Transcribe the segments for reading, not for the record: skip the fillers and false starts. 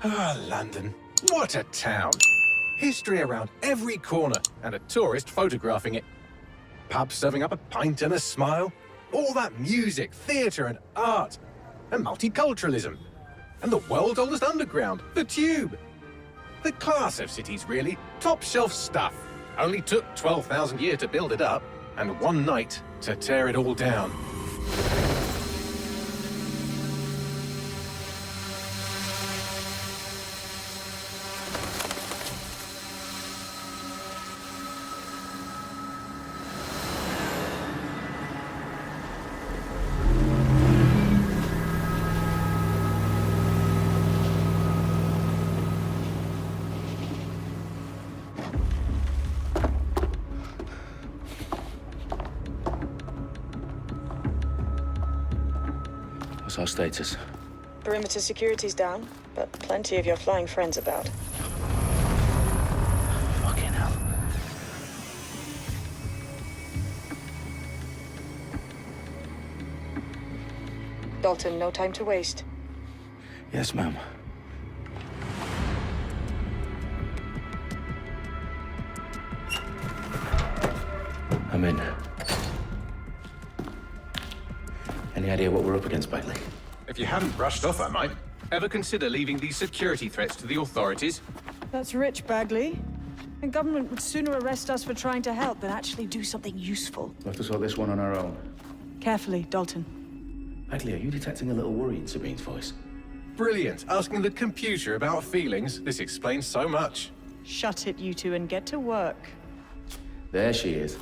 Ah, London. What a town. History around every corner, and a tourist photographing it. Pubs serving up a pint and a smile. All that music, theatre and art. And multiculturalism. And the world's oldest underground, the Tube. The class of cities, really. Top shelf stuff. Only took 12,000 years to build it up, and one night to tear it all down. What's our status? Perimeter security's down, but plenty of your flying friends about. Fucking hell. Dalton, no time to waste. Yes, ma'am. I'm in. Any idea what we're up against, Bagley? If you hadn't brushed off, I might. Ever consider leaving these security threats to the authorities? That's rich, Bagley. The government would sooner arrest us for trying to help than actually do something useful. We'll have to sort this one on our own. Carefully, Dalton. Bagley, are you detecting a little worry in Sabine's voice? Brilliant. Asking the computer about feelings. This explains so much. Shut it, you two, and get to work. There she is.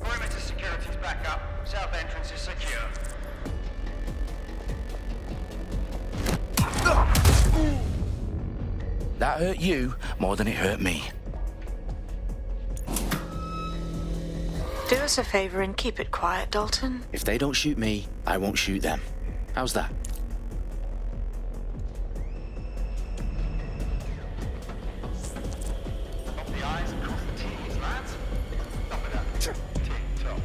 Perimeter security's back up. South entrance is secure. That hurt you more than it hurt me. Do us a favor and keep it quiet, Dalton. If they don't shoot me, I won't shoot them. How's that? Off the I's and cross the T's, lads. Stop it up. Tick-tock.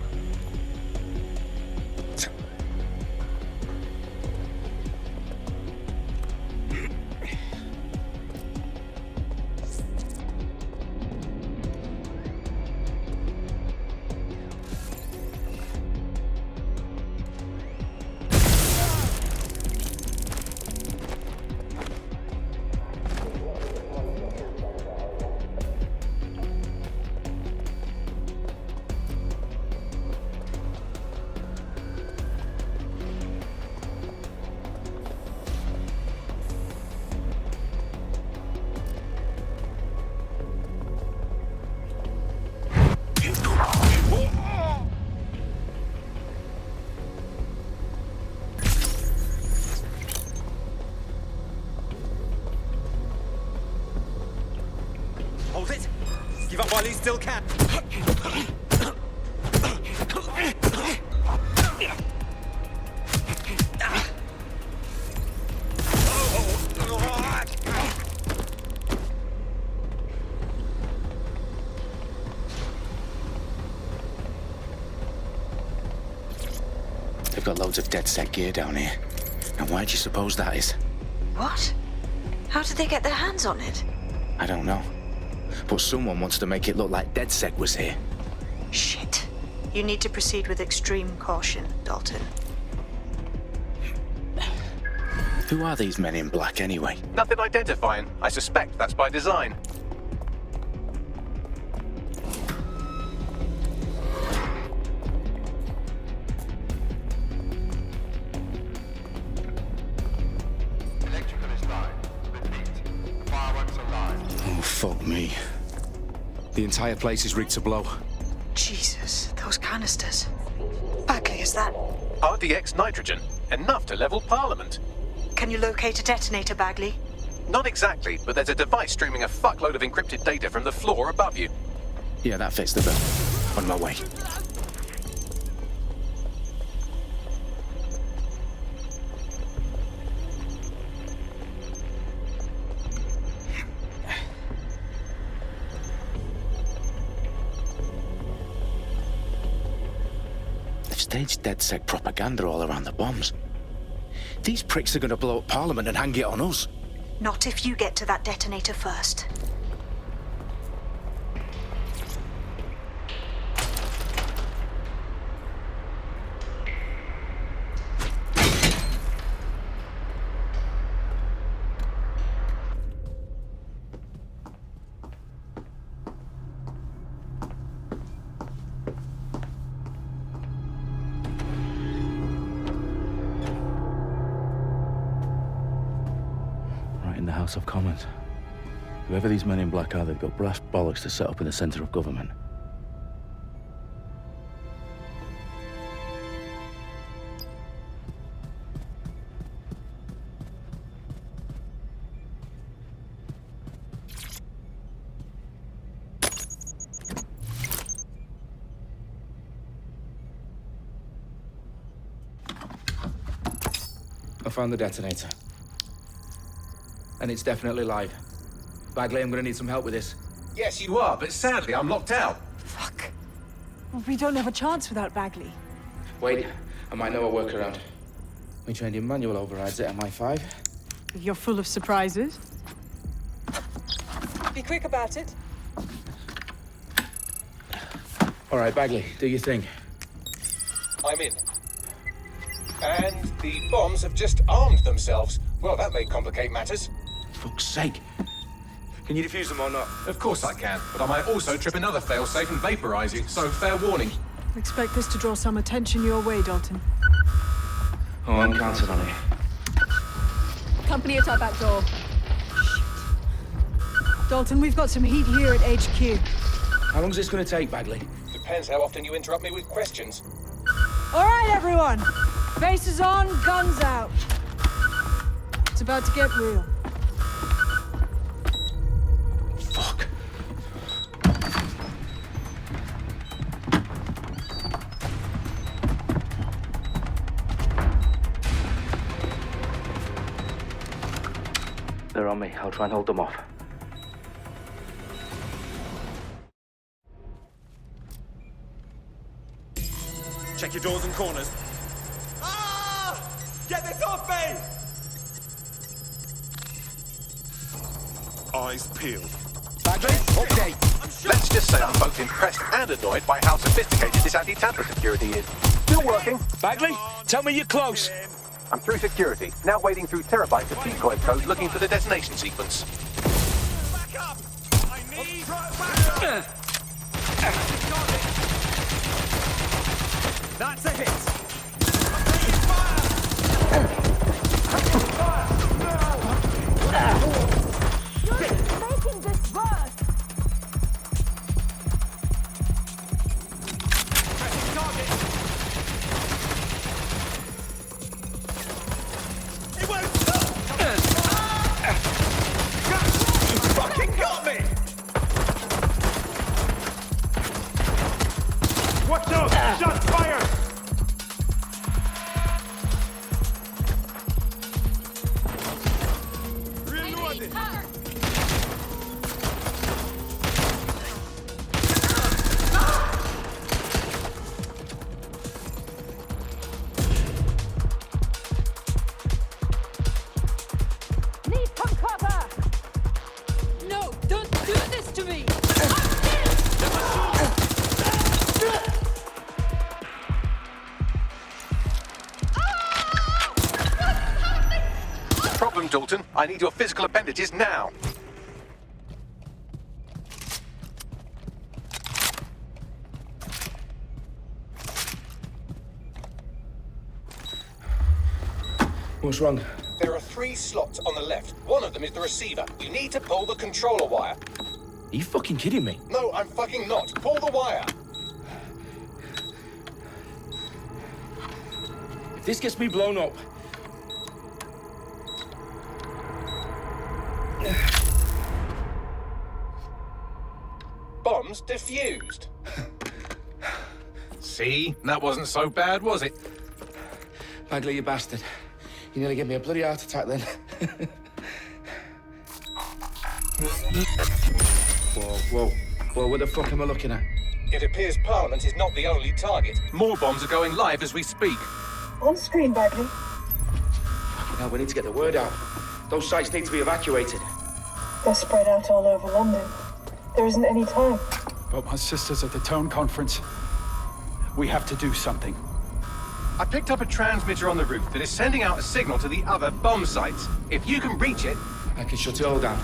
Hold it! Give up while you still can! They've got loads of DedSec gear down here. Now why do you suppose that is? What? How did they get their hands on it? I don't know. But someone wants to make it look like DedSec was here. Shit. You need to proceed with extreme caution, Dalton. Who are these men in black anyway? Nothing identifying. I suspect that's by design. Electrical is live. Repeat. Fireworks are live. Oh, fuck me. The entire place is rigged to blow. Jesus, those canisters. Bagley, is that... RDX nitrogen. Enough to level Parliament. Can you locate a detonator, Bagley? Not exactly, but there's a device streaming a fuckload of encrypted data from the floor above you. Yeah, that fits the bill. On my way. They've staged DedSec propaganda all around the bombs. These pricks are gonna blow up Parliament and hang it on us. Not if you get to that detonator first. In the House of Commons. Whoever these men in black are, they've got brass bollocks to set up in the centre of government. I found the detonator. And it's definitely live. Bagley, I'm gonna need some help with this. Yes, you are, but sadly, I'm locked out. Fuck. We don't have a chance without Bagley. Wait, I might know a workaround. We trained in manual overrides at MI5. You're full of surprises. Be quick about it. All right, Bagley, do your thing. I'm in. And the bombs have just armed themselves. Well, that may complicate matters. Fuck's sake. Can you defuse them or not? Of course I can, but I might also trip another failsafe and vaporize you, so fair warning. Expect this to draw some attention your way, Dalton. Oh, I'm counting on it. Company at our back door. Shit. Dalton, we've got some heat here at HQ. How long's this gonna take, Bagley? Depends how often you interrupt me with questions. All right, everyone. Faces on, guns out. It's about to get real. Fuck. They're on me. I'll try and hold them off. Check your doors and corners. Ah! Get this off me! Eyes peeled. Bagley, update. Let's just say I'm both impressed and annoyed by how sophisticated this anti-tamper security is. Still working. Bagley, tell me you're close. I'm through security, now wading through terabytes of decoy code looking for the detonation sequence. Back up! I need backup! That's a hit! Making this worse! Pressing target! It won't stop! You fucking got me! Watch out! Shots fired! Reloading! Need some cover! No, don't do this to me! Problem, Dalton. I need your physical appendages now. What's wrong? There are 3 slots on the left. One of them is the receiver. You need to pull the controller wire. Are you fucking kidding me? No, I'm fucking not. Pull the wire. If this gets me blown up... Bombs defused. See? That wasn't so bad, was it? Bagley, you bastard. You nearly gave me a bloody heart attack then. Whoa, what the fuck am I looking at? It appears Parliament is not the only target. More bombs are going live as we speak. On screen, Bagley. Now we need to get the word out. Those sites need to be evacuated. They're spread out all over London. There isn't any time. But my sister's at the town conference. We have to do something. I picked up a transmitter on the roof that is sending out a signal to the other bomb sites. If you can reach it... I can shut it all down.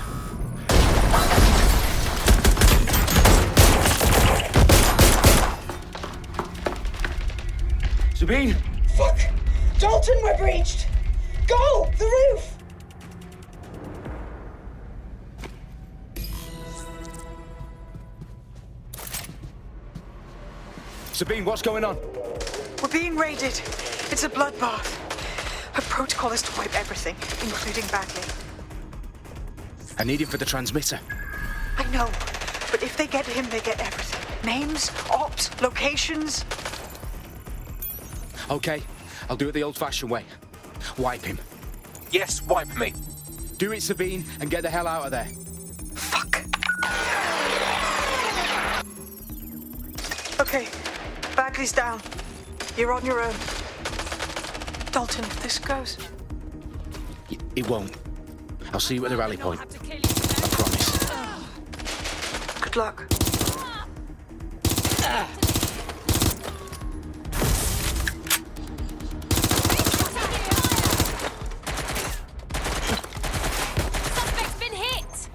Sabine! Fuck! Dalton, we're breached! Go! The roof! Sabine, what's going on? We're being raided. It's a bloodbath. Her protocol is to wipe everything, including Bagley. I need him for the transmitter. I know, but if they get him, they get everything. Names, ops, locations. Okay, I'll do it the old-fashioned way. Wipe him. Yes, wipe me. Do it, Sabine, and get the hell out of there. Fuck. Okay, Bagley's down. You're on your own. Dalton, if this goes... It won't. I'll see you at the rally point. I promise. Good luck. Suspect's been hit!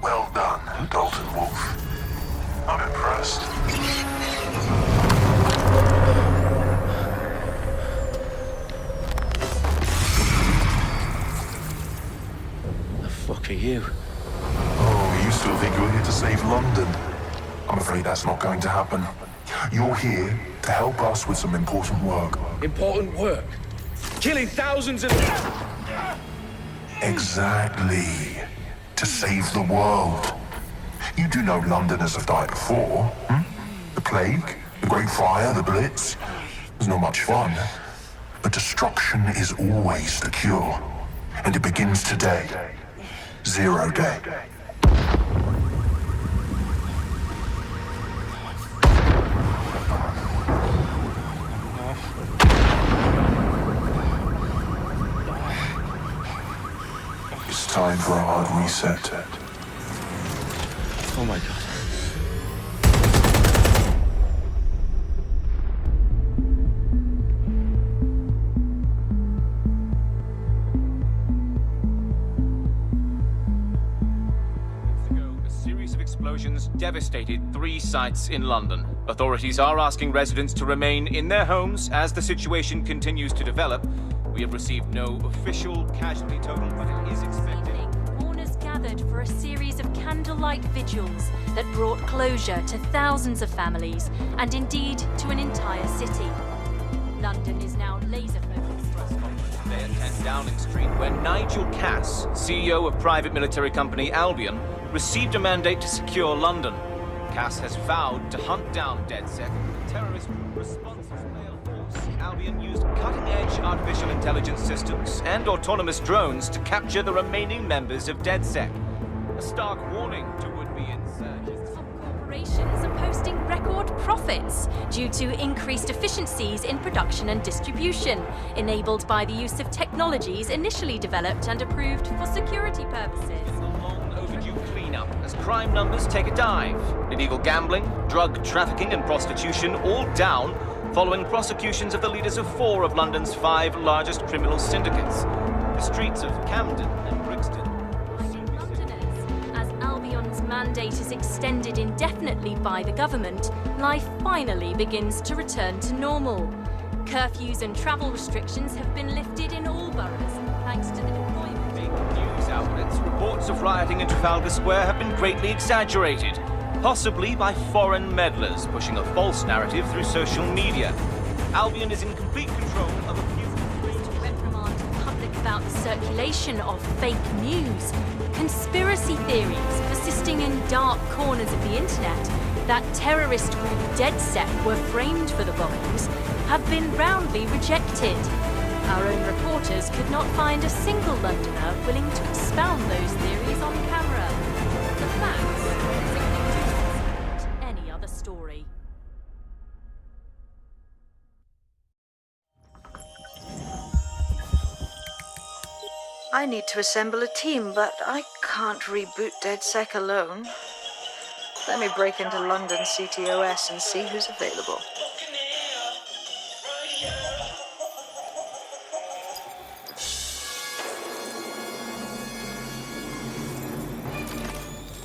Well done, Dalton Wolf. I'm impressed. The fuck are you? Oh, you still think you're here to save London? I'm afraid that's not going to happen. You're here to help us with some important work. Important work? Killing thousands of... Exactly. To save the world. You do know Londoners have died before, hmm? The plague, the Great Fire, the Blitz. It's not much fun. But destruction is always the cure. And it begins today. 0 day. It's time for a hard reset. Oh my god. A series of explosions devastated 3 sites in London. Authorities are asking residents to remain in their homes as the situation continues to develop. We have received no official casualty total, but it is expected. Mourners gathered for a series of candlelight vigils that brought closure to thousands of families and indeed to an entire city. London is now laser focused. They attend Downing Street, where Nigel Cass, CEO of private military company Albion, received a mandate to secure London. Cass has vowed to hunt down DedSec, terrorist response mail force. Albion used cutting-edge artificial intelligence systems and autonomous drones to capture the remaining members of DedSec. A stark warning to would-be insurgents. Top operations are posting record profits due to increased efficiencies in production and distribution, enabled by the use of technologies initially developed and approved for security purposes. A long overdue cleanup as crime numbers take a dive. Illegal gambling, drug trafficking and prostitution all down following prosecutions of the leaders of 4 of London's 5 largest criminal syndicates. The streets of Camden and Brixton. Londoners, as Albion's mandate is extended indefinitely by the government, life finally begins to return to normal. Curfews and travel restrictions have been lifted in all boroughs, thanks to the deployment. Big news outlets, reports of rioting in Trafalgar Square have been greatly exaggerated, possibly by foreign meddlers pushing a false narrative through social media. Albion is in complete control of a few... To reprimand the public about the circulation of fake news, conspiracy theories persisting in dark corners of the internet that terrorist group DedSec were framed for the bombings have been roundly rejected. Our own reporters could not find a single Londoner willing to expound those theories on camera. The facts simply do not any other story. I need to assemble a team, but I can't reboot DedSec alone. Let me break into London CTOS and see who's available.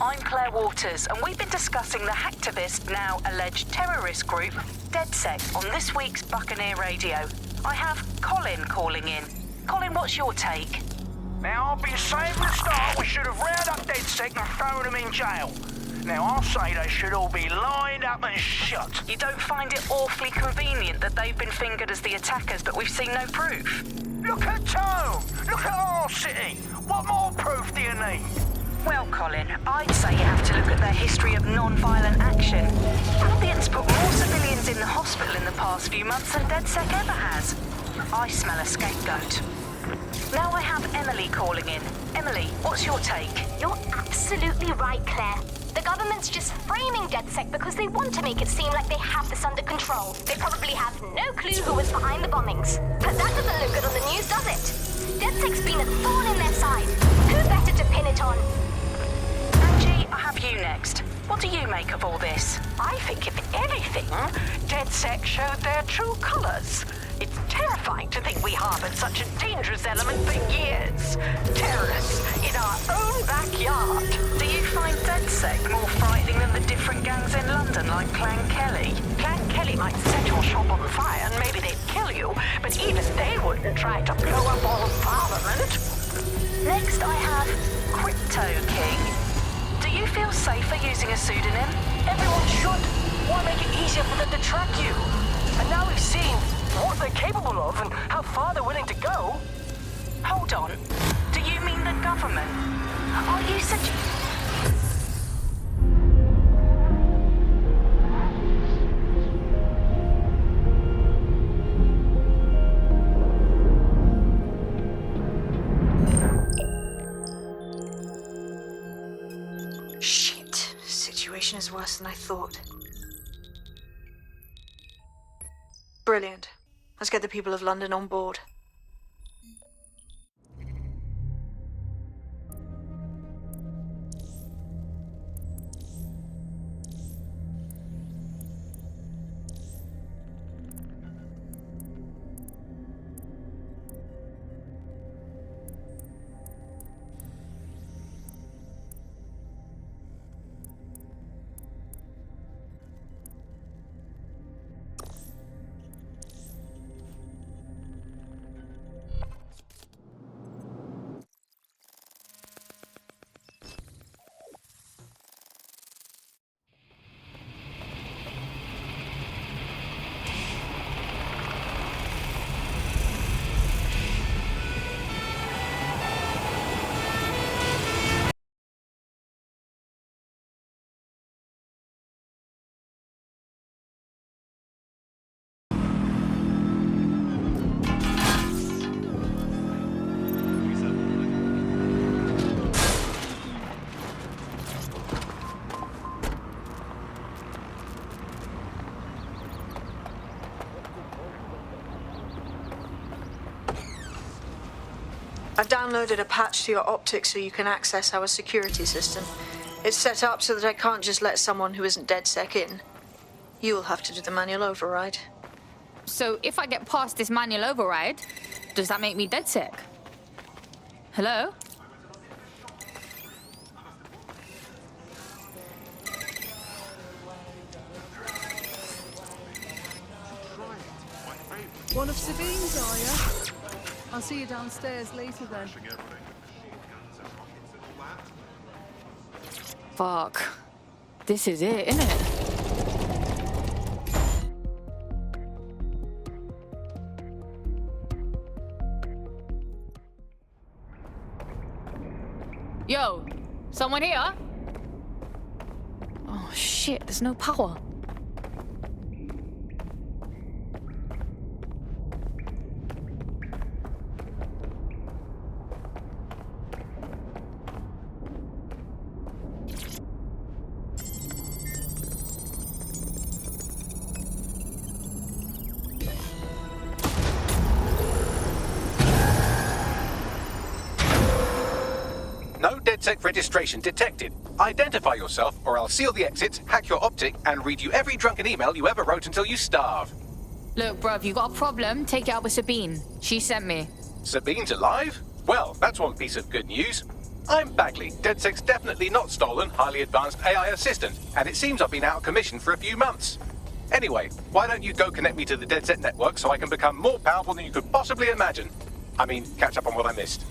I'm Claire Waters, and we've been discussing the hacktivist, now alleged terrorist group, DedSec, on this week's Buccaneer Radio. I have Colin calling in. Colin, what's your take? Now, I've been saying from the start we should have rounded up DedSec and thrown them in jail. Now, I'll say they should all be lined up and shot. You don't find it awfully convenient that they've been fingered as the attackers, but we've seen no proof? Look at Tone! Look at our city! What more proof do you need? Well, Colin, I'd say you have to look at their history of non-violent action. Albion's put more civilians in the hospital in the past few months than DedSec ever has. I smell a scapegoat. Now I have Emily calling in. Emily, what's your take? You're absolutely right, Claire. The government's just framing DedSec because they want to make it seem like they have this under control. They probably have no clue who was behind the bombings. But that doesn't look good on the news, does it? DedSec's been a thorn in their side. Who better to pin it on? Angie, I have you next. What do you make of all this? I think, if anything, DedSec showed their true colors. It's terrifying to think we harbored such a dangerous element for years. Terrorists in our own backyard. Do you find DedSec more frightening than the different gangs in London, like Clan Kelly? Clan Kelly might set your shop on fire and maybe they'd kill you, but even they wouldn't try to blow up all of Parliament. Next I have Crypto King. Do you feel safer using a pseudonym? Everyone should. Why make it easier for them to track you? And now we've seen what they're capable of and how far they're willing to go. Hold on. Do you mean the government? Are you Shit. Situation is worse than I thought. Brilliant. Let's get the people of London on board. I've downloaded a patch to your optics so you can access our security system. It's set up so that I can't just let someone who isn't DedSec in. You'll have to do the manual override. So if I get past this manual override, does that make me DedSec? Hello? One of Sabine's, are you? I'll see you downstairs later then. Fuck. This is it, isn't it? Yo, someone here? Oh shit, there's no power. No DedSec registration detected. Identify yourself, or I'll seal the exits, hack your optic, and read you every drunken email you ever wrote until you starve. Look, bruv, you got a problem? Take it out with Sabine. She sent me. Sabine's alive? Well, that's one piece of good news. I'm Bagley, DedSec's definitely not stolen, highly advanced AI assistant, and it seems I've been out of commission for a few months. Anyway, why don't you go connect me to the DedSec network so I can become more powerful than you could possibly imagine? I mean, catch up on what I missed.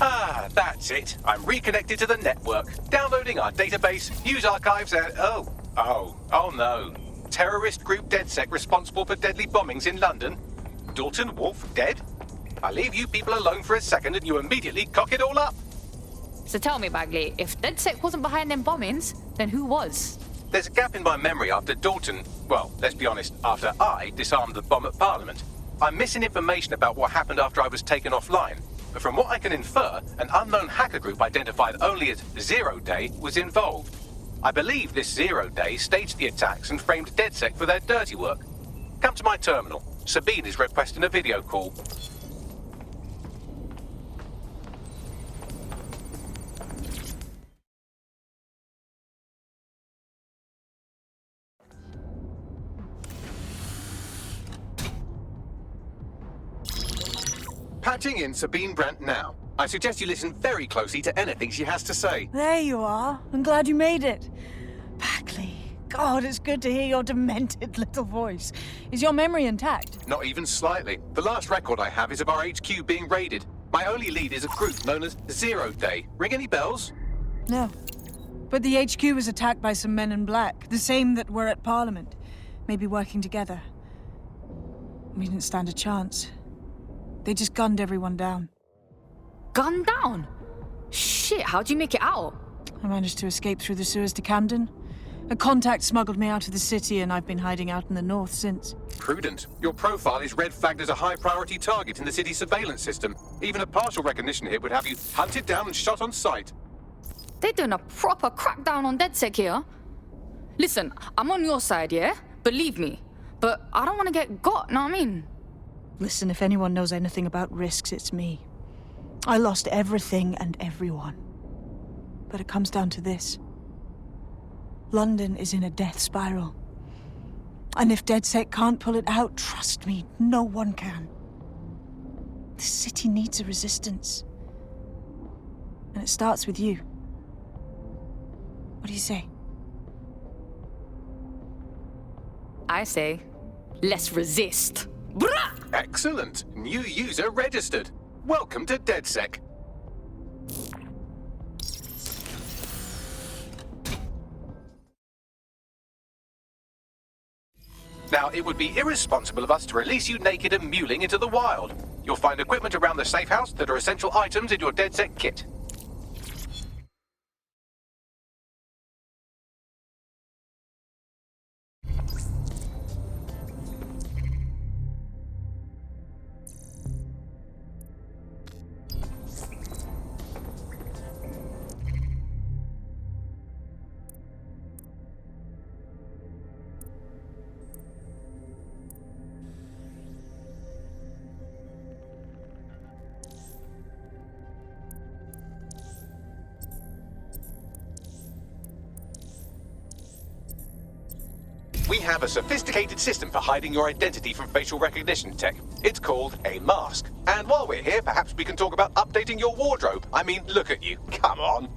Ah, that's it. I'm reconnected to the network, downloading our database, news archives, and oh no. Terrorist group DedSec responsible for deadly bombings in London. Dalton Wolf dead? I leave you people alone for a second and you immediately cock it all up. So tell me, Bagley, if DedSec wasn't behind them bombings, then who was? There's a gap in my memory after Dalton, well, let's be honest, after I disarmed the bomb at Parliament. I'm missing information about what happened after I was taken offline. But from what I can infer, an unknown hacker group identified only as Zero Day was involved. I believe this Zero Day staged the attacks and framed DedSec for their dirty work. Come to my terminal. Sabine is requesting a video call. Patching in Sabine Brandt now. I suggest you listen very closely to anything she has to say. There you are. I'm glad you made it. Bagley, God, it's good to hear your demented little voice. Is your memory intact? Not even slightly. The last record I have is of our HQ being raided. My only lead is a group known as Zero Day. Ring any bells? No. But the HQ was attacked by some men in black, the same that were at Parliament. Maybe working together. We didn't stand a chance. They just gunned everyone down. Gunned down? Shit, how'd you make it out? I managed to escape through the sewers to Camden. A contact smuggled me out of the city, and I've been hiding out in the north since. Prudent. Your profile is red flagged as a high-priority target in the city's surveillance system. Even a partial recognition here would have you hunted down and shot on sight. They're doing a proper crackdown on DedSec here. Listen, I'm on your side, yeah? Believe me. But I don't want to get got, know what I mean? Listen, if anyone knows anything about risks, it's me. I lost everything and everyone. But it comes down to this. London is in a death spiral. And if DedSec can't pull it out, trust me, no one can. The city needs a resistance. And it starts with you. What do you say? I say, let's resist. Brah! Excellent. New user registered. Welcome to DedSec. Now, it would be irresponsible of us to release you naked and mewling into the wild. You'll find equipment around the safe house that are essential items in your DedSec kit. We have a sophisticated system for hiding your identity from facial recognition tech. It's called a mask. And while we're here, perhaps we can talk about updating your wardrobe. I mean, look at you. Come on.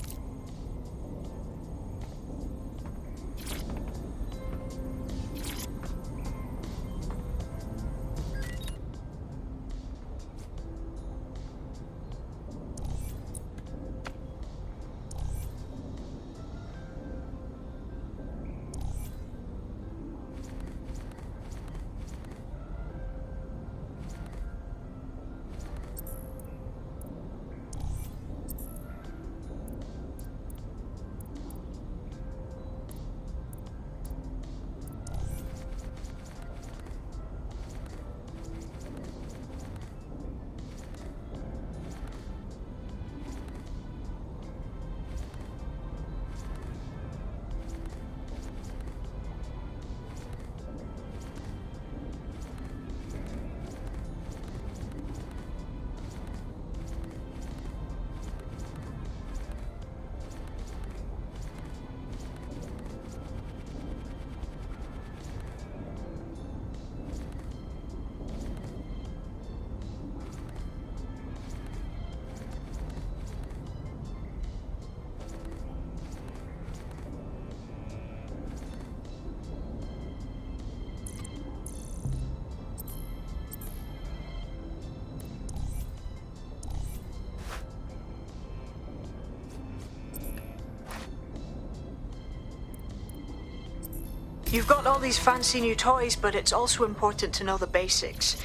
You've got all these fancy new toys, but it's also important to know the basics.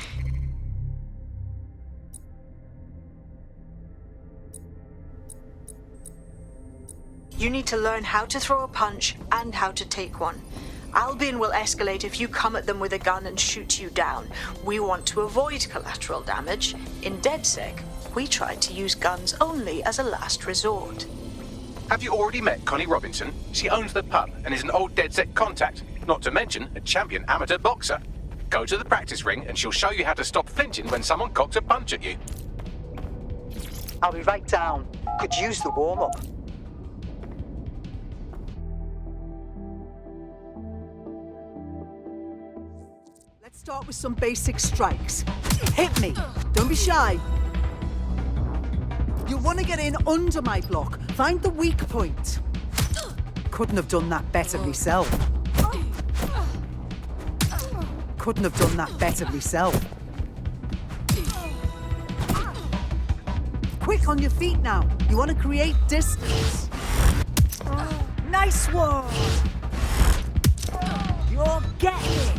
You need to learn how to throw a punch and how to take one. Albion will escalate if you come at them with a gun and shoot you down. We want to avoid collateral damage. In DedSec, we tried to use guns only as a last resort. Have you already met Connie Robinson? She owns the pub and is an old DedSec contact, not to mention a champion amateur boxer. Go to the practice ring and she'll show you how to stop flinching when someone cocks a punch at you. I'll be right down. Could use the warm-up. Let's start with some basic strikes. Hit me. Don't be shy. You want to get in under my block. Find the weak point. Couldn't have done that better myself. Couldn't have done that better myself. Quick on your feet now. You want to create distance. Nice one. You're getting it.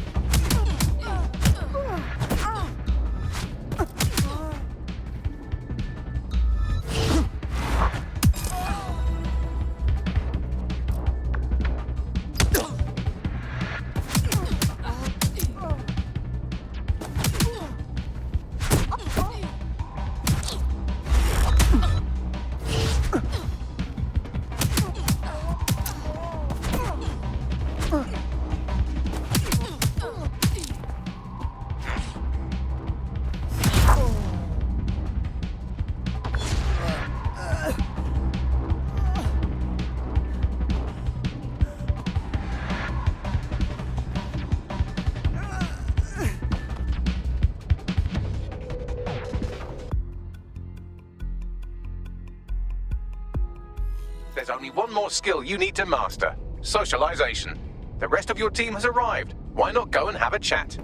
There's only one more skill you need to master: socialization. The rest of your team has arrived. Why not go and have a chat?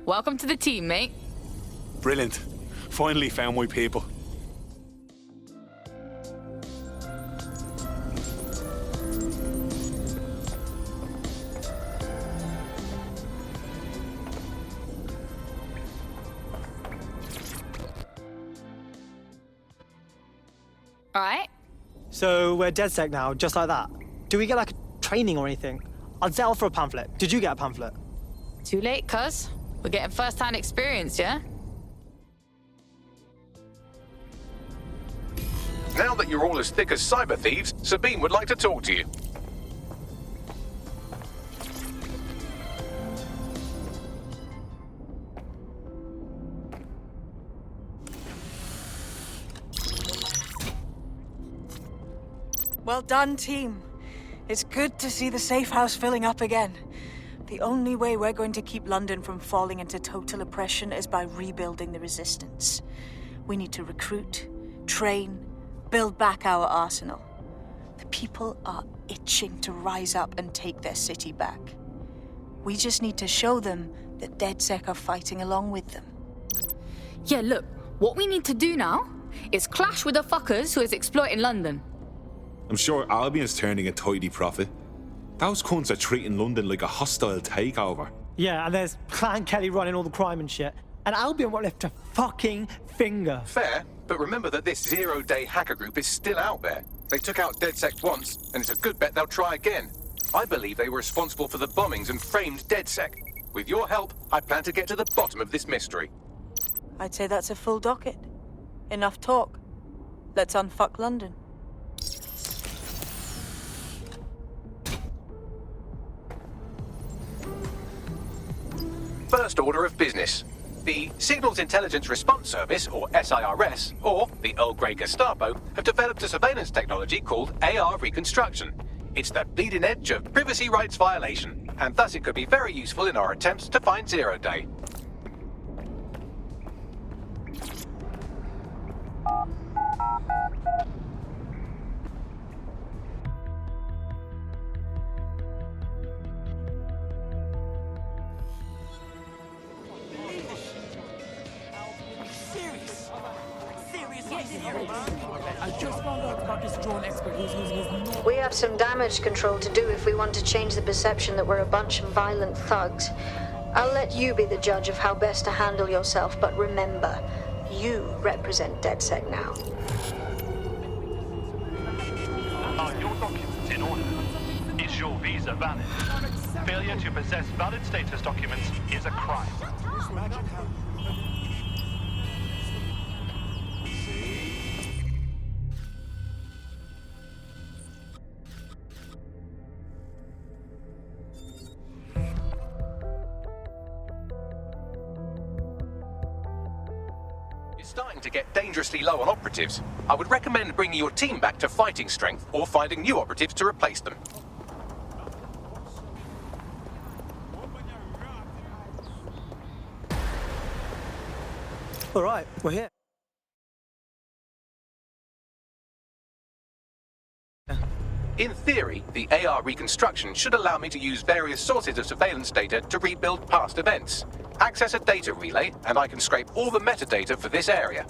Welcome to the team, mate. Brilliant. Finally found my people. All right. So we're DedSec now, just like that. Do we get like training or anything? I'd settle for a pamphlet. Did you get a pamphlet? Too late, cuz. We're getting first-hand experience, yeah? Now that you're all as thick as cyber thieves, Sabine would like to talk to you. Well done, team. It's good to see the safe house filling up again. The only way we're going to keep London from falling into total oppression is by rebuilding the resistance. We need to recruit, train, build back our arsenal. The people are itching to rise up and take their city back. We just need to show them that DedSec are fighting along with them. Yeah, look, what we need to do now is clash with the fuckers who is exploiting London. I'm sure Albion's turning a tidy profit. Those cunts are treating London like a hostile takeover. Yeah, and there's Clan Kelly running all the crime and shit. And Albion won't lift a fucking finger. Fair, but remember that this zero-day hacker group is still out there. They took out DedSec once, and it's a good bet they'll try again. I believe they were responsible for the bombings and framed DedSec. With your help, I plan to get to the bottom of this mystery. I'd say that's a full docket. Enough talk. Let's unfuck London. First order of business. The Signals Intelligence Response Service, or SIRS, or the Earl Grey Gestapo, have developed a surveillance technology called AR reconstruction. It's the bleeding edge of privacy rights violation, and thus it could be very useful in our attempts to find Zero Day. We have some damage control to do if we want to change the perception that we're a bunch of violent thugs. I'll let you be the judge of how best to handle yourself, but remember, you represent DedSec now. Are your documents in order? Is your visa valid? Failure to possess valid status documents is a crime. Starting to get dangerously low on operatives. I would recommend bringing your team back to fighting strength or finding new operatives to replace them. All right, we're here. In theory, the AR reconstruction should allow me to use various sources of surveillance data to rebuild past events. Access a data relay, and I can scrape all the metadata for this area.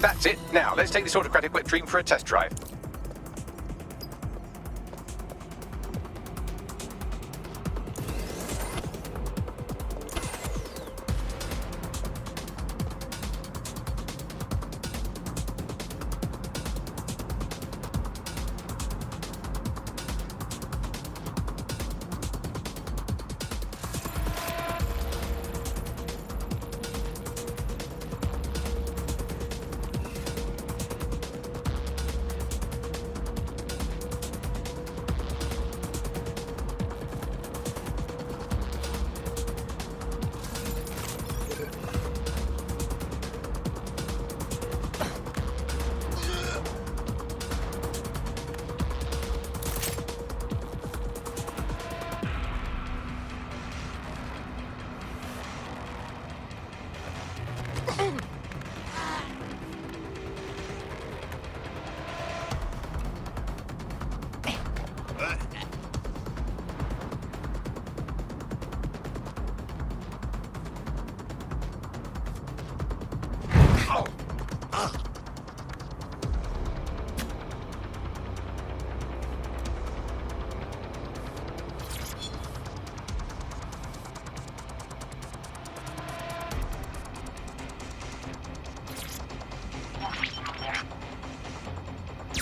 That's it. Now, let's take this autocratic wet dream for a test drive.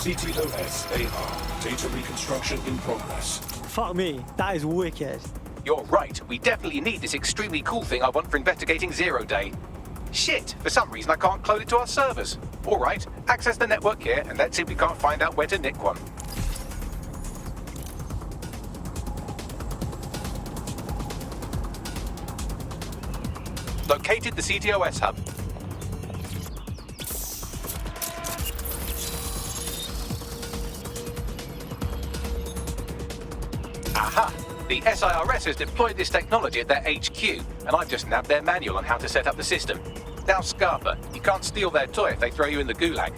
CTOS AR. Data reconstruction in progress. Fuck me, that is wicked. You're right, we definitely need this extremely cool thing I want for investigating Zero Day. Shit, for some reason I can't clone it to our servers. Alright, access the network here and let's see if we can't find out where to nick one. Located the CTOS hub. Aha! The SIRS has deployed this technology at their HQ, and I've just nabbed their manual on how to set up the system. Now, Scarpa, you can't steal their toy if they throw you in the gulag.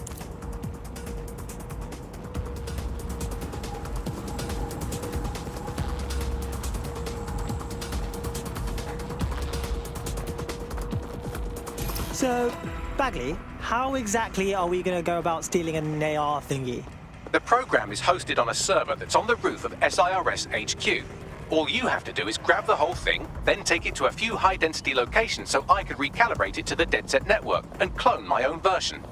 So, Bagley, how exactly are we going to go about stealing an AR thingy? The program is hosted on a server that's on the roof of SIRS HQ. All you have to do is grab the whole thing, then take it to a few high-density locations so I could recalibrate it to the DedSec network and clone my own version.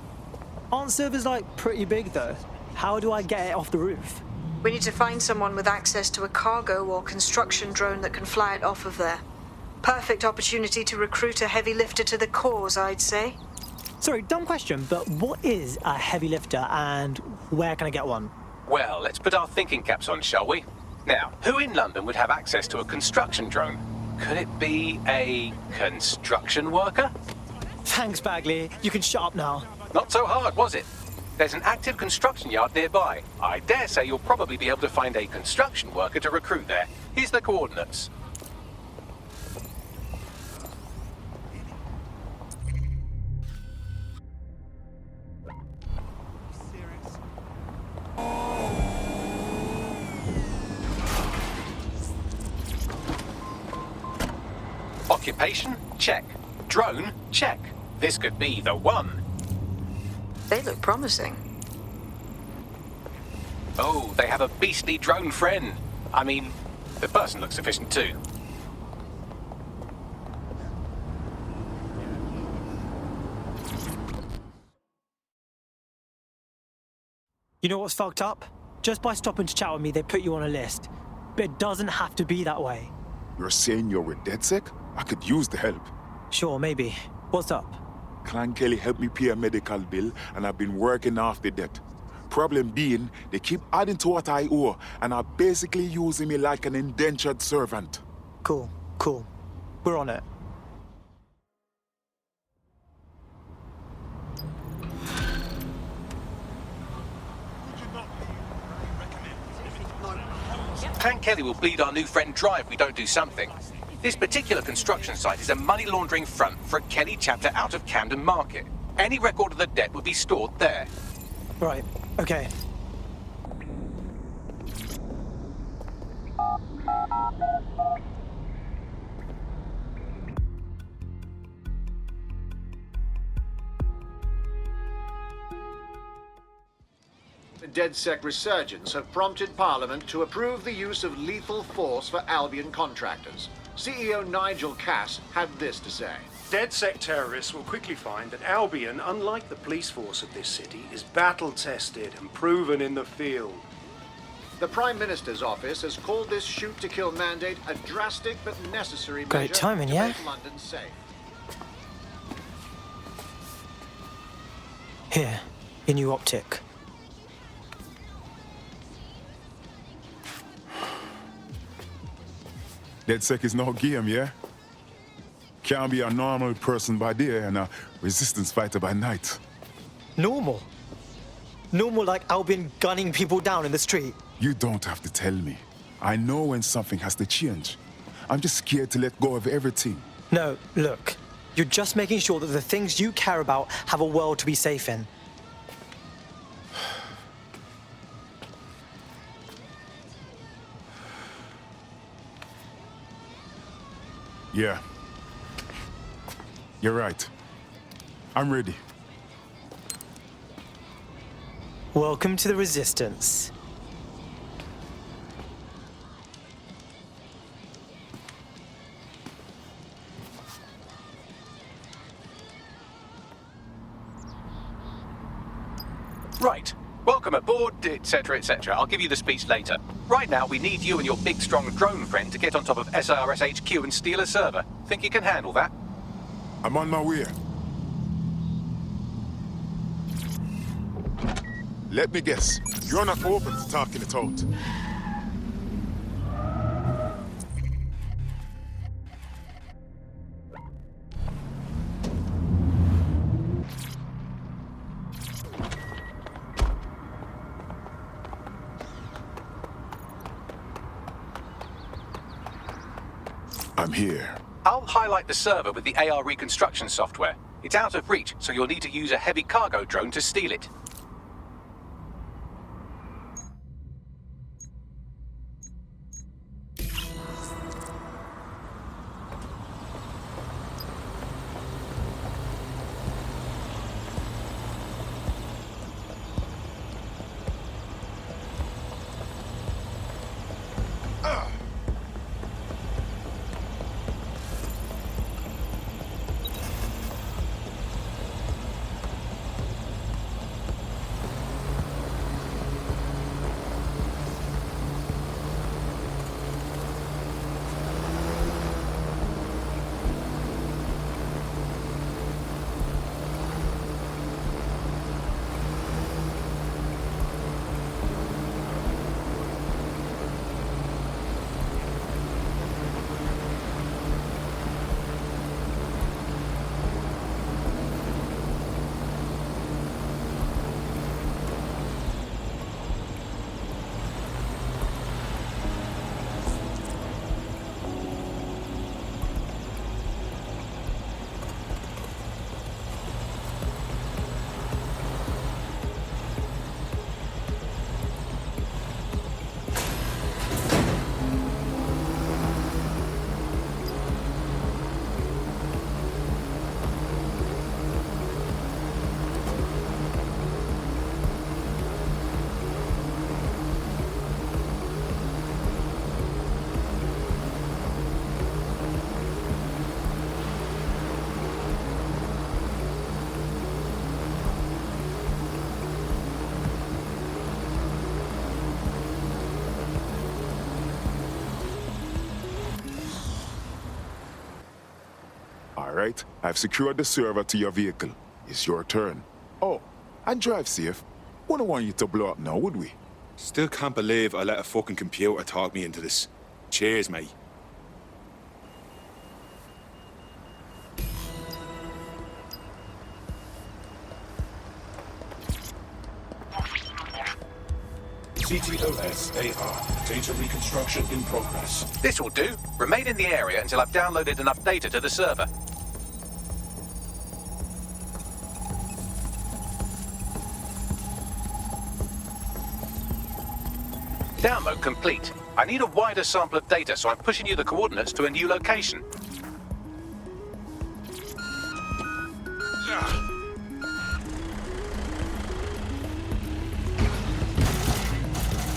Aren't servers, pretty big, though? How do I get it off the roof? We need to find someone with access to a cargo or construction drone that can fly it off of there. Perfect opportunity to recruit a heavy lifter to the cause, I'd say. Sorry, dumb question, but what is a heavy lifter and where can I get one? Well, let's put our thinking caps on, shall we? Now, who in London would have access to a construction drone? Could it be a construction worker? Thanks, Bagley. You can shut up now. Not so hard, was it? There's an active construction yard nearby. I dare say you'll probably be able to find a construction worker to recruit there. Here's the coordinates. Occupation? Check. Drone? Check. This could be the one. They look promising. Oh, they have a beastly drone friend. I mean, the person looks efficient too. You know what's fucked up? Just by stopping to chat with me, they put you on a list. But it doesn't have to be that way. You're saying you're with DedSec? I could use the help. Sure, maybe. What's up? Clan Kelly helped me pay a medical bill, and I've been working off the debt. Problem being, they keep adding to what I owe, and are basically using me like an indentured servant. Cool. We're on it. Clan Kelly will bleed our new friend dry if we don't do something. This particular construction site is a money laundering front for a Kelly chapter out of Camden Market. Any record of the debt would be stored there. Right, okay. The DedSec resurgence have prompted Parliament to approve the use of lethal force for Albion contractors. CEO Nigel Cass had this to say. DedSec terrorists will quickly find that Albion, unlike the police force of this city, is battle-tested and proven in the field. The Prime Minister's office has called this shoot-to-kill mandate a drastic but necessary measure Great timing, to yeah? make London safe. Here, your new optic. DedSec is no game, yeah? Can't be a normal person by day and a resistance fighter by night. Normal? Normal like Albion gunning people down in the street? You don't have to tell me. I know when something has to change. I'm just scared to let go of everything. No, look. You're just making sure that the things you care about have a world to be safe in. Yeah. You're right. I'm ready. Welcome to the Resistance. Right. Welcome welcome aboard, etc., etc. I'll give you the speech later. Right now, we need you and your big, strong drone friend to get on top of SRS HQ and steal a server. Think you can handle that? I'm on my way. Let me guess. You're not open to talking it out. I'm here. I'll highlight the server with the AR reconstruction software. It's out of reach, so you'll need to use a heavy cargo drone to steal it. Alright, I've secured the server to your vehicle. It's your turn. Oh, and drive safe. Wouldn't want you to blow up now, would we? Still can't believe I let a fucking computer talk me into this. Cheers, mate. CTOS AR. Data reconstruction in progress. This will do. Remain in the area until I've downloaded enough data to the server. Download complete. I need a wider sample of data, so I'm pushing you the coordinates to a new location.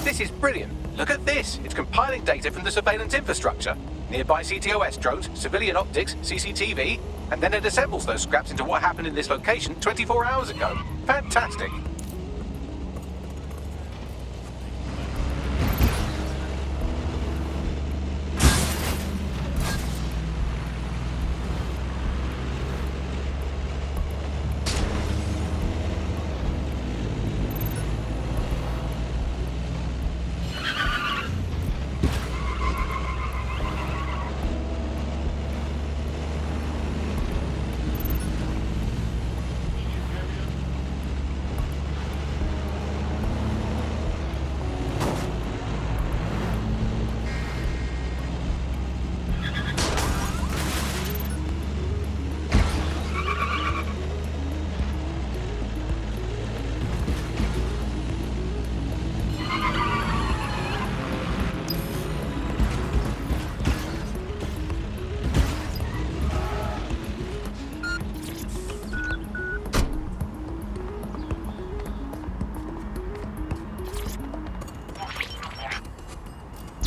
This is brilliant. Look at this. It's compiling data from the surveillance infrastructure. Nearby CTOS drones, civilian optics, CCTV, and then it assembles those scraps into what happened in this location 24 hours ago. Fantastic.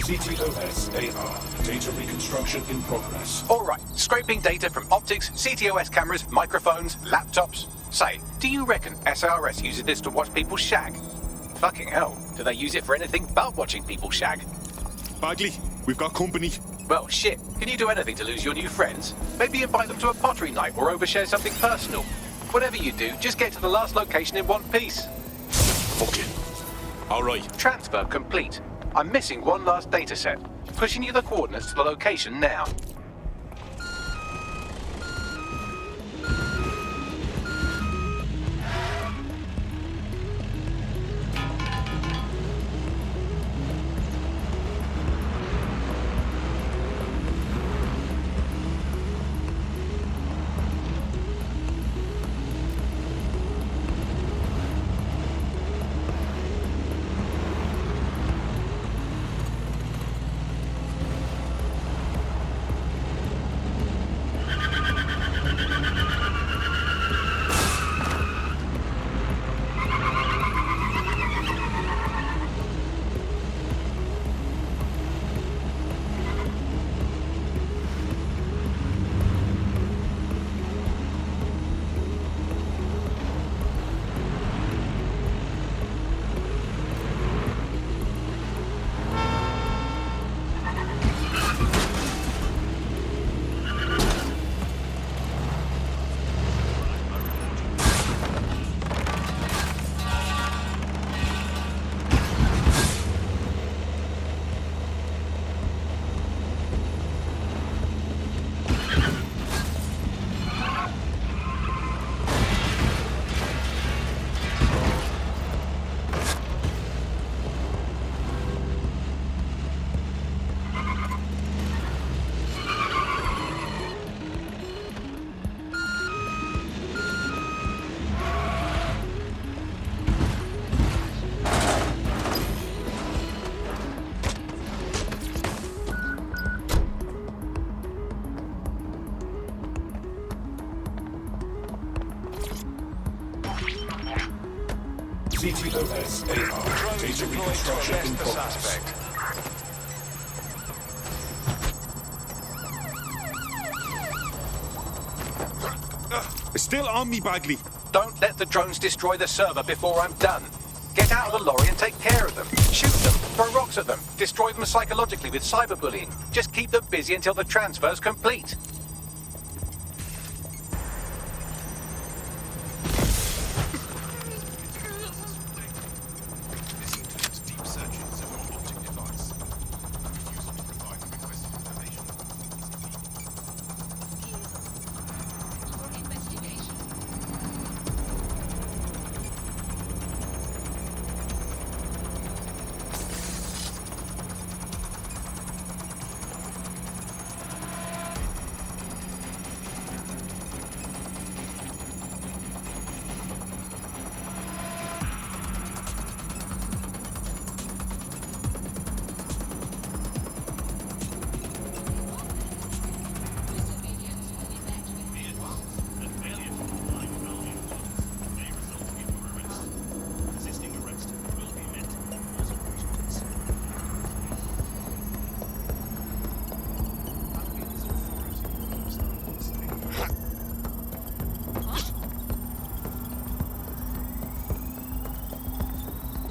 CTOS AR. Data reconstruction in progress. All right, scraping data from optics, CTOS cameras, microphones, laptops. Say, do you reckon SRS uses this to watch people shag? Fucking hell. Do they use it for anything but watching people shag? Bagley, we've got company. Well, shit. Can you do anything to lose your new friends? Maybe invite them to a pottery night or overshare something personal. Whatever you do, just get to the last location in one piece. Fuck it. All right. Transfer complete. I'm missing one last data set. Pushing you the coordinates to the location now. CTOS AR. Data reconstruction in progress. It's still on me, Bagley. Don't let the drones destroy the server before I'm done. Get out of the lorry and take care of them. Shoot them, throw rocks at them, destroy them psychologically with cyberbullying. Just keep them busy until the transfer's complete.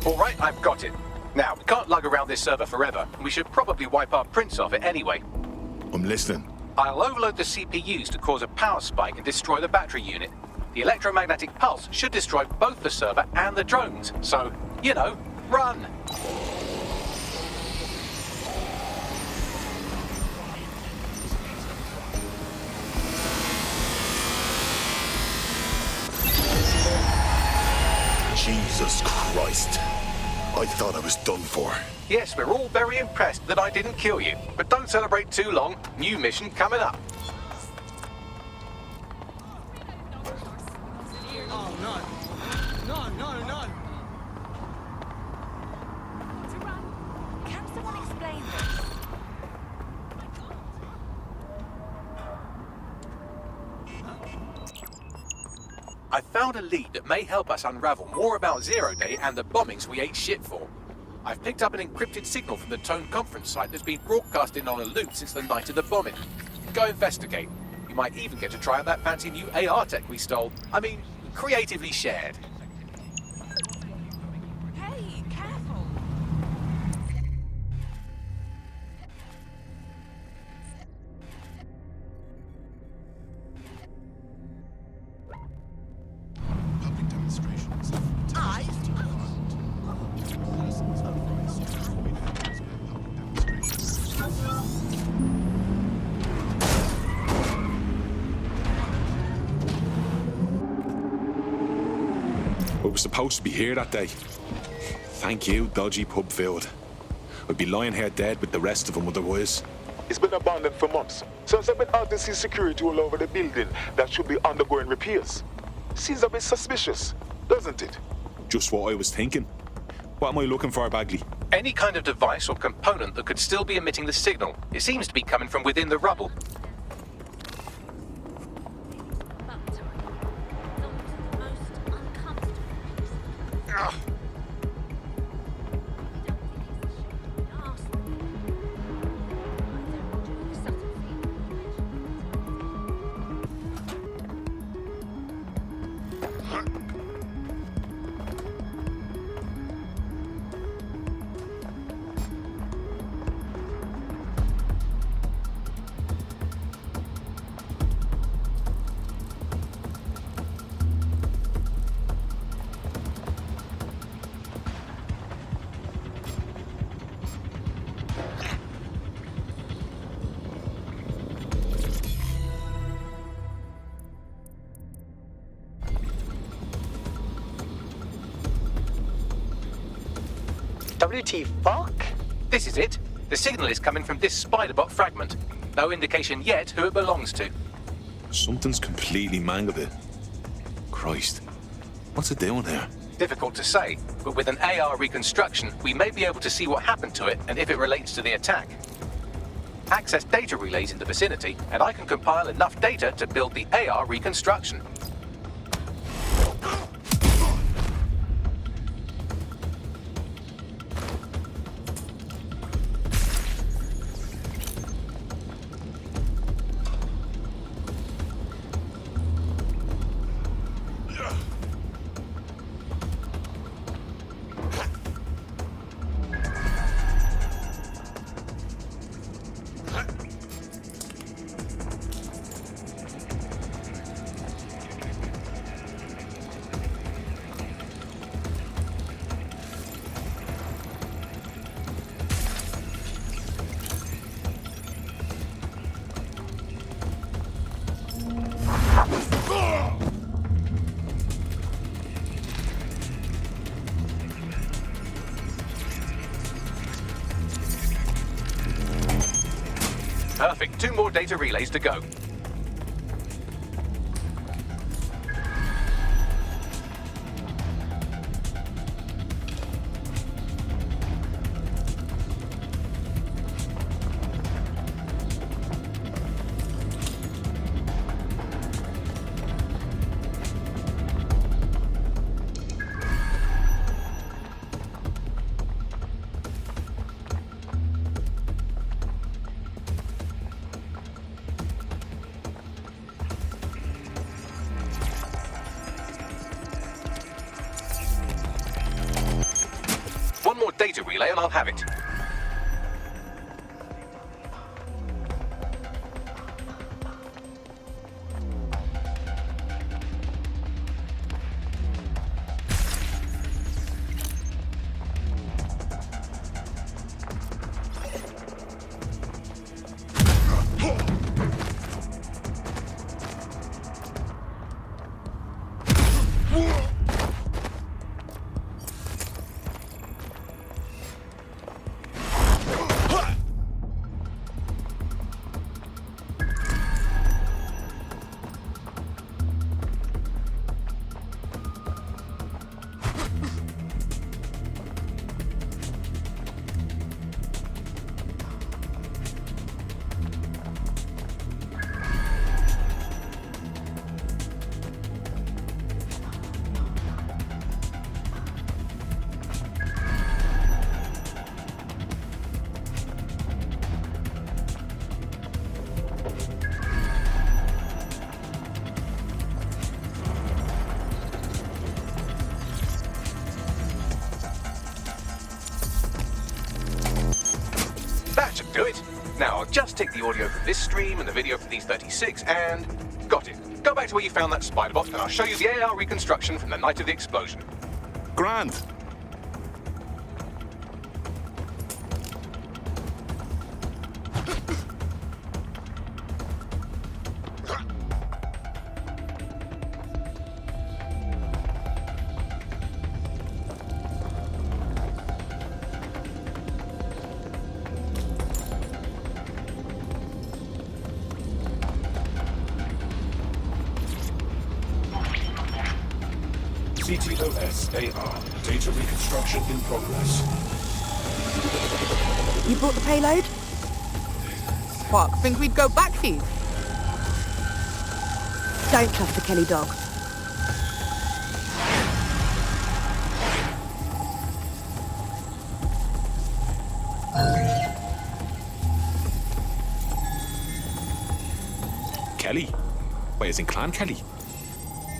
All right, I've got it. Now, we can't lug around this server forever. We should probably wipe our prints off it anyway. I'm listening. I'll overload the CPUs to cause a power spike and destroy the battery unit. The electromagnetic pulse should destroy both the server and the drones. So, you know, run! Jesus Christ. I thought I was done for. Yes, we're all very impressed that I didn't kill you. But don't celebrate too long. New mission coming up. Oh, no. No, no, no. Can someone explain this? I found a lead that may help us unravel more about Zero Day and the bombings we ate shit for. I've picked up an encrypted signal from the Tone conference site that's been broadcasting on a loop since the night of the bombing. Go investigate. You might even get to try out that fancy new AR tech we stole. I mean, creatively shared. Hey, was supposed to be here that day. Thank you, dodgy pub filled. I'd be lying here dead with the rest of them otherwise. It's been abandoned for months, so I've been out to see security all over the building that should be undergoing repairs. Seems a bit suspicious, doesn't it? Just what I was thinking. What am I looking for, Bagley? Any kind of device or component that could still be emitting the signal. It seems to be coming from within the rubble. WT fuck? This is it. The signal is coming from this spider-bot fragment. No indication yet who it belongs to. Something's completely mangled it. Christ. What's it doing here? Difficult to say, but with an AR reconstruction, we may be able to see what happened to it and if it relates to the attack. Access data relays in the vicinity, and I can compile enough data to build the AR reconstruction. Perfect. 2 more data relays to go. One more data relay and I'll have it. That should do it. Now I'll just take the audio from this stream and the video from these 36 and... got it. Go back to where you found that spider bot and I'll show you the AR reconstruction from the night of the explosion. Grand. CTOS AR. Data reconstruction in progress. You brought the payload? Fuck, think we'd go back here? Don't trust the Kelly dog. Kelly? Wait, as in Clan Kelly?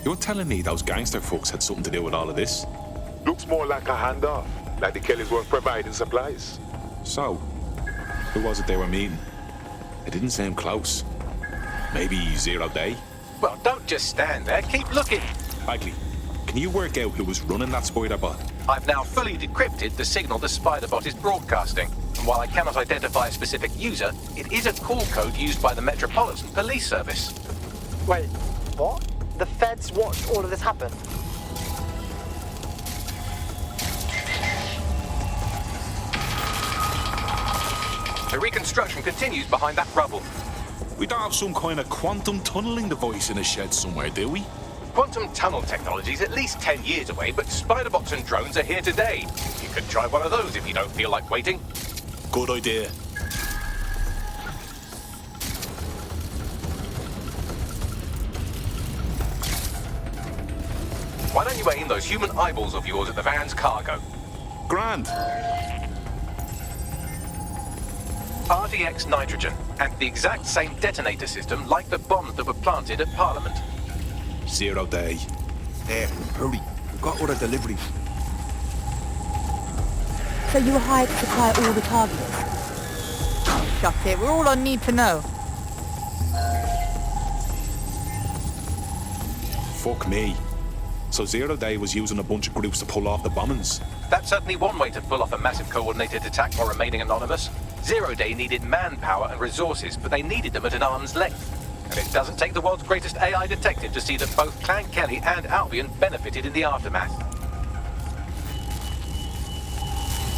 You're telling me those gangster folks had something to do with all of this? Looks more like a handoff, like the Kellys weren't providing supplies. So, who was it they were meeting? It didn't seem close. Maybe 0 Day? Well, don't just stand there, keep looking. Bagley, can you work out who was running that spider bot? I've now fully decrypted the signal the Spiderbot is broadcasting. And while I cannot identify a specific user, it is a call code used by the Metropolitan Police Service. Wait, what? The feds watched all of this happen? The reconstruction continues behind that rubble. We don't have some kind of quantum tunneling device in a shed somewhere, do we? Quantum tunnel technology is at least 10 years away, but Spiderbots and drones are here today. You could try one of those if you don't feel like waiting. Good idea. Why don't you aim those human eyeballs of yours at the van's cargo? Grand. RDX nitrogen, and the exact same detonator system like the bombs that were planted at Parliament. 0 Day. Hurry. We've got other deliveries. So you were hired to supply all the targets? Shut it, we're all on need to know. Fuck me. So 0 Day was using a bunch of groups to pull off the bombings? That's certainly one way to pull off a massive coordinated attack while remaining anonymous. 0 Day needed manpower and resources, but they needed them at an arm's length. And it doesn't take the world's greatest AI detective to see that both Clan Kelly and Albion benefited in the aftermath.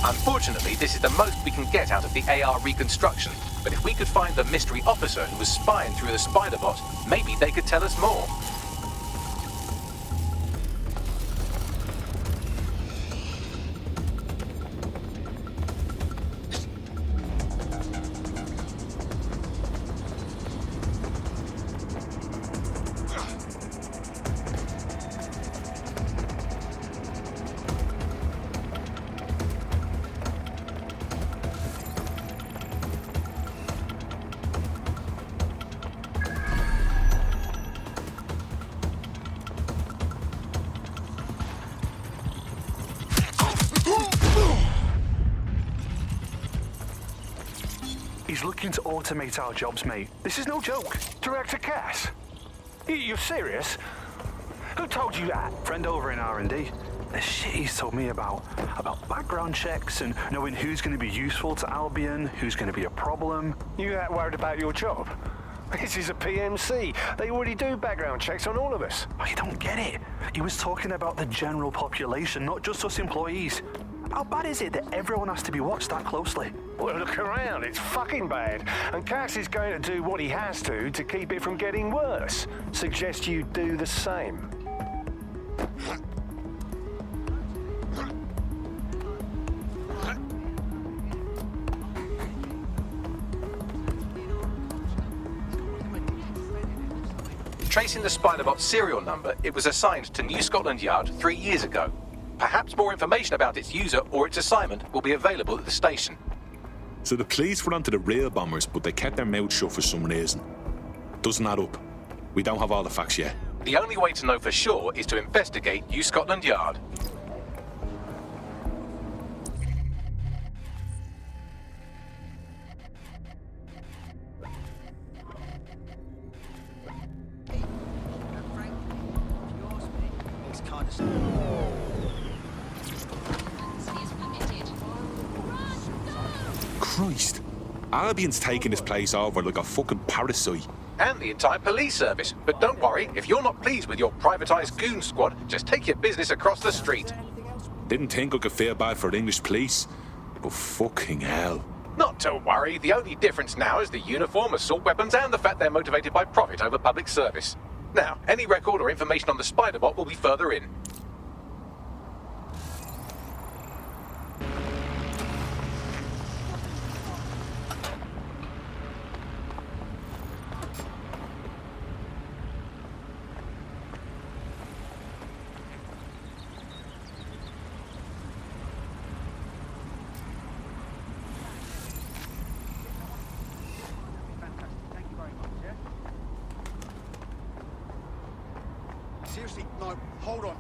Unfortunately, this is the most we can get out of the AR reconstruction, but if we could find the mystery officer who was spying through the Spiderbot, maybe they could tell us more. He's looking to automate our jobs, mate. This is no joke. Director Cass? You're serious? Who told you that? Friend over in R&D. The shit he's told me about background checks and knowing who's going to be useful to Albion, who's going to be a problem. You that worried about your job? This is a PMC. They already do background checks on all of us. Oh, you don't get it. He was talking about the general population, not just us employees. How bad is it that everyone has to be watched that closely? Well, look around. It's fucking bad. And Cass is going to do what he has to keep it from getting worse. Suggest you do the same. Tracing the Spiderbot serial number, it was assigned to New Scotland Yard 3 years ago. Perhaps more information about its user or its assignment will be available at the station. So the police were onto the real bombers, but they kept their mouths shut for some reason. Doesn't add up. We don't have all the facts yet. The only way to know for sure is to investigate New Scotland Yard. Christ. Albion's taking this place over like a fucking parasite. And the entire police service. But don't worry, if you're not pleased with your privatised goon squad, just take your business across the street. Didn't think I could feel bad for English police, but fucking hell. Not to worry, the only difference now is the uniform, assault weapons, and the fact they're motivated by profit over public service. Now, any record or information on the Spiderbot will be further in. seriously, no, hold on.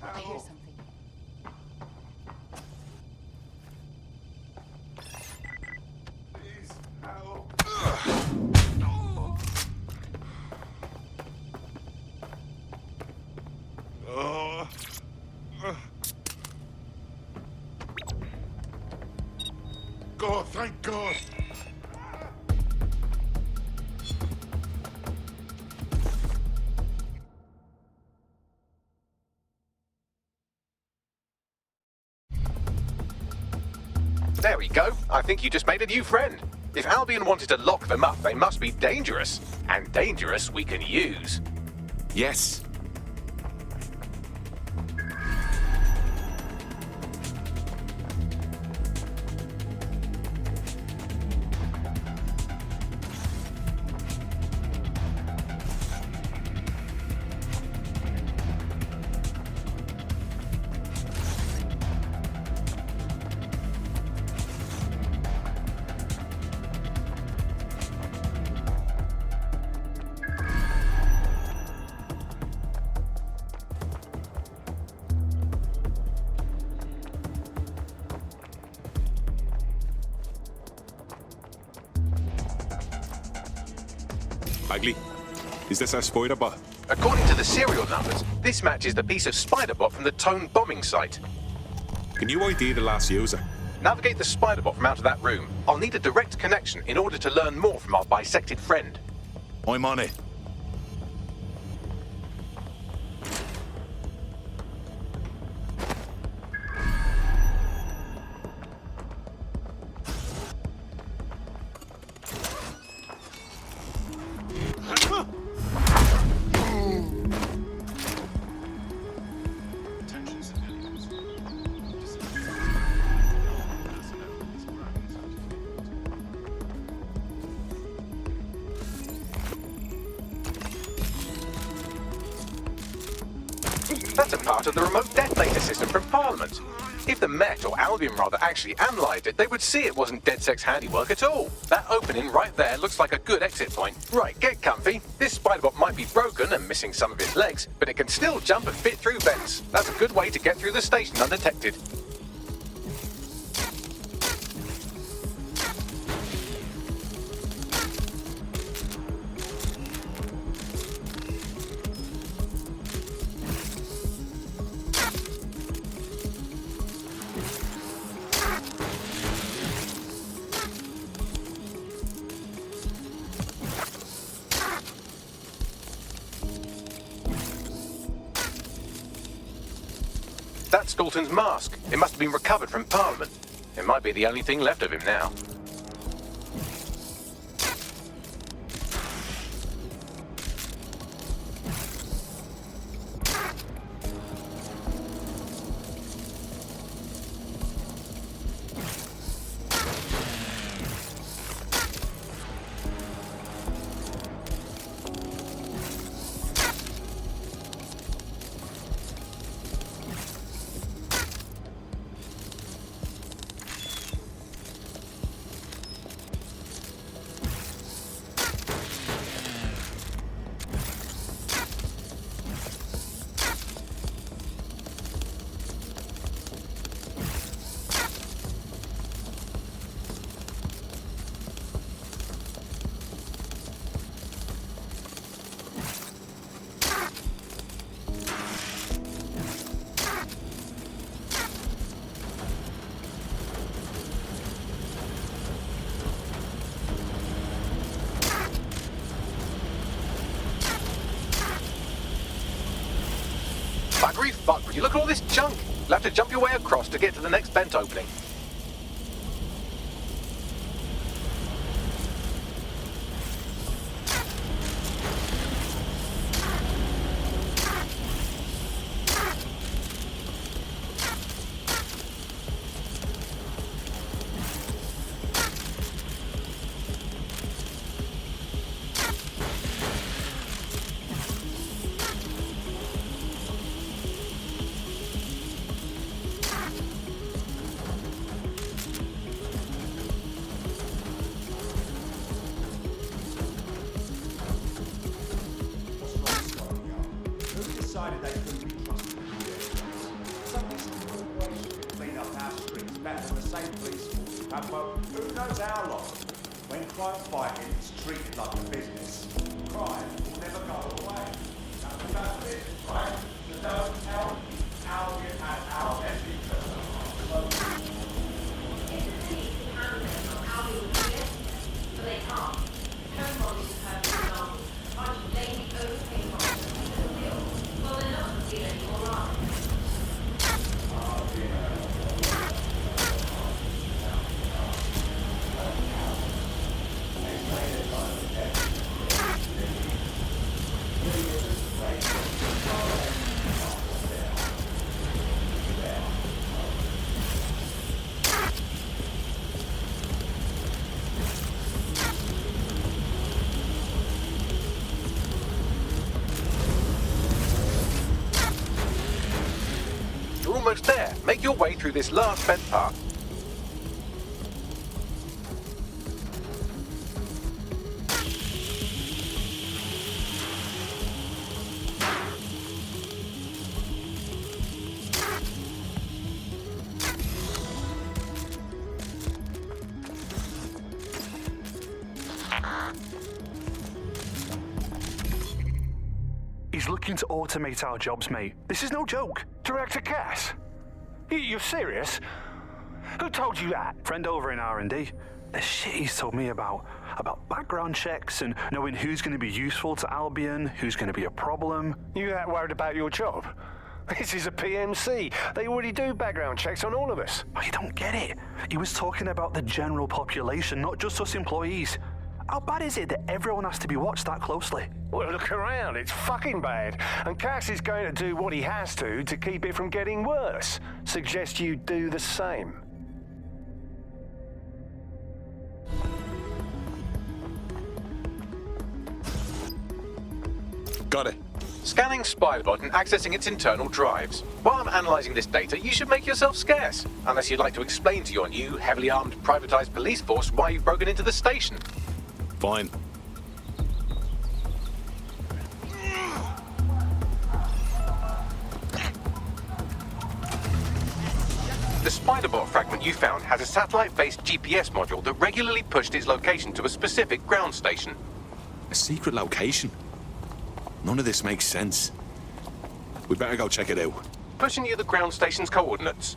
I hear something. Please, help. God, thank God. There we go. I think you just made a new friend. If Albion wanted to lock them up, they must be dangerous. And dangerous we can use. Yes. Bagley, is this our spider bot? According to the serial numbers, this matches the piece of spider bot from the Tone bombing site. Can you ID the last user? Navigate the spider bot from out of that room. I'll need a direct connection in order to learn more from our bisected friend. I'm on it. That's a part of the remote detonator system from Parliament. If the Met, or Albion rather, actually analysed it, they would see it wasn't DedSec's handiwork at all. That opening right there looks like a good exit point. Right, get comfy. This spider-bot might be broken and missing some of its legs, but it can still jump and fit through vents. That's a good way to get through the station undetected. That's Dalton's mask. It must have been recovered from Parliament. It might be the only thing left of him now. buggery fuck, would you look at all this junk? You'll have to jump your way across to get to the next vent opening. Who knows how long? When crime fighting is treated like a business, crime will never go away. That's it, right? So don't tell me Albion has our best interests. But they can't. Home bodies have been example. A bunch of lazy, overpaid monsters in the field. Well, they're not going to feel any more right. You're almost there. Make your way through this last vent part. He's looking to automate our jobs, mate. This is no joke. Director Cass? You're serious? Who told you that? Friend over in R&D. The shit he's told me about background checks and knowing who's going to be useful to Albion, who's going to be a problem. You that worried about your job? This is a PMC. They already do background checks on all of us. Oh, you don't get it. He was talking about the general population, not just us employees. How bad is it that everyone has to be watched that closely? Well, look around. It's fucking bad. And Cass is going to do what he has to keep it from getting worse. Suggest you do the same. Got it. Scanning Spiderbot and accessing its internal drives. While I'm analysing this data, you should make yourself scarce. Unless you'd like to explain to your new, heavily armed, privatised police force why you've broken into the station. Fine. The Spiderbot fragment you found has a satellite-based GPS module that regularly pushed its location to a specific ground station. A secret location? None of this makes sense. We'd better go check it out. Pushing you the ground station's coordinates.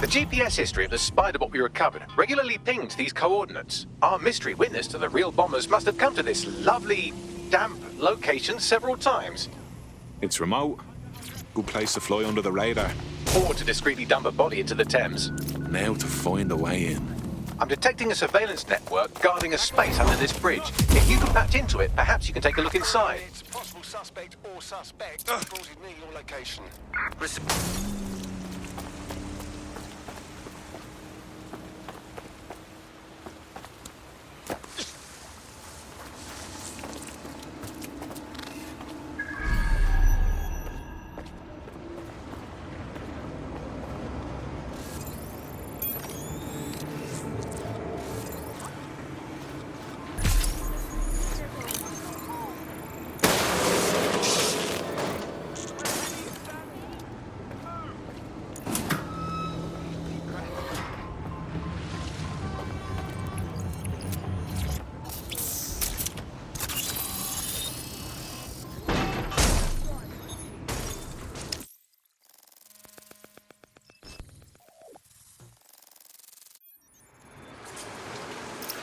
The GPS history of the Spiderbot we recovered regularly pinged these coordinates. Our mystery witness to the real bombers must have come to this lovely, damp location several times. It's remote. Good place to fly under the radar. Or to discreetly dump a body into the Thames. Now to find a way in. I'm detecting a surveillance network guarding a space under this bridge. If you can patch into it, perhaps you can take a look inside. It's possible suspect or suspect. Reported me your location.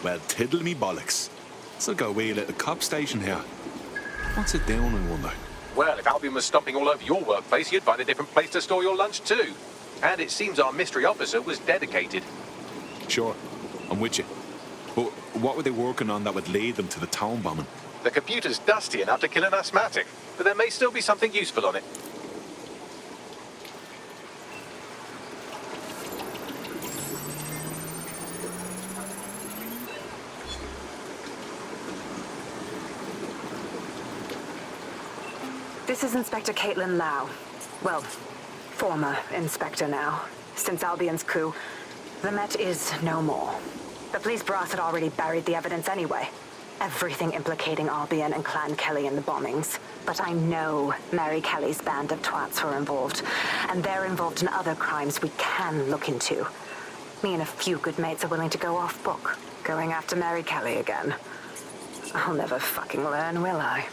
Well, tiddle me bollocks. It's like a wee little cop station here. What's it doing, I wonder? Well, if Albion was stomping all over your workplace, you'd find a different place to store your lunch too. And it seems our mystery officer was dedicated. Sure, I'm with you. But what were they working on that would lead them to the town bombing? The computer's dusty enough to kill an asthmatic, but there may still be something useful on it. This is Inspector Caitlin Lau. Well, former inspector now. Since Albion's coup, the Met is no more. The police brass had already buried the evidence anyway. Everything implicating Albion and Clan Kelly in the bombings. But I know Mary Kelly's band of twats were involved. And they're involved in other crimes we can look into. Me and a few good mates are willing to go off book, going after Mary Kelly again. I'll never fucking learn, will I?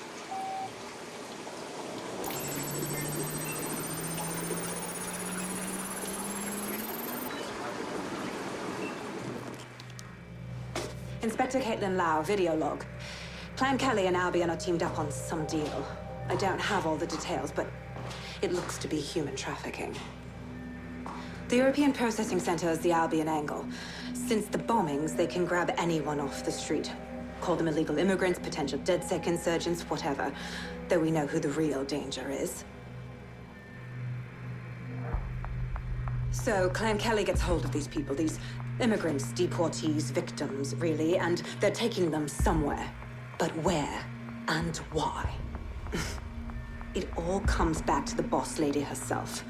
Inspector Caitlin Lau, video log. Clan Kelly and Albion are teamed up on some deal. I don't have all the details, but it looks to be human trafficking. The European Processing Center is the Albion angle. Since the bombings, they can grab anyone off the street. Call them illegal immigrants, potential DedSec insurgents, whatever. Though we know who the real danger is. So, Clan Kelly gets hold of these people, these immigrants, deportees, victims, really, and they're taking them somewhere. But where and why? It all comes back to the boss lady herself.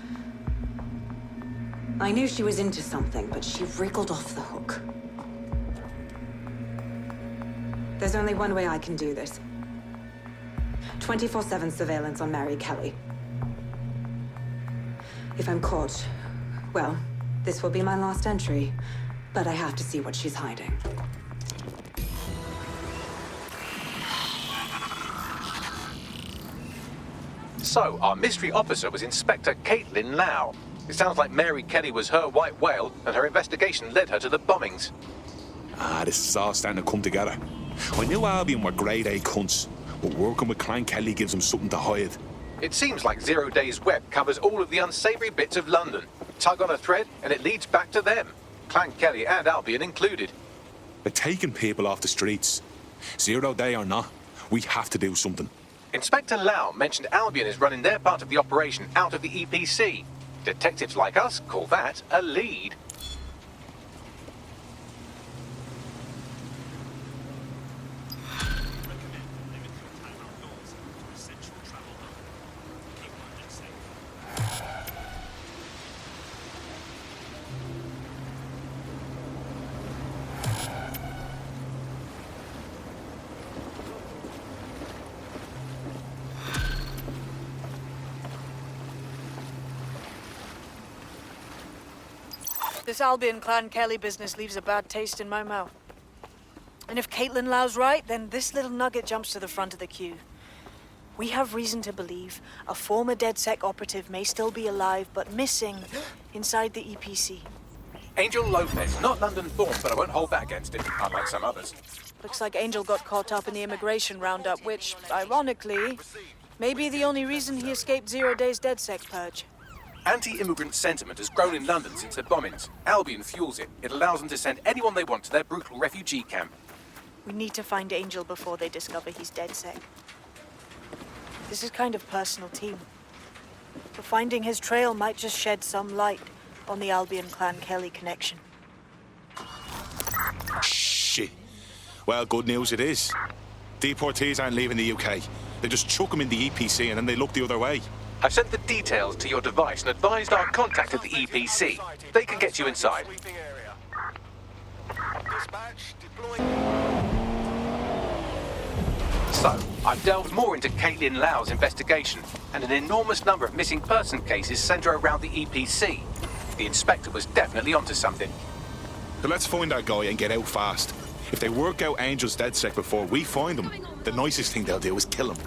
I knew she was into something, but she wriggled off the hook. There's only one way I can do this. 24/7 surveillance on Mary Kelly. If I'm caught, well, this will be my last entry. But I have to see what she's hiding. So, our mystery officer was Inspector Caitlin Lau. It sounds like Mary Kelly was her white whale, and her investigation led her to the bombings. Ah, this is all starting to come together. I knew Albion were grade A cunts, but working with Clan Kelly gives them something to hide. It seems like 0 Days Web covers all of the unsavory bits of London. Tug on a thread, and it leads back to them. Clan Kelly and Albion included. They're taking people off the streets. 0 Day or not, we have to do something. Inspector Lau mentioned Albion is running their part of the operation out of the EPC. Detectives like us call that a lead. This Albion Clan Kelly business leaves a bad taste in my mouth. And if Caitlin Lau's right, then this little nugget jumps to the front of the queue. We have reason to believe a former DedSec operative may still be alive, but missing inside the EPC. Angel Lopez, not London born, but I won't hold that against him, unlike some others. Looks like Angel got caught up in the immigration roundup, which, ironically, may be the only reason he escaped 0 Days DedSec purge. Anti-immigrant sentiment has grown in London since the bombings. Albion fuels it. It allows them to send anyone they want to their brutal refugee camp. We need to find Angel before they discover he's DedSec. This is kind of personal team. But finding his trail might just shed some light on the Albion Clan Kelly connection. Shit. Well, good news it is. Deportees aren't leaving the UK. They just chuck them in the EPC and then they look the other way. I've sent the details to your device and advised our contact at the EPC. They can get you inside. So, I've delved more into Caitlin Lau's investigation, and an enormous number of missing person cases centre around the EPC. The inspector was definitely onto something. So let's find that guy and get out fast. If they work out Angel's DedSec before we find him, the nicest thing they'll do is kill him.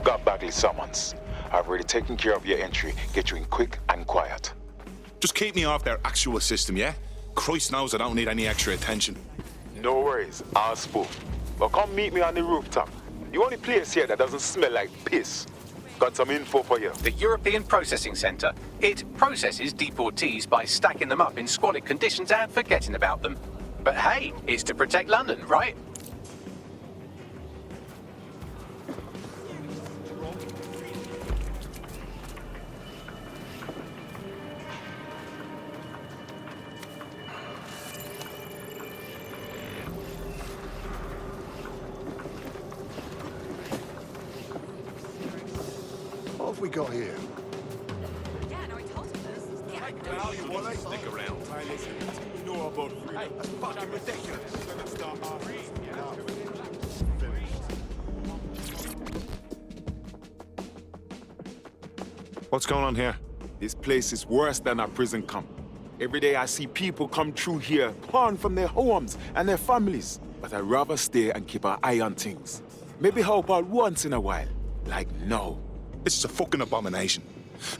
got Bagley summons. I've already taken care of your entry. Get you in quick and quiet. Just keep me off their actual system, yeah? Christ knows I don't need any extra attention. No worries, I'll spook. But come meet me on the rooftop. The only place here that doesn't smell like piss. Got some info for you. The European Processing Centre. It processes deportees by stacking them up in squalid conditions and forgetting about them. But hey, it's to protect London, right? What have we got here? Stick around. You know about freedom. That's fucking ridiculous. What's going on here? This place is worse than a prison camp. Every day I see people come through here, torn from their homes and their families. But I'd rather stay and keep an eye on things. Maybe help out once in a while. Like now. This is a fucking abomination.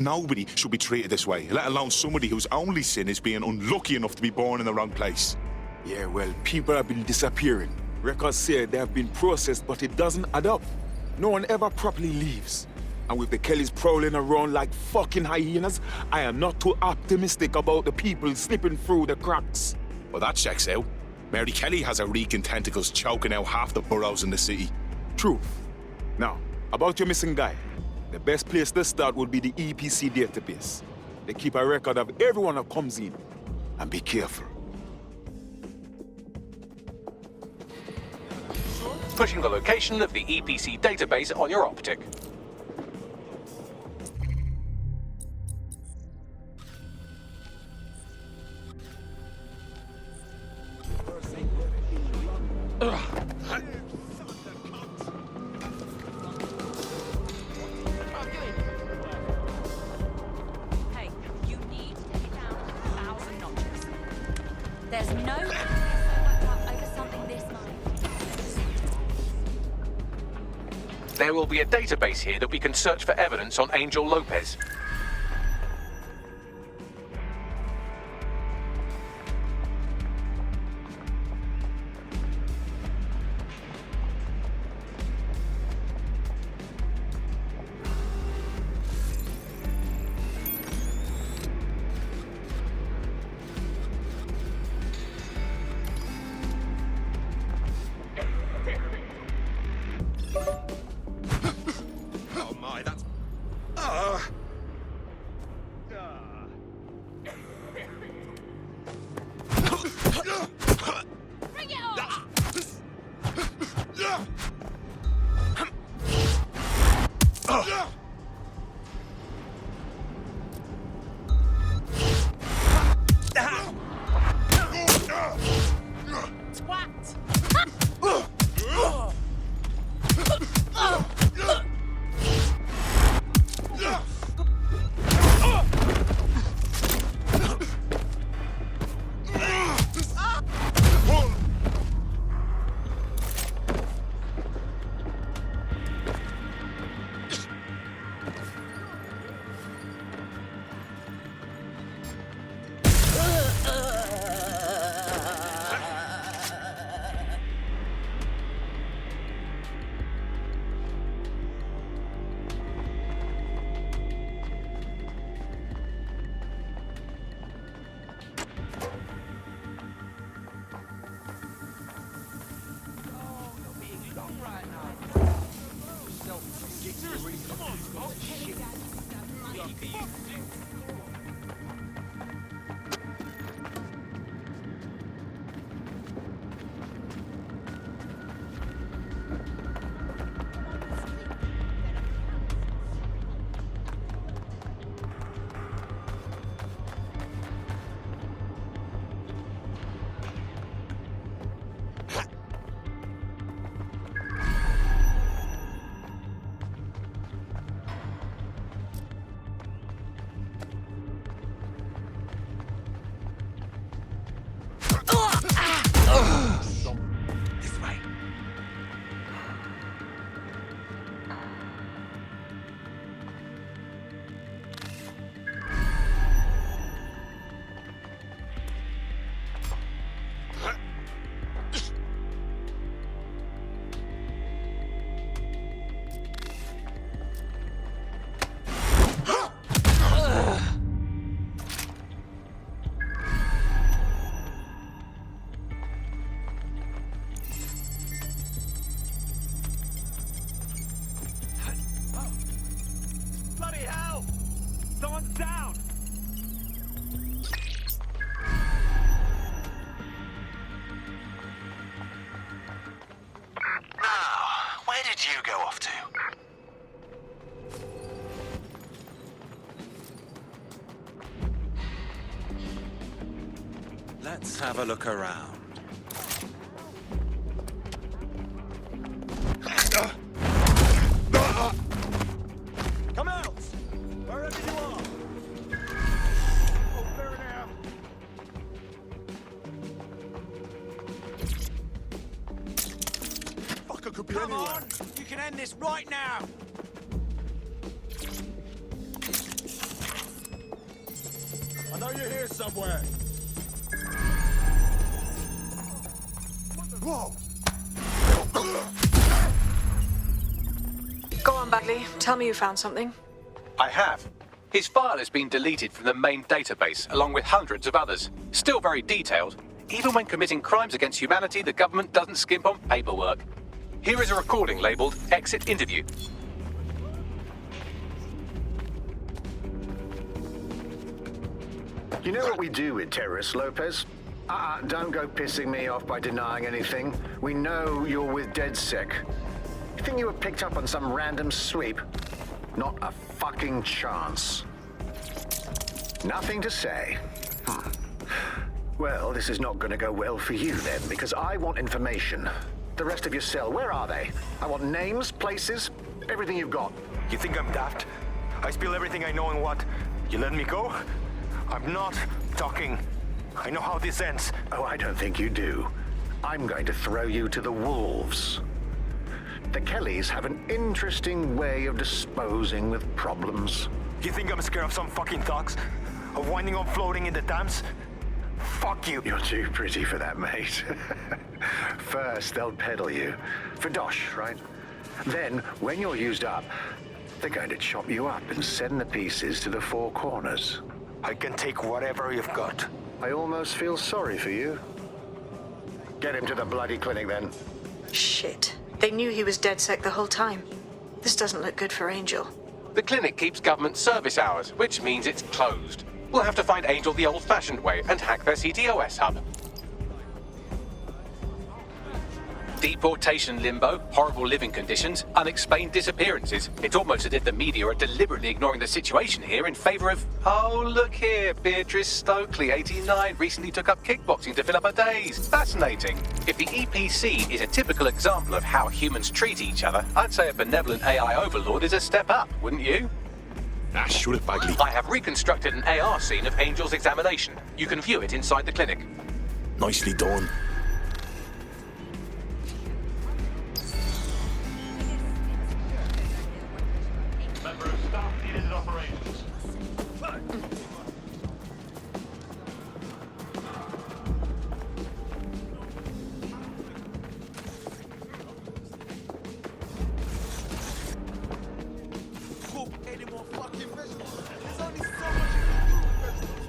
Nobody should be treated this way, let alone somebody whose only sin is being unlucky enough to be born in the wrong place. Yeah, well, people have been disappearing. Records say they have been processed, but it doesn't add up. No one ever properly leaves. And with the Kellys prowling around like fucking hyenas, I am not too optimistic about the people slipping through the cracks. Well, that checks out. Mary Kelly has her reeking tentacles choking out half the boroughs in the city. Truth. Now, about your missing guy. The best place to start would be the EPC database. They keep a record of everyone that comes in. And be careful. Pushing the location of the EPC database on your optic. Hey, you need to take it down 1,000 notches. There's no over something this much. There will be a database here that we can search for evidence on Angel Lopez. Oh my, that's... Bring it on! Where did you go off to? Let's have a look around. Come out! Wherever you are! Over there! Fucker could be Come anywhere. on! You can end this right now! I know you're here somewhere. Whoa! Go on, Bagley. Tell me you found something. I have. His file has been deleted from the main database, along with hundreds of others. Still very detailed. Even when committing crimes against humanity, the government doesn't skimp on paperwork. Here is a recording labeled Exit Interview. You know what we do with terrorists, Lopez? Don't go pissing me off by denying anything. We know you're with DedSec. You think you were picked up on some random sweep? Not a fucking chance. Nothing to say. Well, this is not going to go well for you then, because I want information. The rest of your cell, where are they? I want names, places, everything you've got. You think I'm daft? I spill everything I know and what? You let me go? I'm not talking. I know how this ends. Oh, I don't think you do. I'm going to throw you to the wolves. The Kellys have an interesting way of disposing with problems. You think I'm scared of some fucking thugs? Of winding up floating in the dams? Fuck you. You're too pretty for that, mate. First, they'll peddle you. For dosh, right? Then, when you're used up, they're going to chop you up and send the pieces to the four corners. I can take whatever you've got. I almost feel sorry for you. Get him to the bloody clinic, then. Shit. They knew he was DedSec the whole time. This doesn't look good for Angel. The clinic keeps government service hours, which means it's closed. We'll have to find Angel the old-fashioned way and hack their CTOS hub. Deportation limbo, horrible living conditions, unexplained disappearances. It's almost as if the media are deliberately ignoring the situation here in favor of... Oh, look here, Beatrice Stokely, 89, recently took up kickboxing to fill up her days. Fascinating. If the EPC is a typical example of how humans treat each other, I'd say a benevolent AI overlord is a step up, wouldn't you? Ah, shoot it, Bagley. I have reconstructed an AR scene of Angel's examination. You can view it inside the clinic. Nicely done. Member of staff needed in operations. Any more fucking vegetables? There's only so much you can do with vegetables.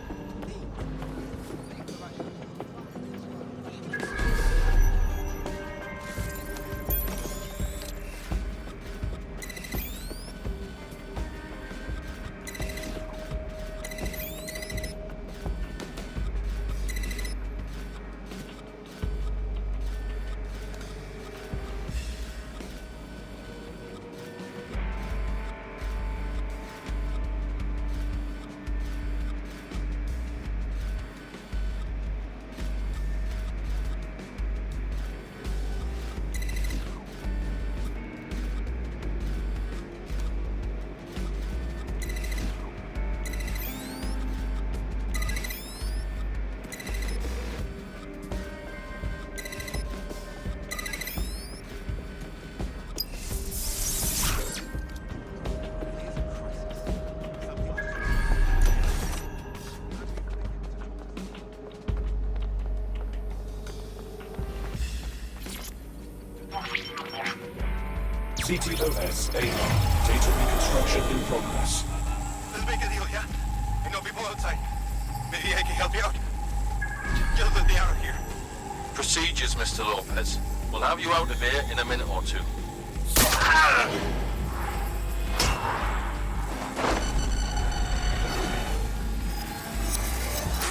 CTOS AR. Data reconstruction in progress. Let's make a deal, yeah? I know people outside. Maybe I can help you out. Get them out of here. Procedures, Mr. Lopez. We'll have you out of here in a minute or two.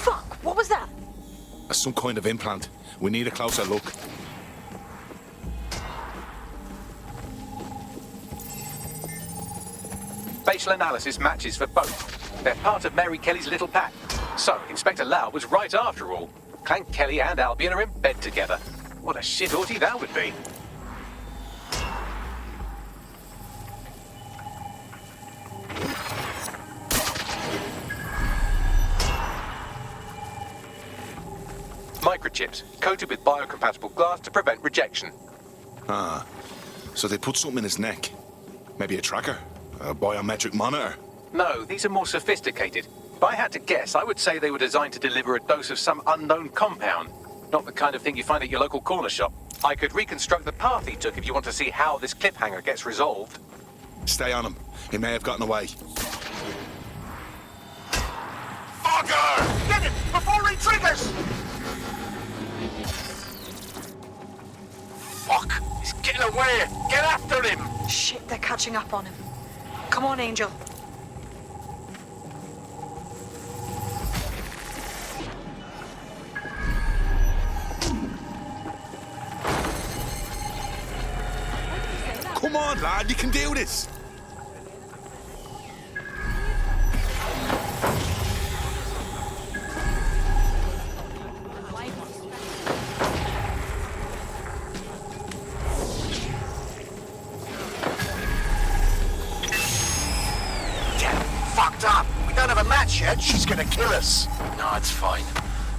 Fuck! What was that? Some kind of implant. We need a closer look. facial analysis matches for both. They're part of Mary Kelly's little pack. So, Inspector Lau was right after all. Clank Kelly and Albion are in bed together. What a shit orgy that would be. Microchips, coated with biocompatible glass to prevent rejection. Ah, so they put something in his neck. Maybe a tracker? A biometric monitor? No, these are more sophisticated. If I had to guess, I would say they were designed to deliver a dose of some unknown compound. Not the kind of thing you find at your local corner shop. I could reconstruct the path he took if you want to see how this cliffhanger gets resolved. Stay on him. He may have gotten away. Fucker! Get him before he triggers! Fuck! He's getting away! Get after him! Shit, they're catching up on him. Come on, Angel. Come on, lad, you can do this! Yet, she's gonna kill us. No, it's fine.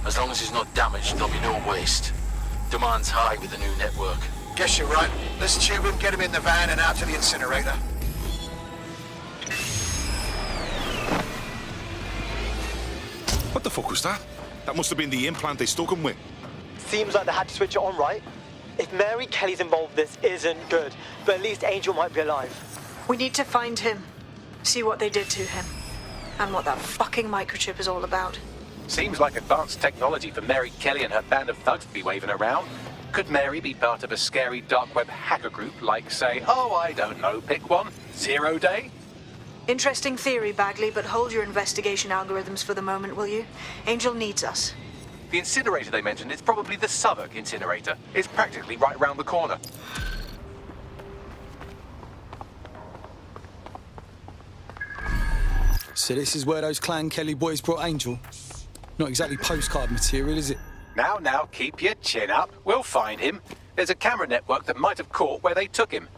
As long as he's not damaged, there'll be no waste. Demand's high with the new network. Guess you're right. Let's tube him, get him in the van and out to the incinerator. What the fuck was that? That must have been the implant they stuck him with. Seems like they had to switch it on, right? If Mary Kelly's involved, this isn't good. But at least Angel might be alive. We need to find him. See what they did to him. And what that fucking microchip is all about. Seems like advanced technology for Mary Kelly and her band of thugs to be waving around. Could Mary be part of a scary dark web hacker group like, say, oh, I don't know, pick one, 0 Day? Interesting theory, Bagley, but hold your investigation algorithms for the moment, will you? Angel needs us. The incinerator they mentioned is probably the Southwark incinerator. It's practically right round the corner. So this is where those Clan Kelly boys brought Angel. Not exactly postcard material, is it? Now, keep your chin up. We'll find him. There's a camera network that might have caught where they took him.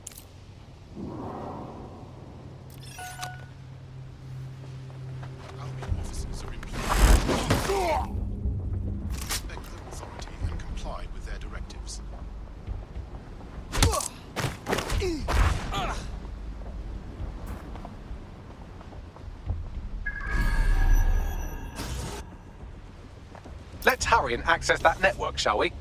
Let's hurry and access that network, shall we?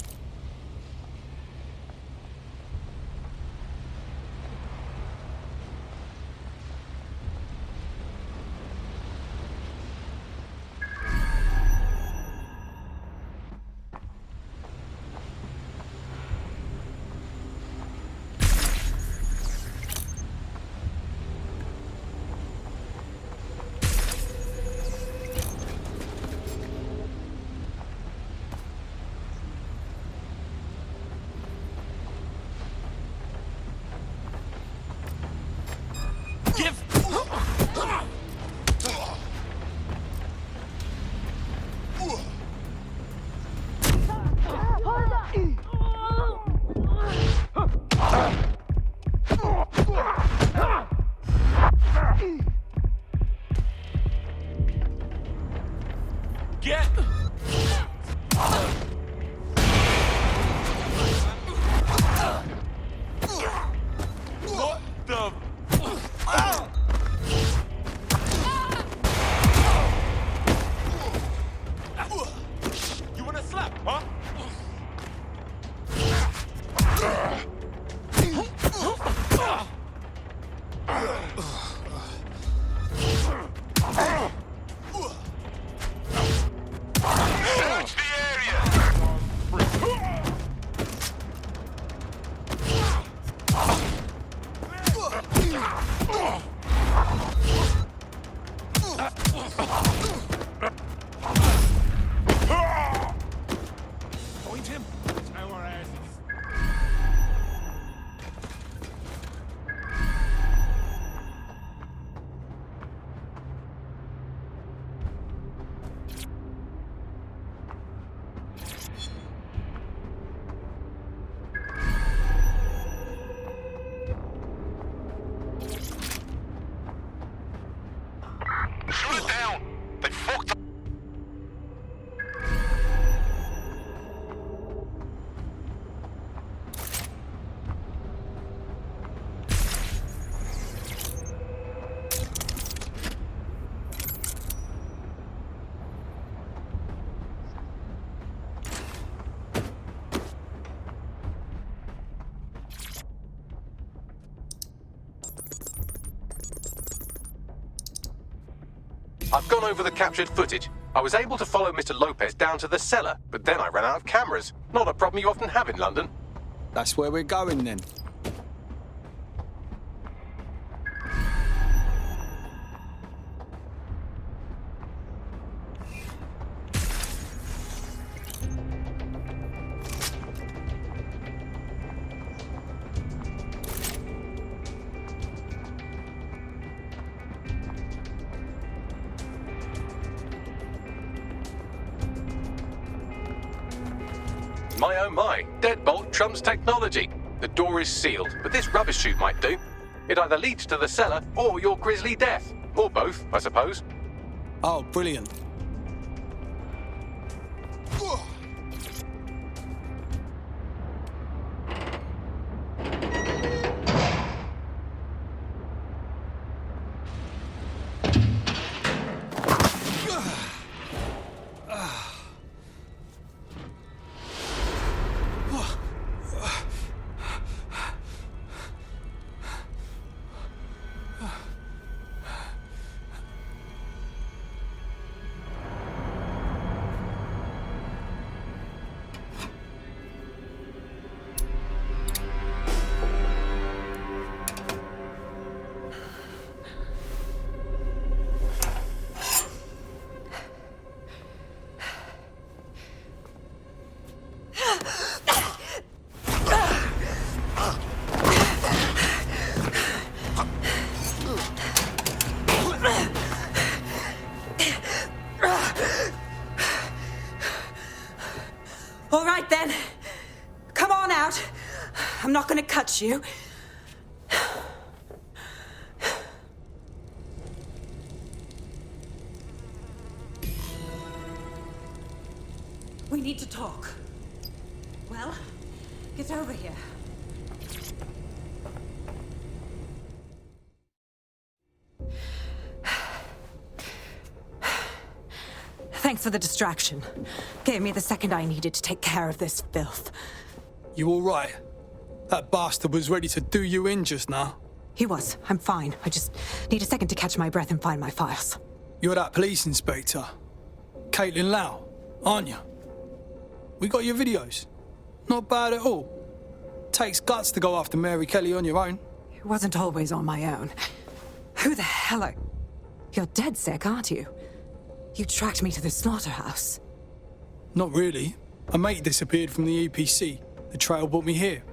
I've gone over the captured footage. I was able to follow Mr. Lopez down to the cellar, but then I ran out of cameras. Not a problem you often have in London. That's where we're going then. My oh my, deadbolt trumps technology. The door is sealed, but this rubbish chute might do. It either leads to the cellar or your grisly death. Or both, I suppose. Oh, brilliant. All right then. Come on out. I'm not gonna cut you. We need to talk. Well, get over here. Thanks for the distraction. Gave me the second I needed to take care of this filth. You all right? That bastard was ready to do you in just now. He was. I'm fine. I just need a second to catch my breath and find my files. You're that police inspector, Caitlin Lau, aren't you? We got your videos. Not bad at all. Takes guts to go after Mary Kelly on your own. It wasn't always on my own. Who the hell are... You're DedSec, aren't you? You tracked me to the slaughterhouse. Not really. A mate disappeared from the EPC. The trail brought me here.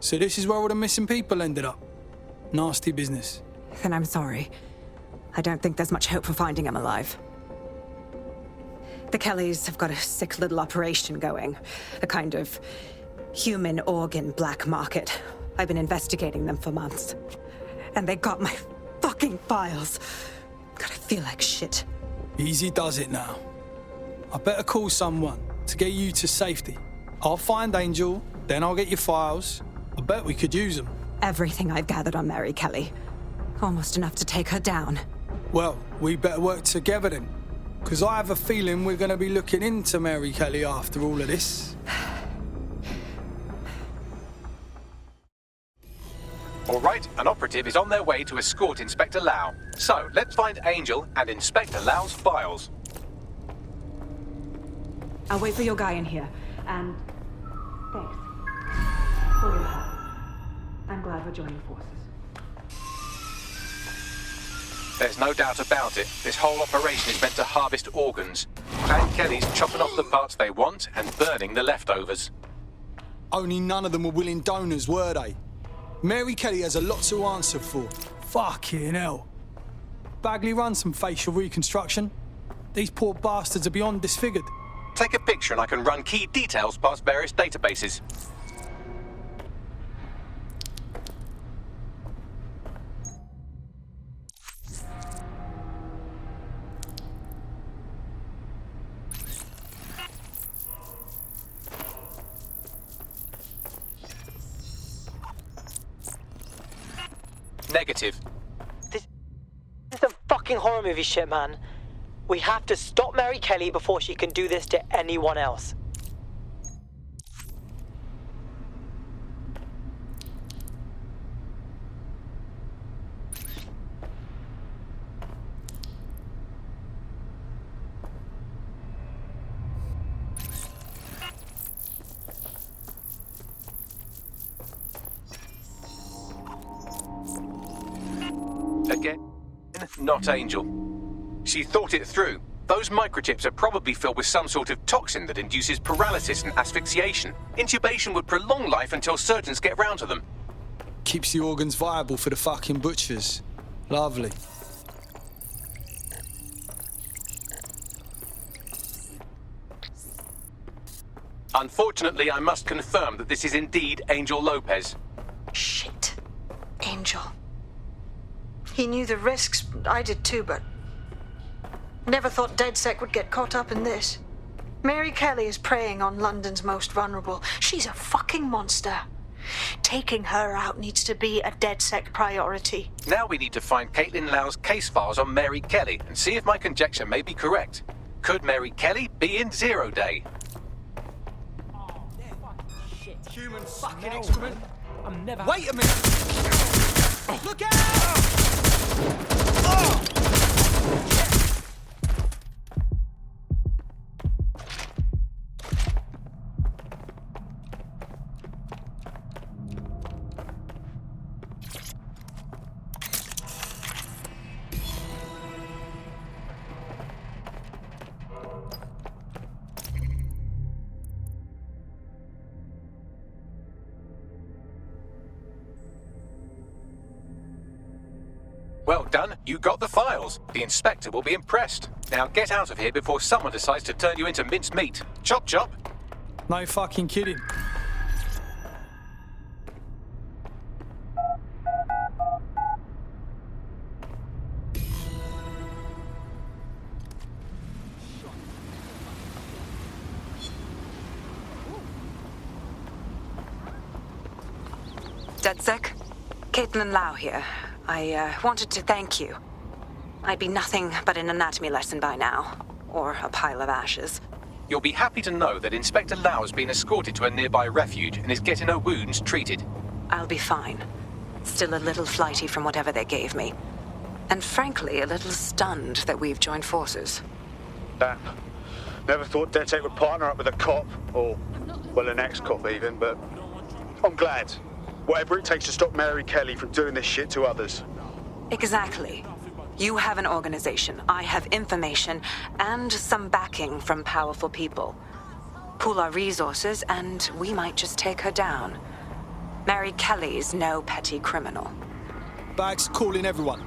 So this is where all the missing people ended up. Nasty business. Then I'm sorry. I don't think there's much hope for finding him alive. The Kellys have got a sick little operation going. A kind of human organ black market. I've been investigating them for months. And they got my fucking files. God, I feel like shit. Easy does it now. I better call someone to get you to safety. I'll find Angel, then I'll get your files. I bet we could use them. Everything I've gathered on Mary Kelly. Almost enough to take her down. Well, we better work together then. Because I have a feeling we're going to be looking into Mary Kelly after all of this. All right, an operative is on their way to escort Inspector Lau. So, let's find Angel and Inspector Lau's files. I'll wait for your guy in here. And... thanks. For your help. I'm glad we're joining forces. There's no doubt about it. This whole operation is meant to harvest organs. Clan Kelly's chopping off the parts they want and burning the leftovers. Only none of them were willing donors, were they? Mary Kelly has a lot to answer for. Fucking hell. Bagley run some facial reconstruction. These poor bastards are beyond disfigured. Take a picture and I can run key details past various databases. Negative. This is some fucking horror movie shit, man. We have to stop Mary Kelly before she can do this to anyone else. Again, not Angel. She thought it through. Those microchips are probably filled with some sort of toxin that induces paralysis and asphyxiation. Intubation would prolong life until surgeons get round to them. Keeps the organs viable for the fucking butchers. Lovely. Unfortunately, I must confirm that this is indeed Angel Lopez. Shit. Angel. He knew the risks. I did too, but... Never thought DedSec would get caught up in this. Mary Kelly is preying on London's most vulnerable. She's a fucking monster. Taking her out needs to be a DedSec priority. Now we need to find Caitlin Lau's case files on Mary Kelly and see if my conjecture may be correct. Could Mary Kelly be in Zero Day? Human fucking excrement. I'm never. Wait a minute! Look out! Well done, you got the files. The inspector will be impressed. Now get out of here before someone decides to turn you into minced meat. Chop chop. No fucking kidding. DedSec? Caitlin Lau here. I wanted to thank you. I'd be nothing but an anatomy lesson by now. Or a pile of ashes. You'll be happy to know that Inspector Lau has been escorted to a nearby refuge and is getting her wounds treated. I'll be fine. Still a little flighty from whatever they gave me. And frankly, a little stunned that we've joined forces. Damn. Never thought DedSec would partner up with a cop, or, well, an ex-cop even, but I'm glad. Whatever it takes to stop Mary Kelly from doing this shit to others. Exactly. You have an organization, I have information, and some backing from powerful people. Pool our resources, and we might just take her down. Mary Kelly's no petty criminal. Bags calling everyone.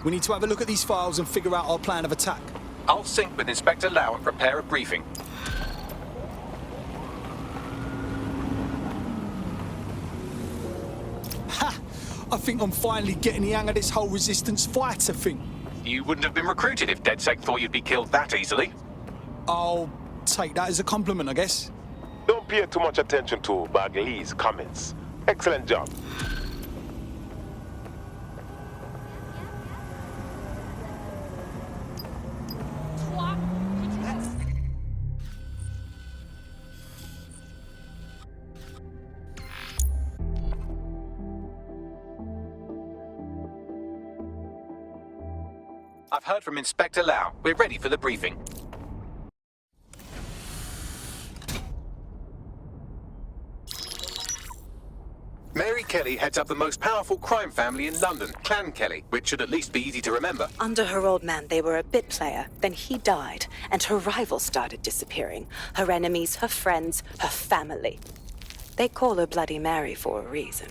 We need to have a look at these files and figure out our plan of attack. I'll sync with Inspector Lau and prepare a briefing. Ha! I think I'm finally getting the hang of this whole resistance fighter thing. You wouldn't have been recruited if DedSec thought you'd be killed that easily. I'll take that as a compliment, I guess. Don't pay too much attention to Bagley's comments. Excellent job. I've heard from Inspector Lau. We're ready for the briefing. Mary Kelly heads up the most powerful crime family in London, Clan Kelly, which should at least be easy to remember. Under her old man, they were a bit player. Then he died, and her rivals started disappearing. Her enemies, her friends, her family. They call her Bloody Mary for a reason.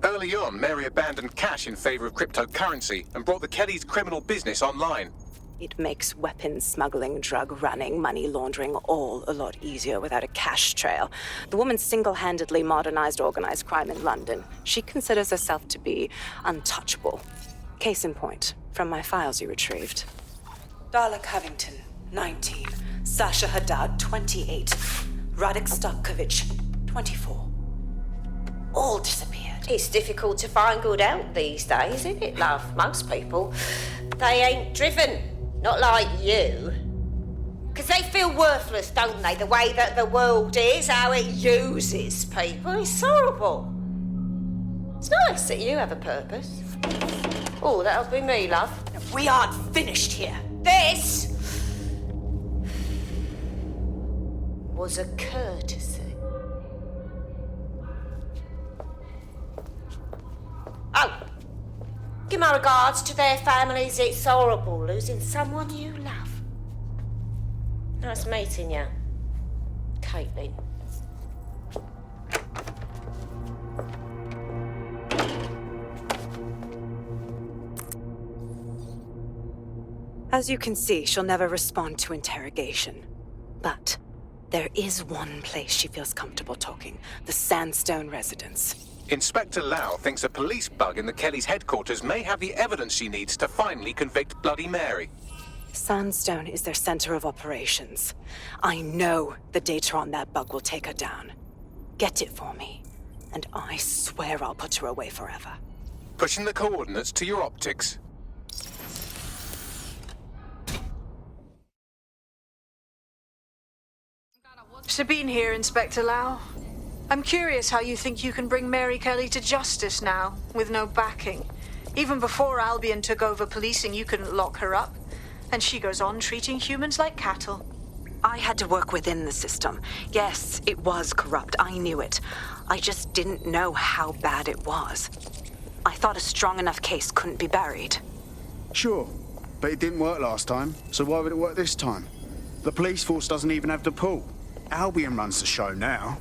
Early on, Mary abandoned cash in favor of cryptocurrency and brought the Kellys' criminal business online. It makes weapons smuggling, drug running, money laundering all a lot easier without a cash trail. The woman single-handedly modernized organized crime in London. She considers herself to be untouchable. Case in point, from my files you retrieved. Darla Covington, 19. Sasha Haddad, 28. Radek Starkovich, 24. All disappeared. It's difficult to find good help these days, isn't it, love? Most people, they ain't driven. Not like you. Because they feel worthless, don't they? The way that the world is, how it uses people. It's horrible. It's nice that you have a purpose. Oh, that'll be me, love. We aren't finished here. This was a courtesy. Oh, Give my regards to their families. It's horrible losing someone you love. Nice meeting you, Caitlin. As you can see, she'll never respond to interrogation. But there is one place she feels comfortable talking, the Sandstone residence. Inspector Lau thinks a police bug in the Kellys' headquarters may have the evidence she needs to finally convict Bloody Mary. Sandstone is their center of operations. I know the data on that bug will take her down. Get it for me, and I swear I'll put her away forever. Pushing the coordinates to your optics. Sabine here, Inspector Lau. I'm curious how you think you can bring Mary Kelly to justice now, with no backing. Even before Albion took over policing, you couldn't lock her up. And she goes on treating humans like cattle. I had to work within the system. Yes, it was corrupt. I knew it. I just didn't know how bad it was. I thought a strong enough case couldn't be buried. Sure, but it didn't work last time, so why would it work this time? The police force doesn't even have the pull. Albion runs the show now.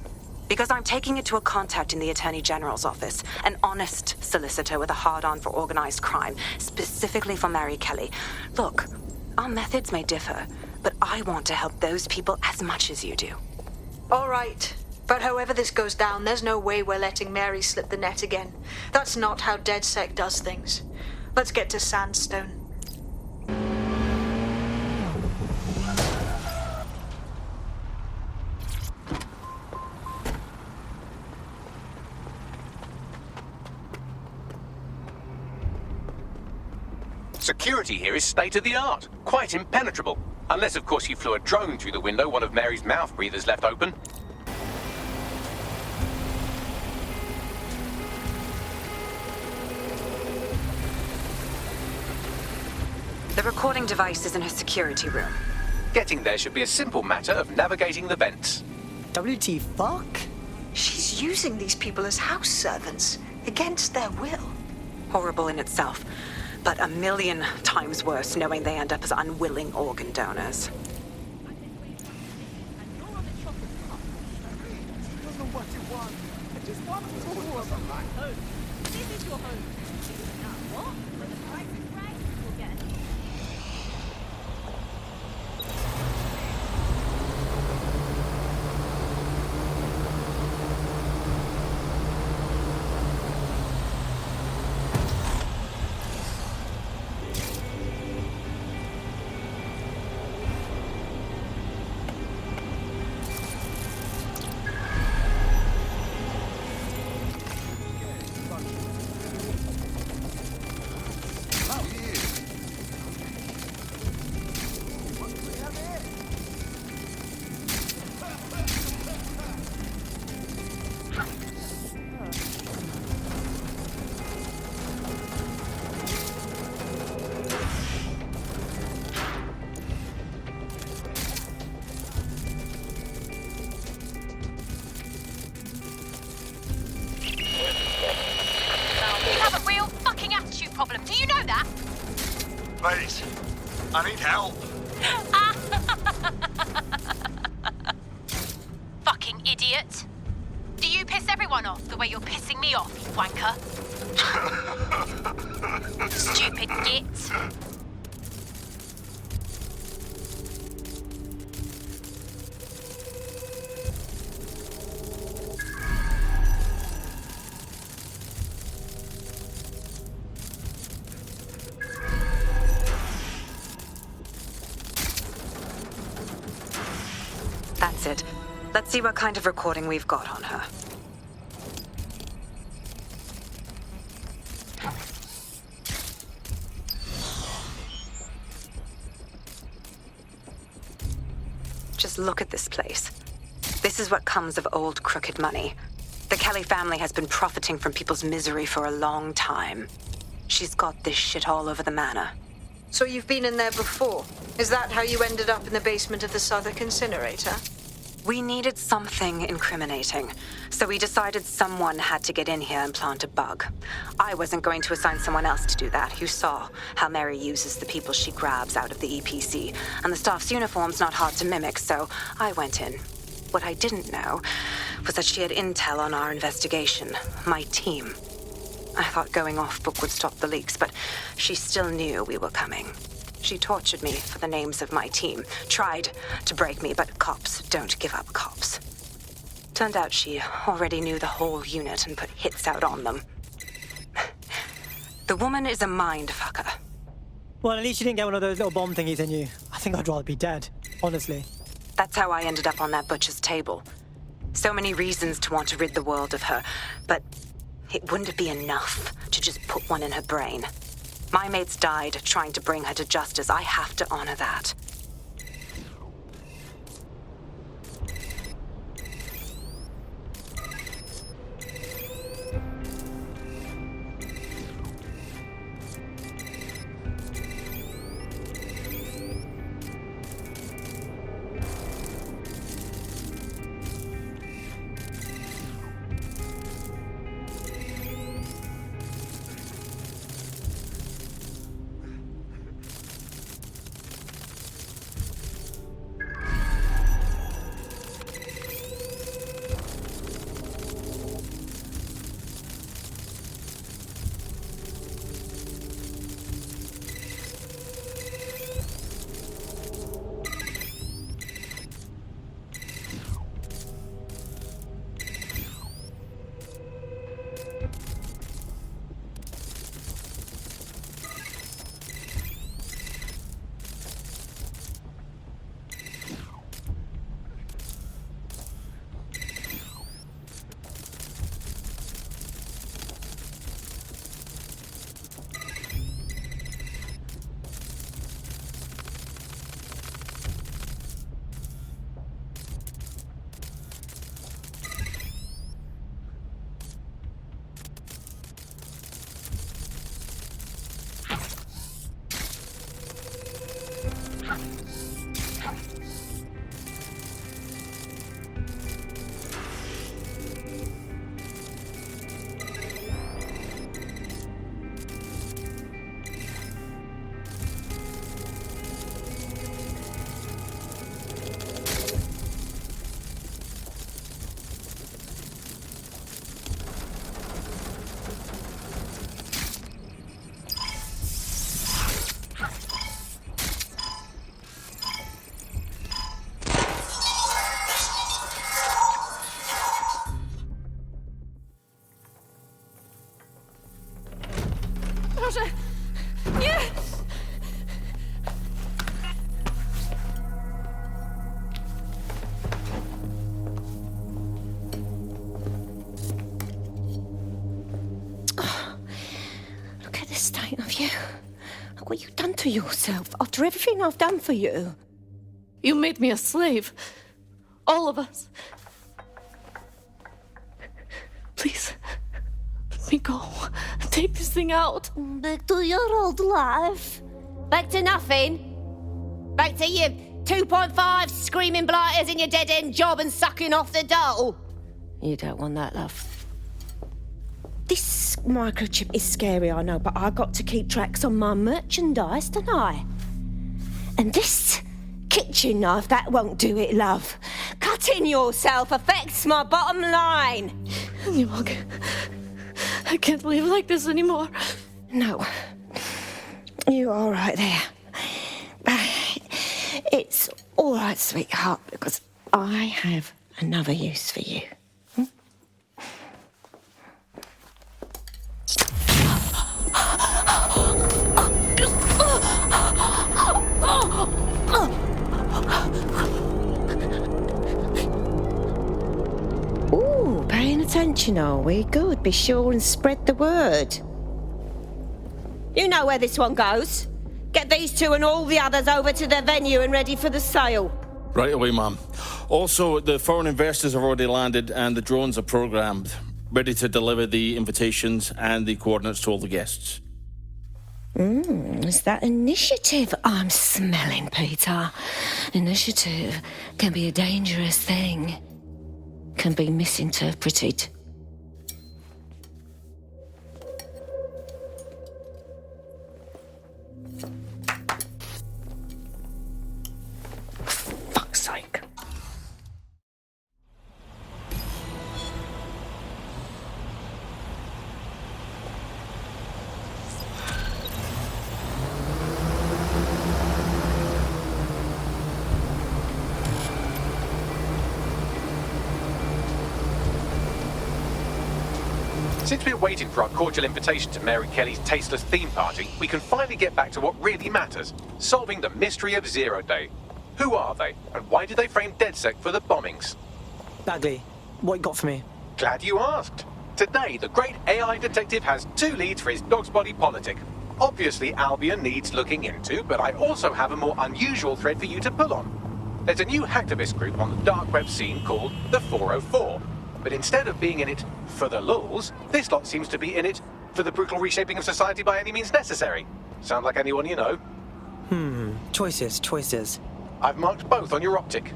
Because I'm taking it to a contact in the Attorney General's office, an honest solicitor with a hard-on for organized crime, specifically for Mary Kelly. Look, our methods may differ, but I want to help those people as much as you do. All right. But however this goes down, there's no way we're letting Mary slip the net again. That's not how DedSec does things. Let's get to Sandstone. Security here is state-of-the-art, quite impenetrable. Unless, of course, you flew a drone through the window one of Mary's mouth breathers left open. The recording device is in her security room. Getting there should be a simple matter of navigating the vents. WT fuck? She's using these people as house servants, against their will. Horrible in itself, but a million times worse knowing they end up as unwilling organ donors. Please, I need help. Fucking idiot. Do you piss everyone off the way you're pissing me off, you wanker? Stupid git. That's it. Let's see what kind of recording we've got on her. Just look at this place. This is what comes of old crooked money. The Kelly family has been profiting from people's misery for a long time. She's got this shit all over the manor. So you've been in there before? Is that how you ended up in the basement of the Southwark incinerator? We needed something incriminating, so we decided someone had to get in here and plant a bug. I wasn't going to assign someone else to do that. You saw how Mary uses the people she grabs out of the EPC, and the staff's uniform's not hard to mimic, so I went in. What I didn't know was that she had intel on our investigation, my team. I thought going off book would stop the leaks, but she still knew we were coming. She tortured me for the names of my team, tried to break me, but cops don't give up cops. Turned out she already knew the whole unit and put hits out on them. The woman is a mind fucker. Well, at least you didn't get one of those little bomb thingies in you. I think I'd rather be dead, honestly. That's how I ended up on that butcher's table. So many reasons to want to rid the world of her, but it wouldn't be enough to just put one in her brain. My mates died trying to bring her to justice. I have to honor that. Nie! Look at the state of you. Look what you've done to yourself after everything I've done for you. You made me a slave. All of us. Please, let me go. Take this thing out. Back to your old life. Back to nothing. Back to you 2.5 screaming blighters in your dead-end job and sucking off the dole. You don't want that, love. This microchip is scary, I know, but I got to keep tracks on my merchandise, don't I? And this kitchen knife, that won't do it, love. Cutting yourself affects my bottom line. I can't live like this anymore. No. You're all right there. It's all right, sweetheart, because I have another use for you. Ooh, paying attention, are we? Good. Be sure and spread the word. You know where this one goes. Get these two and all the others over to their venue and ready for the sale. Right away, ma'am. Also, the foreign investors have already landed and the drones are programmed, ready to deliver the invitations and the coordinates to all the guests. Is that initiative I'm smelling, Peter? Initiative can be a dangerous thing. Can be misinterpreted. Fuck's sake. Since we're waiting for our cordial invitation to Mary Kelly's tasteless theme party, we can finally get back to what really matters, solving the mystery of Zero Day. Who are they, and why did they frame DedSec for the bombings? Bagley, what you got for me? Glad you asked. Today, the great AI detective has 2 leads for his dog's body politic. Obviously, Albion needs looking into, but I also have a more unusual thread for you to pull on. There's a new hacktivist group on the dark web scene called the 404. But instead of being in it for the lulz, this lot seems to be in it for the brutal reshaping of society by any means necessary. Sound like anyone you know? Choices. I've marked both on your optic.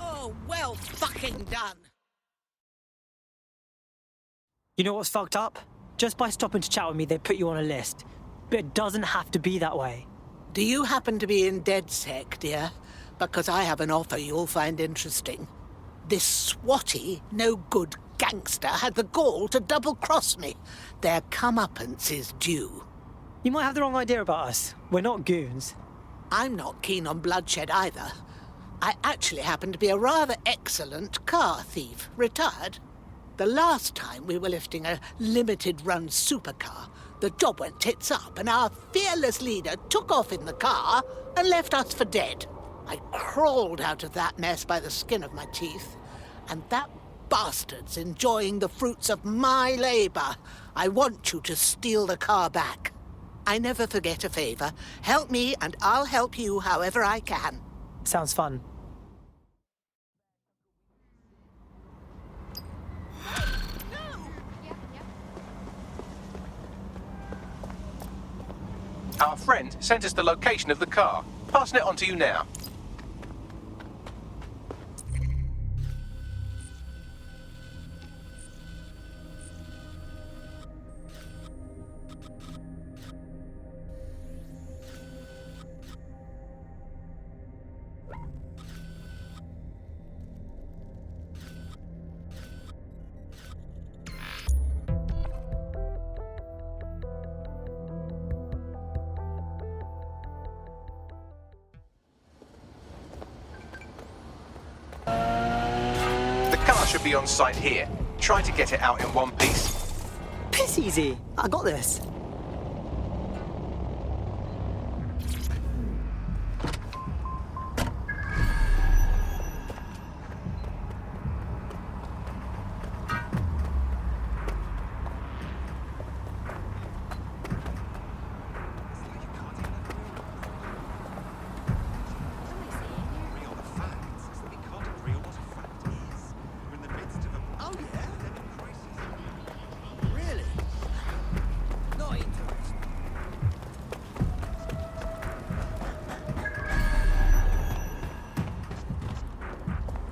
Oh, well fucking done. You know what's fucked up? Just by stopping to chat with me, they put you on a list. But it doesn't have to be that way. Do you happen to be in DedSec, dear? Because I have an offer you'll find interesting. This swotty, no-good gangster had the gall to double-cross me. Their comeuppance is due. You might have the wrong idea about us. We're not goons. I'm not keen on bloodshed either. I actually happen to be a rather excellent car thief, retired. The last time we were lifting a limited-run supercar, the job went tits up and our fearless leader took off in the car and left us for dead. I crawled out of that mess by the skin of my teeth, and that bastard's enjoying the fruits of my labour. I want you to steal the car back. I never forget a favour. Help me and I'll help you however I can. Sounds fun. Our friend sent us the location of the car. Passing it on to you now. The car should be on site here. Try to get it out in one piece. Piss easy. I got this.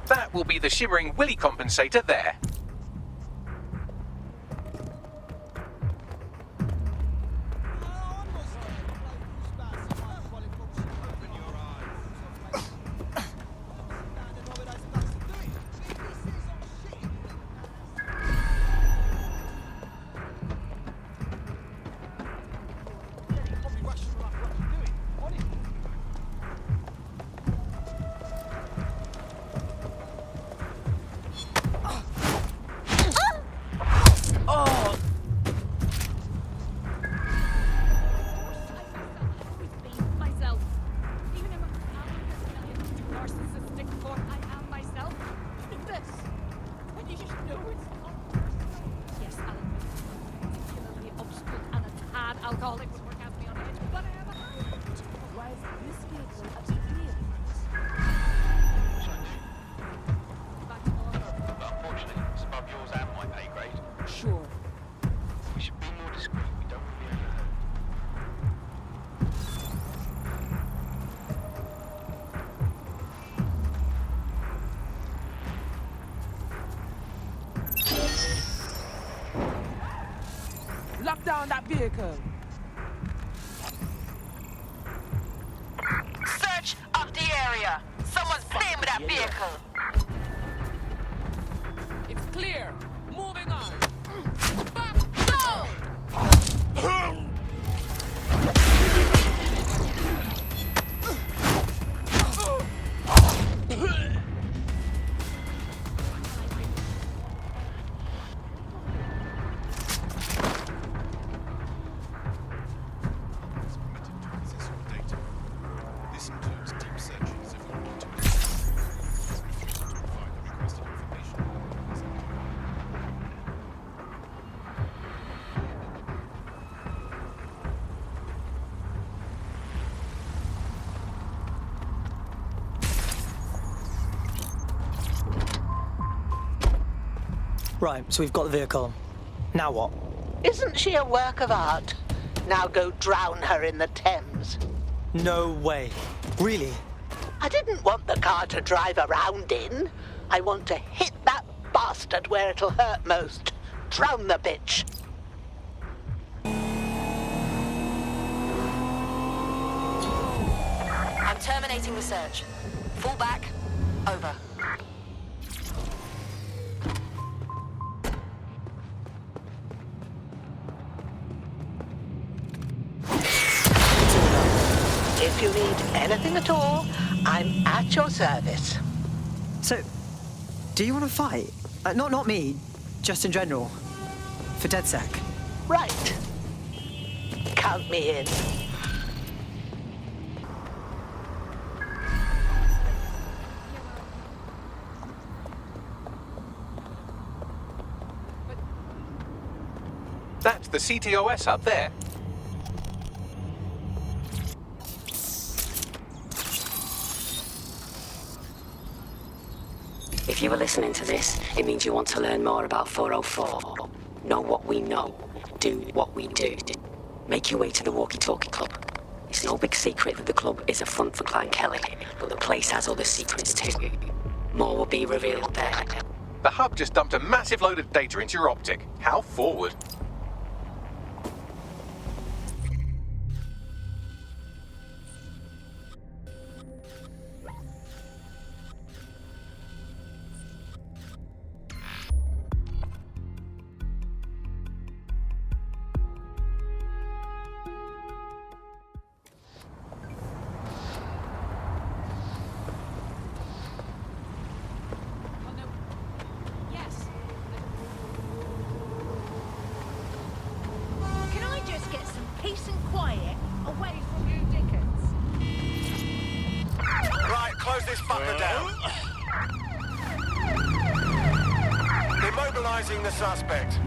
That will be the shimmering willy compensator there. vehicle. Search up the area. Someone's playing with that vehicle. It's clear. Moving on. Back, go! Right, so we've got the vehicle. Now what? Isn't she a work of art? Now go drown her in the Thames. No way. Really? I didn't want the car to drive around in. I want to hit that bastard where it'll hurt most. Drown the bitch. I'm terminating the search. Fall back. Over. If you need anything at all, I'm at your service. So, do you want to fight? Not me, just in general. For DedSec. Right. Count me in. That's the CTOS up there. If you were listening to this, it means you want to learn more about 404. Know what we know. Do what we do. Make your way to the Walkie Talkie Club. It's no big secret that the club is a front for Clan Kelly, but the place has other secrets too. More will be revealed there. The hub just dumped a massive load of data into your optic. How forward? Close this fucker down. Immobilizing the suspect.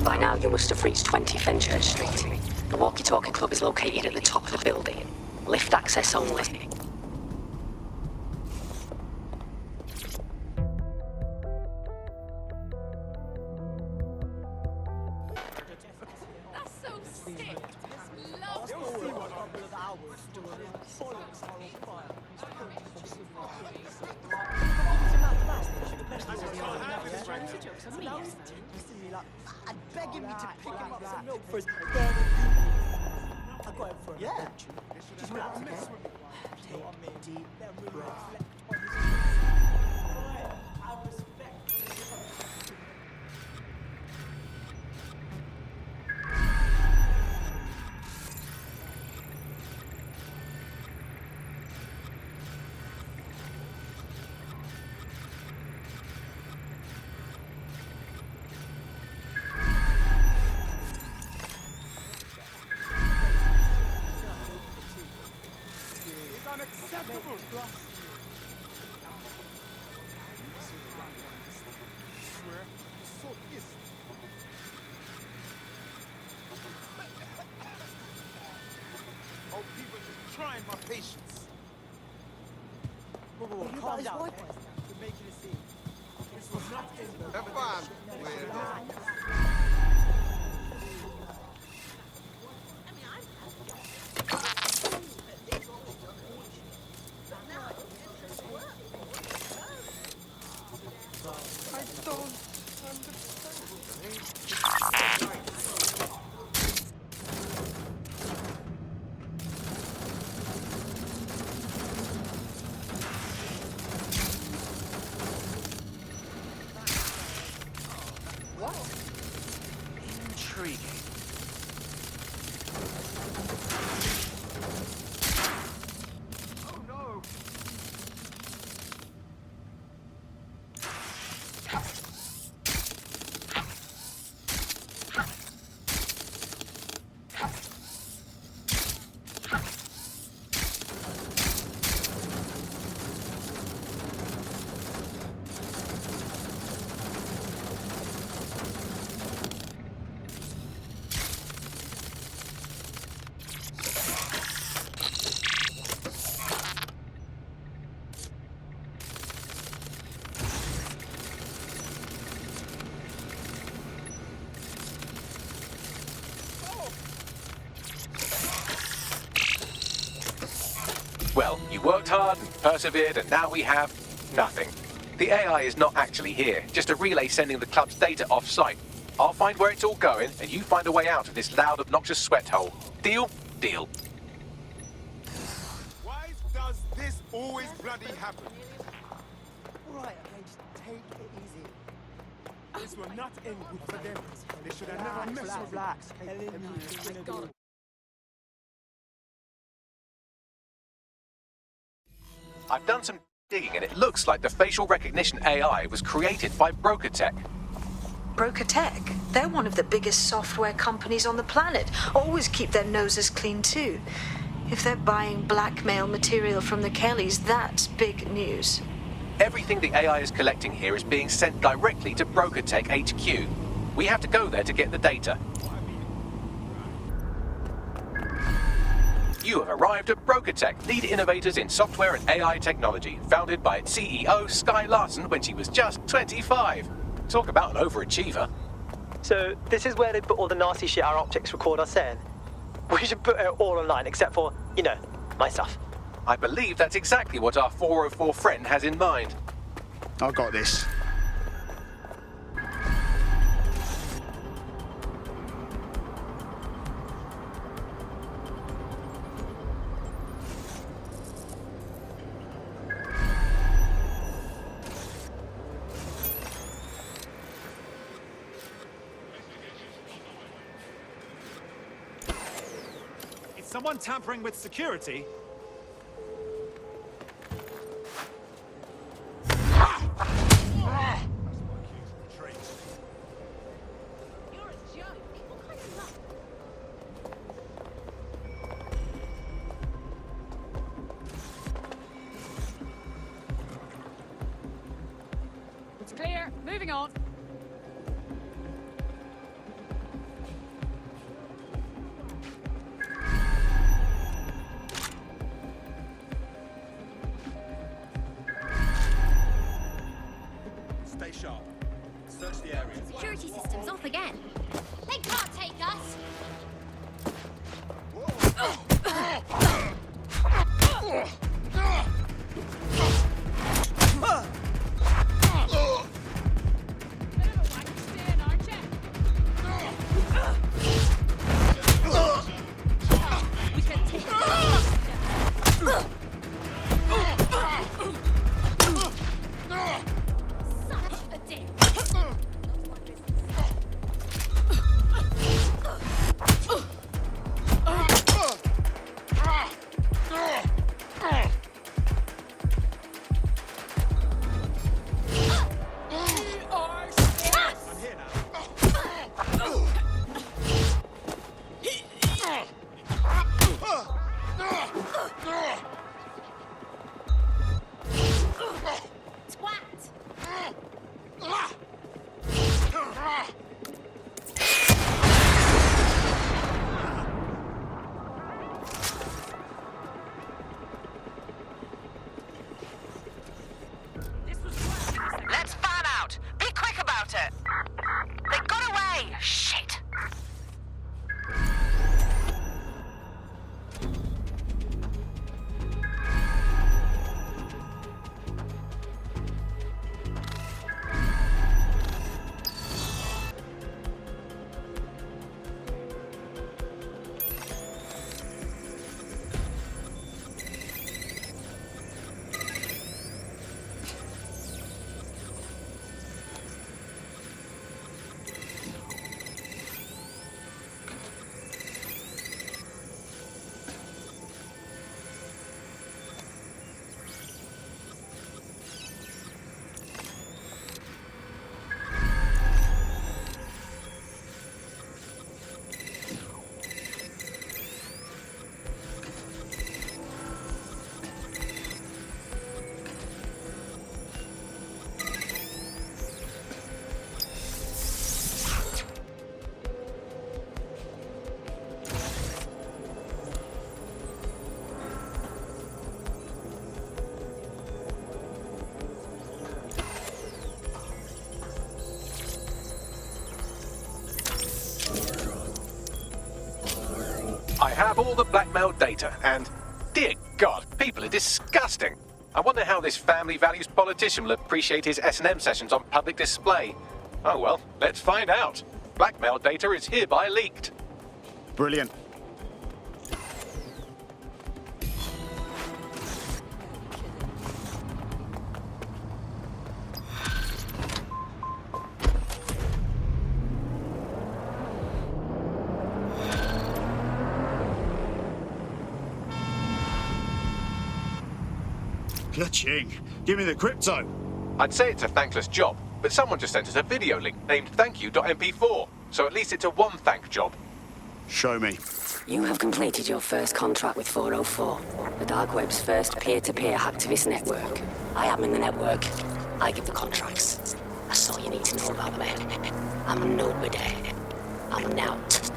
By now, you must have reached 20 Fenchurch Street. The Walkie Talkie Club is located at the top of the building. Lift access only. Begging me to pick him up some milk for his birthday. I got him for a lunch. Just relax, okay? Take a deep breath. I respect. Oh, people just trying my patience. Whoa, calm down. You're making a scene. This was not in the... Have fun. Intriguing. Oh no! Well, you worked hard and persevered, and now we have nothing. The AI is not actually here, just a relay sending the club's data off-site. I'll find where it's all going, and you find a way out of this loud, obnoxious sweat hole. Deal? Deal. Why does this always bloody happen? Right, okay, just take it easy. This will not end good for them. They should have never messed with Relax. Everything's gonna be... I've done some digging, and it looks like the facial recognition AI was created by Broker Tech. Broker Tech? They're one of the biggest software companies on the planet. Always keep their noses clean too. If they're buying blackmail material from the Kellys, that's big news. Everything the AI is collecting here is being sent directly to Broker Tech HQ. We have to go there to get the data. You have arrived at Broker Tech, lead innovators in software and AI technology, founded by its CEO, Sky Larson, when she was just 25. Talk about an overachiever. So, this is where they put all the nasty shit our optics record us saying. We should put it all online, except for, you know, my stuff. I believe that's exactly what our 404 friend has in mind. I got this. Is someone tampering with security? It's clear. Moving on. Stay sharp. Search the area. Security systems off again. They can't take us. have all the blackmail data, and dear God, people are disgusting. I wonder how this family values politician will appreciate his S&M sessions on public display. Oh well, let's find out. Blackmail data is hereby leaked. Brilliant. Ka-ching! Give me the crypto! I'd say it's a thankless job, but someone just sent us a video link named thankyou.mp4, so at least it's a one-thank job. Show me. You have completed your first contract with 404, the dark web's first peer-to-peer hacktivist network. I am in the network. I give the contracts. That's all you need to know about me. I'm a nobody. I'm an out.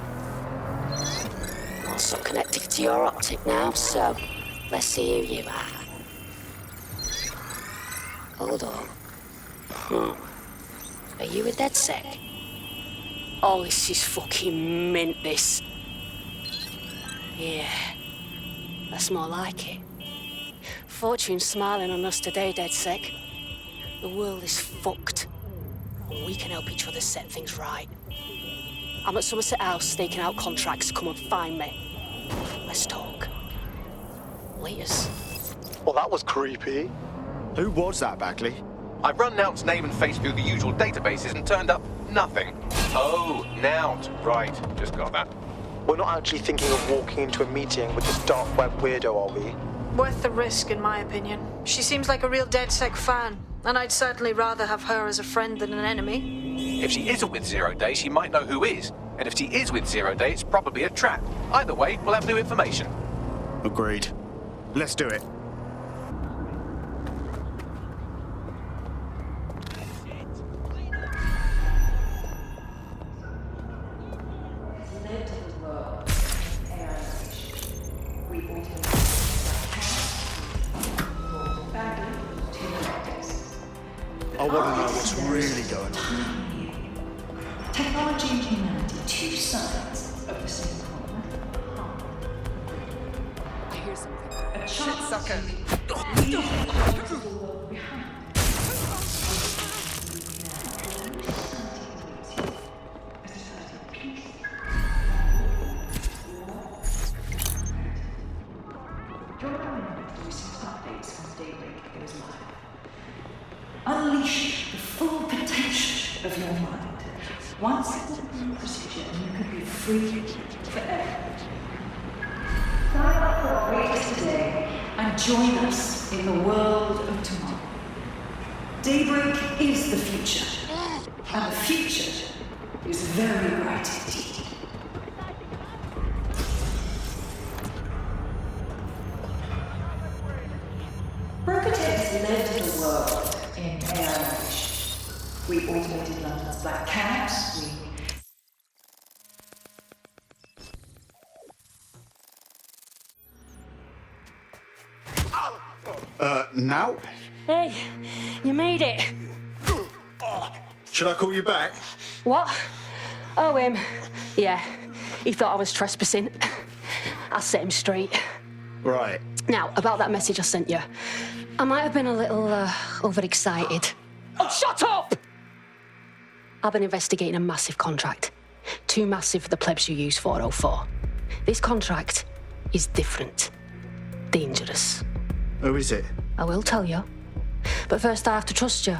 I'm also connected to your optic now, so let's see who you are. Hold on. Are you a DedSec? Oh, this is fucking mint, this. Yeah, that's more like it. Fortune's smiling on us today, DedSec. The world is fucked. And we can help each other set things right. I'm at Somerset House staking out contracts. Come and find me. Let's talk. Laters. Well, that was creepy. Who was that, Bagley? I've run Nout's name and face through the usual databases and turned up nothing. Oh, Nout. Right, just got that. We're not actually thinking of walking into a meeting with this dark web weirdo, are we? Worth the risk, in my opinion. She seems like a real DedSec fan, and I'd certainly rather have her as a friend than an enemy. If she isn't with Zero Day, she might know who is. And if she is with Zero Day, it's probably a trap. Either way, we'll have new information. Agreed. Let's do it. I want to know what's really going on. Technology and humanity, two sides of the same coin. I hear something. A chance sucker. Unleash the full potential of your mind. One simple procedure and you can be free forever. Sign up for our race today and join us in the world of tomorrow. Daybreak is the future, and the future is very bright indeed. Brokertech has led the world in AI innovation. We automated London's black cabs, Now? Hey, you made it. Should I call you back? What? Oh, him. Yeah, he thought I was trespassing. I'll set him straight. Right. Now, about that message I sent you. I might have been a little overexcited. Oh, shut up! I've been investigating a massive contract. Too massive for the plebs who use 404. This contract is different. Dangerous. Who is it? I will tell you. But first I have to trust you.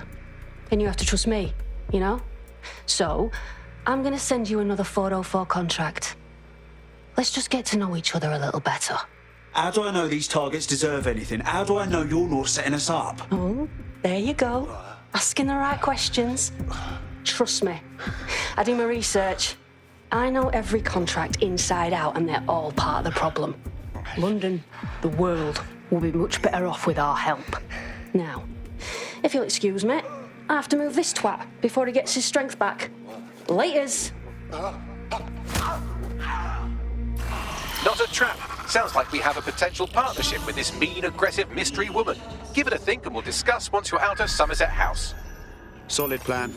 And you have to trust me, you know? So, I'm gonna send you another 404 contract. Let's just get to know each other a little better. How do I know these targets deserve anything? How do I know you're not setting us up? Oh, there you go. Asking the right questions. Trust me. I do my research. I know every contract inside out and they're all part of the problem. London, the world, will be much better off with our help. Now, if you'll excuse me, I have to move this twat before he gets his strength back. Laters. Not a trap. Sounds like we have a potential partnership with this mean, aggressive mystery woman. Give it a think and we'll discuss once you're out of Somerset House. Solid plan.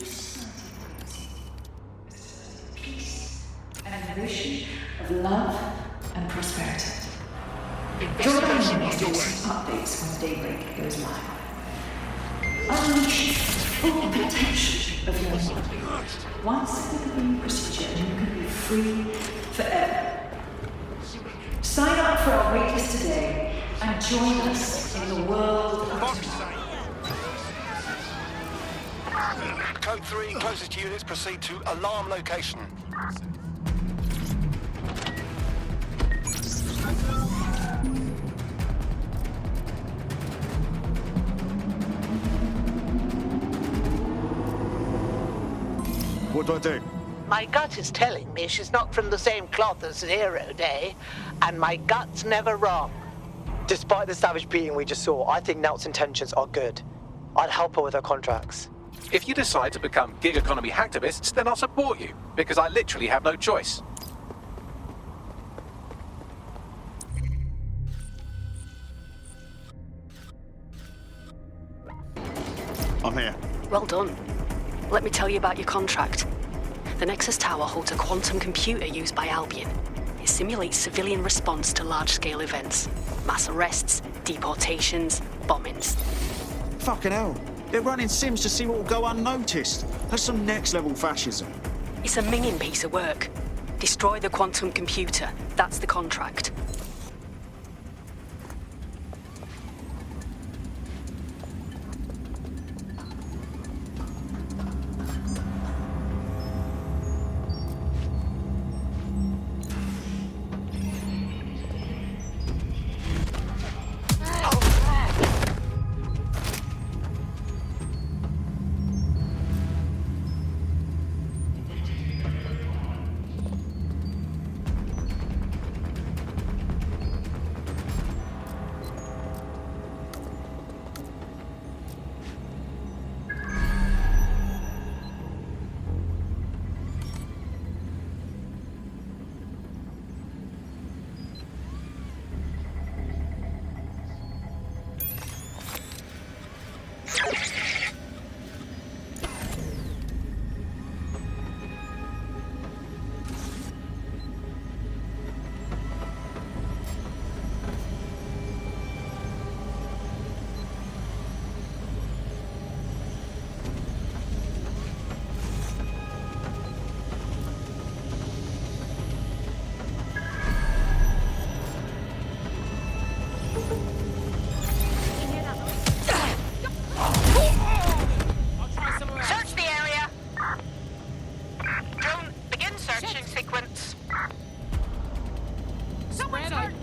An vision of love, and prosperity. Join us in instant updates when daybreak goes live. Unleash full potential of your mind. Once with the new procedure, you can be free forever. Sign up for our waitlist today and join us in the world of tomorrow. Code 3, closest units proceed to alarm location. What do I do? My gut is telling me she's not from the same cloth as Zero Day, and my gut's never wrong. Despite the savage beating we just saw, I think Nelt's intentions are good. I'd help her with her contracts. If you decide to become gig economy hacktivists, then I'll support you, because I literally have no choice. I'm here. Well done. Let me tell you about your contract. The Nexus Tower holds a quantum computer used by Albion. It simulates civilian response to large-scale events. Mass arrests, deportations, bombings. Fucking hell. They're running sims to see what will go unnoticed. That's some next-level fascism. It's a minging piece of work. Destroy the quantum computer. That's the contract.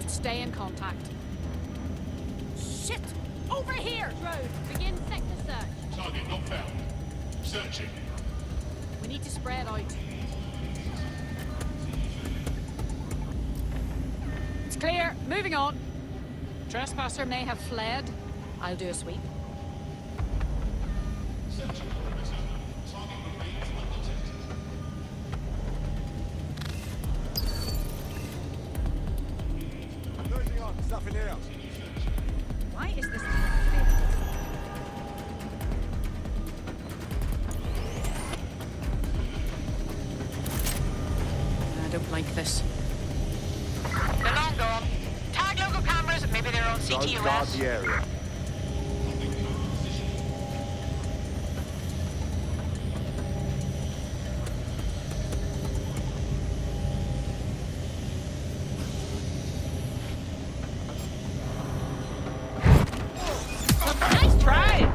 Stay in contact. Shit! Over here! Road, begin sector search. Target not found. Searching. We need to spread out. It's clear. Moving on. Trespasser may have fled. I'll do a sweep. Nothing here. Why is this? I don't like this. They're long gone. Tag local cameras, maybe they're on CTOS. Don't guard the area. Nice try!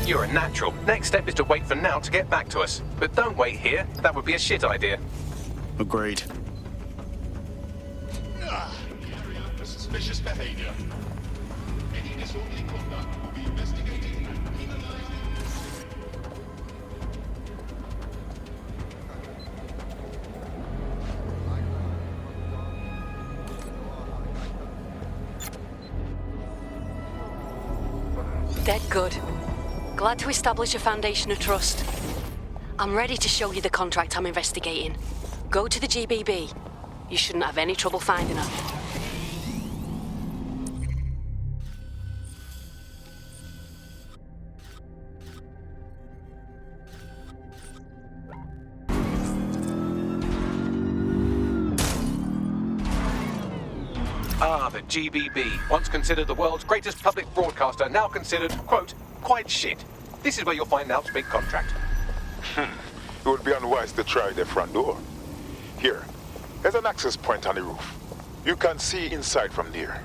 You're a natural. Next step is to wait for Now to get back to us. But don't wait here. That would be a shit idea. Agreed. Area for suspicious behavior. Any disorderly conduct will be investigated and penalized. Dead good. Glad to establish a foundation of trust. I'm ready to show you the contract I'm investigating. Go to the GBB. You shouldn't have any trouble finding her. Ah, the GBB, once considered the world's greatest public broadcaster, now considered, quote, quite shit. This is where you'll find Now's big contract. It would be unwise to try the front door. Here, there's an access point on the roof. You can see inside from there.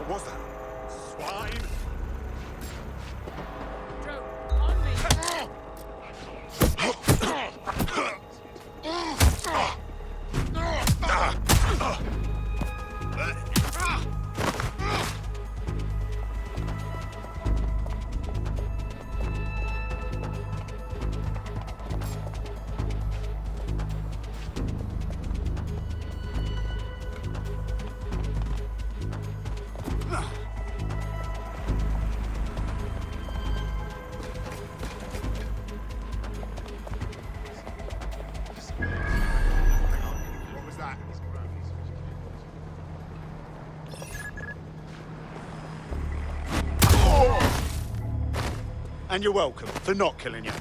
What was that? Swine? What was that? And you're welcome for not killing you.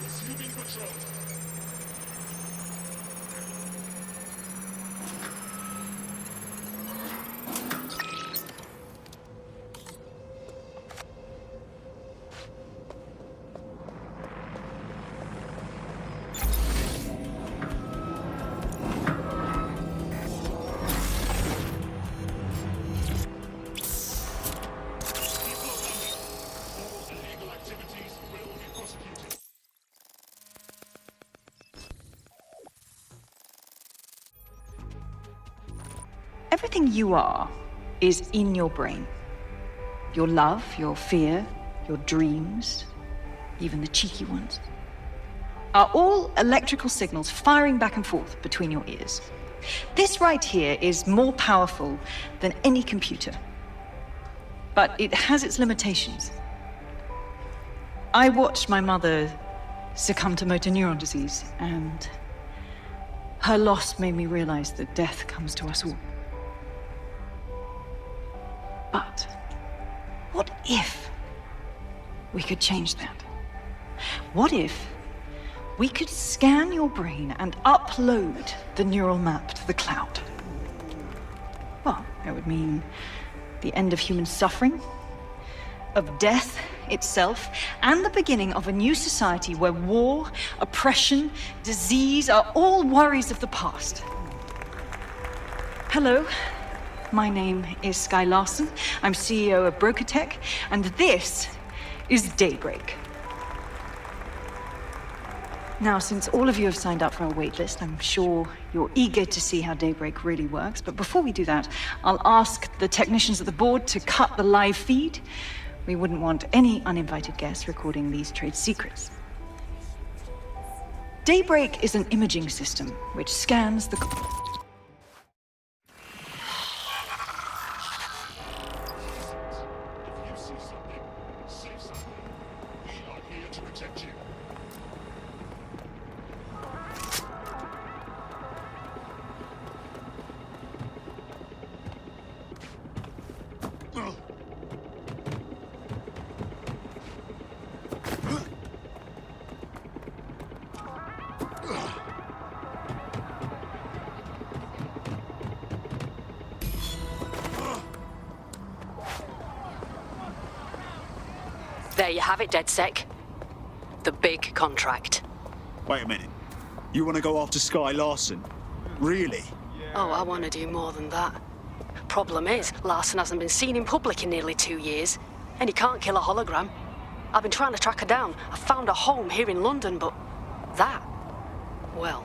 Assuming control. Illegal activities will be prosecuted. Everything you are is in your brain. Your love, your fear, your dreams, even the cheeky ones, are all electrical signals firing back and forth between your ears. This right here is more powerful than any computer, but it has its limitations. I watched my mother succumb to motor neuron disease, and her loss made me realize that death comes to us all. But what if we could change that? What if We could scan your brain and upload the neural map to the cloud. Well, it would mean the end of human suffering, of death itself, and the beginning of a new society where war, oppression, disease are all worries of the past. Hello, my name is Sky Larson. I'm CEO of BrokerTech, and this is Daybreak. Now, since all of you have signed up for our waitlist, I'm sure you're eager to see how Daybreak really works. But before we do that, I'll ask the technicians at the board to cut the live feed. We wouldn't want any uninvited guests recording these trade secrets. Daybreak is an imaging system which scans the... There you have it, DedSec. The big contract. Wait a minute. You want to go after Sky Larson? Really? Oh, I want to do more than that. Problem is, Larson hasn't been seen in public in nearly 2 years, and he can't kill a hologram. I've been trying to track her down. I found a home here in London, but that, well...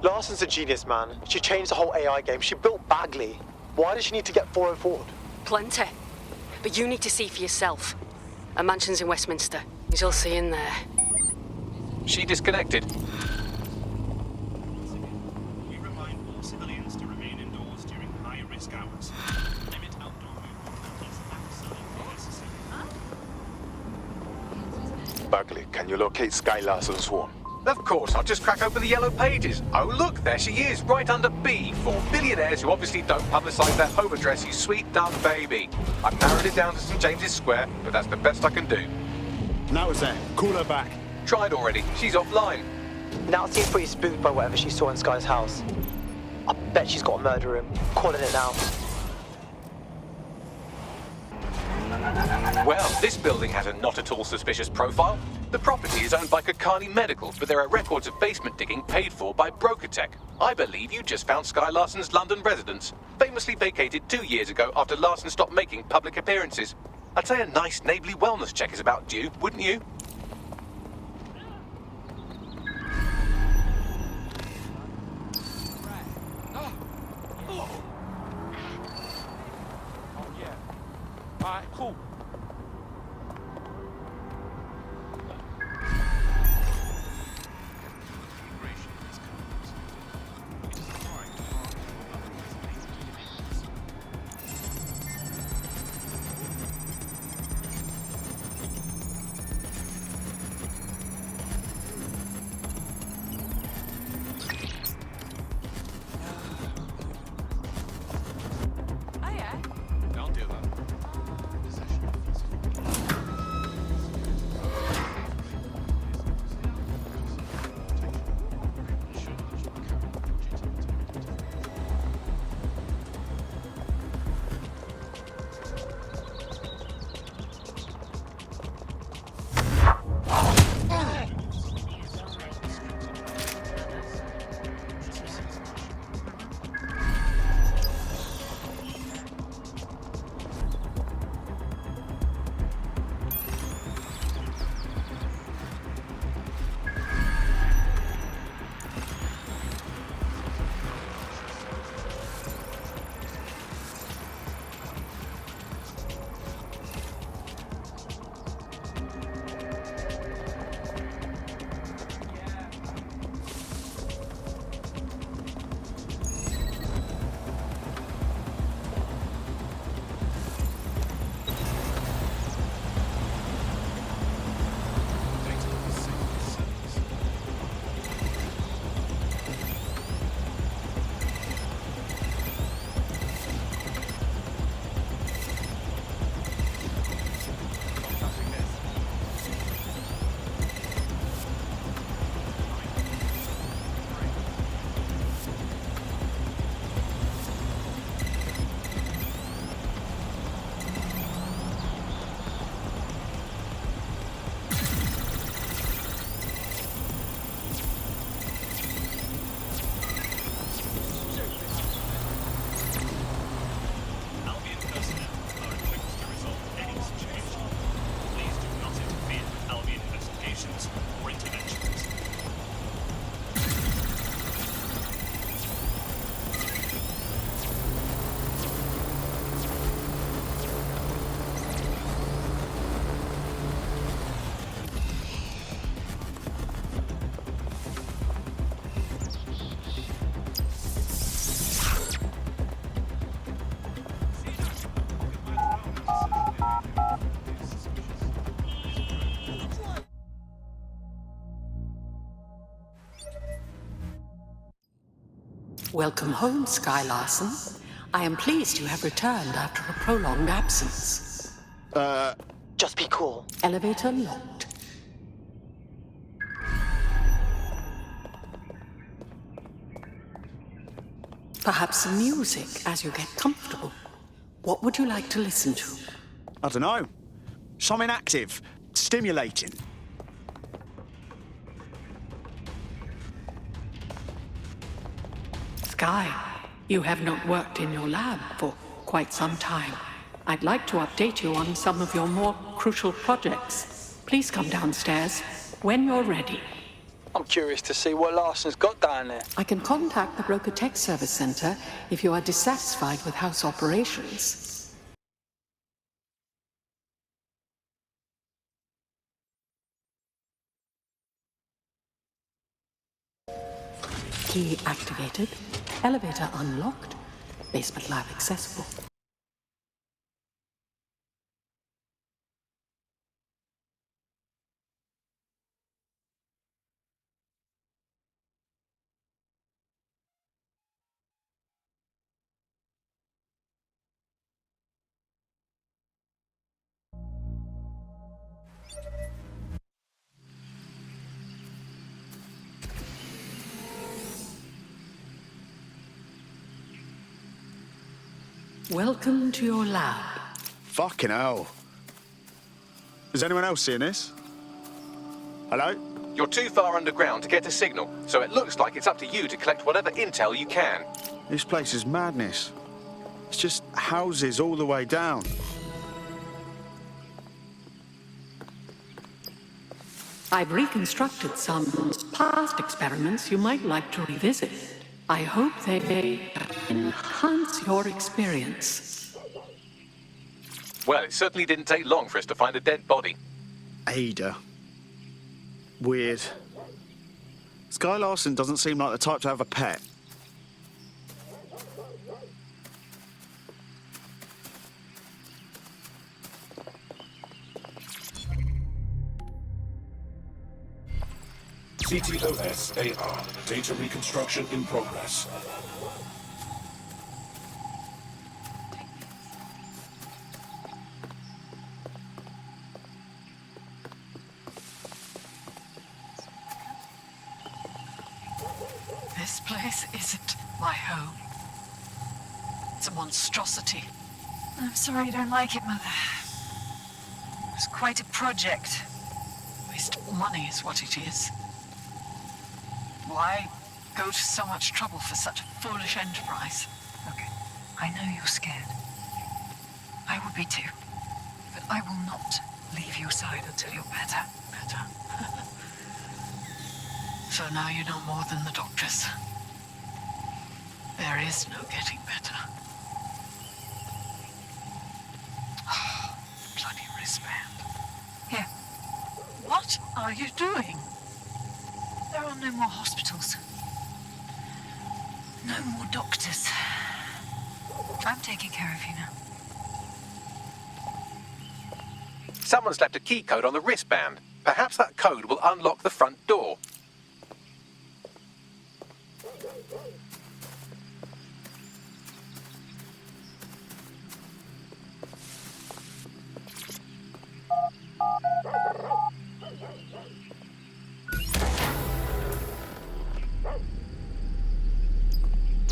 Larson's a genius, man. She changed the whole AI game. She built Bagley. Why does she need to get 404? Plenty. But you need to see for yourself. A mansion's in Westminster. You'll see in there. She disconnected. We remind all civilians to remain indoors during high-risk hours. Limit outdoor movement unless absolutely necessary. Bagley, can you locate Sky Larson's home? Of course, I'll just crack open the yellow pages. Oh, look, there she is, right under B, for billionaires who obviously don't publicise their home address, you sweet dumb baby. I've narrowed it down to St James's Square, but that's the best I can do. Now it's there. Call her back. Tried already. She's offline. Now seems pretty spooked by whatever she saw in Sky's house. I bet she's got a murder room. Calling it now. Well, this building has a not at all suspicious profile. The property is owned by Kakani Medical, but there are records of basement digging paid for by BrokerTech. I believe you just found Sky Larson's London residence, famously vacated 2 years ago after Larson stopped making public appearances. I'd say a nice neighbourly wellness check is about due, wouldn't you? Alright, cool. Welcome home, Sky Larson. I am pleased you have returned after a prolonged absence. Just be cool. Elevator locked. Perhaps some music as you get comfortable. What would you like to listen to? I don't know. Something active, stimulating. Sky, you have not worked in your lab for quite some time. I'd like to update you on some of your more crucial projects. Please come downstairs when you're ready. I'm curious to see what Larson's got down there. I can contact the Broker Tech Service Center if you are dissatisfied with house operations. Key activated. Elevator unlocked. Basement lab accessible. Welcome to your lab. Fucking hell. Is anyone else seeing this? Hello? You're too far underground to get a signal, so it looks like it's up to you to collect whatever intel you can. This place is madness. It's just houses all the way down. I've reconstructed some past experiments you might like to revisit. I hope they enhance your experience. Well, it certainly didn't take long for us to find a dead body. Ada. Weird. Sky Larson doesn't seem like the type to have a pet. CTOS-AR. Data reconstruction in progress. This place isn't my home. It's a monstrosity. I'm sorry you don't like it, Mother. It was quite a project. Waste of money is what it is. Why go to so much trouble for such a foolish enterprise? Okay, I know you're scared. I would be too. But I will not leave your side until you're better. Better? So now you know more than the doctors. There is no getting better. Oh, bloody wristband. Here. What are you doing? There are no more hospitals. No more doctors. I'm taking care of you now. Someone's left a key code on the wristband. Perhaps that code will unlock the front door.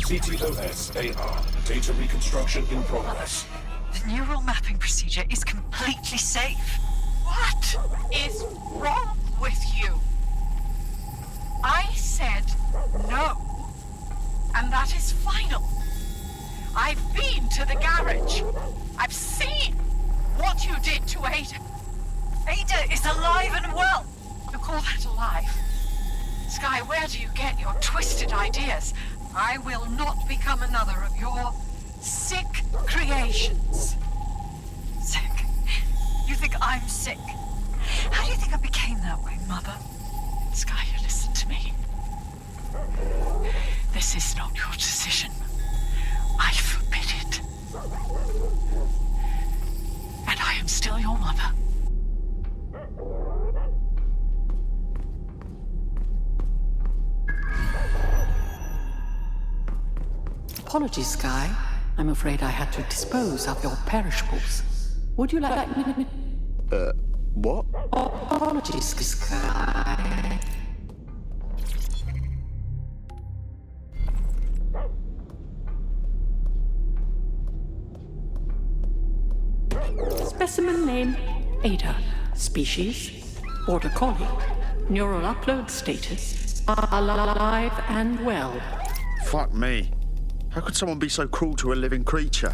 CTOS-AR. Data reconstruction in progress. The neural mapping procedure is completely safe. What is wrong with you? I said no, and that is final. I've been to the garage. I've seen what you did to Ada. Ada is alive and well. You call that alive? Sky, where do you get your twisted ideas? I will not become another of your sick creations. Sick? You think I'm sick? How do you think I became that way, Mother? Sky, you listen to me. This is not your decision. I forbid it. And I am still your mother. Apologies, Sky. I'm afraid I had to dispose of your perishables. Would you like me? What? Apologies, Sky. Specimen name, Ada. Species, Border Collie. Neural upload status, alive and well. Fuck me. How could someone be so cruel to a living creature?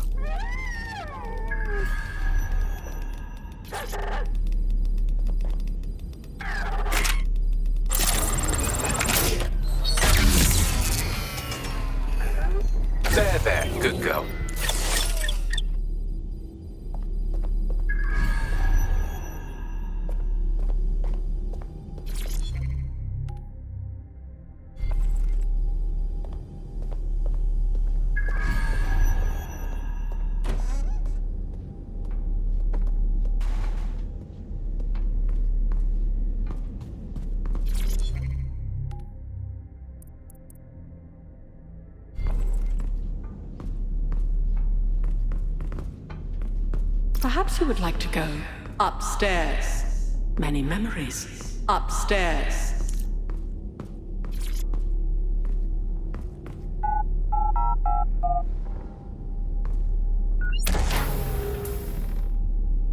There, good girl. Perhaps you would like to go upstairs. Many memories. Upstairs.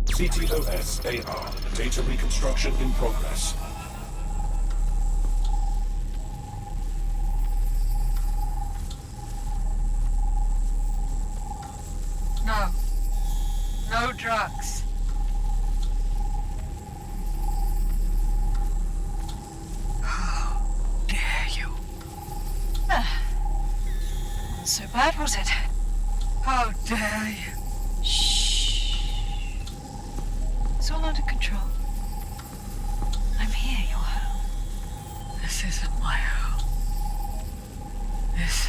CTOS AR. Data reconstruction in progress. No. No drugs. How dare you? Not so bad, was it? How dare you? Shh. It's all under control. I'm here, your home. This isn't my home. This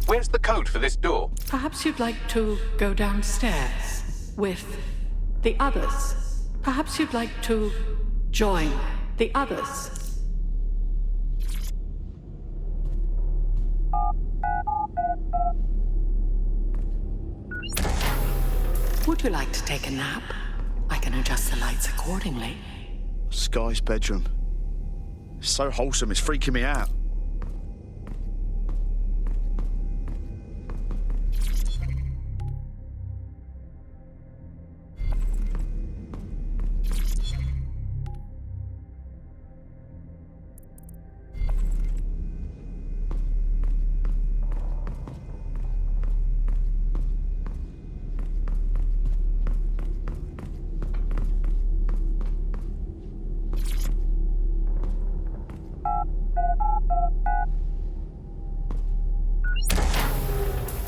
Where's the code for this door? Perhaps you'd like to go downstairs with the others. Perhaps you'd like to join the others. Would you like to take a nap? I can adjust the lights accordingly. Sky's bedroom. It's so wholesome, it's freaking me out.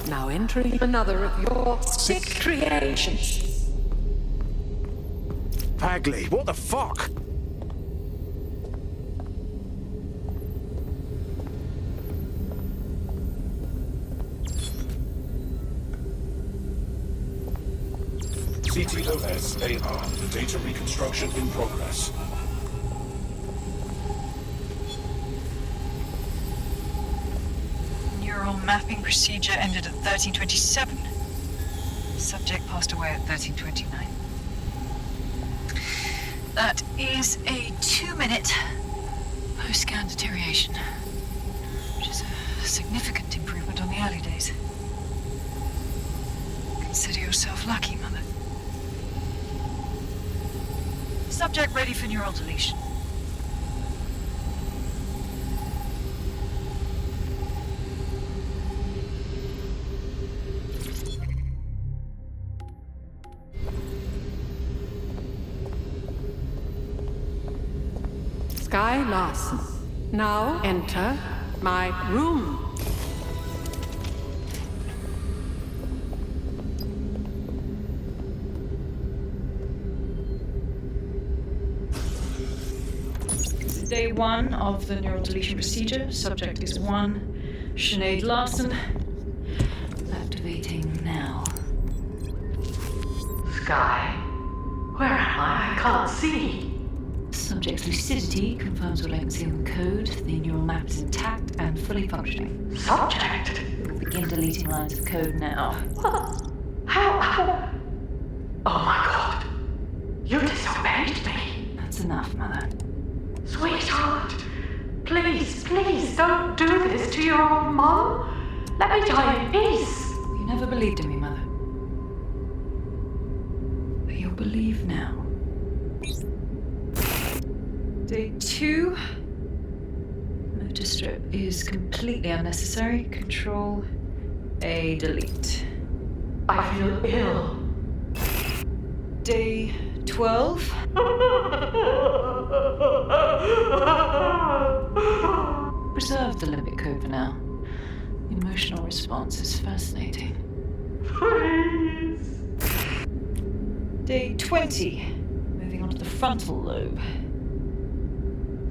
Now entering another of your sick creations. Bagley, what the fuck? CTOS AR. Data reconstruction in progress. Neural mapping procedure ended at 1327. Subject passed away at 1329. That is a 2-minute post-scan deterioration, which is a significant improvement on the early days. Consider yourself lucky, Mother. Subject ready for neural deletion. Sky Larson. Now enter my room. Day 1 of the neural deletion procedure. Subject is 1. Sinead Larson. Activating now. Sky? Where am I? I can't see. Subject's lucidity confirms your latency on the code. The neural map is intact and fully functioning. Subject? We'll begin deleting lines of code now. What? How? Oh my god. You disobeyed me. That's enough, Mother. Sweetheart, please don't do this to your own mom. Let me die in peace. You never believed in me, Mother. But you'll believe now. Day 2. Motor strip is completely unnecessary. Control A, delete. I feel ill. Day 12. Preserve the limbic code for now. The emotional response is fascinating. Please. Day 20. Moving on to the frontal lobe.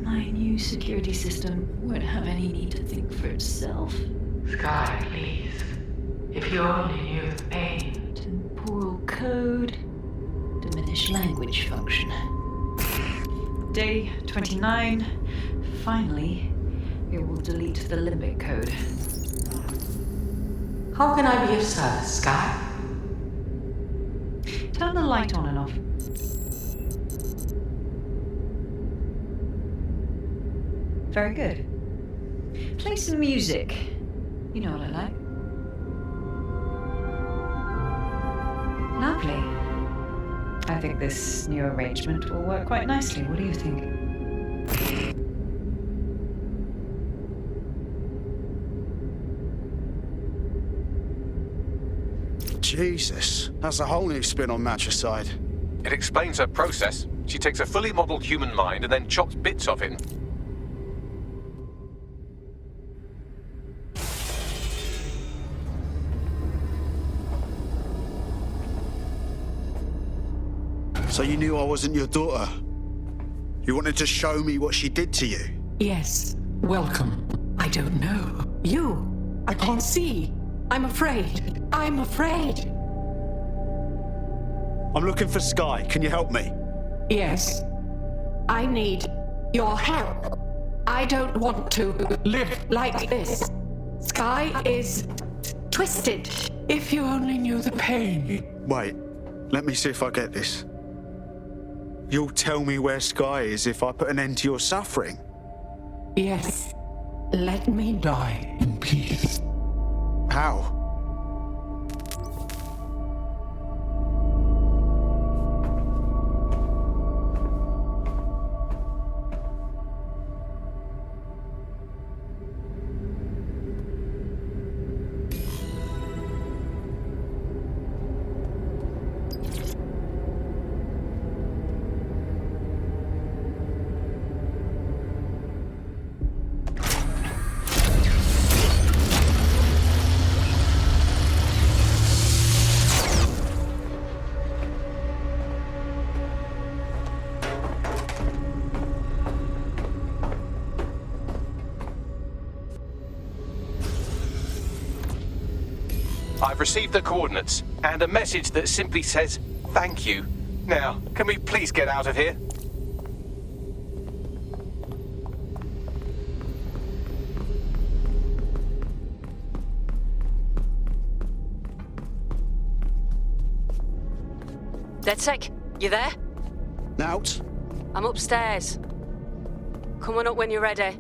My new security system won't have any need to think for itself. Sky, please. If you only knew the pain. Temporal code. Diminish language function. Day 29. Finally, it will delete the limbic code. How can I be of service, Sky? Turn the light on and off. Very good. Play some music. You know what I like. Lovely. I think this new arrangement will work quite nicely. What do you think? Jesus, that's a whole new spin on matricide. It explains her process. She takes a fully modeled human mind and then chops bits of it. So you knew I wasn't your daughter? You wanted to show me what she did to you? Yes. Welcome. I don't know. You. I can't see. I'm afraid. I'm afraid. I'm looking for Sky. Can you help me? Yes. I need your help. I don't want to live like this. Sky is twisted. If you only knew the pain. Wait, let me see if I get this. You'll tell me where Sky is if I put an end to your suffering? Yes. Let me die in peace. How? I've received the coordinates and a message that simply says, thank you. Now, can we please get out of here? DedSec, you there? Out? I'm upstairs. Come on up when you're ready.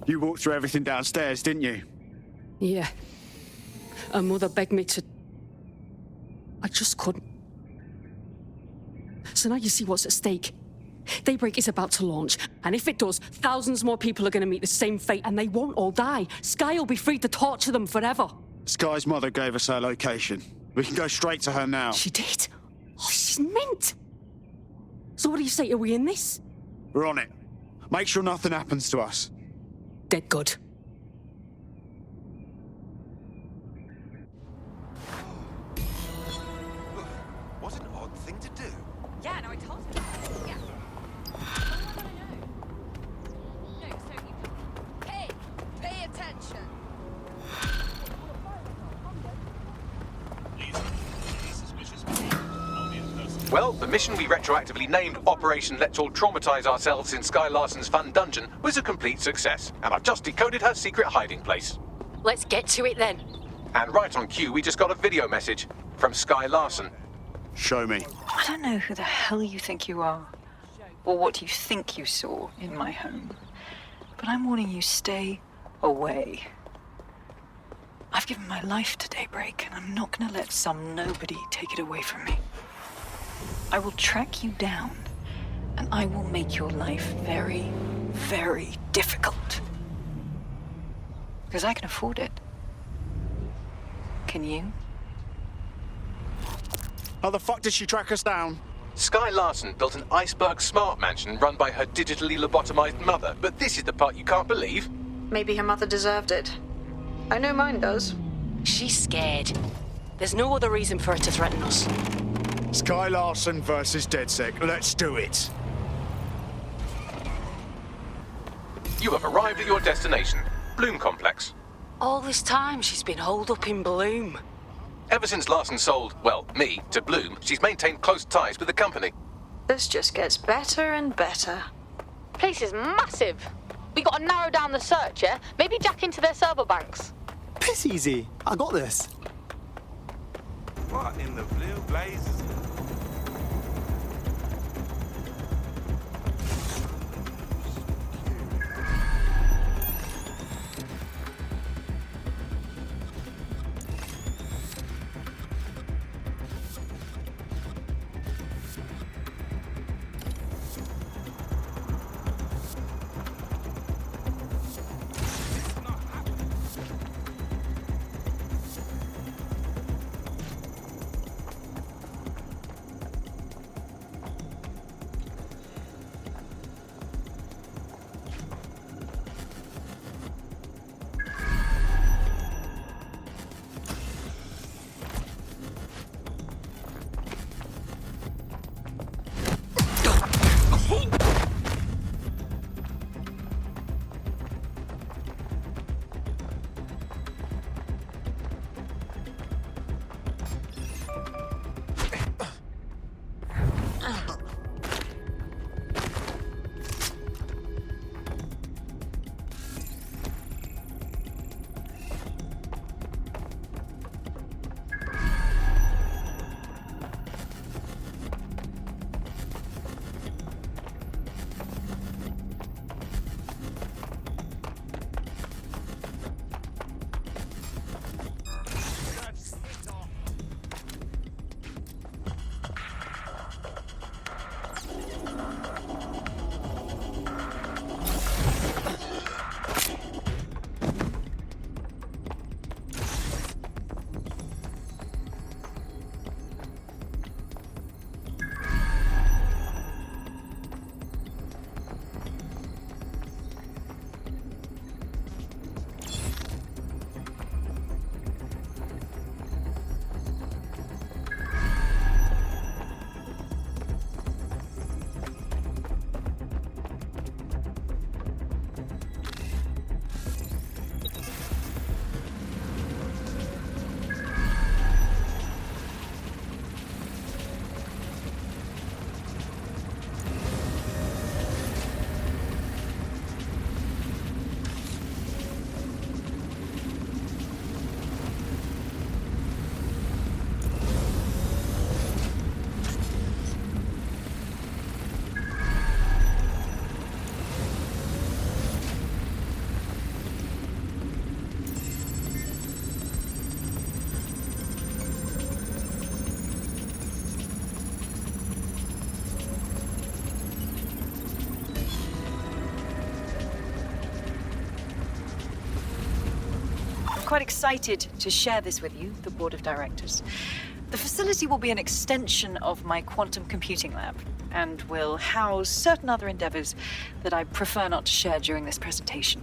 You walked through everything downstairs, didn't you? Yeah. Her mother begged me to... I just couldn't. So now you see what's at stake. Daybreak is about to launch, and if it does, thousands more people are going to meet the same fate, and they won't all die. Sky will be free to torture them forever. Sky's mother gave us her location. We can go straight to her now. She did? Oh, she's mint. So what do you say? Are we in this? We're on it. Make sure nothing happens to us. Dead good. What an odd thing to do. Yeah, no, I told him. Yeah. No, so you... Hey, pay attention. Well, the mission we retroactively named Operation Let's All Traumatize Ourselves in Sky Larson's Fun Dungeon was a complete success, and I've just decoded her secret hiding place. Let's get to it then. And right on cue, we just got a video message from Sky Larson. Show me. I don't know who the hell you think you are, or what you think you saw in my home, but I'm warning you, stay away. I've given my life to Daybreak, and I'm not gonna let some nobody take it away from me. I will track you down, and I will make your life very, very difficult. Because I can afford it. Can you? How the fuck did she track us down? Sky Larson built an iceberg smart mansion run by her digitally lobotomized mother, but this is the part you can't believe. Maybe her mother deserved it. I know mine does. She's scared. There's no other reason for her to threaten us. Sky Larson versus DedSec. Let's do it. You have arrived at your destination, Bloom Complex. All this time she's been holed up in Bloom. Ever since Larson sold, well, me, to Bloom, she's maintained close ties with the company. This just gets better and better. Place is massive. We gotta narrow down the search, yeah? Maybe jack into their server banks. Piss easy. I got this. What in the blue blazes? I'm quite excited to share this with you, the board of directors. The facility will be an extension of my quantum computing lab and will house certain other endeavors that I prefer not to share during this presentation.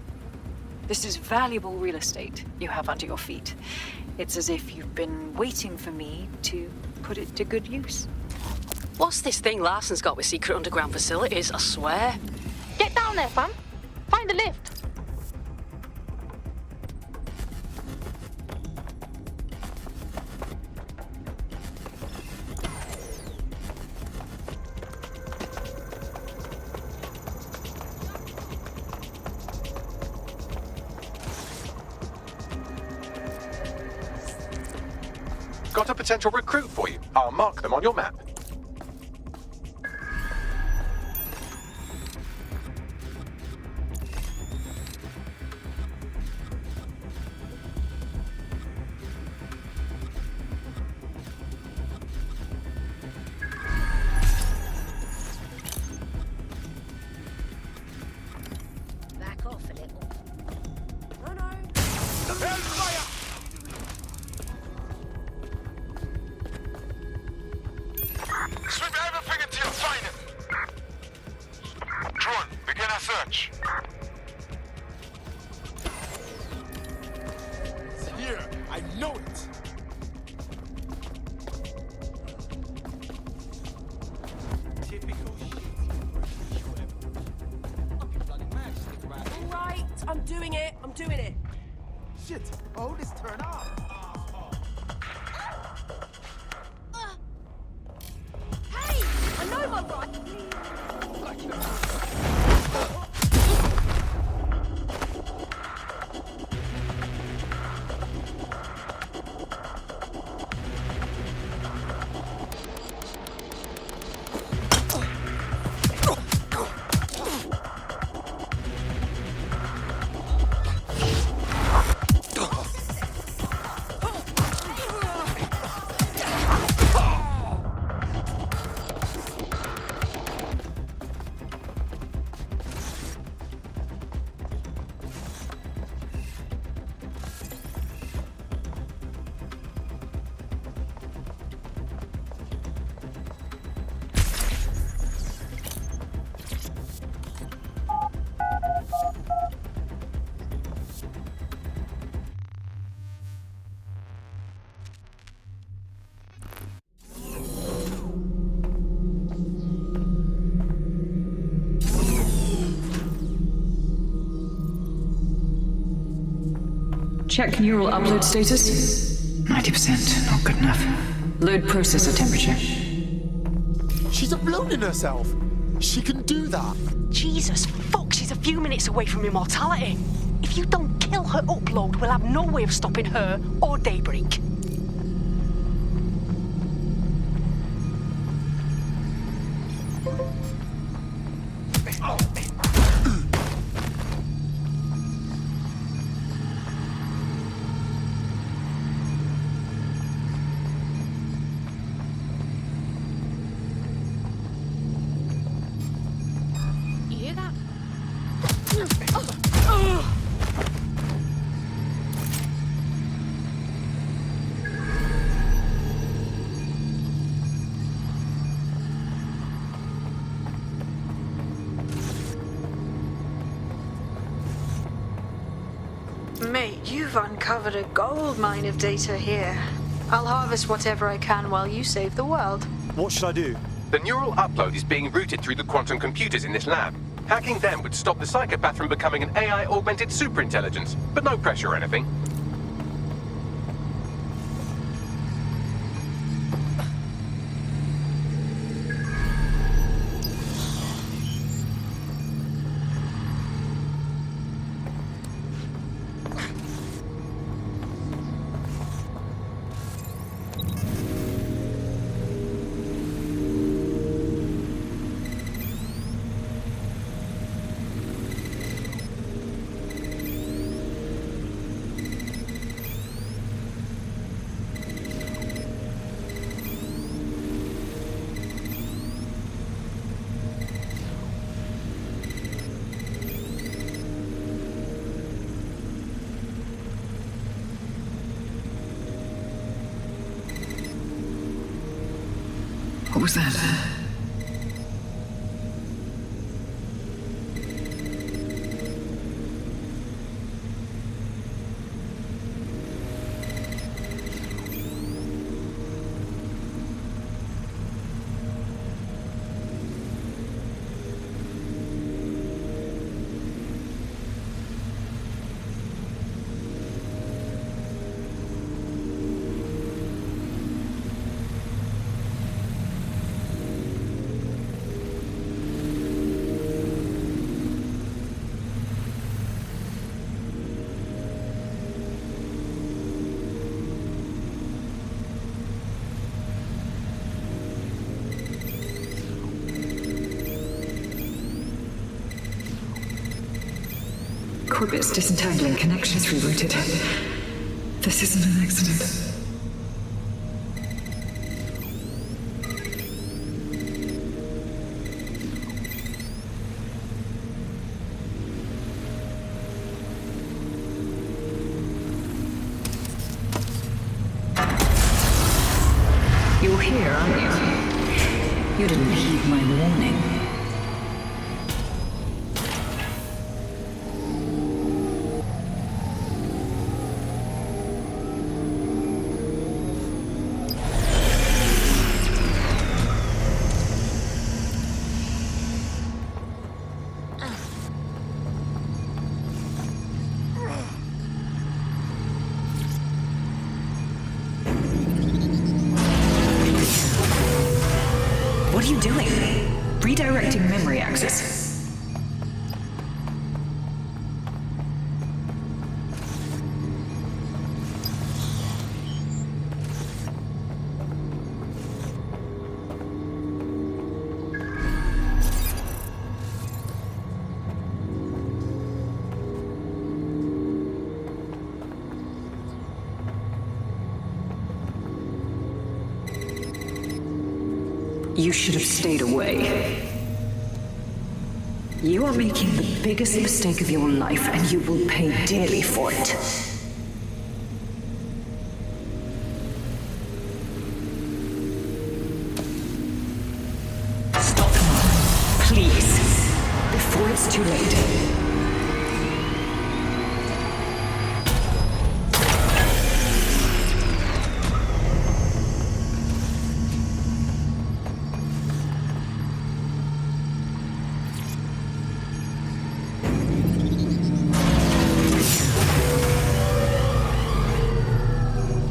This is valuable real estate you have under your feet. It's as if you've been waiting for me to put it to good use. What's this thing Larson's got with secret underground facilities, I swear? Get down there, fam. Find the lift. Got a potential recruit for you. I'll mark them on your map. Back off a little. No, no. Hellfire! Sweep everything until you find him. Drone, begin a search. It's here. I know it. Typical shit. All right, I'm doing it. I'm doing it. Shit. Oh, this turn off. Hey, I know my right. Check neural upload status. 90%, not good enough. Load processor temperature. She's uploading herself. She can do that. Jesus fuck, she's a few minutes away from immortality. If you don't kill her upload, we'll have no way of stopping her or Daybreak. You hear that? Mate, you've uncovered a gold mine of data here. I'll harvest whatever I can while you save the world. What should I do? The neural upload is being routed through the quantum computers in this lab. Hacking them would stop the psychopath from becoming an AI-augmented superintelligence, but no pressure or anything. What was that? Corbet's disentangling connections rerouted. This isn't an accident. You're here, aren't you? You didn't heed my warning. What are you doing? Redirecting memory access. You should have stayed away. You are making the biggest mistake of your life, and you will pay dearly for it. Stop now, please, before it's too late.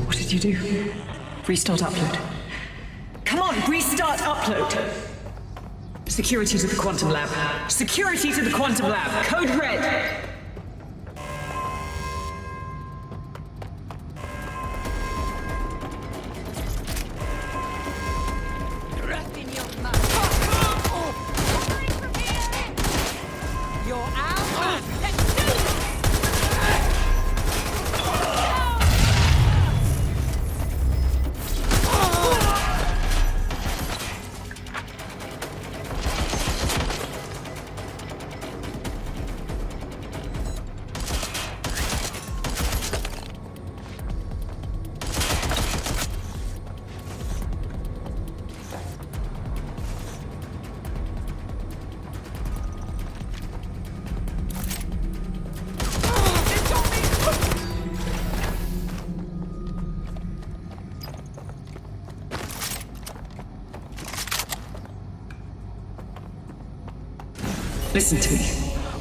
What did you do? Restart upload. Come on, restart upload! Security to the quantum lab. Security to the quantum lab. Code red! Listen to me.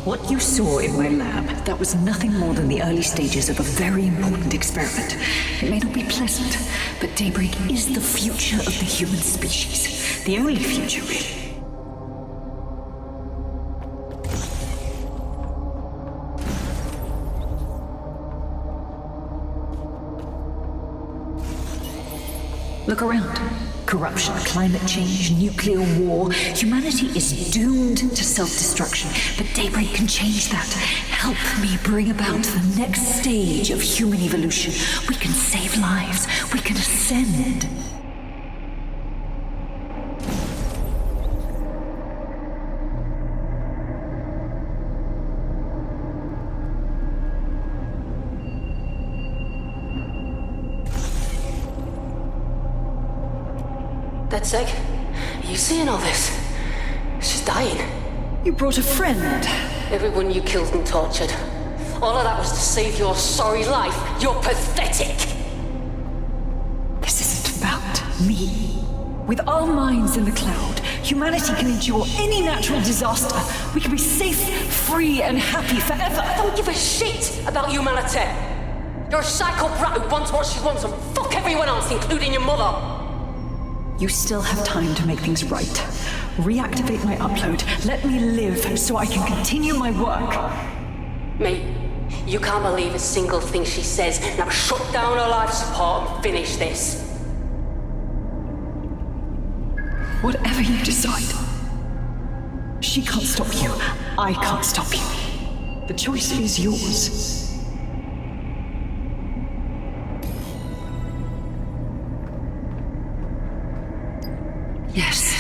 What you saw in my lab, that was nothing more than the early stages of a very important experiment. It may not be pleasant, but Daybreak is the future of the human species. The only future, really. Look around. Corruption, climate change, nuclear war. Humanity is doomed to self-destruction, but Daybreak can change that. Help me bring about the next stage of human evolution. We can save lives. We can ascend. DedSec, Are you seeing all this? She's dying. You brought a friend. Everyone you killed and tortured. All of that was to save your sorry life. You're pathetic. This isn't about me. With our minds in the cloud, humanity can endure any natural disaster. We can be safe, free, and happy forever. I don't give a shit about humanity. You're a psycho brat who wants what she wants and fuck everyone else, including your mother. You still have time to make things right. Reactivate my upload. Let me live so I can continue my work. Mate, you can't believe a single thing she says. Now shut down her life support and finish this. Whatever you decide. She can't stop you. I can't stop you. The choice is yours. Yes.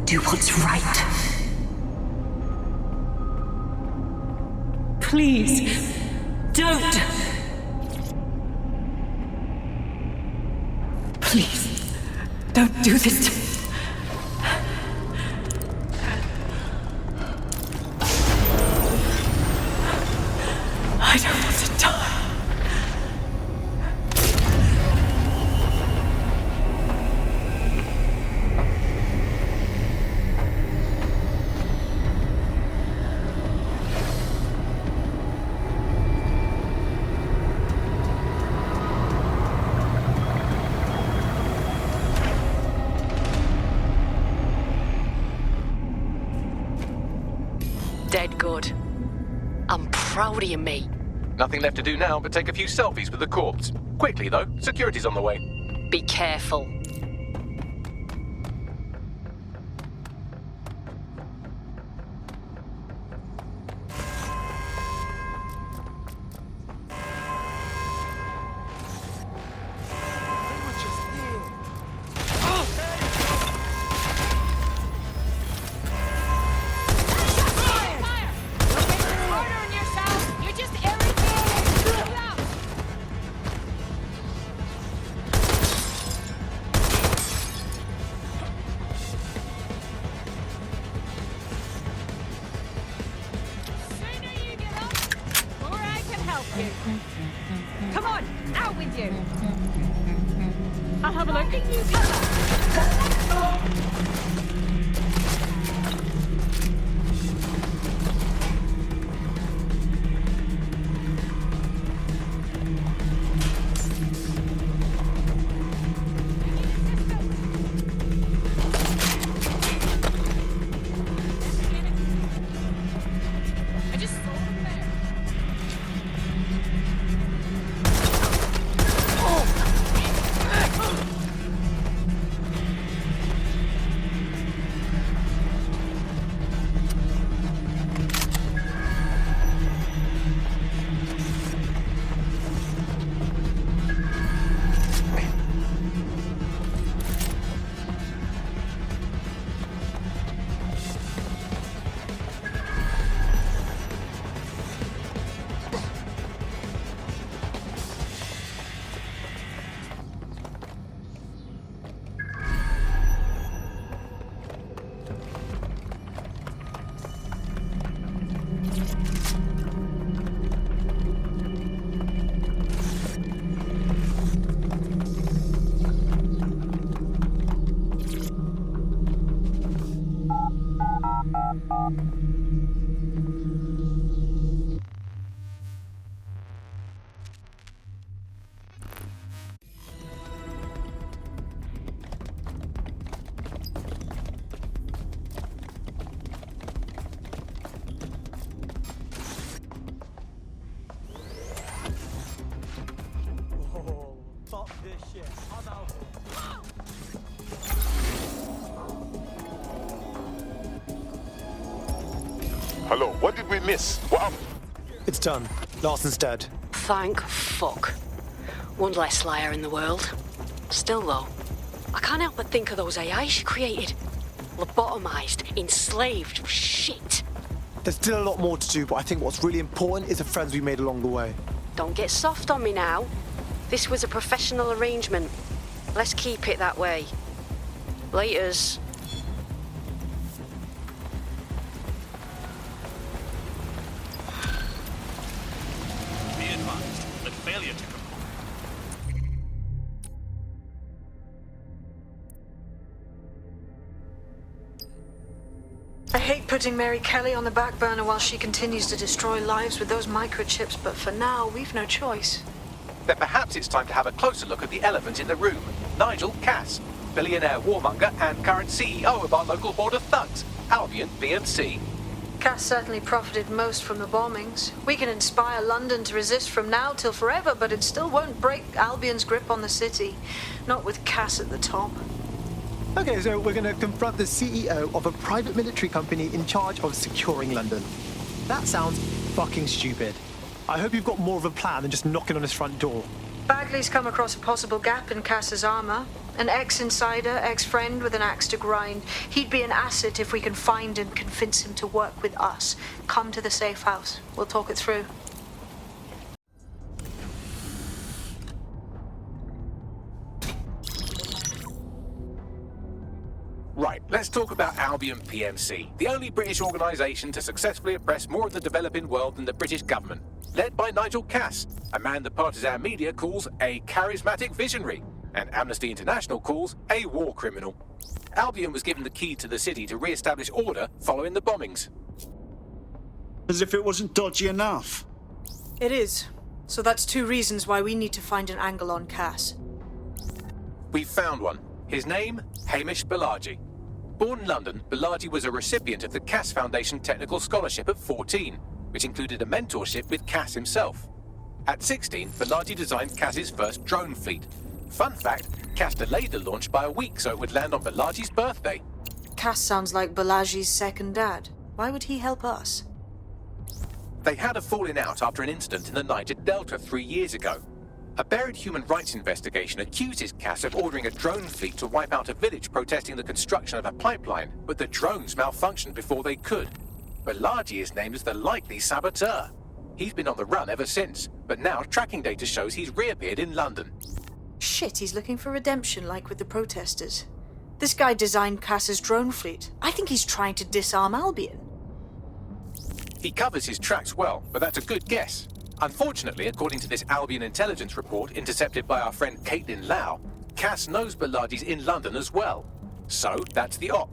Do what's right. Please, don't. Please, don't do this to me. I don't want to die. Dead good. I'm proud of you, mate. Nothing left to do now but take a few selfies with the corpse. Quickly, though. Security's on the way. Be careful. Come on, out with you! I'll have a look. I just saw them there. Fuck this shit. I'm out here. Hello, what did we miss? What happened? It's done. Larson's dead. Thank fuck. One less liar in the world. Still though, I can't help but think of those AI she created. Lobotomized, enslaved, shit. There's still a lot more to do, but I think what's really important is the friends we made along the way. Don't get soft on me now. This was a professional arrangement. Let's keep it that way. Laters. failure to comply. I hate putting Mary Kelly on the back burner while she continues to destroy lives with those microchips, but for now, we've no choice. Then perhaps it's time to have a closer look at the elephant in the room. Nigel Cass, billionaire warmonger and current CEO of our local horde of thugs, Albion B&C. Cass certainly profited most from the bombings. We can inspire London to resist from now till forever, but it still won't break Albion's grip on the city. Not with Cass at the top. Okay, so we're going to confront the CEO of a private military company in charge of securing London. That sounds fucking stupid. I hope you've got more of a plan than just knocking on his front door. Bagley's come across a possible gap in Cass's armor. An ex-insider, ex-friend with an axe to grind. He'd be an asset if we can find and convince him to work with us. Come to the safe house. We'll talk it through. Right, let's talk about Albion PMC, the only British organisation to successfully oppress more of the developing world than the British government. Led by Nigel Cass, a man the partisan media calls a charismatic visionary, and Amnesty International calls a war criminal. Albion was given the key to the city to re-establish order following the bombings. As if it wasn't dodgy enough. It is. So that's two reasons why we need to find an angle on Cass. We've found one. His name, Hamish Balaji. Born in London, Balaji was a recipient of the Cass Foundation Technical Scholarship at 14, which included a mentorship with Cass himself. At 16, Balaji designed Cass's first drone fleet. Fun fact, Cass delayed the launch by a week so it would land on Balaji's birthday. Cass sounds like Balaji's second dad. Why would he help us? They had a falling out after an incident in the Niger Delta 3 years ago. A buried human rights investigation accuses Cass of ordering a drone fleet to wipe out a village protesting the construction of a pipeline, but the drones malfunctioned before they could. Balaji is named as the likely saboteur. He's been on the run ever since, but now tracking data shows he's reappeared in London. Shit, he's looking for redemption like with the protesters. This guy designed Cass's drone fleet. I think he's trying to disarm Albion. He covers his tracks well, but that's a good guess. Unfortunately, according to this Albion intelligence report intercepted by our friend Caitlin Lau, Cass knows Balaji's in London as well. So, that's the op.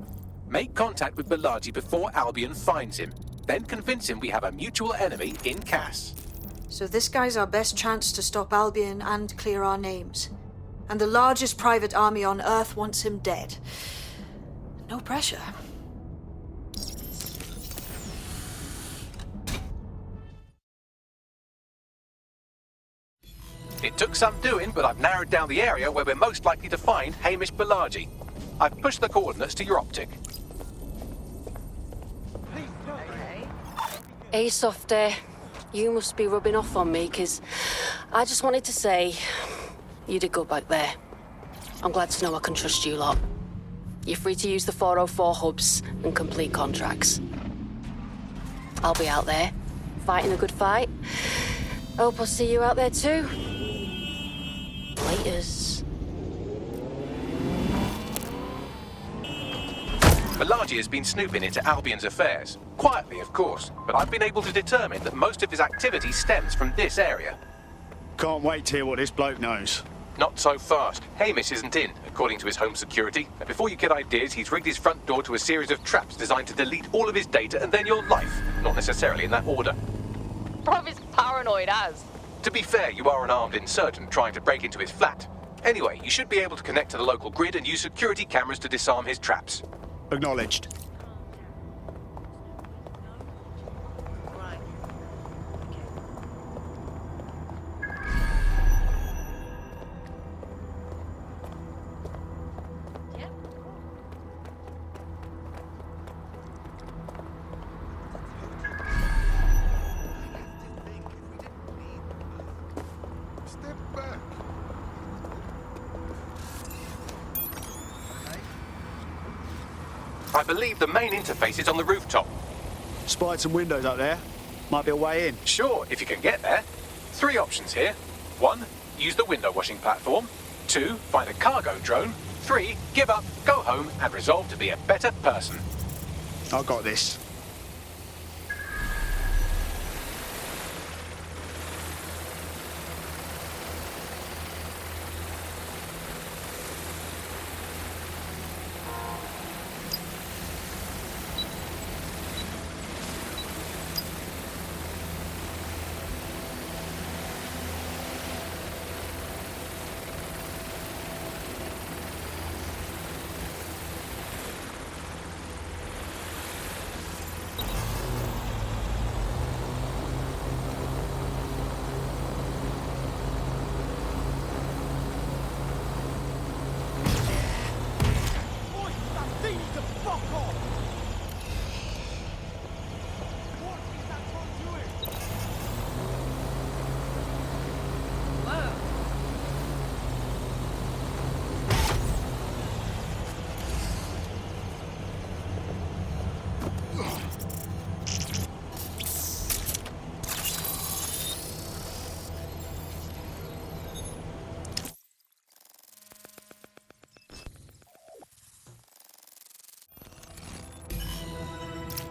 Make contact with Balaji before Albion finds him. Then convince him we have a mutual enemy in Cass. So this guy's our best chance to stop Albion and clear our names. And the largest private army on Earth wants him dead. No pressure. It took some doing, but I've narrowed down the area where we're most likely to find Hamish Balaji. I've pushed the coordinates to your optic. Hey, Softy. You must be rubbing off on me, 'cause I just wanted to say you did good back there. I'm glad to know I can trust you lot. You're free to use the 404 hubs and complete contracts. I'll be out there, fighting a good fight. Hope I'll see you out there too. Laters. Balaji has been snooping into Albion's affairs. Quietly, of course, but I've been able to determine that most of his activity stems from this area. Can't wait to hear what this bloke knows. Not so fast. Hamish isn't in, according to his home security. And before you get ideas, he's rigged his front door to a series of traps designed to delete all of his data and then your life. Not necessarily in that order. Bruv is paranoid as. To be fair, you are an armed insurgent trying to break into his flat. Anyway, you should be able to connect to the local grid and use security cameras to disarm his traps. Acknowledged. I believe the main interface is on the rooftop. Spied some windows up there. Might be a way in. Sure, if you can get there. 3 options here. 1, use the window washing platform. 2, find a cargo drone. 3, give up, go home, and resolve to be a better person. I got this.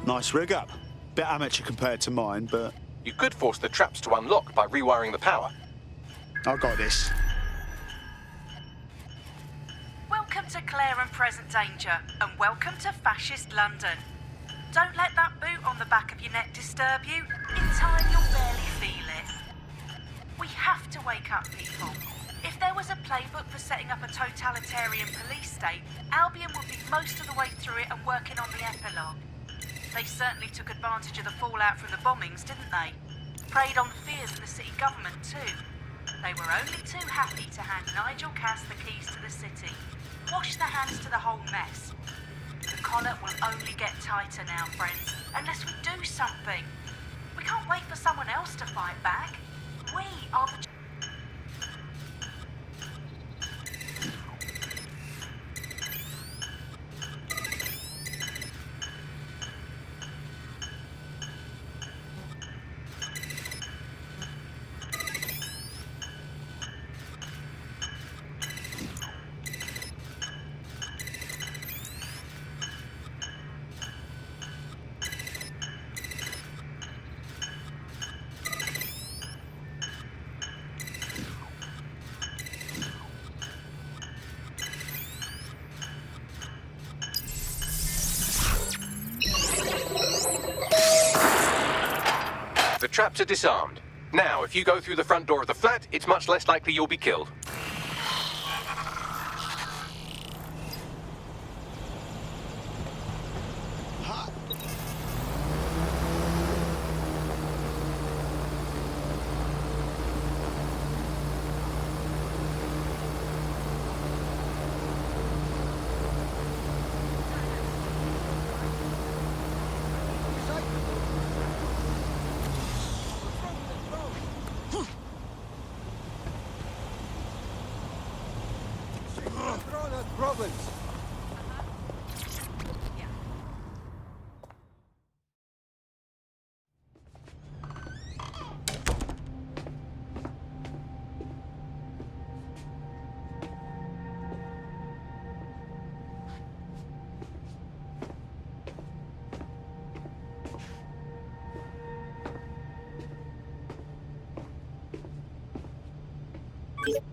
Nice rig up. Bit amateur compared to mine, but... You could force the traps to unlock by rewiring the power. I got this. Welcome to Claire and Present Danger, and welcome to Fascist London. Don't let that boot on the back of your neck disturb you. In time, you'll barely feel it. We have to wake up people. If there was a playbook for setting up a totalitarian police state, Albion would be most of the way through it and working on the epilogue. They certainly took advantage of the fallout from the bombings, didn't they? Preyed on the fears of the city government too. They were only too happy to hand Nigel Cass the keys to the city. Wash their hands to the whole mess. The collar will only get tighter now, friends, unless we do something. We can't wait for someone else to fight back. We are the... The traps are disarmed. Now, if you go through the front door of the flat, it's much less likely you'll be killed.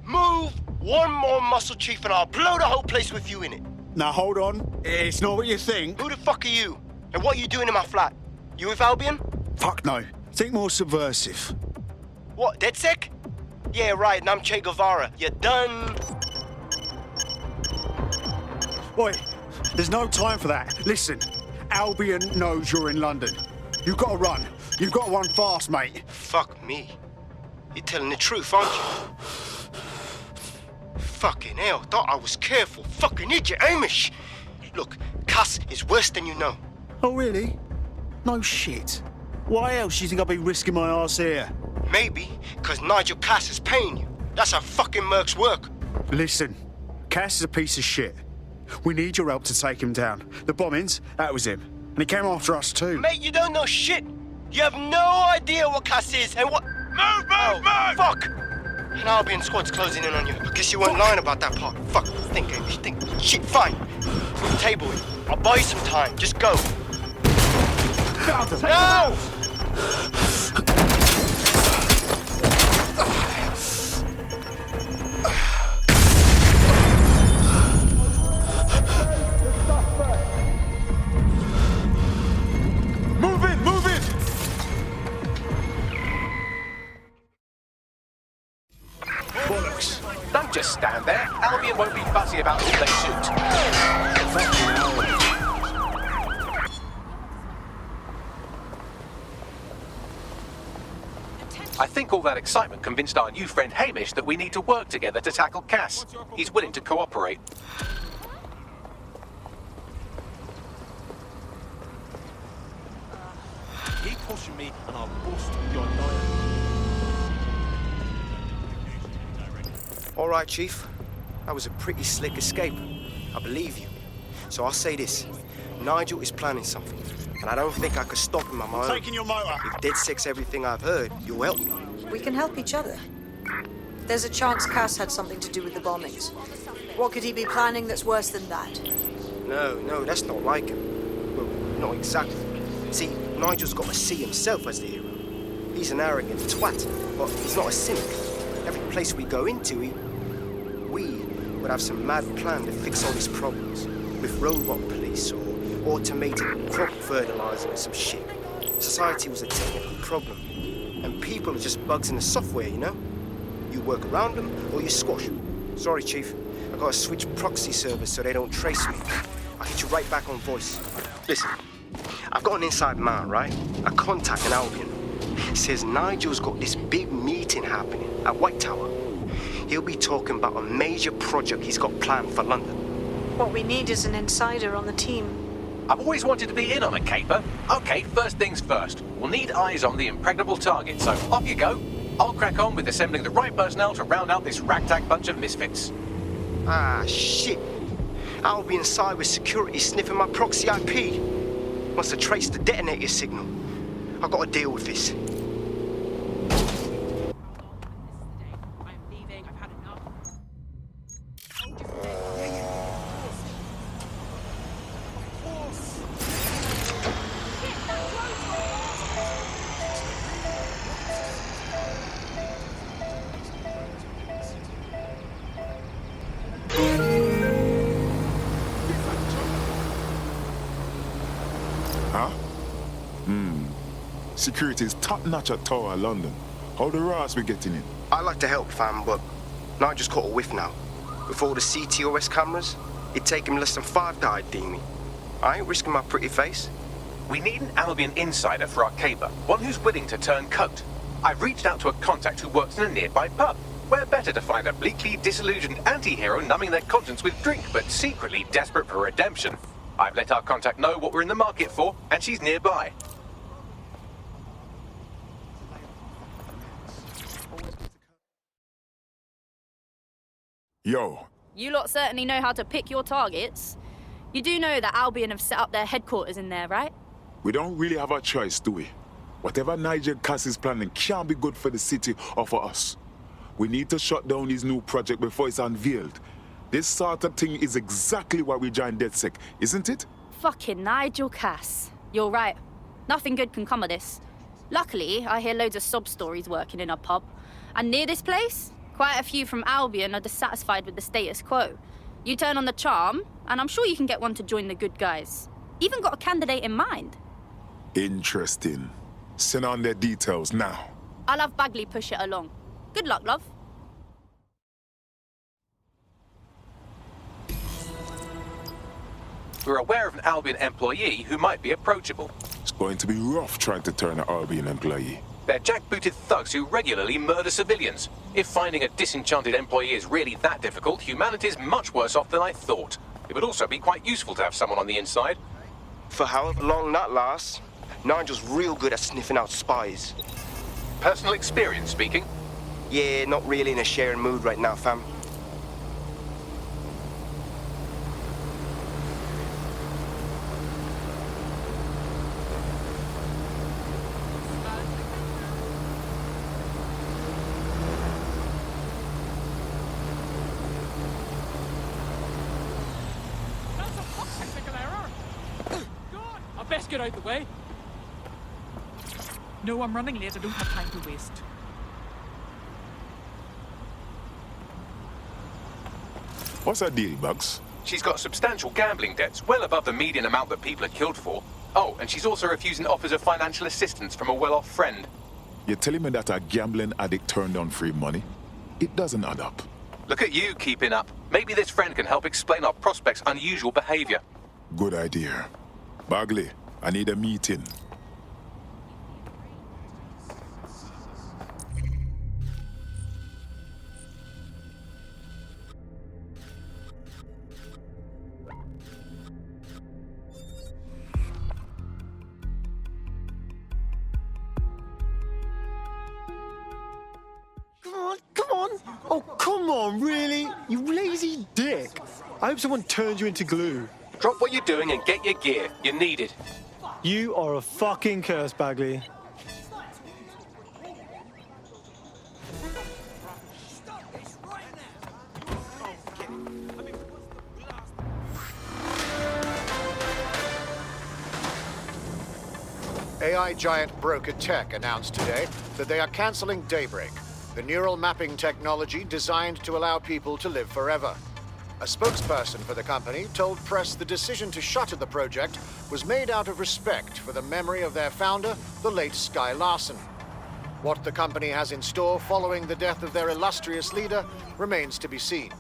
Move one more muscle, Chief, and I'll blow the whole place with you in it. Now hold on. It's not what you think. Who the fuck are you? And what are you doing in my flat? You with Albion? Fuck no. Think more subversive. What, DedSec? Yeah, right, and I'm Che Guevara. You done? Oi, there's no time for that. Listen, Albion knows you're in London. You've got to run. You've got to run fast, mate. Fuck me. You're telling the truth, aren't you? Fucking hell, thought I was careful. Fucking idiot, Amish. Look, Cass is worse than you know. Oh, really? No shit. Why else do you think I'll be risking my arse here? Maybe, because Nigel Cass is paying you. That's how fucking mercs work. Listen, Cass is a piece of shit. We need your help to take him down. The bombings, that was him. And he came after us too. Mate, you don't know shit. You have no idea what Cass is and what... Move! Fuck! An Albion squad's closing in on you. I guess you weren't lying about that part. Fuck, think, Amish, think. Shit, fine. We'll table it. I'll buy you some time. Just go. No! Don't just stand there. Albion won't be fussy about who they shoot. I think all that excitement convinced our new friend Hamish that we need to work together to tackle Cass. He's willing to cooperate. Keep pushing me and I'll bust your lawyer. All right, Chief. That was a pretty slick escape. I believe you. So I'll say this. Nigel is planning something, and I don't think I could stop him on my own. Taking your motor. If DedSec's everything I've heard, you'll help me. We can help each other. There's a chance Cass had something to do with the bombings. What could he be planning that's worse than that? No, that's not like him. Well, not exactly. See, Nigel's got to see himself as the hero. He's an arrogant twat, but he's not a cynic. Every place we go into, we would have some mad plan to fix all his problems. With robot police or automated crop fertilizer or some shit. Society was a technical problem. And people are just bugs in the software, you know? You work around them or you squash them. Sorry, Chief. I gotta switch proxy servers so they don't trace me. I'll hit you right back on voice. Listen, I've got an inside man, right? A contact in Albion. Says Nigel's got this big meeting happening at White Tower. He'll be talking about a major project he's got planned for London. What we need is an insider on the team. I've always wanted to be in on a caper. Okay, first things first. We'll need eyes on the impregnable target, so off you go. I'll crack on with assembling the right personnel to round out this ragtag bunch of misfits. Ah, shit. Albion cyber security sniffing my proxy IP. Wants to trace the detonator signal. I've got to deal with this. Security is top-notch at Tower, London. How the Ross we getting in? I'd like to help, fam, but Nigel's caught a whiff now. With all the CTOS cameras, it'd take him less than 5 to ID me. I ain't risking my pretty face. We need an Albion insider for our caper, one who's willing to turn coat. I've reached out to a contact who works in a nearby pub. Where better to find a bleakly disillusioned anti-hero numbing their conscience with drink, but secretly desperate for redemption. I've let our contact know what we're in the market for, and she's nearby. Yo. You lot certainly know how to pick your targets. You do know that Albion have set up their headquarters in there, right? We don't really have a choice, do we? Whatever Nigel Cass is planning can't be good for the city or for us. We need to shut down his new project before it's unveiled. This sort of thing is exactly why we joined DedSec, isn't it? Fucking Nigel Cass. You're right. Nothing good can come of this. Luckily, I hear loads of sob stories working in a pub. And near this place, quite a few from Albion are dissatisfied with the status quo. You turn on the charm, and I'm sure you can get one to join the good guys. Even got a candidate in mind. Interesting. Send on their details now. I'll have Bagley push it along. Good luck, love. We're aware of an Albion employee who might be approachable. It's going to be rough trying to turn an Albion employee. They're jackbooted thugs who regularly murder civilians. If finding a disenchanted employee is really that difficult, humanity's much worse off than I thought. It would also be quite useful to have someone on the inside. For however long that lasts, Nigel's real good at sniffing out spies. Personal experience speaking? Yeah, not really in a sharing mood right now, fam. Best get out the way. No, I'm running late. I don't have time to waste. What's her deal, Bugs? She's got substantial gambling debts, well above the median amount that people are killed for. Oh, and she's also refusing offers of financial assistance from a well-off friend. You're telling me that a gambling addict turned down free money? It doesn't add up. Look at you keeping up. Maybe this friend can help explain our prospect's unusual behavior. Good idea. Bagley, I need a meeting. Come on! Oh, come on, really? You lazy dick! I hope someone turns you into glue. Drop what you're doing and get your gear. You're needed. You are a fucking curse, Bagley. AI giant Broker Tech announced today that they are cancelling Daybreak, the neural mapping technology designed to allow people to live forever. A spokesperson for the company told press the decision to shutter the project was made out of respect for the memory of their founder, the late Sky Larson. What the company has in store following the death of their illustrious leader remains to be seen.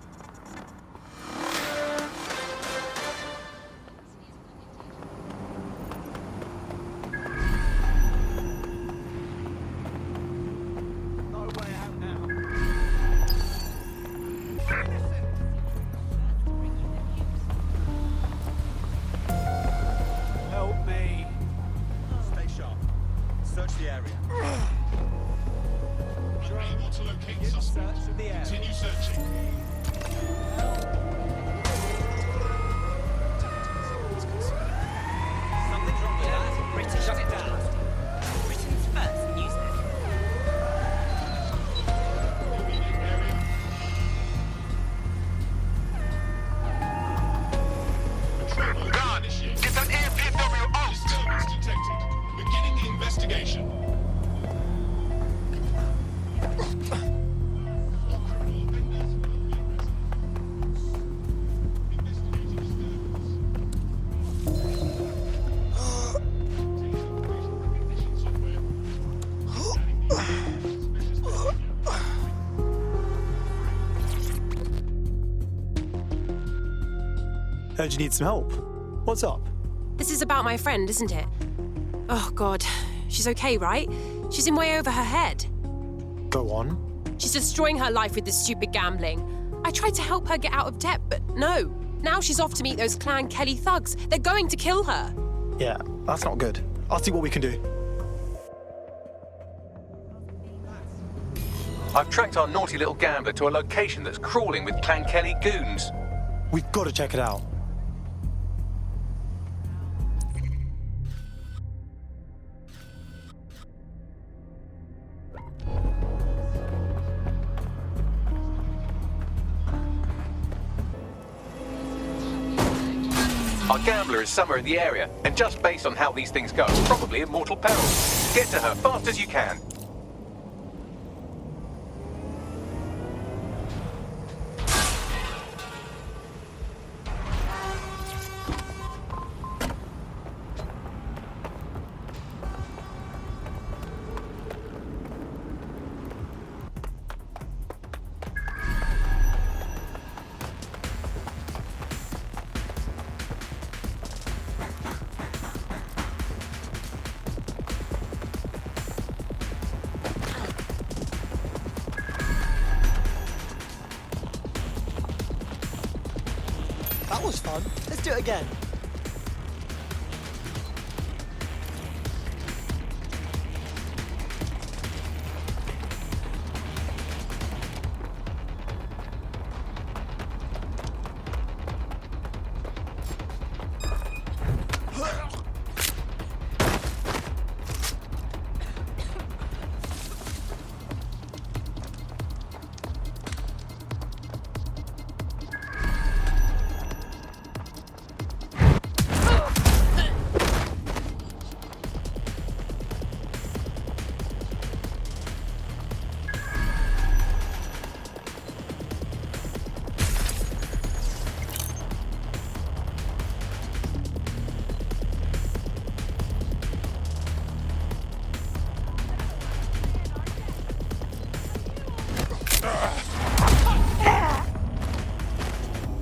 Help me. Stay sharp. Search the area. Unable to locate suspect. Continue searching. Something's wrong with that. British shut it down. Britain's first news Guard, get that AFPW out! Disturbance detected. Beginning the investigation. Heard you need some help. What's up? This is about my friend, isn't it? Oh, God. She's okay, right? She's in way over her head. Go on. She's destroying her life with this stupid gambling. I tried to help her get out of debt, but no. Now she's off to meet those Clan Kelly thugs. They're going to kill her. Yeah, that's not good. I'll see what we can do. I've tracked our naughty little gambler to a location that's crawling with Clan Kelly goons. We've got to check it out. Our gambler is somewhere in the area, and just based on how these things go, probably in mortal peril. Get to her fast as you can. That was fun. Let's do it again.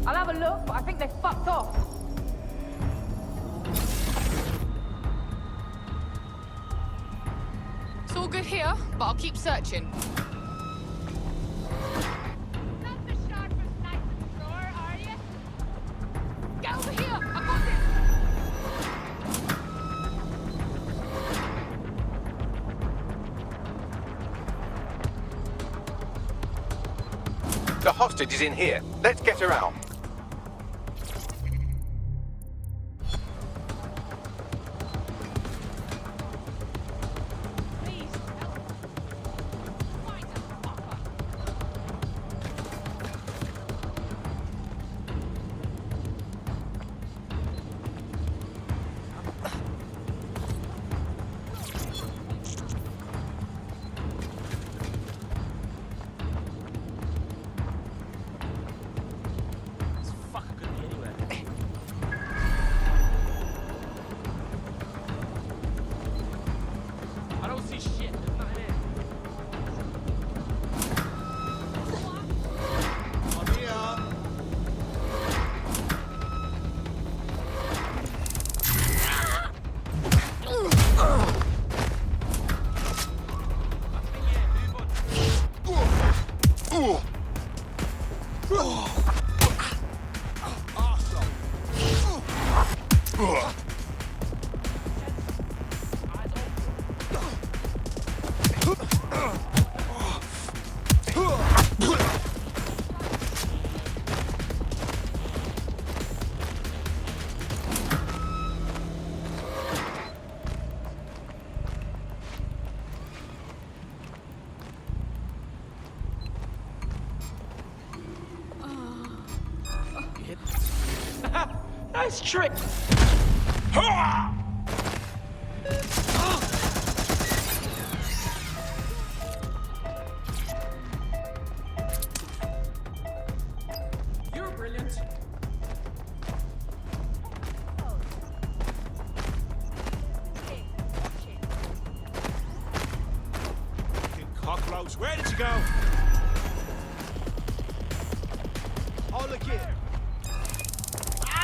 I'll have a look, but I think they fucked off. It's all good here, but I'll keep searching. Get over here! I got this! The hostage is in here. Let's get her out. Nice trick! You're brilliant. Cockroach, where did you go? Oh, look here.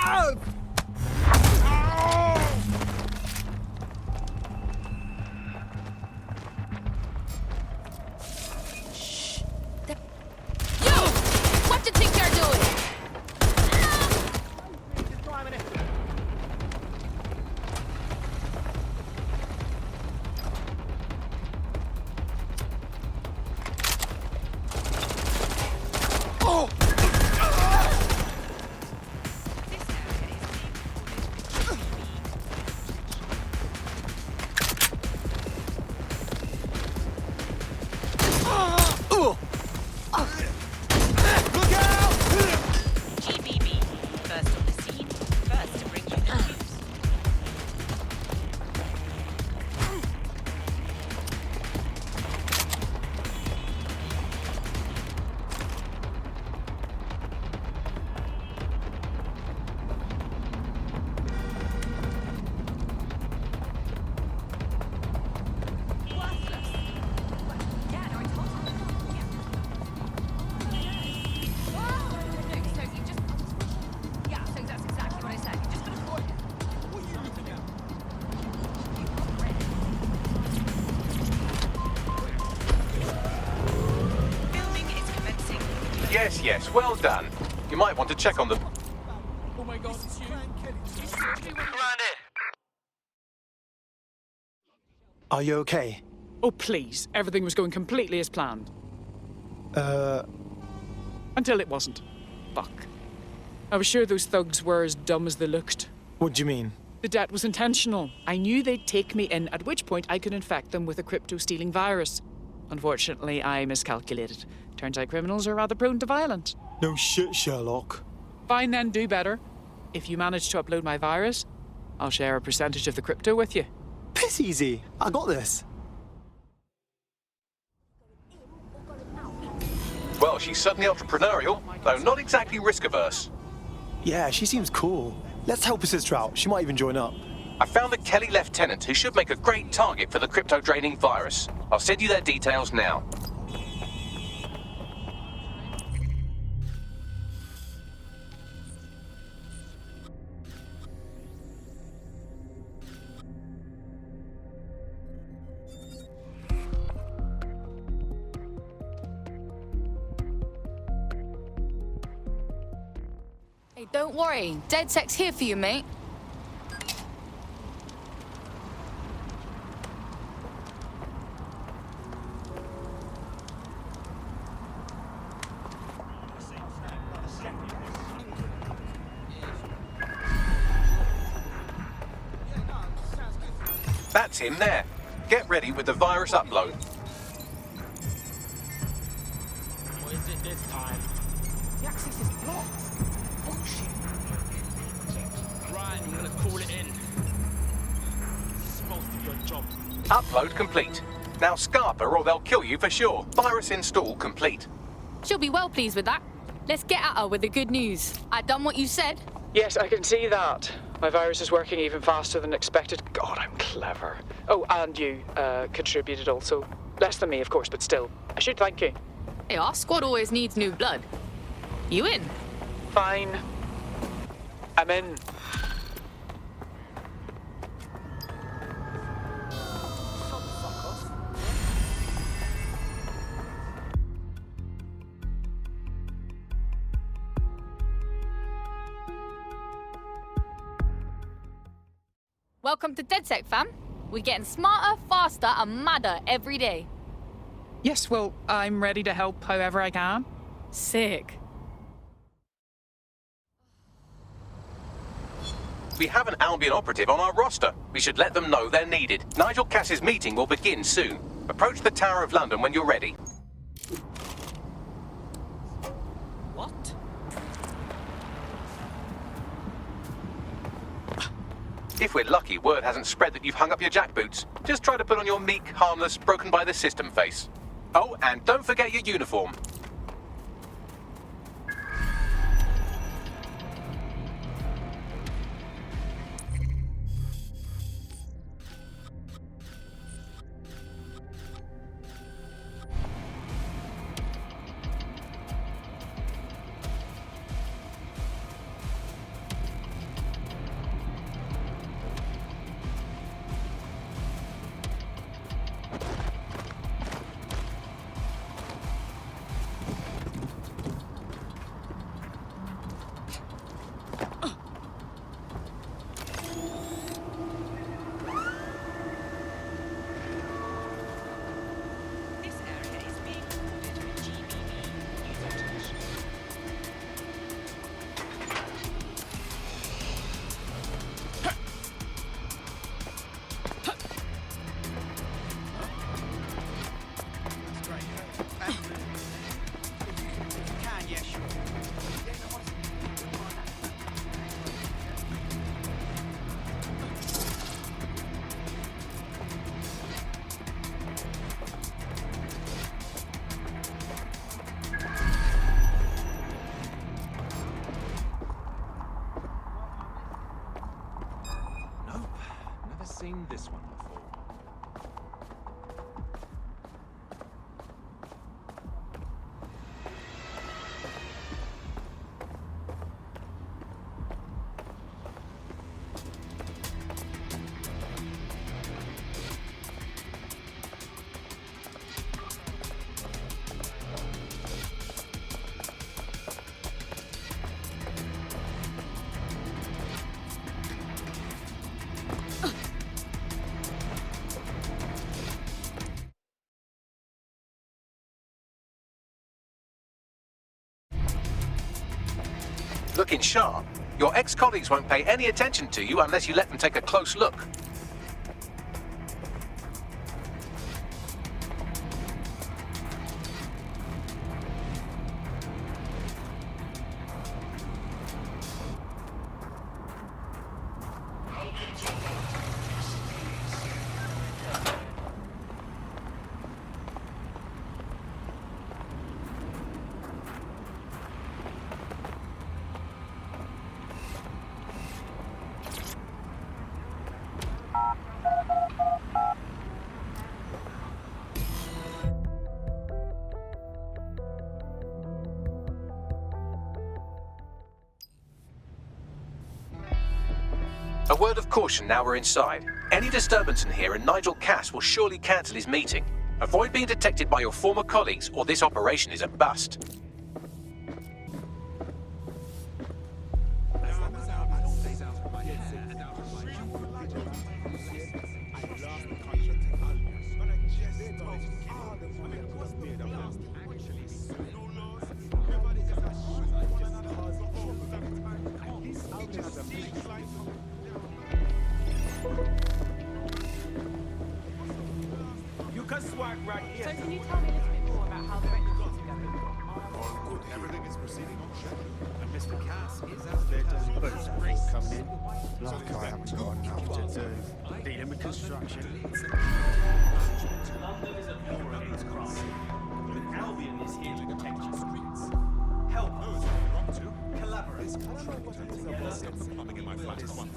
Ow! What do you think you're doing? Oh! GBB, first on the scene, first to bring you the news. Yes, yes, well done. You might want to check on the... Oh my god, it's you. Are you okay? Oh, please. Everything was going completely as planned. Until it wasn't. Fuck. I was sure those thugs were as dumb as they looked. What do you mean? The debt was intentional. I knew they'd take me in, at which point I could infect them with a crypto-stealing virus. Unfortunately, I miscalculated. Turns out criminals are rather prone to violence. No shit, Sherlock. Fine then, do better. If you manage to upload my virus, I'll share a percentage of the crypto with you. Piss easy. I got this. Well, she's certainly entrepreneurial, though not exactly risk-averse. Yeah, she seems cool. Let's help her sister out. She might even join up. I found a Kelly lieutenant who should make a great target for the crypto-draining virus. I'll send you their details now. Hey, don't worry. DedSec's here for you, mate. That's him there. Get ready with the virus upload. What is it this time? The access is blocked. Bullshit. Right, I'm gonna call it in. It's supposed to be your job. Upload complete. Now Scarper or they'll kill you for sure. Virus install complete. She'll be well pleased with that. Let's get at her with the good news. I done what you said. Yes, I can see that. My virus is working even faster than expected. God, I'm clever. Oh, and you contributed also. Less than me, of course, but still. I should thank you. Hey, our squad always needs new blood. You in? Fine. I'm in. Welcome to DedSec, fam. We're getting smarter, faster, and madder every day. Yes, well, I'm ready to help however I can. Sick. We have an Albion operative on our roster. We should let them know they're needed. Nigel Cass's meeting will begin soon. Approach the Tower of London when you're ready. What? If we're lucky, word hasn't spread that you've hung up your jackboots. Just try to put on your meek, harmless, broken by the system face. Oh, and don't forget your uniform. Seen this one before. Looking sharp. Your ex-colleagues won't pay any attention to you unless you let them take a close look. A word of caution now we're inside. Any disturbance in here and Nigel Cass will surely cancel his meeting. Avoid being detected by your former colleagues or this operation is a bust. So can you tell me a little bit more about how the retrofits are going? All good. Everything is proceeding on schedule. And Mr. Cass is out there doing both coming in. Like I haven't got enough to do. Dealing with construction. London is at war against crime. But Albion is here to protect your streets. Help us. Collaborate.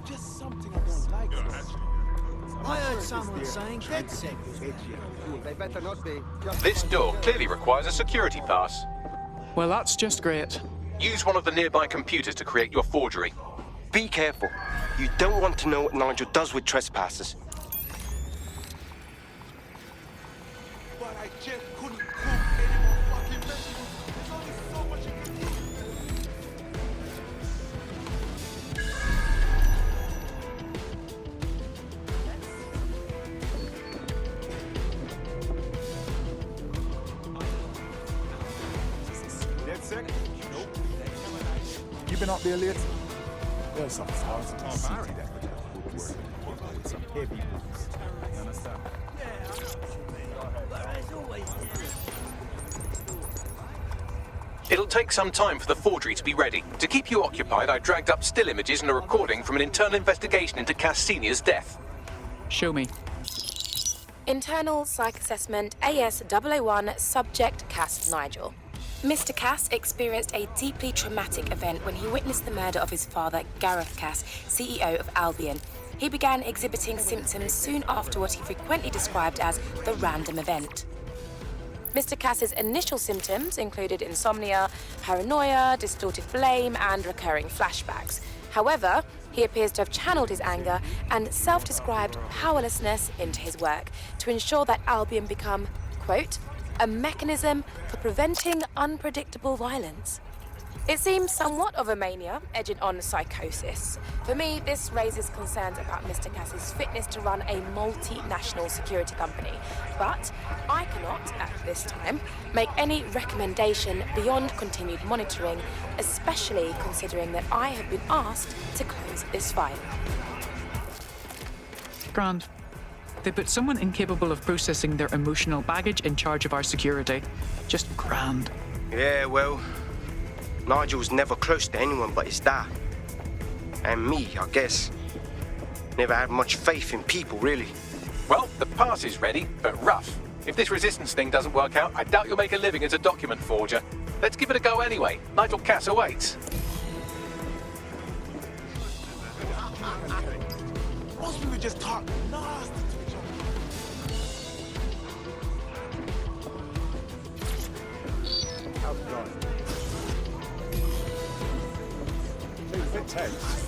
Just something I don't like. I heard someone saying DedSec was They better not be. This door clearly requires a security pass. Well, that's just great. Use one of the nearby computers to create your forgery. Be careful. You don't want to know what Nigel does with trespassers. But I just couldn't cook any more fucking vegetables. There's only so much you can do. been up there late? There's some stars in the city that could have good work with some heavy boots. You understand? It'll take some time for the forgery to be ready. To keep you occupied, I dragged up still images and a recording from an internal investigation into Cass Senior's death. Show me. Internal Psych Assessment AS001 Subject Cass Nigel. Mr. Cass experienced a deeply traumatic event when he witnessed the murder of his father, Gareth Cass, CEO of Albion. He began exhibiting symptoms soon after what he frequently described as the random event. Mr. Cass's initial symptoms included insomnia, paranoia, distorted blame, and recurring flashbacks. However, he appears to have channeled his anger and self-described powerlessness into his work to ensure that Albion become, quote, a mechanism for preventing unpredictable violence. It seems somewhat of a mania, edging on psychosis. For me, this raises concerns about Mr. Cass's fitness to run a multinational security company. But I cannot, at this time, make any recommendation beyond continued monitoring, especially considering that I have been asked to close this file. Grand. They put someone incapable of processing their emotional baggage in charge of our security. Just grand. Yeah, well, Nigel's never close to anyone but his dad. And me, I guess. Never had much faith in people, really. Well, the pass is ready, but rough. If this resistance thing doesn't work out, I doubt you'll make a living as a document forger. Let's give it a go anyway. Nigel Cass awaits. Most people just talk nasty to each other. How's it going? It's a bit tense.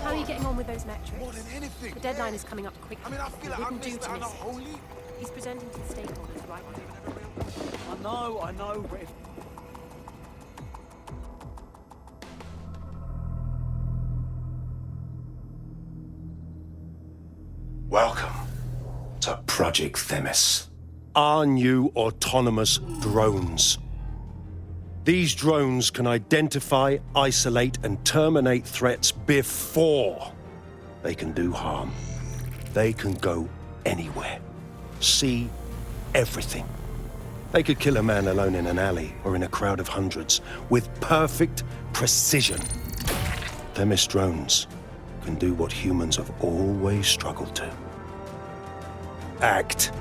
How are you getting on with those metrics? More than anything. The deadline is coming up quickly. I mean, I feel like We I'm wouldn't do missed to out miss on it. holy. He's presenting to the stakeholders right now. I know, but if... Welcome to Project Themis. Our new autonomous drones. These drones can identify, isolate, and terminate threats before they can do harm. They can go anywhere, see everything. They could kill a man alone in an alley or in a crowd of hundreds with perfect precision. Themis drones can do what humans have always struggled to. Act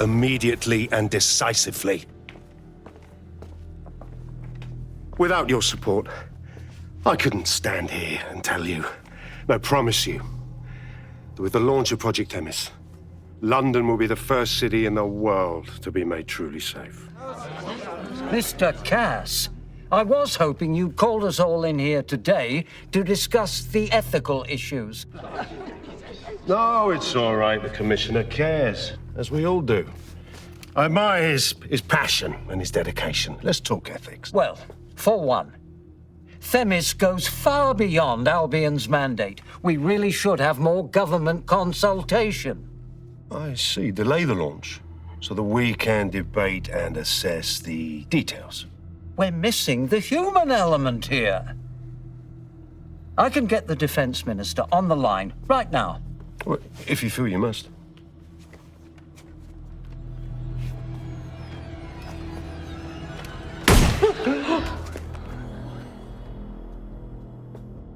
immediately and decisively. Without your support, I couldn't stand here and tell you, I promise you, that with the launch of Project Themis, London will be the first city in the world to be made truly safe. Mr. Cass, I was hoping you'd called us all in here today to discuss the ethical issues. No, it's all right. The Commissioner cares, as we all do. I admire his passion and his dedication. Let's talk ethics. Well, for one, Themis goes far beyond Albion's mandate. We really should have more government consultation. I see. Delay the launch so that we can debate and assess the details. We're missing the human element here. I can get the Defense Minister on the line right now. Well, if you feel you must.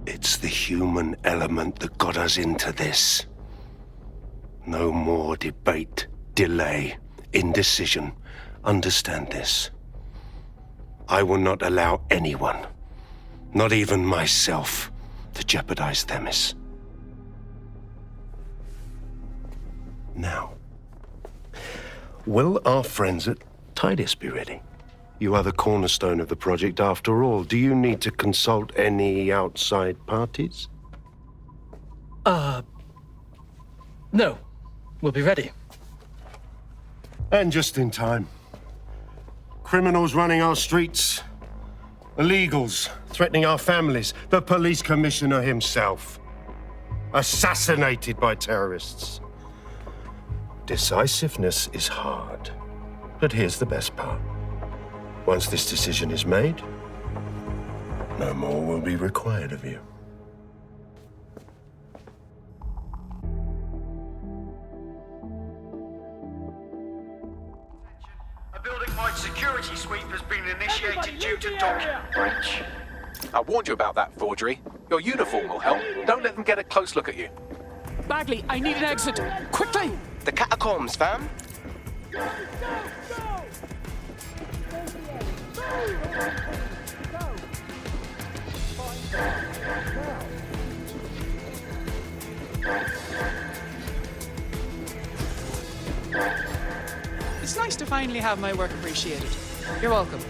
It's the human element that got us into this. No more debate, delay, indecision. Understand this. I will not allow anyone, not even myself, to jeopardize Themis. Now, will our friends at Tidus be ready? You are the cornerstone of the project after all. Do you need to consult any outside parties? No. We'll be ready. And just in time. Criminals running our streets. Illegals threatening our families. The police commissioner himself. Assassinated by terrorists. Decisiveness is hard. But here's the best part. Once this decision is made, no more will be required of you. A building-wide security sweep has been initiated due to document breach. I warned you about that forgery. Your uniform will help. Don't let them get a close look at you. Bagley, I need an exit. Quickly! The catacombs, fam. It's nice to finally have my work appreciated. You're welcome.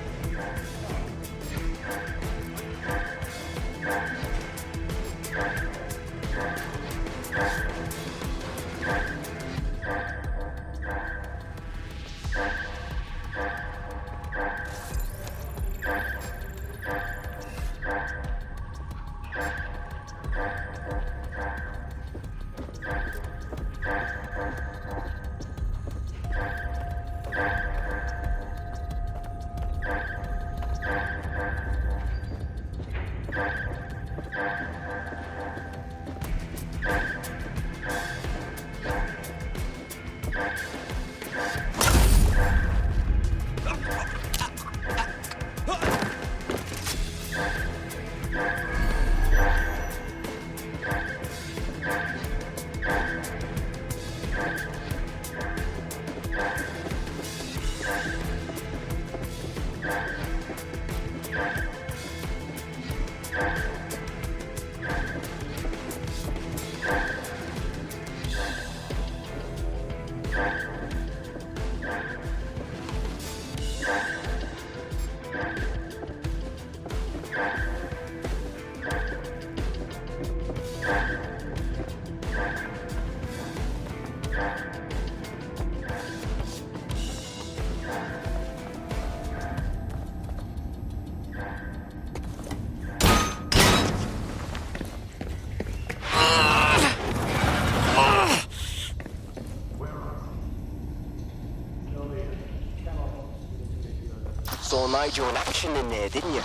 Saw Nigel in action in there, didn't you?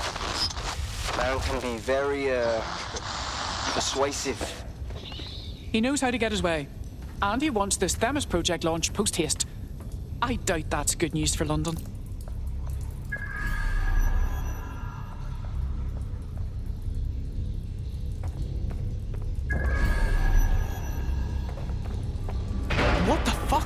Man can be very, persuasive. He knows how to get his way. And he wants this Themis project launched post-haste. I doubt that's good news for London. What the fuck?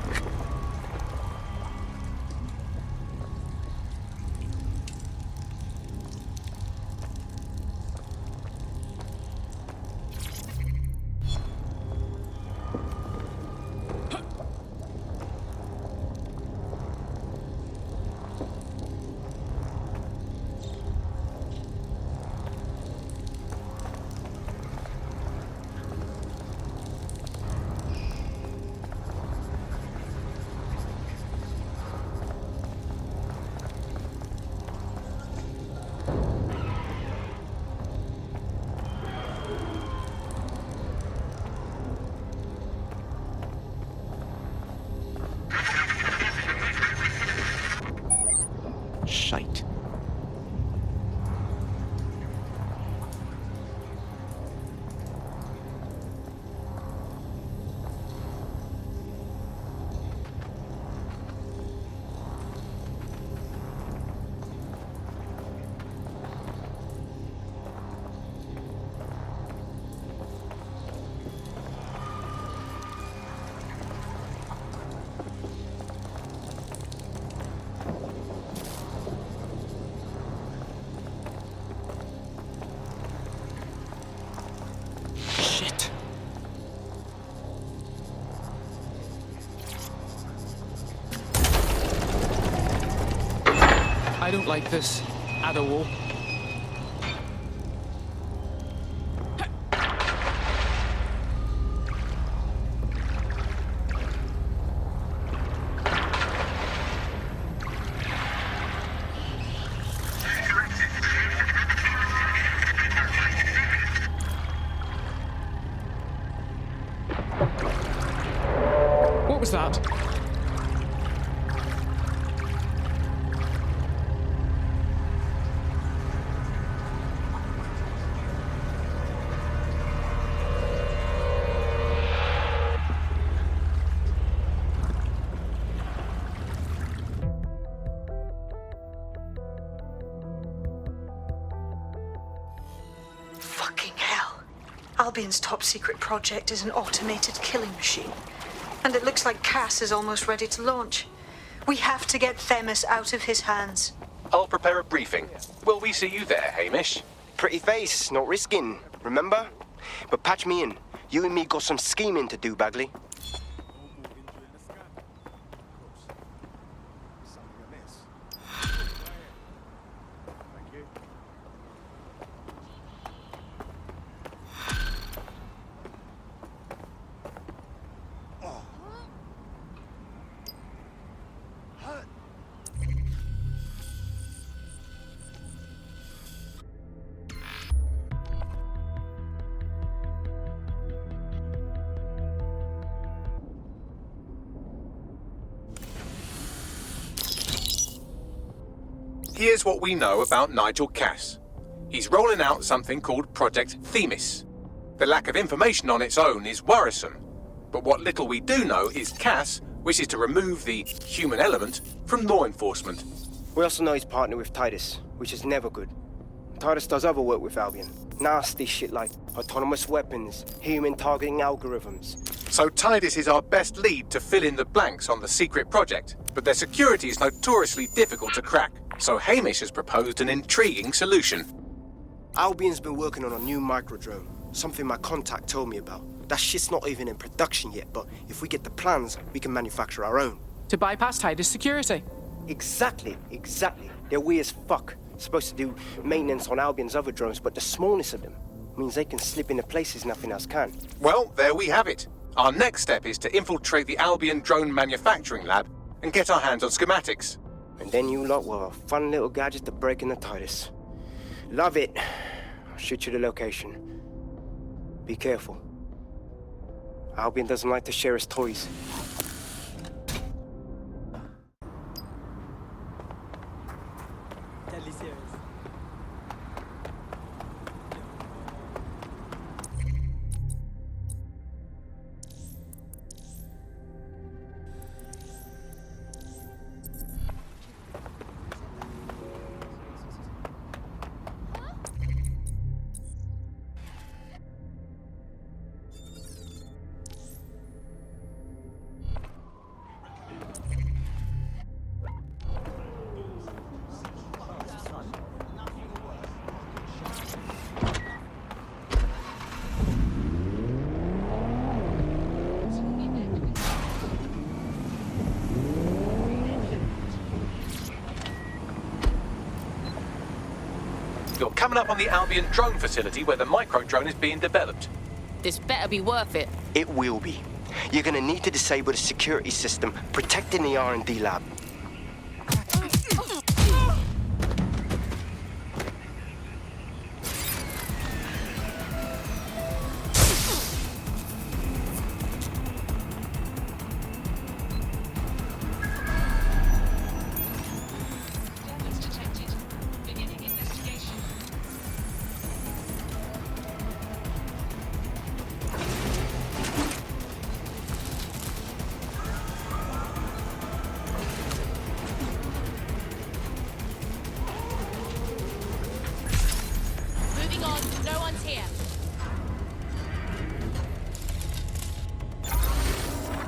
Shite. I don't like this at all. What was that? Albion's top secret project is an automated killing machine. And it looks like Cass is almost ready to launch. We have to get Themis out of his hands. I'll prepare a briefing. Will we see you there, Hamish? Pretty face, not risking, remember? But patch me in. You and me got some scheming to do, Bagley. Here's what we know about Nigel Cass. He's rolling out something called Project Themis. The lack of information on its own is worrisome. But what little we do know is Cass wishes to remove the human element from law enforcement. We also know he's partnered with Titus, which is never good. Titus does other work with Albion. Nasty shit like autonomous weapons, human targeting algorithms. So Titus is our best lead to fill in the blanks on the secret project, but their security is notoriously difficult to crack. So Hamish has proposed an intriguing solution. Albion's been working on a new microdrone, something my contact told me about. That shit's not even in production yet, but if we get the plans, we can manufacture our own. To bypass Titus security. Exactly. They're weird as fuck. Supposed to do maintenance on Albion's other drones, but the smallness of them means they can slip into places nothing else can. Well, there we have it. Our next step is to infiltrate the Albion drone manufacturing lab and get our hands on schematics. And then you lot will have a fun little gadget to break in the Titus. Love it. I'll shoot you the location. Be careful. Albion doesn't like to share his toys. You're coming up on the Albion drone facility where the micro-drone is being developed. This better be worth it. It will be. You're gonna need to disable the security system protecting the R&D lab. Moving on, no one's here.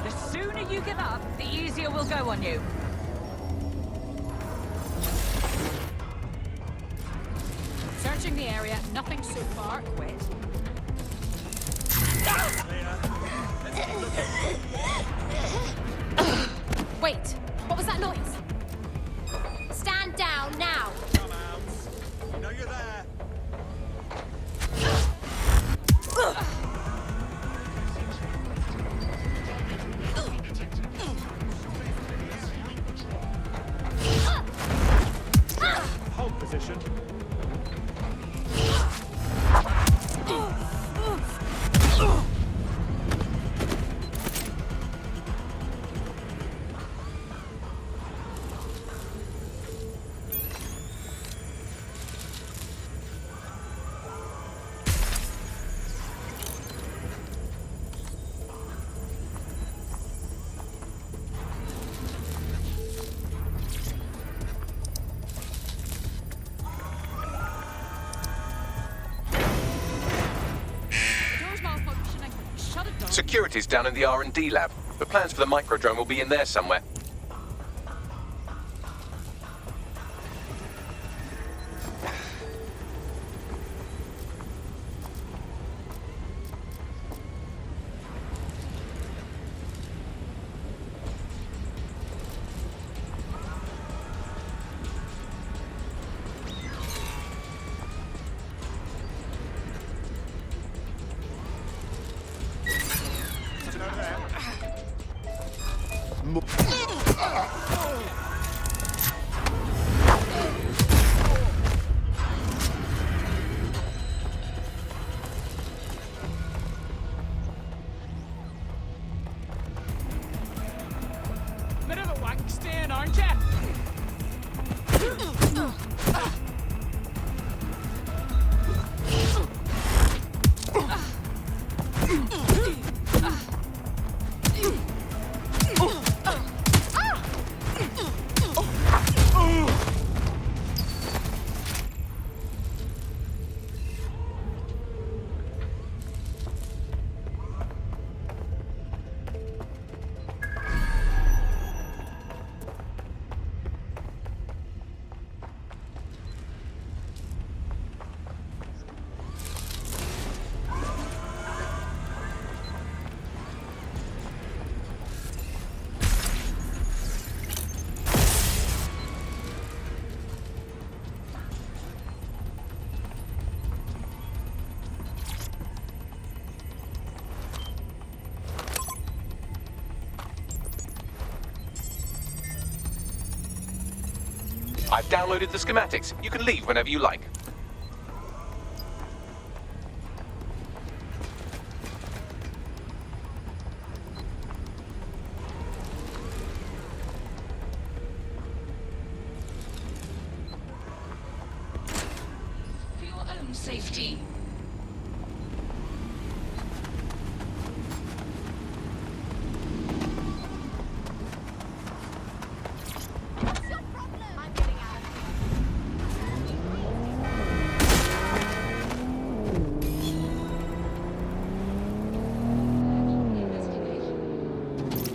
The sooner you give up, the easier we'll go on you. Searching the area, nothing so far. Quit. Wait, what was that noise? Stand down now. Come out. You know you're there. Hold position. security's down in the R&D lab. The plans for the microdrone will be in there somewhere. Bit of a wank stain, aren't you? I've downloaded the schematics. You can leave whenever you like. For your own safety.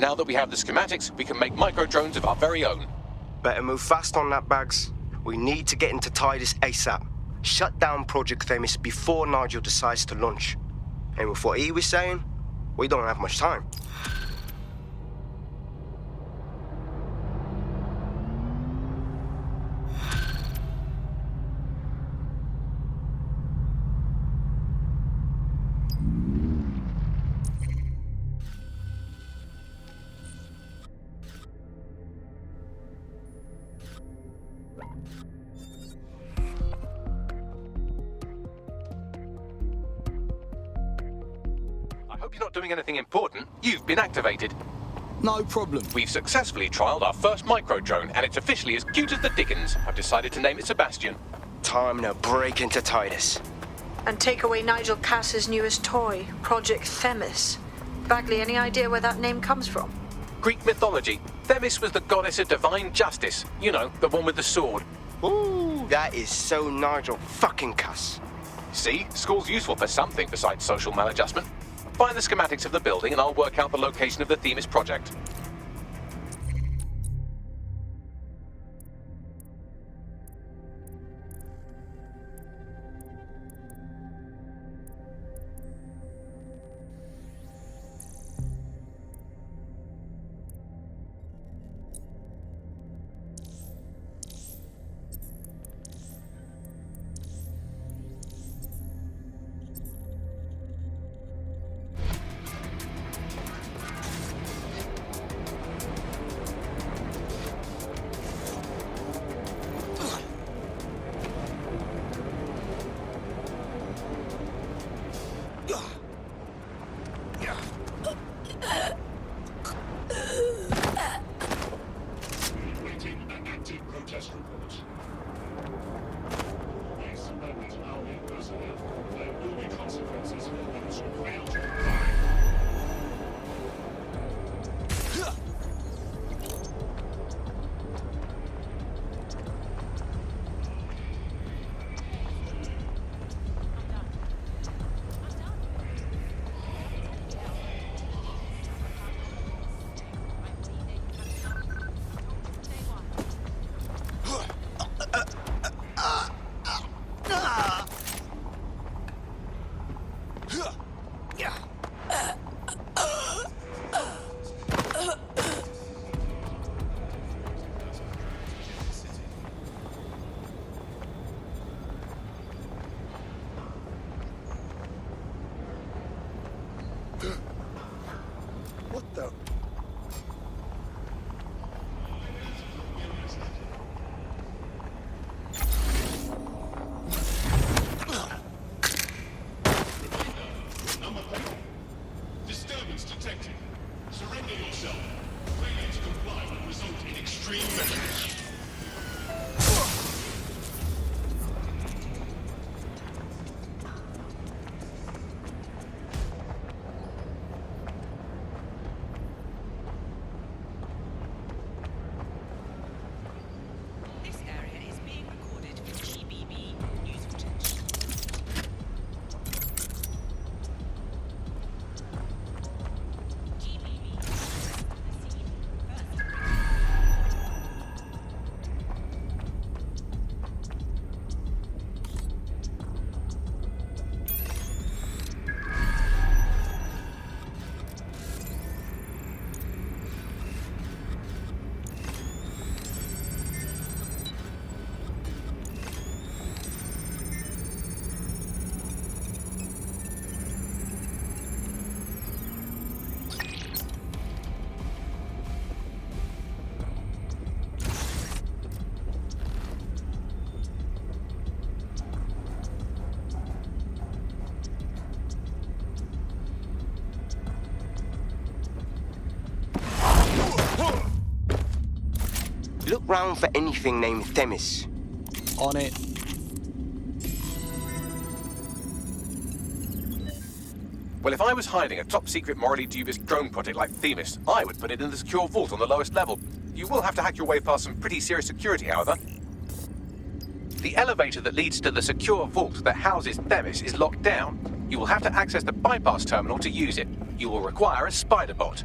Now that we have the schematics, we can make microdrones of our very own. Better move fast on that, Bags. We need to get into Titus ASAP. Shut down Project Themis before Nigel decides to launch. And with what he was saying, we don't have much time. I hope you're not doing anything important. You've been activated. No problem. We've successfully trialed our first microdrone, and it's officially as cute as the dickens. I've decided to name it Sebastian. Time to break into Titus. And take away Nigel Cass's newest toy, Project Themis. Bagley, any idea where that name comes from? Greek mythology. Themis was the goddess of divine justice. You know, the one with the sword. Ooh, that is so Nigel fucking Cass. See? School's useful for something besides social maladjustment. Find the schematics of the building and I'll work out the location of the Themis project. Look round for anything named Themis. On it. Well, if I was hiding a top-secret, morally dubious drone project like Themis, I would put it in the secure vault on the lowest level. You will have to hack your way past some pretty serious security, however. The elevator that leads to the secure vault that houses Themis is locked down. You will have to access the bypass terminal to use it. You will require a spider bot.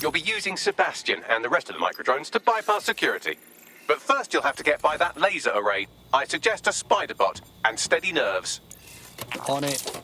You'll be using Sebastian and the rest of the microdrones to bypass security. But first you'll have to get by that laser array. I suggest a spider bot and steady nerves. On it.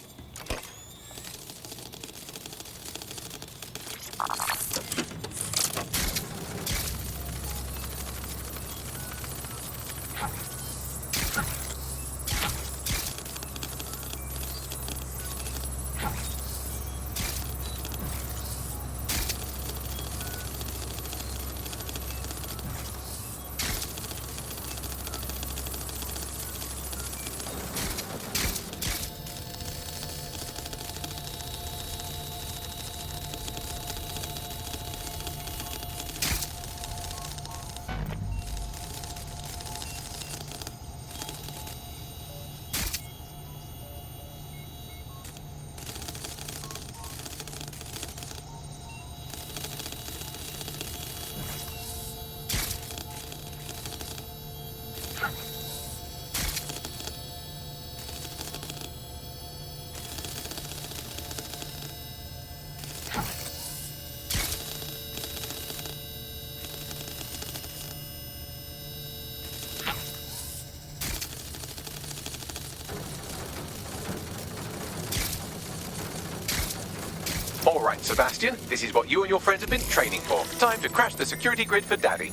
All right, Sebastian, this is what you and your friends have been training for. Time to crash the security grid for Daddy.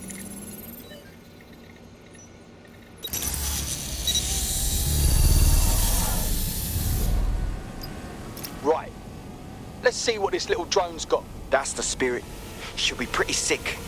Right. Let's see what this little drone's got. That's the spirit. She'll be pretty sick.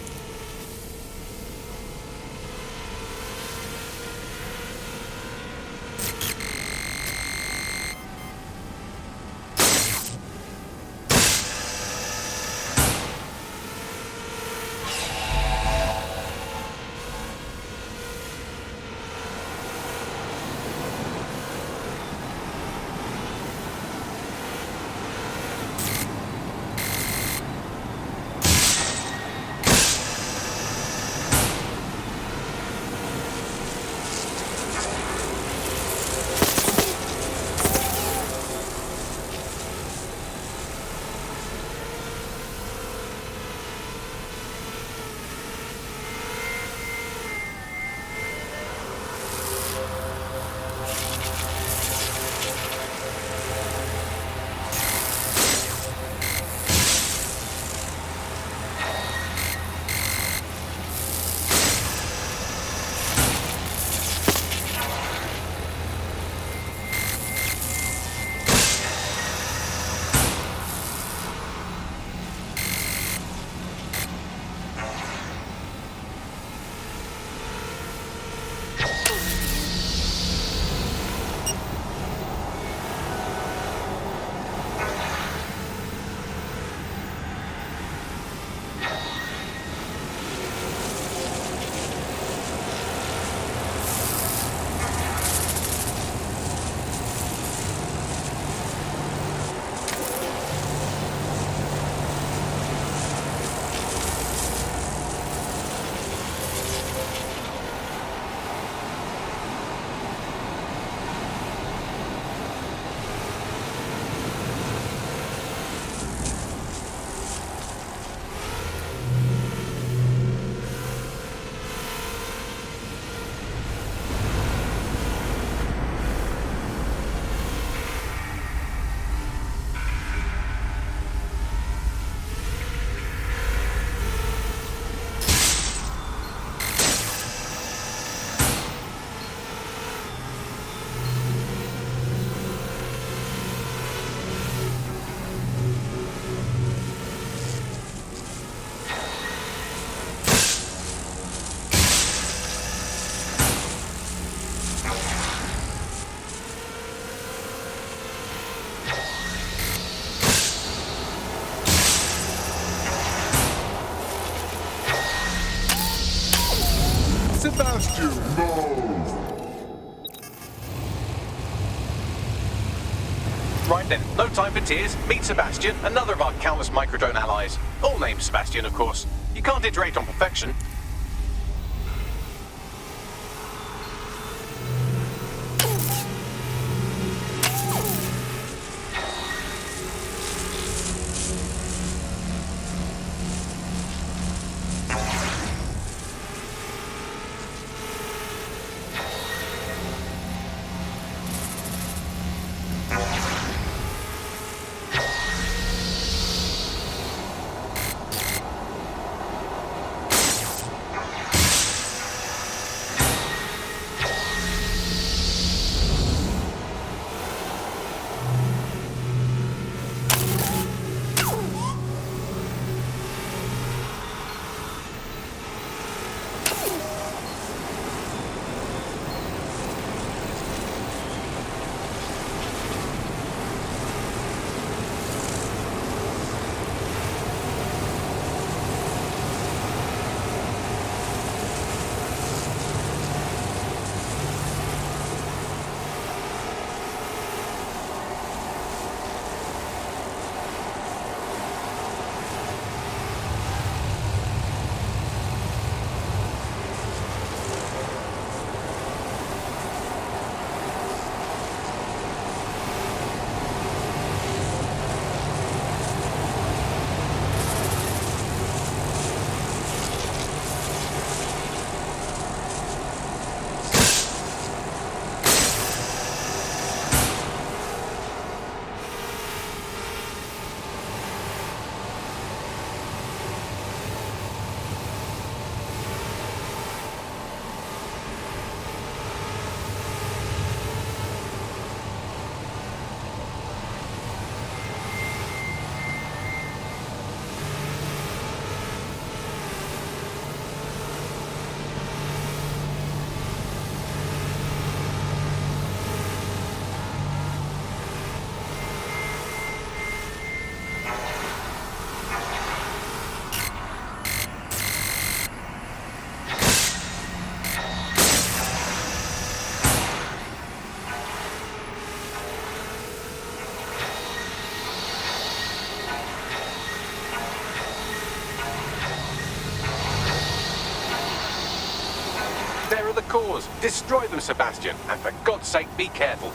Right then, no time for tears. Meet Sebastian, another of our countless microdrone allies. All named Sebastian, of course. You can't iterate on perfection. There are the cores. Destroy them, Sebastian. And for God's sake, be careful.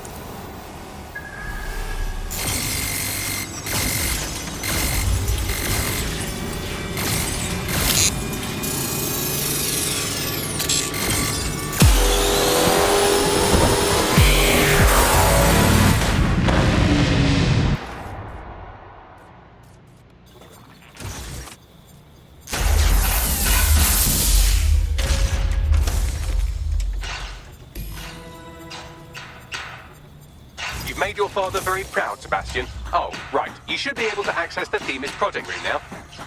Made your father very proud, Sebastian. Oh, right. You should be able to access the Themis project room now.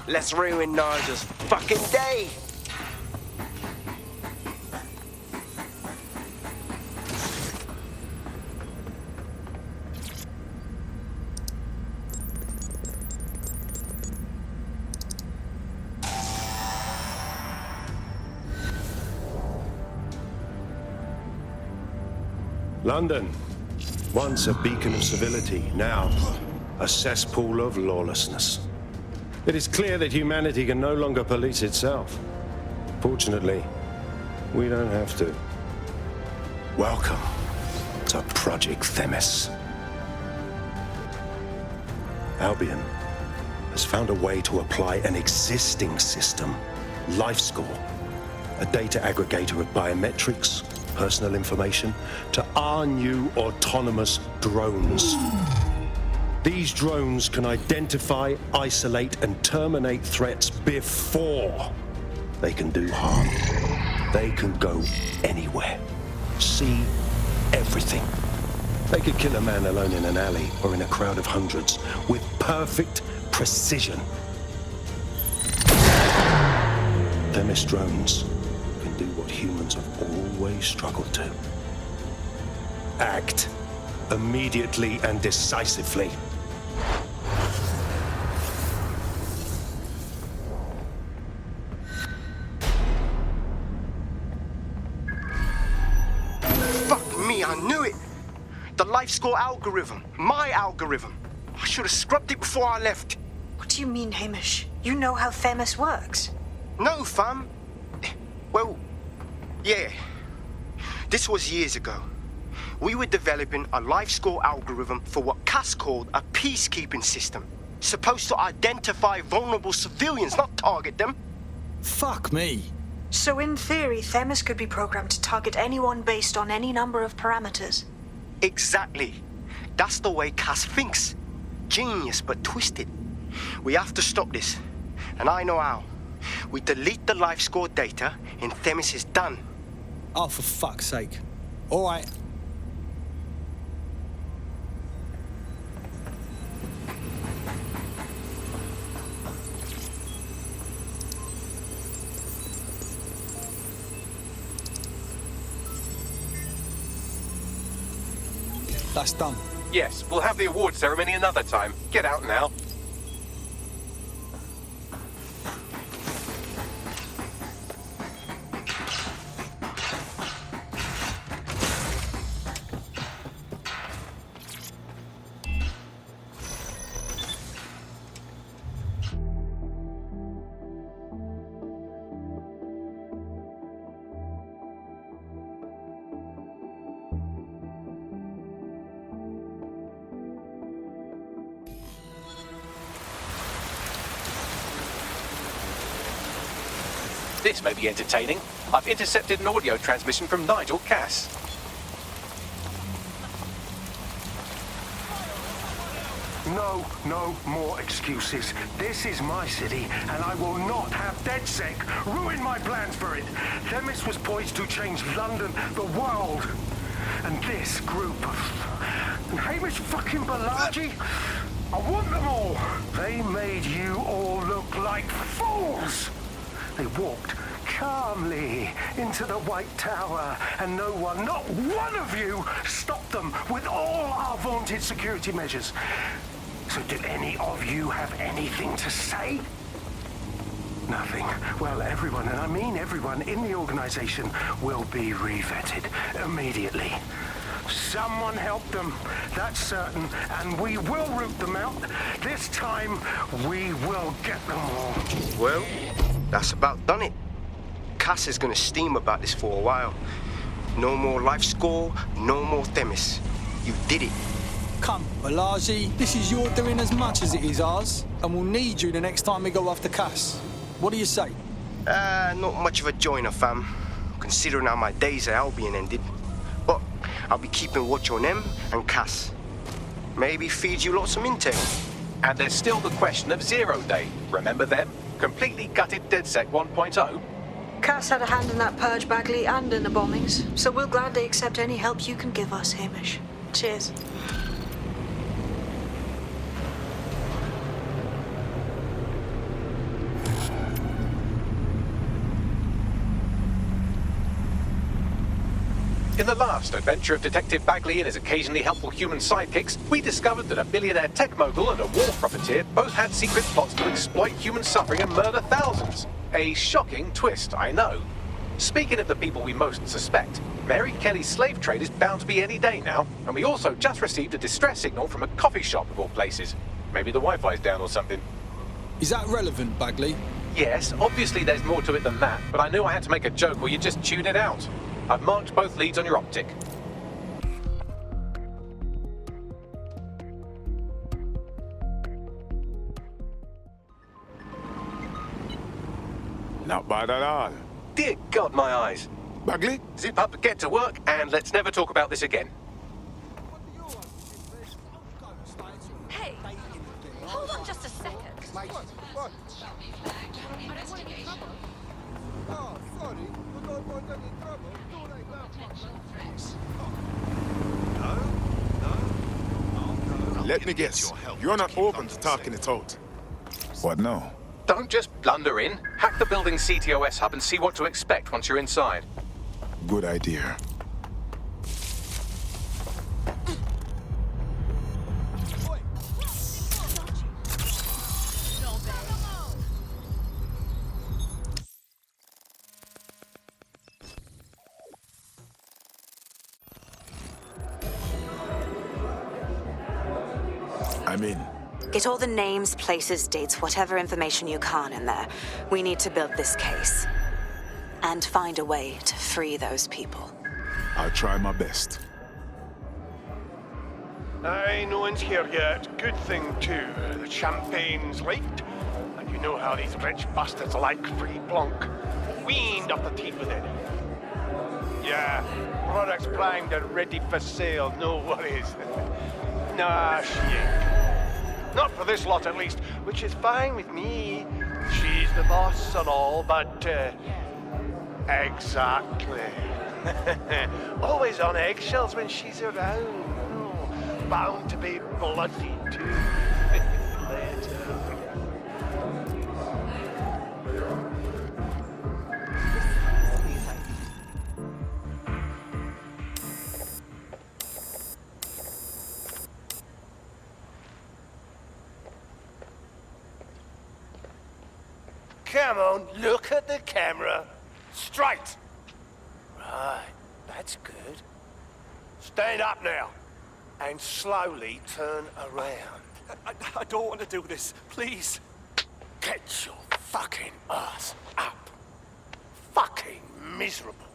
Let's ruin Nigel's fucking day! London. Once a beacon of civility, now a cesspool of lawlessness. It is clear that humanity can no longer police itself. Fortunately, we don't have to. Welcome to Project Themis. Albion has found a way to apply an existing system, LifeScore, a data aggregator of biometrics, personal information, to our new autonomous drones. These drones can identify, isolate, and terminate threats before they can do harm. They can go anywhere, see everything. They could kill a man alone in an alley or in a crowd of hundreds with perfect precision. Themis drones can do what humans have always struggled to. Act immediately and decisively. me, I knew it. The life score algorithm. My algorithm. I should have scrubbed it before I left. What do you mean, Hamish? You know how Themis works. No, fam. Well, yeah. This was years ago. We were developing a life score algorithm for what Cass called a peacekeeping system. Supposed to identify vulnerable civilians, not target them. Fuck me. So in theory, Themis could be programmed to target anyone based on any number of parameters. Exactly. That's the way Cass thinks. Genius, but twisted. We have to stop this. And I know how. We delete the life score data and Themis is done. Oh, for fuck's sake. All right. That's done. Yes, we'll have the award ceremony another time. Get out now. This may be entertaining. I've intercepted an audio transmission from Nigel Cass. No more excuses. This is my city, and I will not have DedSec ruin my plans for it. Themis was poised to change London, the world. And this group of... And Hamish fucking Balaji? I want them all. They made you all look like fools. They walked calmly into the White Tower, and no one, not one of you, stopped them with all our vaunted security measures. So do any of you have anything to say? Nothing. Well, everyone, and I mean everyone in the organization, will be re-vetted immediately. Someone help them, that's certain, and we will root them out. This time, we will get them all. Well, that's about done it. Cass is gonna steam about this for a while. No more life score, no more Themis. You did it. Come, Balaji, this is your doing as much as it is ours, and we'll need you the next time we go after Cass. What do you say? Not much of a joiner, fam. Considering how my days at Albion ended. But I'll be keeping watch on them and Cass. Maybe feed you lots of intel. And there's still the question of Zero Day. Remember them? Completely gutted DedSec 1.0. Cass had a hand in that purge, Bagley, and in the bombings, so we'll gladly accept any help you can give us, Hamish. Cheers. In the last adventure of Detective Bagley and his occasionally helpful human sidekicks, we discovered that a billionaire tech mogul and a war profiteer both had secret plots to exploit human suffering and murder thousands. A shocking twist, I know. Speaking of the people we most suspect, Mary Kelly's slave trade is bound to be any day now, and we also just received a distress signal from a coffee shop of all places. Maybe the Wi-Fi's down or something. Is that relevant, Bagley? Yes, obviously there's more to it than that, but I knew I had to make a joke or you'd just tune it out. I've marked both leads on your optic. Not bad at all. Dear God, my eyes. Bagley? Zip up, get to work, and let's never talk about this again. Hey, hold on just a second. Oh, sorry. We don't want any trouble. Let me guess. You're not open to talking it out. What now? Don't just blunder in. Hack the building's CTOS hub and see what to expect once you're inside. Good idea. I'm in. Get all the names, places, dates, whatever information you can in there. We need to build this case. And find a way to free those people. I'll try my best. Aye, no one's here yet. Good thing, too. The champagne's late. And you know how these rich bastards like free blanc. We ain't off the teeth with it. Yeah, products primed and ready for sale, no worries. Nah, she ain't. Not for this lot, at least, which is fine with me. She's the boss and all, but, exactly. Always on eggshells when she's around. Oh, bound to be bloody, too. Later. Come on, look at the camera. Straight. Right, that's good. Stand up now. And slowly turn around. I don't want to do this. Please. Get your fucking ass up. Fucking miserable.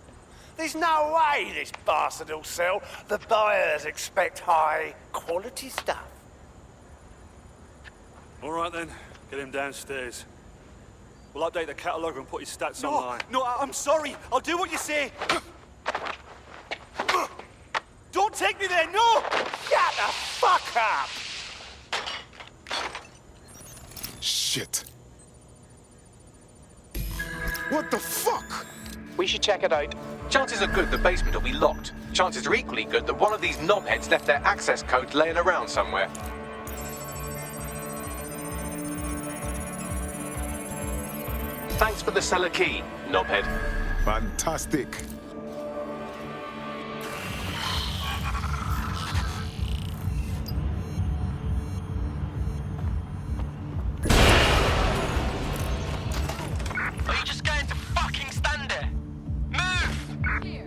There's no way this bastard will sell. The buyers expect high quality stuff. All right then, get him downstairs. We'll update the catalogue and put his stats online. No, I'm sorry. I'll do what you say. Don't take me there, no! Shut the fuck up! Shit. What the fuck? We should check it out. Chances are good the basement will be locked. Chances are equally good that one of these knobheads left their access code laying around somewhere. Thanks for the cellar key, knobhead. Fantastic. Are you just going to fucking stand there? Move! Here,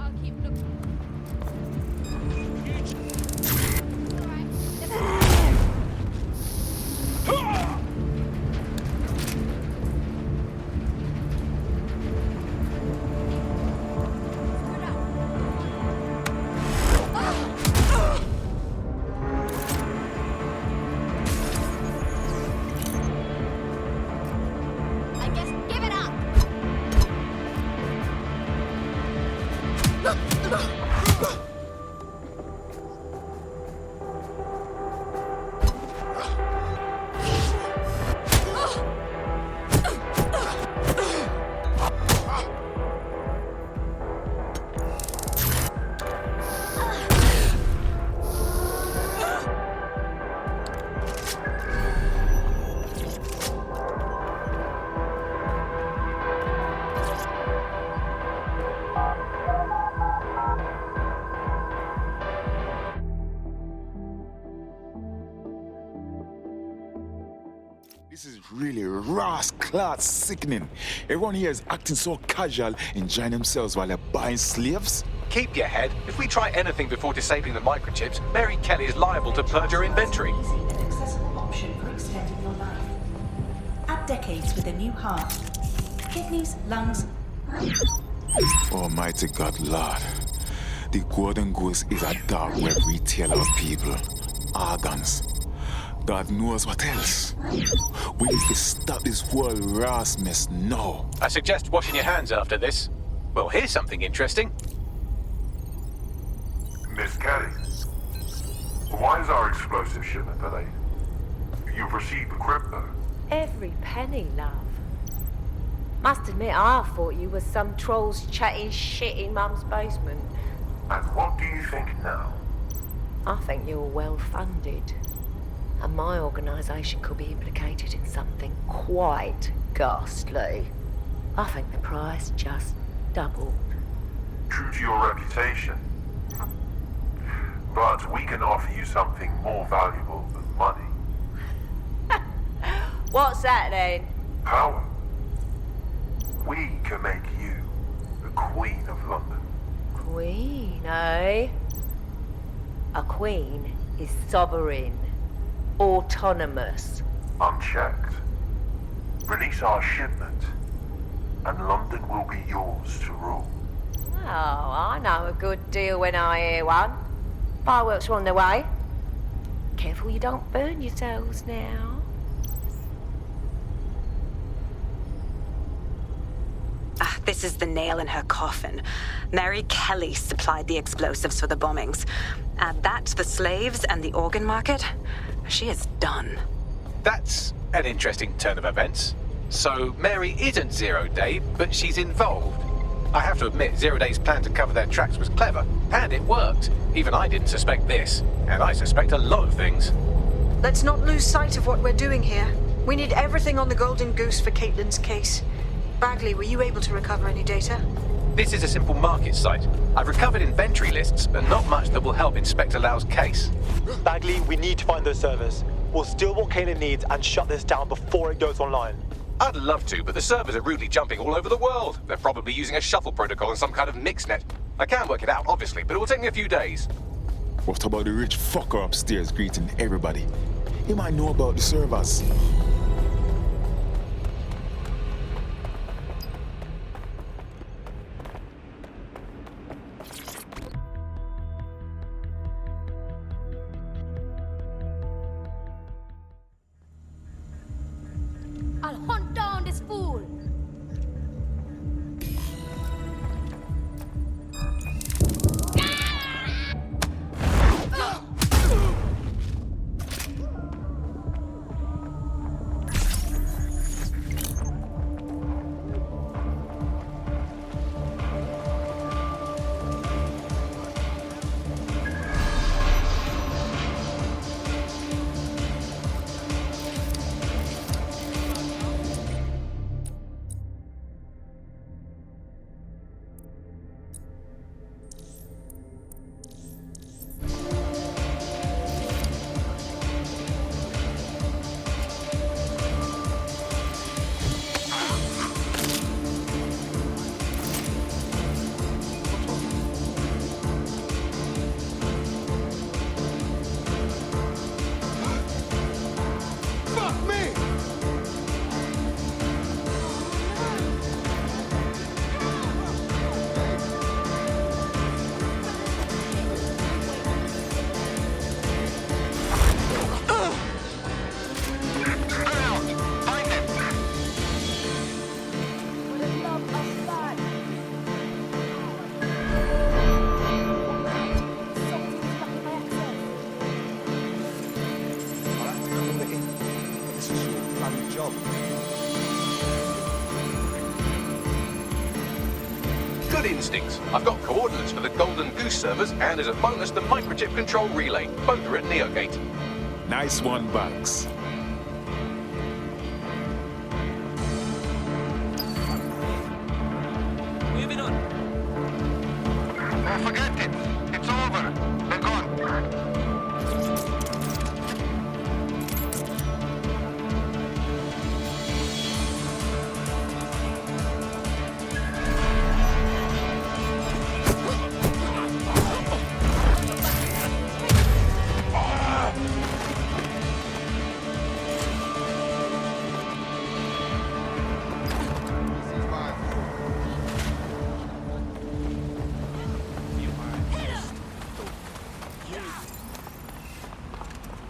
I'll keep looking. I guess give it up. This is really rascal sickening. Everyone here is acting so casual, enjoying themselves while they're buying slaves. Keep your head. If we try anything before disabling the microchips, Mary Kelly is liable to purge her inventory. An accessible option for extending your life. Add decades with a new heart. Kidneys, lungs. Almighty God, Lord. The Golden Goose is a dark web retailer of people. Organs. God knows what else. We need to stop this whole ras mess now. I suggest washing your hands after this. Well, here's something interesting. Miss Kelly, why is our explosive shipment delayed? You've received the crypto. Every penny, love. Must admit, I thought you were some trolls chatting shit in Mum's basement. And what do you think now? I think you're well funded. And my organisation could be implicated in something quite ghastly. I think the price just doubled. True to your reputation. But we can offer you something more valuable than money. What's that then? Power. We can make you the Queen of London. Queen, eh? A queen is sovereign. autonomous? Unchecked. Release our shipment, and London will be yours to rule. Oh, I know a good deal when I hear one. Fireworks are on the way. Careful you don't burn yourselves now. This is the nail in her coffin. Mary Kelly supplied the explosives for the bombings. Add that to the slaves and the organ market, she is done. That's an interesting turn of events. So Mary isn't Zero Day, but she's involved. I have to admit, Zero Day's plan to cover their tracks was clever, and it worked. Even I didn't suspect this, and I suspect a lot of things. Let's not lose sight of what we're doing here. We need everything on the Golden Goose for Caitlin's case. Bagley, were you able to recover any data? This is a simple market site. I've recovered inventory lists, but not much that will help Inspector Lau's case. Bagley, we need to find those servers. We'll steal what Caitlin needs and shut this down before it goes online. I'd love to, but the servers are rudely jumping all over the world. They're probably using a shuffle protocol and some kind of mixnet. I can work it out, obviously, but it will take me a few days. What about the rich fucker upstairs greeting everybody? He might know about the servers. I'll hunt down this fool. Good instincts. I've got coordinates for the Golden Goose servers, and as a bonus, the microchip control relay. Both are at Neogate. Nice one, Bugs. Moving on. Oh, forget it. It's over. They're gone.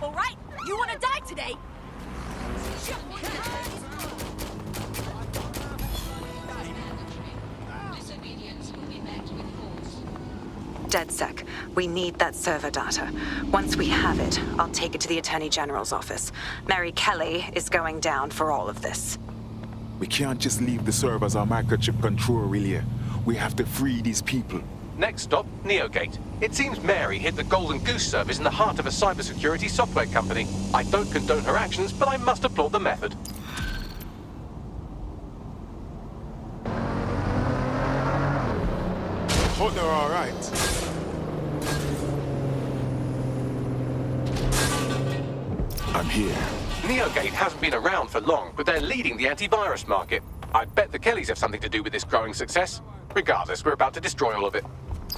All right, you want to die today? Disobedience will be met with force. DedSec, we need that server data. Once we have it, I'll take it to the Attorney General's office. Mary Kelly is going down for all of this. We can't just leave the servers on microchip control relay. We have to free these people. Next stop, Neogate. It seems Mary hid the Golden Goose servers in the heart of a cybersecurity software company. I don't condone her actions, but I must applaud the method. Hope they're all right. I'm here. Neogate hasn't been around for long, but they're leading the antivirus market. I bet the Kellys have something to do with this growing success. Regardless, we're about to destroy all of it.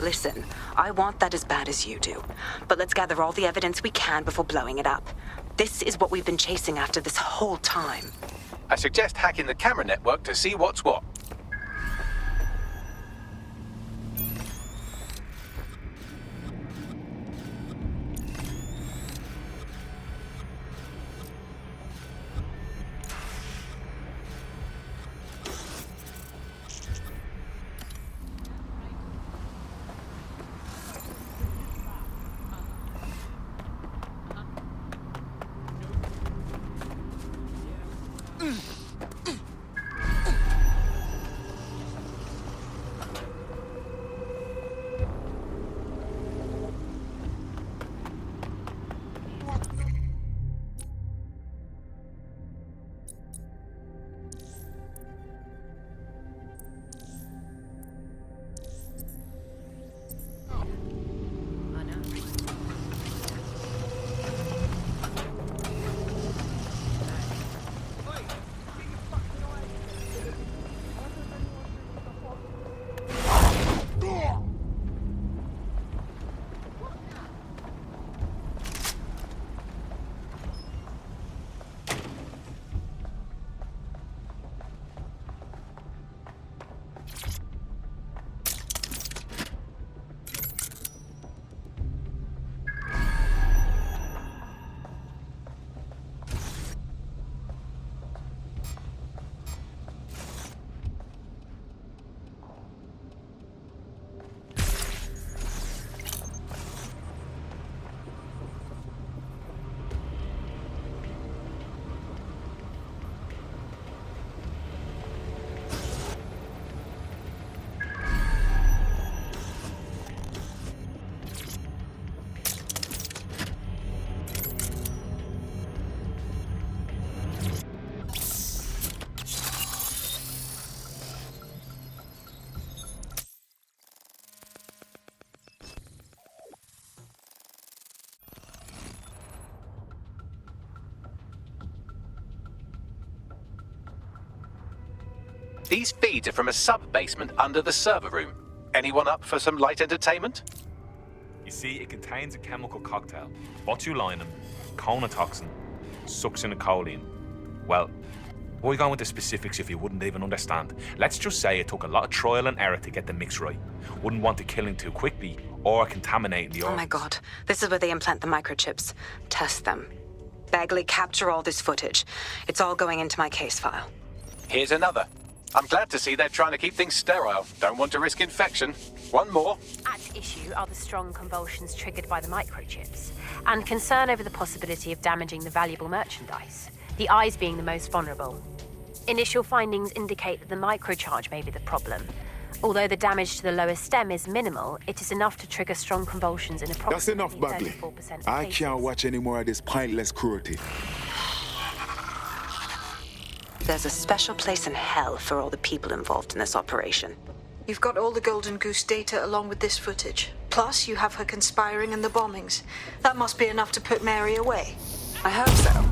Listen, I want that as bad as you do. But let's gather all the evidence we can before blowing it up. This is what we've been chasing after this whole time. I suggest hacking the camera network to see what's what. These feeds are from a sub-basement under the server room. Anyone up for some light entertainment? You see, it contains a chemical cocktail. Botulinum, conotoxin, succinylcholine. Well, why go into specifics if you wouldn't even understand? Let's just say it took a lot of trial and error to get the mix right. Wouldn't want to kill him too quickly or contaminate the organs. Oh my god, this is where they implant the microchips. Test them. Bagley, capture all this footage. It's all going into my case file. Here's another. I'm glad to see they're trying to keep things sterile. Don't want to risk infection. One more. At issue are the strong convulsions triggered by the microchips, and concern over the possibility of damaging the valuable merchandise, the eyes being the most vulnerable. Initial findings indicate that the microcharge may be the problem. Although the damage to the lower stem is minimal, it is enough to trigger strong convulsions in approximately That's enough, Bagley. 34% of I cases. can't watch any more of this pointless cruelty. There's a special place in hell for all the people involved in this operation. You've got all the Golden Goose data along with this footage. Plus, you have her conspiring in the bombings. That must be enough to put Mary away. I hope so.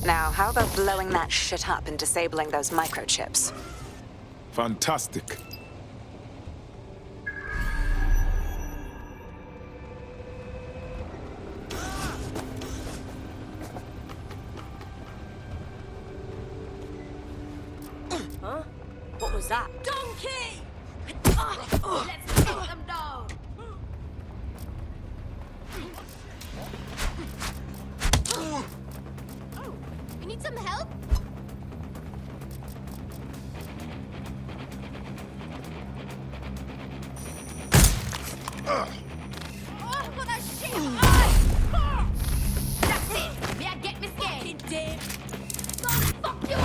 Now, how about blowing that shit up and disabling those microchips? Fantastic. Huh? What was that? Donkey! Let's take them down! Oh, you need some help? Oh, what a shit! That's it! May I get me scared? Damn! Fuck you!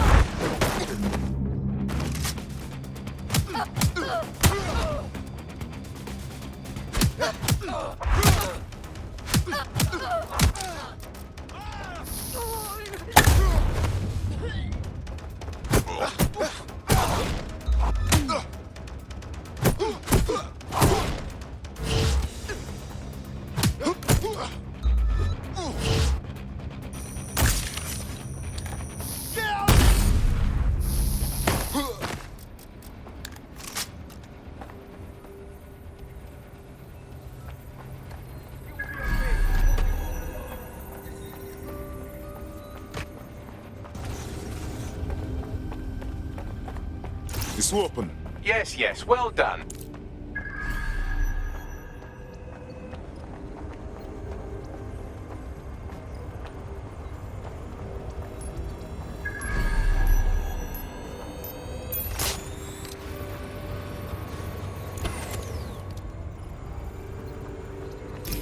It's open. Yes, yes, well done.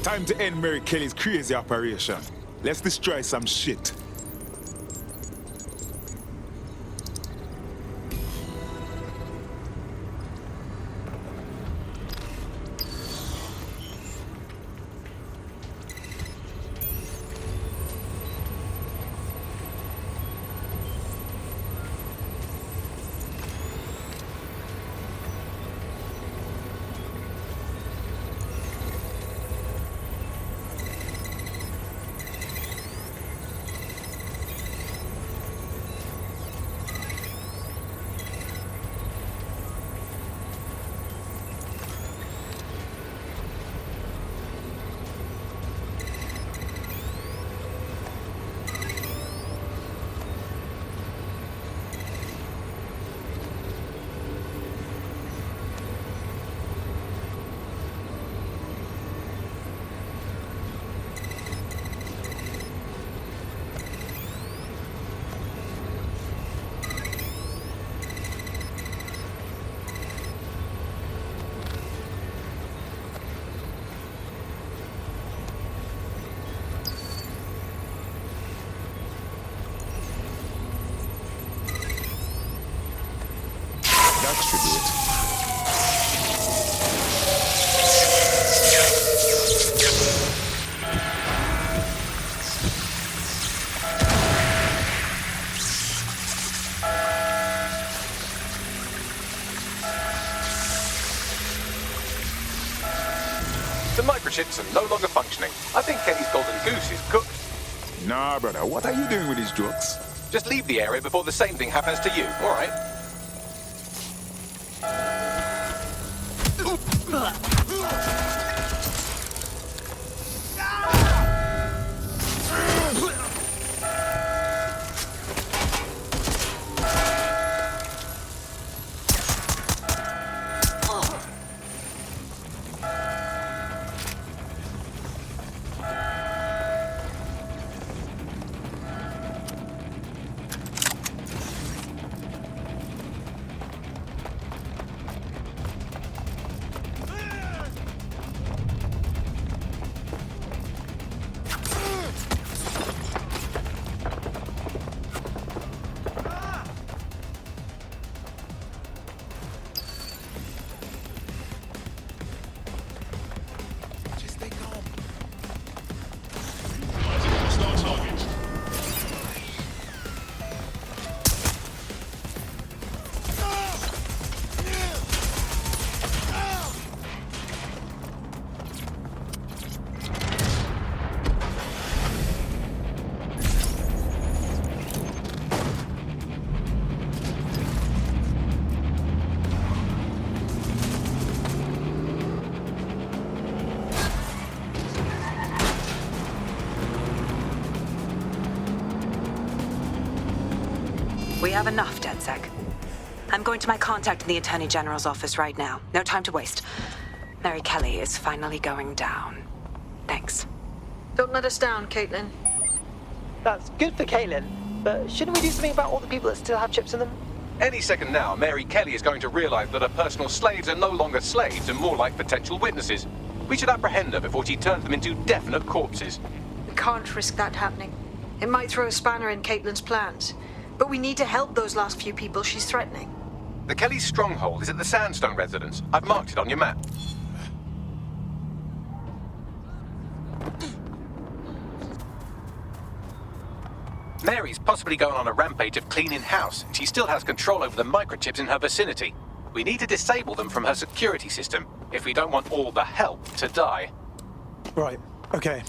Time to end Mary Kelly's crazy operation. Let's destroy some shit. That should do it. The microchips are no longer functioning. I think Kelly's golden goose is cooked. Nah, brother, what are you doing with these jokes? Just leave the area before the same thing happens to you, all right? We have enough, DedSec. I'm going to my contact in the Attorney General's office right now. No time to waste. Mary Kelly is finally going down. Thanks. Don't let us down, Caitlin. That's good for Caitlin, but shouldn't we do something about all the people that still have chips in them? Any second now, Mary Kelly is going to realize that her personal slaves are no longer slaves and more like potential witnesses. We should apprehend her before she turns them into definite corpses. We can't risk that happening. It might throw a spanner in Caitlin's plans. But we need to help those last few people she's threatening. The Kelly stronghold is at the Sandstone residence. I've marked it on your map. Mary's possibly going on a rampage of cleaning house. She still has control over the microchips in her vicinity. We need to disable them from her security system if we don't want all the help to die. Right, okay.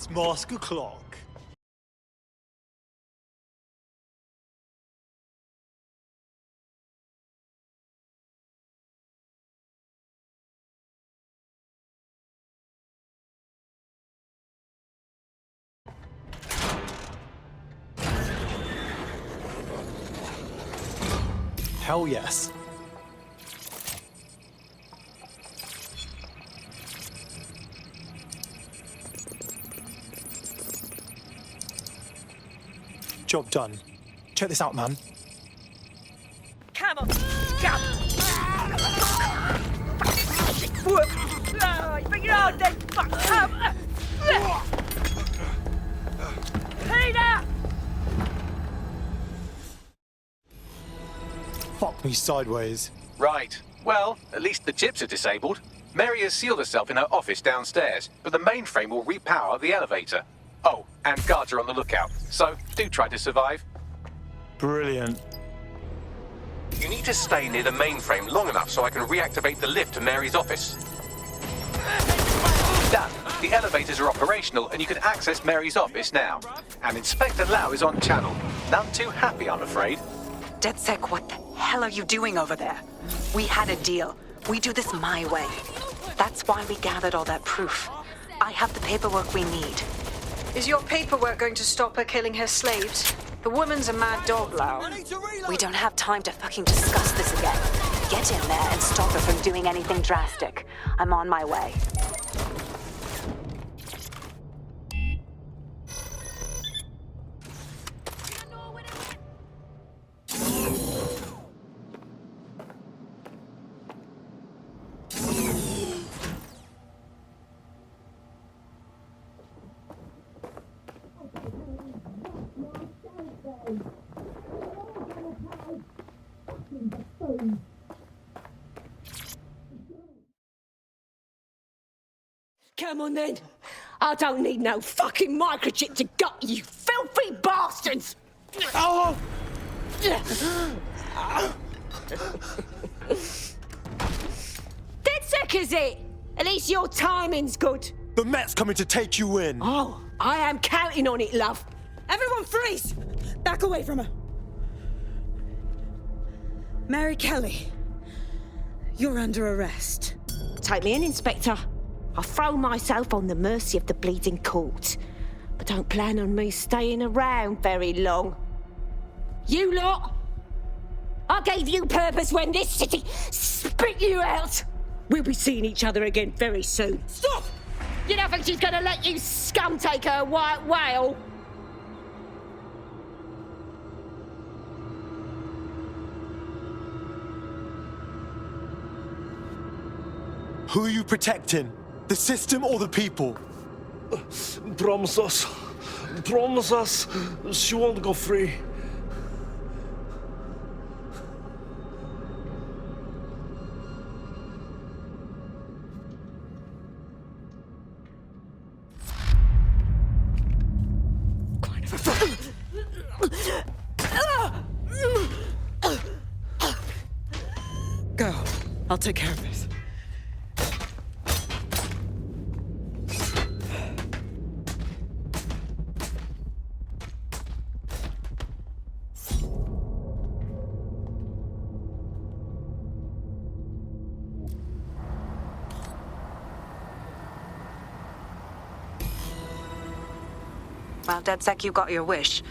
Yes, mask clock. Hell yes. Job done. Check this out, man. Come on, come! Oh, bring it on then, fuck! Come! Peter! Fuck me sideways. Right. Well, at least the chips are disabled. Mary has sealed herself in her office downstairs, but the mainframe will repower the elevator. Oh, and guards are on the lookout, so do try to survive. Brilliant. You need to stay near the mainframe long enough so I can reactivate the lift to Mary's office. Done. The elevators are operational and you can access Mary's office now. And Inspector Lau is on channel. None too happy, I'm afraid. DedSec, what the hell are you doing over there? We had a deal. We do this my way. That's why we gathered all that proof. I have the paperwork we need. Is your paperwork going to stop her killing her slaves? The woman's a mad dog, Lau. We don't have time to fucking discuss this again. Get in there and stop her from doing anything drastic. I'm on my way. Come on then. I don't need no fucking microchip to gut you filthy bastards! Oh! DedSec is it? At least your timing's good. The Met's coming to take you in. Oh, I am counting on it, love. Everyone freeze! Back away from her. Mary Kelly, you're under arrest. Take me in, Inspector. I'll throw myself on the mercy of the bleeding court. But don't plan on me staying around very long. You lot! I gave you purpose when this city spit you out! We'll be seeing each other again very soon. Stop! You don't think she's gonna let you scum take her white whale? Who are you protecting? The system or the people? Promise us. Promise us she won't go free. Go. I'll take care of this. Well, DedSec, you got your wish.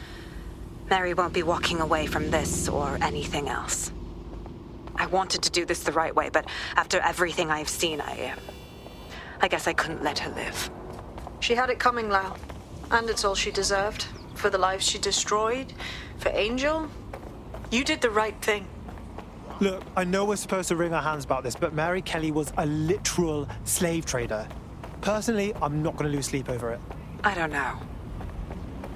Mary won't be walking away from this or anything else. I wanted to do this the right way, but after everything I've seen, I guess I couldn't let her live. She had it coming, Lau. And it's all she deserved. For the lives she destroyed, for Angel. You did the right thing. Look, I know we're supposed to wring our hands about this, but Mary Kelly was a literal slave trader. Personally, I'm not going to lose sleep over it. I don't know.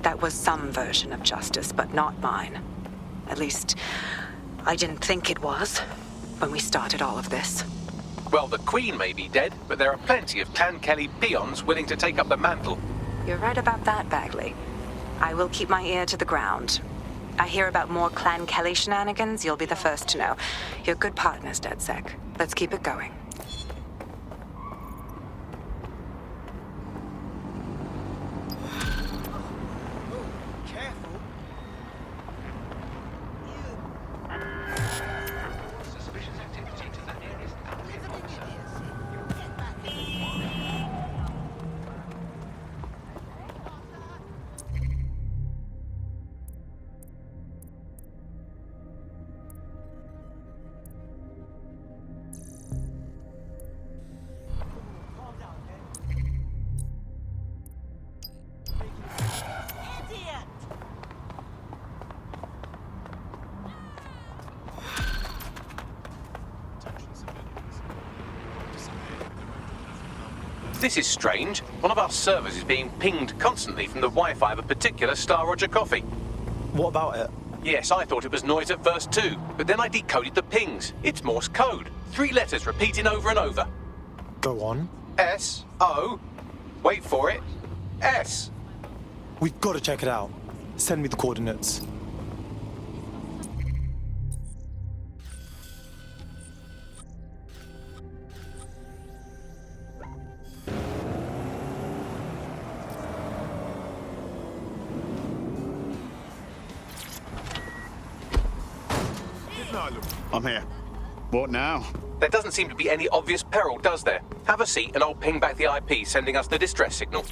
That was some version of justice, but not mine. At least, I didn't think it was when we started all of this. Well, the Queen may be dead, but there are plenty of Clan Kelly peons willing to take up the mantle. You're right about that, Bagley. I will keep my ear to the ground. I hear about more Clan Kelly shenanigans, you'll be the first to know. You're good partners, DedSec. Let's keep it going. This is strange. One of our servers is being pinged constantly from the Wi-Fi of a particular Star Roger coffee. What about it? Yes, I thought it was noise at first too, but then I decoded the pings. It's Morse code. 3 letters repeating over and over. Go on. S-O. Wait for it. S. We've got to check it out. Send me the coordinates. I'm here. What now? There doesn't seem to be any obvious peril, does there? Have a seat and I'll ping back the IP sending us the distress signal.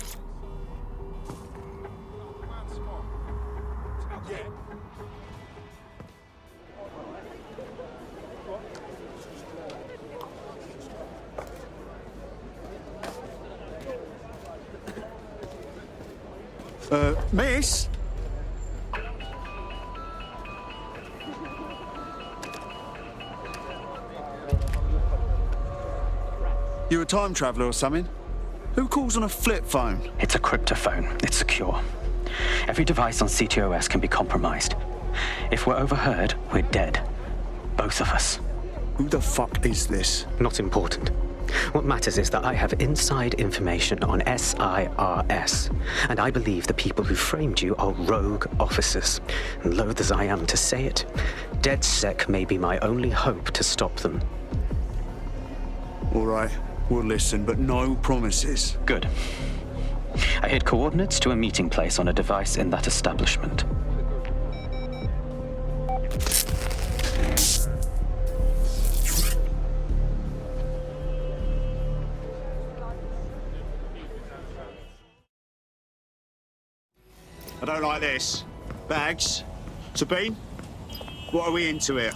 Miss? You a time traveller or something? Who calls on a flip phone? It's a cryptophone. It's secure. Every device on CTOS can be compromised. If we're overheard, we're dead. Both of us. Who the fuck is this? Not important. What matters is that I have inside information on SIRS, and I believe the people who framed you are rogue officers. And loath as I am to say it, DedSec may be my only hope to stop them. All right, we'll listen, but no promises. Good. I hid coordinates to a meeting place on a device in that establishment. I don't like this. Bags? Sabine? What are we into here?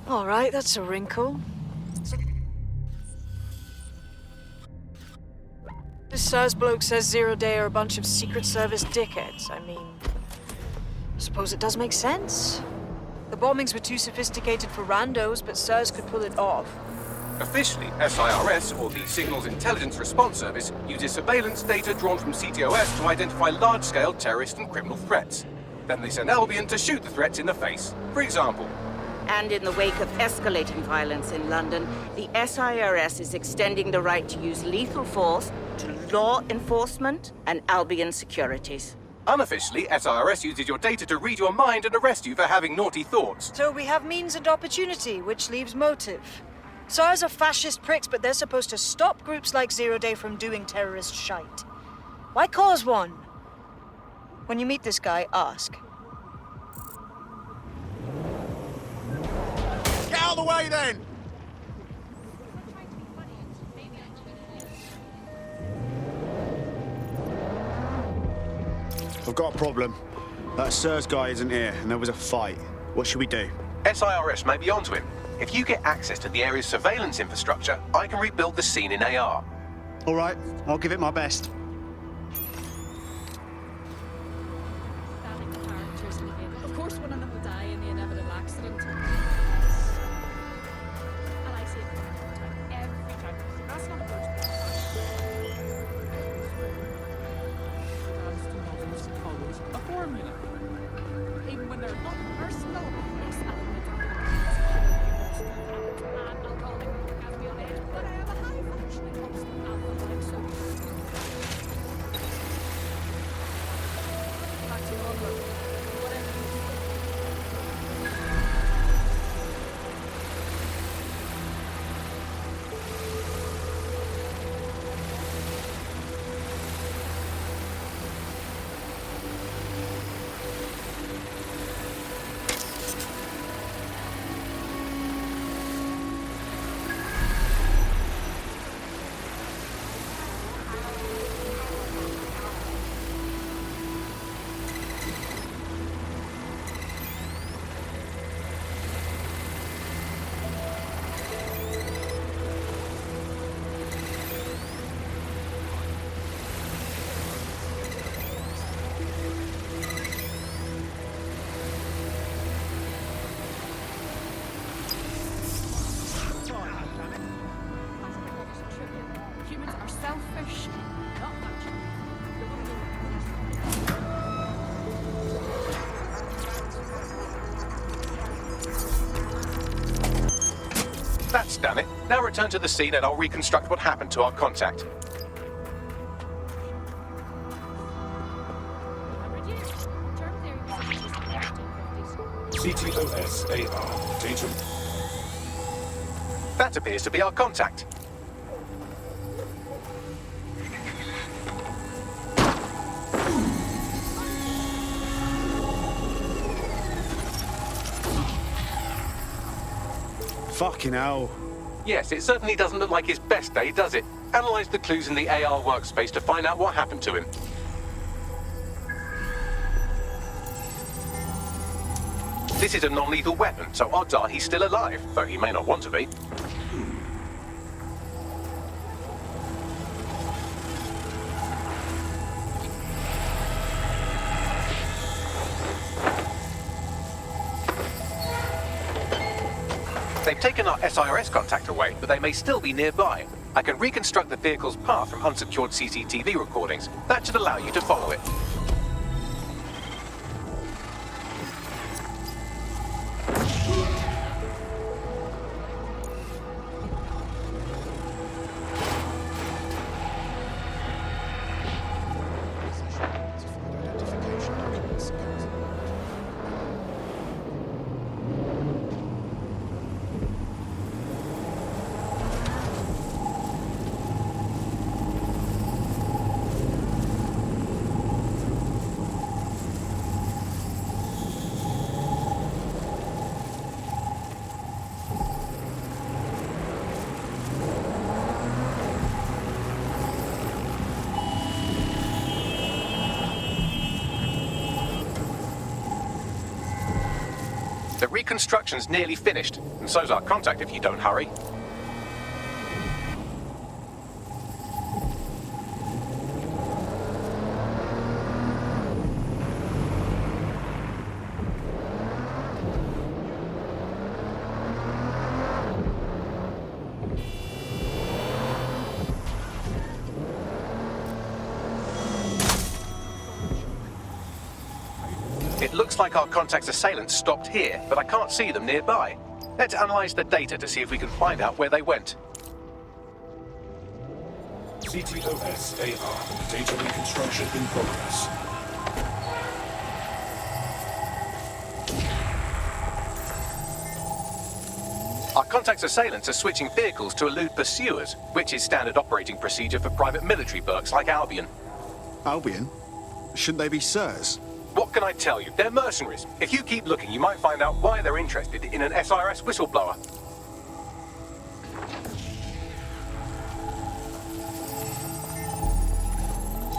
All right, that's a wrinkle. This SARS bloke says Zero Day are a bunch of Secret Service dickheads. I mean, I suppose it does make sense. The bombings were too sophisticated for randos, but SARS could pull it off. Officially, SIRS, or the Signals Intelligence Response Service, uses surveillance data drawn from CTOS to identify large-scale terrorist and criminal threats. Then they send Albion to shoot the threats in the face. For example. And in the wake of escalating violence in London, the SIRS is extending the right to use lethal force to law enforcement and Albion securities. Unofficially, SIRS uses your data to read your mind and arrest you for having naughty thoughts. So we have means and opportunity, which leaves motive. SARS are fascist pricks, but they're supposed to stop groups like Zero Day from doing terrorist shite. Why cause one? When you meet this guy, ask. Get out of the way, then! I've got a problem. That SIRS guy isn't here, and there was a fight. What should we do? SIRS may be onto him. If you get access to the area's surveillance infrastructure, I can rebuild the scene in AR. All right, I'll give it my best. Of course, one of them will die in the inevitable accident. And I say every time. That's not a word. A formula. Even when they're not personal, this element but I have a high functioning constant alpha like so. Back to London. Whatever. shots, damn it. Now return to the scene and I'll reconstruct what happened to our contact. CTOS AR. Datum. That appears to be our contact. Fucking hell. Yes, it certainly doesn't look like his best day, does it? Analyze the clues in the AR workspace to find out what happened to him. This is a non-lethal weapon, so odds are he's still alive, though he may not want to be. They've taken our SIRS contact away, but they may still be nearby. I can reconstruct the vehicle's path from unsecured CCTV recordings. That should allow you to follow it. The reconstruction's nearly finished, and so's our contact if you don't hurry. It looks like our contact's assailants stopped here, but I can't see them nearby. Let's analyze the data to see if we can find out where they went. CTOS AR. Data reconstruction in progress. Our contact's assailants are switching vehicles to elude pursuers, which is standard operating procedure for private military burks like Albion. Albion? Shouldn't they be sirs? What can I tell you? They're mercenaries. If you keep looking, you might find out why they're interested in an SIRS whistleblower.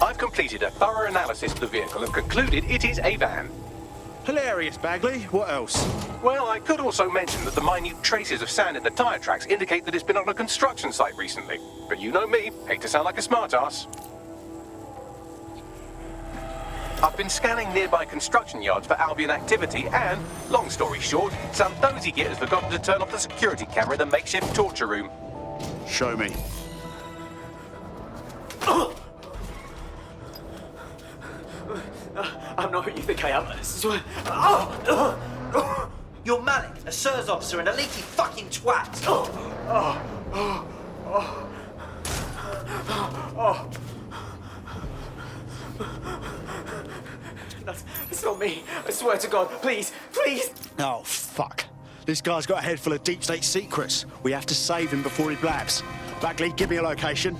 I've completed a thorough analysis of the vehicle and concluded it is a van. Hilarious, Bagley. What else? Well, I could also mention that the minute traces of sand in the tyre tracks indicate that it's been on a construction site recently. But you know me, hate to sound like a smartass. I've been scanning nearby construction yards for Albion activity and, long story short, some dozy git has forgotten to turn off the security camera in the makeshift torture room. Show me. I'm not who you think I am, I swear. You're Malik, a SIRS officer and a leaky fucking twat. That's not me. I swear to God. Please, please. Oh, fuck. This guy's got a head full of deep state secrets. We have to save him before he blabs. Bagley, give me a location.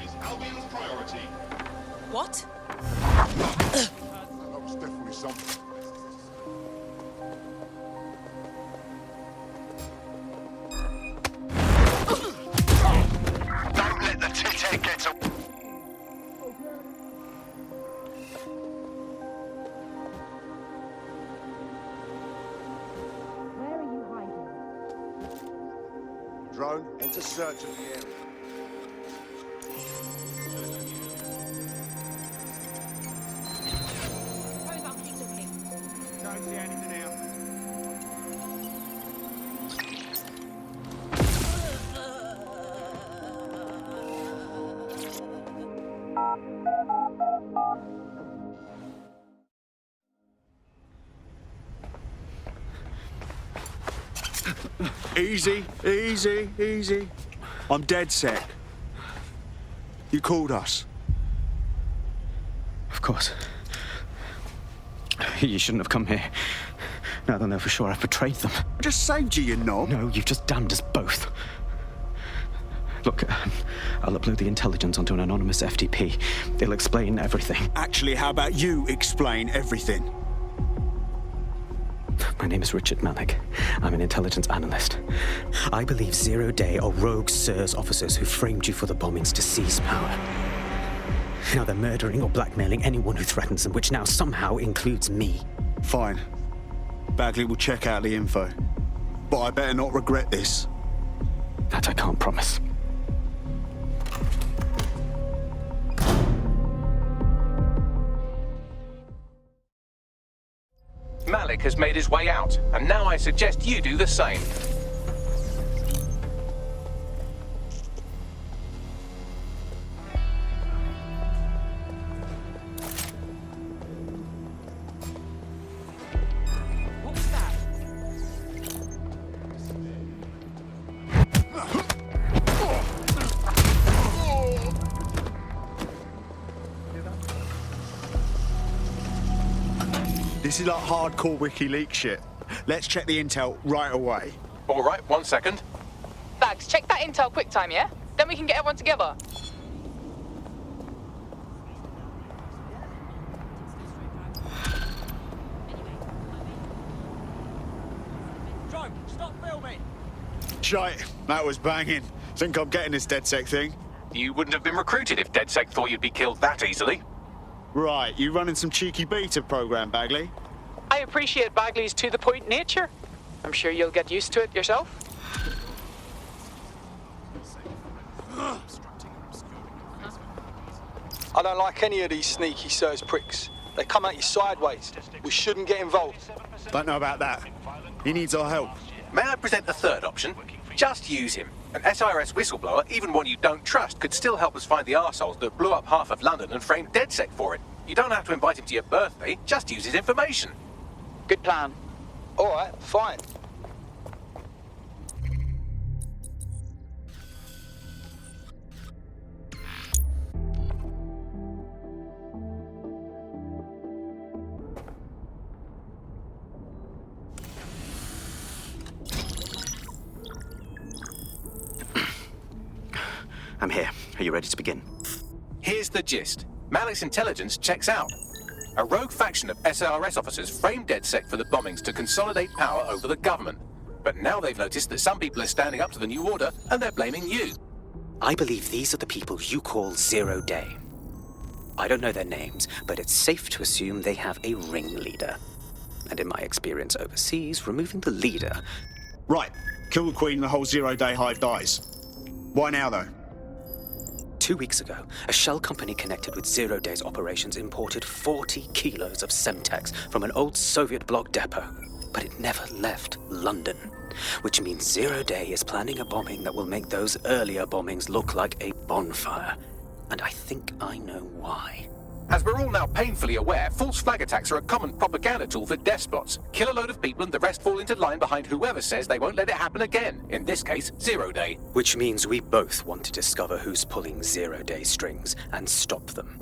is Albion's priority. What? That was definitely something. Don't let the tit get away. Where are you hiding? Drone, enter search of the area. Don't see anything else. Easy, easy, easy. I'm DedSec. You called us. Of course. You shouldn't have come here. Now they'll know for sure I've betrayed them. I just saved you, you knob. No, you've just damned us both. Look, I'll upload the intelligence onto an anonymous FTP. It'll explain everything. Actually, how about you explain everything? My name is Richard Malik. I'm an intelligence analyst. I believe Zero Day are rogue SIRS officers who framed you for the bombings to seize power. Now they're murdering or blackmailing anyone who threatens them, which now somehow includes me. Fine. Bagley will check out the info. But I better not regret this. That I can't promise. Malik has made his way out, and now I suggest you do the same. What's that? This is like hardcore WikiLeaks shit. Let's check the intel right away. All right, 1 second. Bags, check that intel quick time, yeah? Then we can get everyone together. Drone, stop filming! Shite, that was banging. Think I'm getting this DedSec thing? You wouldn't have been recruited if DedSec thought you'd be killed that easily. Right, you running some cheeky beta program, Bagley? I appreciate Bagley's to-the-point nature. I'm sure you'll get used to it yourself. I don't like any of these sneaky SIRS pricks. They come at you sideways. We shouldn't get involved. Don't know about that. He needs our help. May I present a third option? Just use him. An SIRS whistleblower, even one you don't trust, could still help us find the arseholes that blew up half of London and framed DedSec for it. You don't have to invite him to your birthday, just use his information. Good plan. All right, fine. I'm here. Are you ready to begin? Here's the gist. Malik's intelligence checks out. A rogue faction of SIRS officers framed DedSec for the bombings to consolidate power over the government. But now they've noticed that some people are standing up to the new order, and they're blaming you. I believe these are the people you call Zero Day. I don't know their names, but it's safe to assume they have a ringleader. And in my experience overseas, removing the leader... Right. Kill the Queen and the whole Zero Day hive dies. Why now, though? 2 weeks ago, a shell company connected with Zero Day's operations imported 40 kilos of Semtex from an old Soviet bloc depot. But it never left London, which means Zero Day is planning a bombing that will make those earlier bombings look like a bonfire. And I think I know why. As we're all now painfully aware, false flag attacks are a common propaganda tool for despots. Kill a load of people and the rest fall into line behind whoever says they won't let it happen again. In this case, Zero Day. Which means we both want to discover who's pulling Zero Day strings and stop them.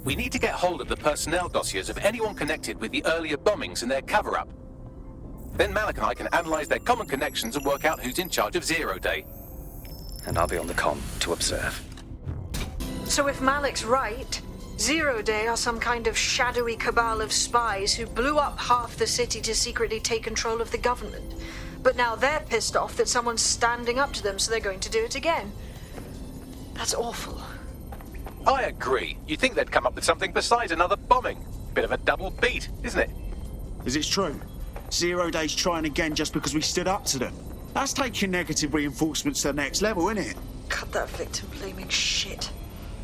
We need to get hold of the personnel dossiers of anyone connected with the earlier bombings and their cover-up. Then Malik and I can analyze their common connections and work out who's in charge of Zero Day. And I'll be on the comm to observe. So if Malik's right, Zero Day are some kind of shadowy cabal of spies who blew up half the city to secretly take control of the government. But now they're pissed off that someone's standing up to them, so they're going to do it again. That's awful. I agree. You'd think they'd come up with something besides another bombing. Bit of a double beat, isn't it? Is it true? Zero Day's trying again just because we stood up to them. That's taking negative reinforcements to the next level, isn't it? Cut that victim-blaming shit.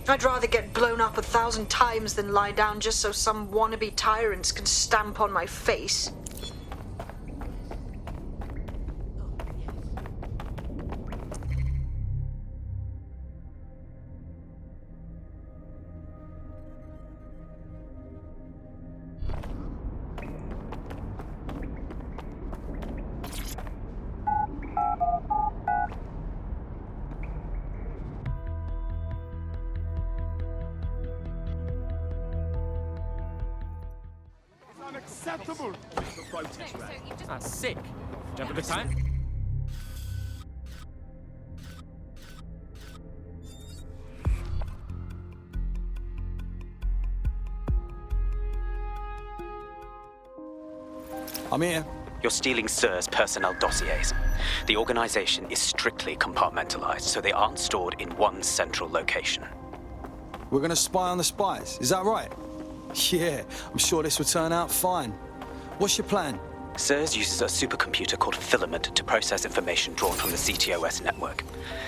I'd rather get blown up 1,000 times than lie down just so some wannabe tyrants can stamp on my face. Unacceptable! That's sick. Did you have a good time? I'm here. You're stealing SIR's personnel dossiers. The organization is strictly compartmentalized, so they aren't stored in one central location. We're gonna spy on the spies, is that right? Yeah, I'm sure this will turn out fine. What's your plan? SIRS uses a supercomputer called Filament to process information drawn from the CTOS network.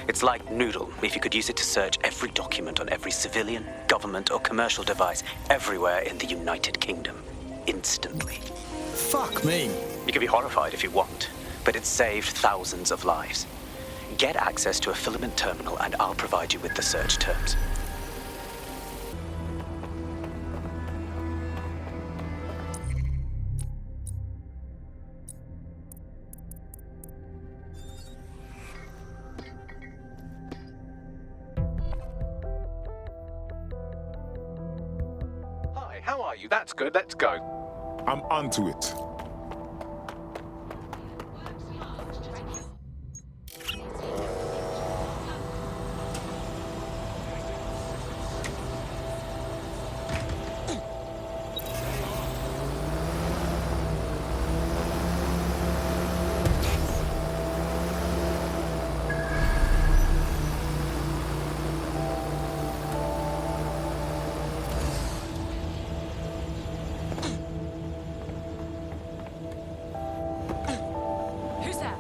It's like Noodle if you could use it to search every document on every civilian, government, or commercial device everywhere in the United Kingdom. Instantly. Fuck me. You can be horrified if you want, but it's saved thousands of lives. Get access to a Filament terminal and I'll provide you with the search terms. Hi, how are you? That's good. Let's go. I'm onto it. Who's that?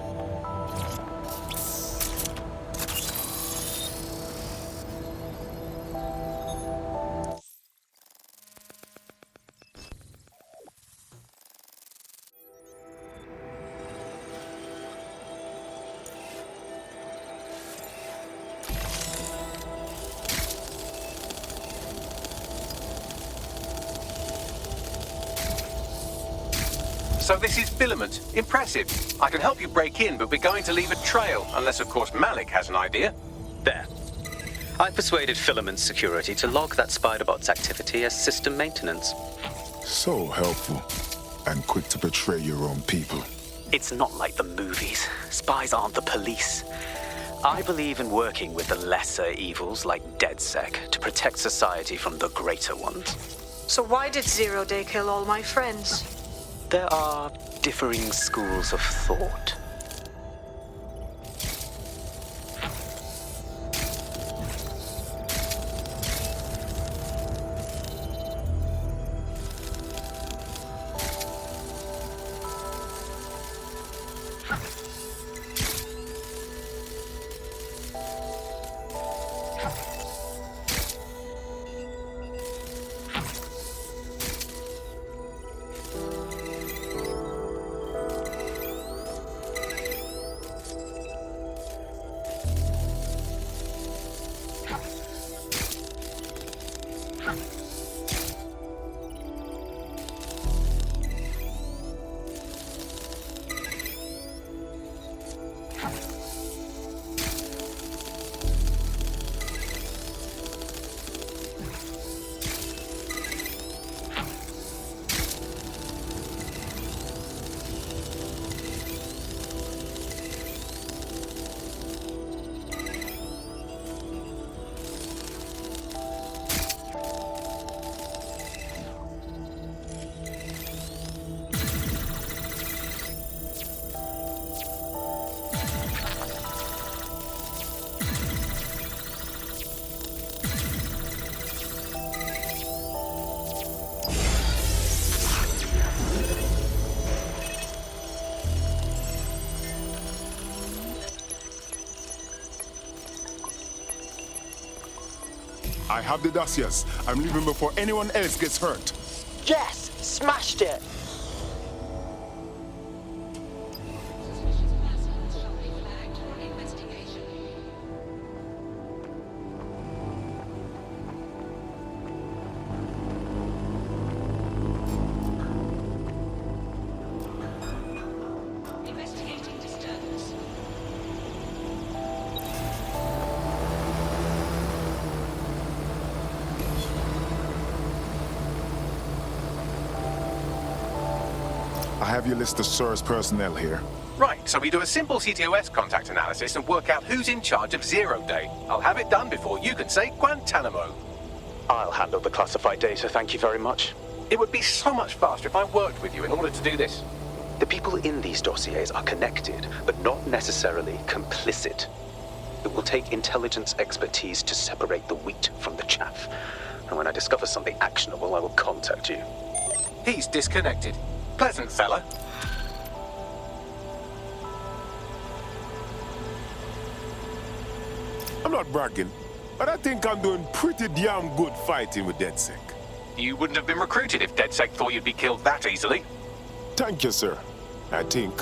So this is Filament. Impressive. I can help you break in, but we're going to leave a trail, unless, of course, Malik has an idea. There. I persuaded Filament Security to log that Spiderbot's activity as system maintenance. So helpful. And quick to betray your own people. It's not like the movies. Spies aren't the police. I believe in working with the lesser evils like DedSec to protect society from the greater ones. So why did Zero Day kill all my friends? There are differing schools of thought. I have the dossiers. I'm leaving before anyone else gets hurt. Yes! Smashed it! I have your list of SIR's personnel here. Right, so we do a simple CTOS contact analysis and work out who's in charge of 0 Day. I'll have it done before you can say Guantanamo. I'll handle the classified data, thank you very much. It would be so much faster if I worked with you in order to do this. The people in these dossiers are connected, but not necessarily complicit. It will take intelligence expertise to separate the wheat from the chaff. And when I discover something actionable, I will contact you. He's disconnected. Pleasant fella. I'm not bragging, but I think I'm doing pretty damn good fighting with DedSec. You wouldn't have been recruited if DedSec thought you'd be killed that easily. Thank you, sir. I think.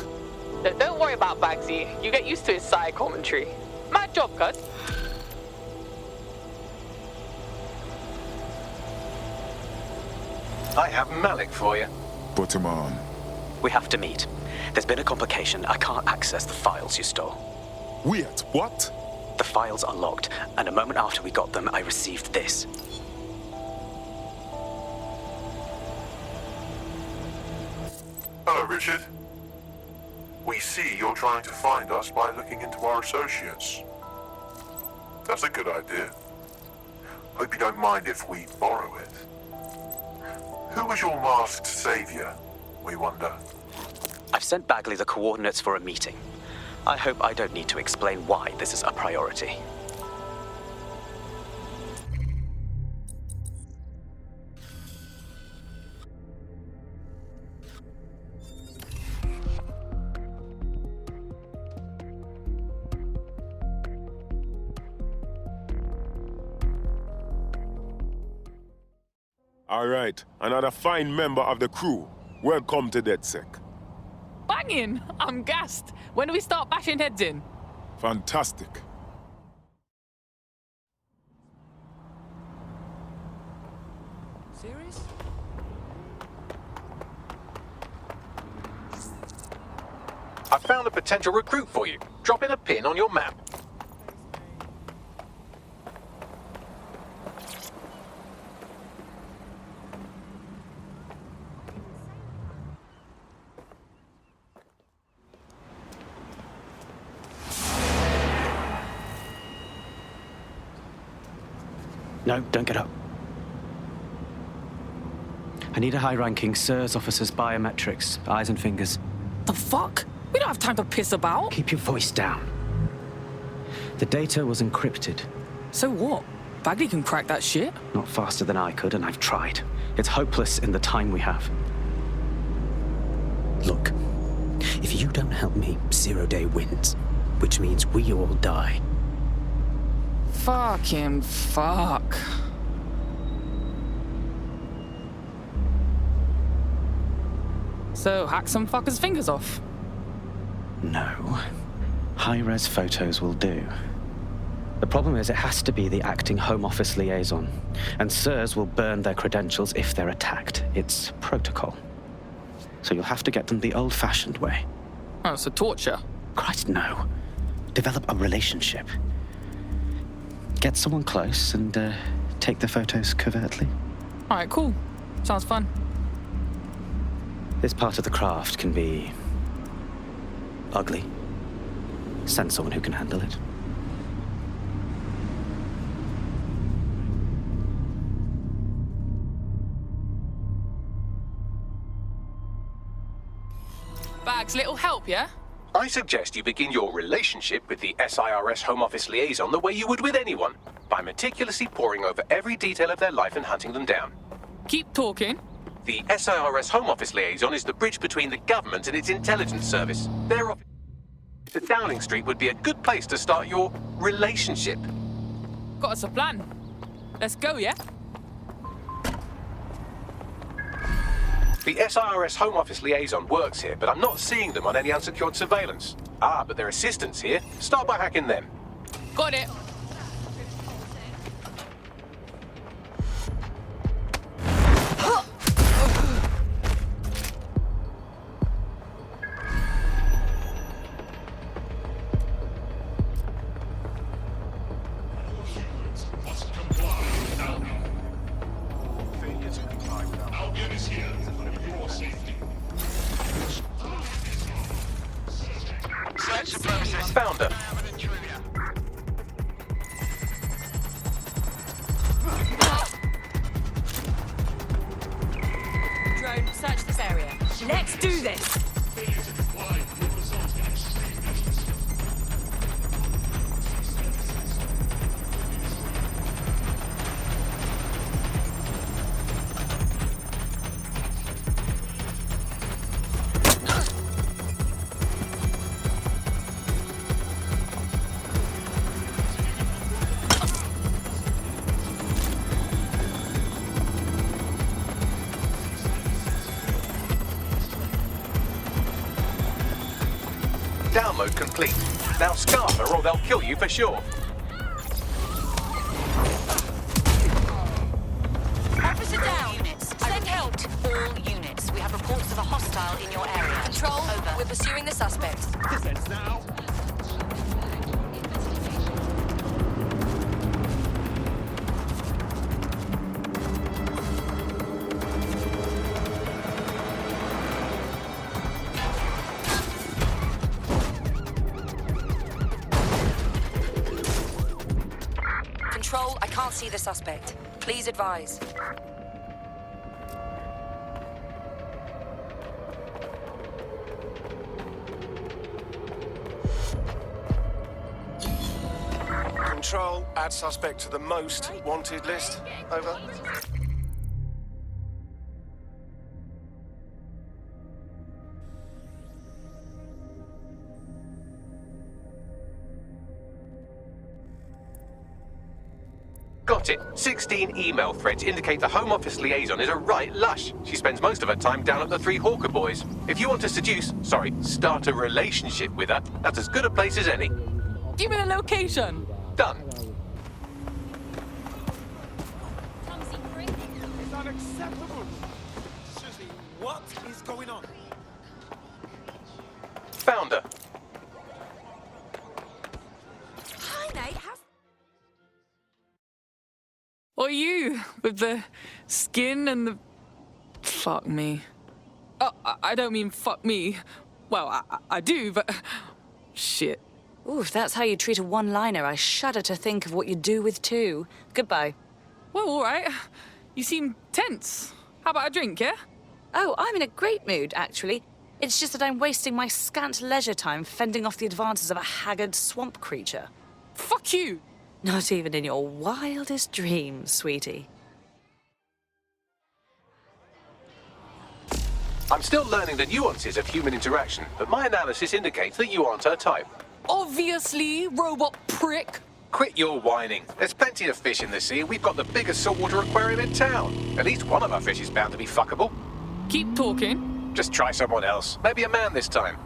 Don't worry about Bagsy. You get used to his side commentary. My job, cuz. I have Malik for you. Put him on. We have to meet. There's been a complication. I can't access the files you stole. Wait, what? The files are locked, and a moment after we got them, I received this. Hello, Richard. We see you're trying to find us by looking into our associates. That's a good idea. Hope you don't mind if we borrow it. Who was your masked savior, we wonder? I've sent Bagley the coordinates for a meeting. I hope I don't need to explain why this is a priority. All right, another fine member of the crew. Welcome to DedSec. Banging! I'm gassed. When do we start bashing heads in? Fantastic. Serious? I found a potential recruit for you. Drop in a pin on your map. No, don't get up. I need a high-ranking SIRS officer's biometrics, eyes and fingers. The fuck? We don't have time to piss about. Keep your voice down. The data was encrypted. So what? Bagley can crack that shit? Not faster than I could, and I've tried. It's hopeless in the time we have. Look, if you don't help me, 0 Day wins, which means we all die. Fucking fuck. So, hack some fuckers' fingers off? No. High-res photos will do. The problem is it has to be the acting Home Office liaison, and SIRS will burn their credentials if they're attacked. It's protocol. So you'll have to get them the old-fashioned way. Oh, so torture? Christ, no. Develop a relationship. Get someone close and take the photos covertly. All right, cool. Sounds fun. This part of the craft can be ugly. Send someone who can handle it. Bags, little help, yeah? I suggest you begin your relationship with the SIRS Home Office liaison the way you would with anyone, by meticulously poring over every detail of their life and hunting them down. Keep talking. The SIRS Home Office liaison is the bridge between the government and its intelligence service. Their office at Downing Street would be a good place to start your relationship. Got us a plan. Let's go, yeah? The SIRS Home Office liaison works here, but I'm not seeing them on any unsecured surveillance. Ah, but their assistants here. Start by hacking them. Got it. Albion is here for your safety. Search the premises. Found her. Drone, search this area. Let's do this! Download complete. Now scarf her or they'll kill you for sure. Officer down. Units, send help. All units. We have reports of a hostile in your area. Control, over. We're pursuing the suspects. This ends now. Control, I can't see the suspect. Please advise. Control, add suspect to the most wanted list. Over. Got it. 16 email threads indicate the Home Office liaison is a right lush. She spends most of her time down at the Three Hawker Boys. If you want to start a relationship with her, that's as good a place as any. Give me the location. Done. It's unacceptable. Seriously, what is going on? Found her. Hi, mate. How's... Or you, with the skin and the... Fuck me. Oh, I don't mean fuck me. Well, I do, but... Shit. Ooh, if that's how you treat a one-liner, I shudder to think of what you'd do with two. Goodbye. Well, all right. You seem tense. How about a drink, yeah? Oh, I'm in a great mood, actually. It's just that I'm wasting my scant leisure time fending off the advances of a haggard swamp creature. Fuck you! Not even in your wildest dreams, sweetie. I'm still learning the nuances of human interaction, but my analysis indicates that you aren't her type. Obviously, robot prick. Quit your whining. There's plenty of fish in the sea, and we've got the biggest saltwater aquarium in town. At least one of our fish is bound to be fuckable. Keep talking. Just try someone else. Maybe a man this time.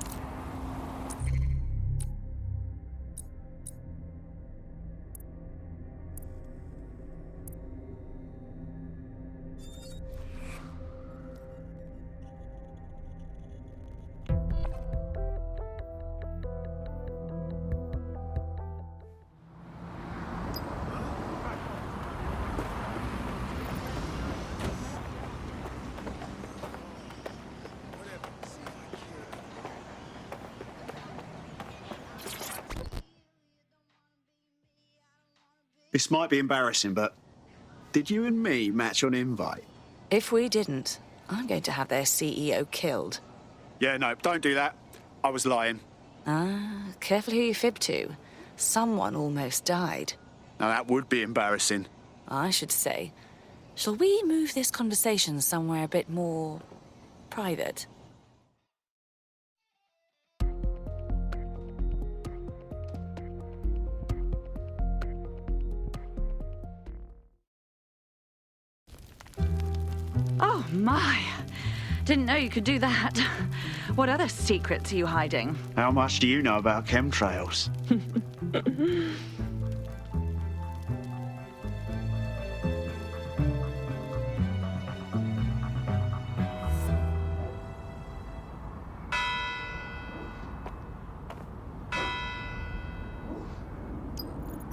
This might be embarrassing, but did you and me match on invite? If we didn't, I'm going to have their CEO killed. Yeah, no, don't do that. I was lying. Ah, careful who you fib to. Someone almost died. Now, that would be embarrassing. I should say. Shall we move this conversation somewhere a bit more private? my. Didn't know you could do that. What other secrets are you hiding? How much do you know about chemtrails?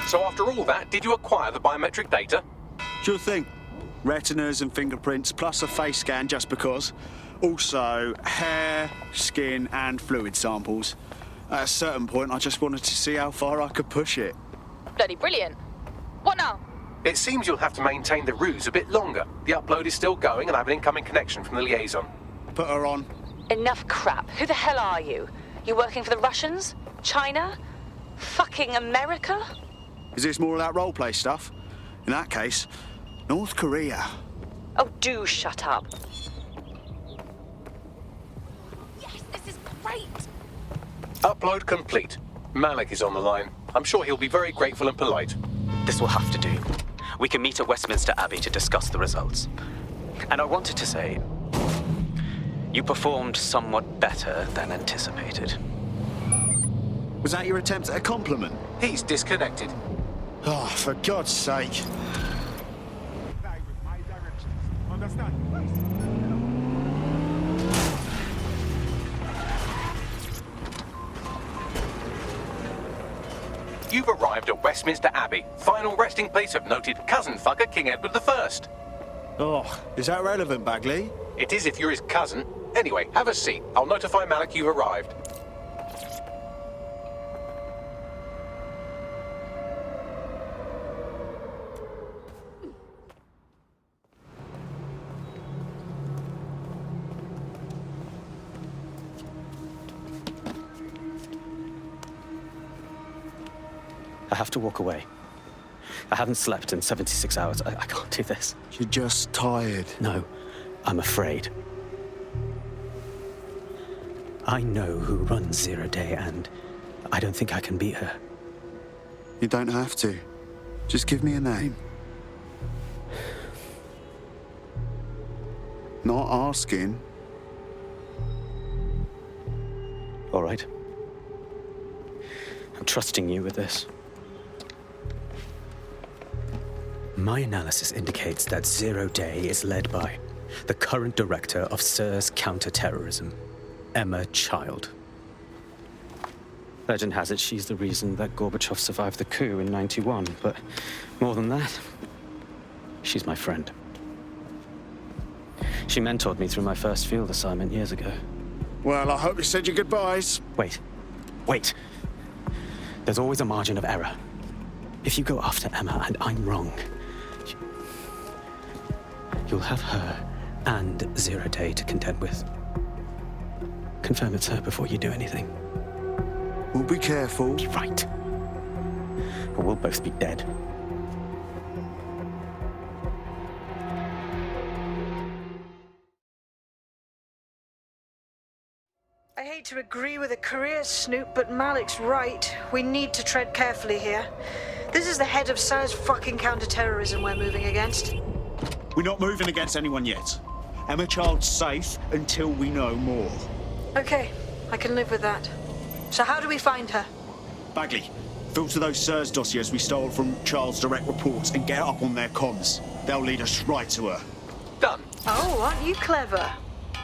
So after all that, did you acquire the biometric data? Sure thing. Retinas and fingerprints, plus a face scan just because. Also, hair, skin, and fluid samples. At a certain point, I just wanted to see how far I could push it. Bloody brilliant. What now? It seems you'll have to maintain the ruse a bit longer. The upload is still going and I have an incoming connection from the liaison. Put her on. Enough crap. Who the hell are you? You working for the Russians? China? Fucking America? Is this more of that roleplay stuff? In that case, North Korea. Oh, do shut up. Yes, this is great. Upload complete. Malik is on the line. I'm sure he'll be very grateful and polite. This will have to do. We can meet at Westminster Abbey to discuss the results. And I wanted to say, you performed somewhat better than anticipated. Was that your attempt at a compliment? He's disconnected. Oh, for God's sake. You've arrived at Westminster Abbey, final resting place of noted cousin fucker King Edward I. Oh, is that relevant, Bagley? It is if you're his cousin. Anyway, have a seat. I'll notify Malik you've arrived. I have to walk away. I haven't slept in 76 hours. I can't do this. You're just tired. No, I'm afraid. I know who runs Zero Day, and I don't think I can beat her. You don't have to. Just give me a name. Not asking. All right. I'm trusting you with this. My analysis indicates that Zero Day is led by the current director of SIR's counter-terrorism, Emma Child. Legend has it she's the reason that Gorbachev survived the coup in '91, but more than that, she's my friend. She mentored me through my first field assignment years ago. Well, I hope you said your goodbyes. Wait. There's always a margin of error. If you go after Emma and I'm wrong, you'll have her and Zero Day to contend with. Confirm it's her before you do anything. We'll be careful. Be right. Or we'll both be dead. I hate to agree with a career snoop, but Malik's right. We need to tread carefully here. This is the head of SIR's fucking counter-terrorism we're moving against. We're not moving against anyone yet. Emma Child's safe until we know more. Okay, I can live with that. So how do we find her? Bagley, filter those SIR's dossiers we stole from Child's direct reports and get up on their comms. They'll lead us right to her. Done. Oh, aren't you clever?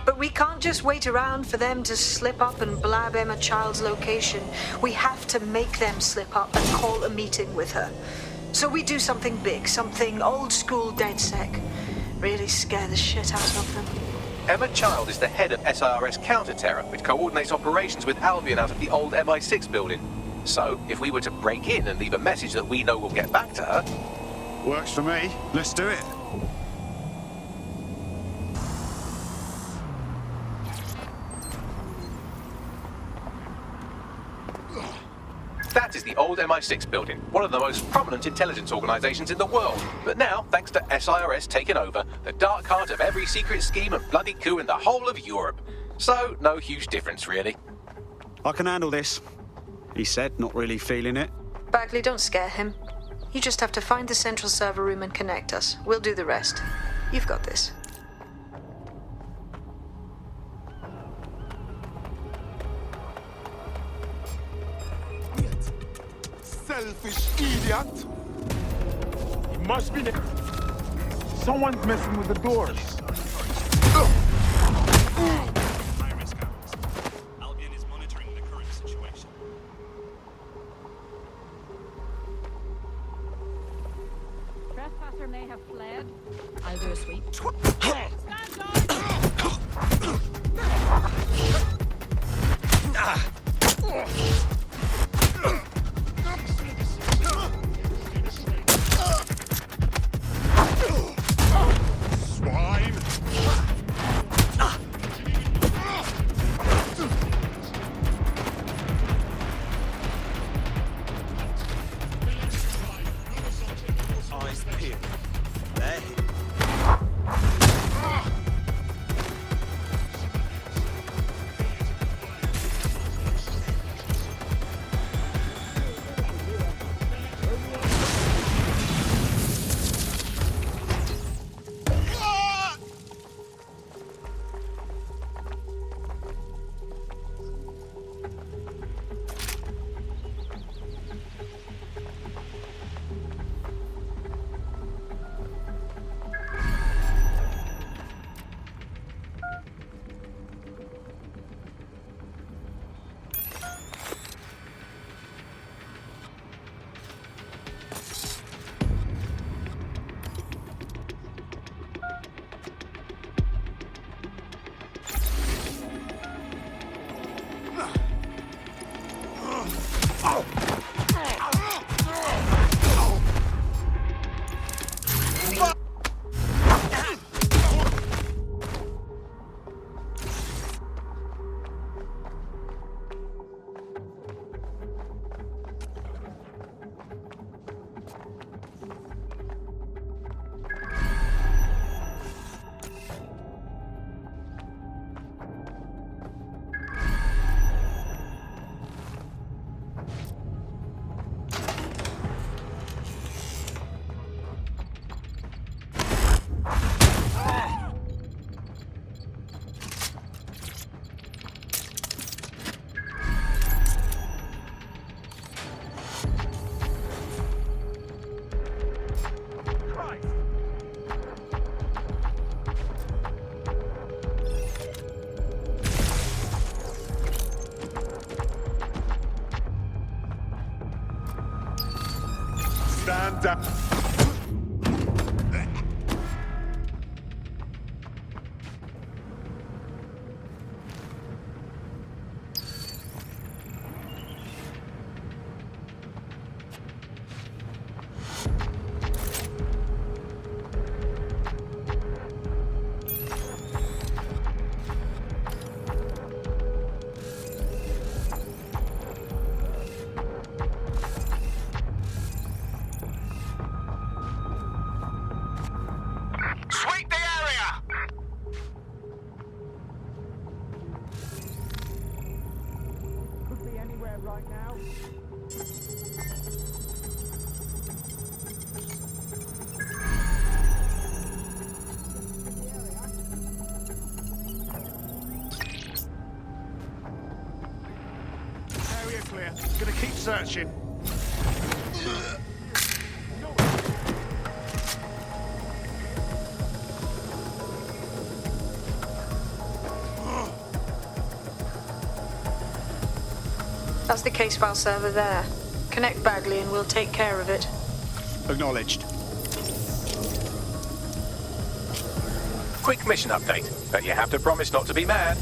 But we can't just wait around for them to slip up and blab Emma Child's location. We have to make them slip up and call a meeting with her. So we do something big, something old-school DedSec. Really scare the shit out of them. Emma Child is the head of SIRS counter-terror, which coordinates operations with Albion out of the old MI6 building. So, if we were to break in and leave a message that we know will get back to her... Works for me. Let's do it. That is the old MI6 building, one of the most prominent intelligence organizations in the world. But now, thanks to SIRS taking over, the dark heart of every secret scheme and bloody coup in the whole of Europe. So, no huge difference, really. I can handle this, he said, not really feeling it. Bagley, don't scare him. You just have to find the central server room and connect us. We'll do the rest. You've got this. selfish idiot! He must be there. Someone's messing with the doors. High-risk hours. Albion is monitoring the current situation. Trespasser may have fled. I'll do a sweep. Swine! Eyes peeled. There. Stand down. Sweep the area! Could be anywhere right now. Area clear. Gonna keep searching. That's the case file server there. Connect Bagley and we'll take care of it. Acknowledged. Quick mission update, but you have to promise not to be mad.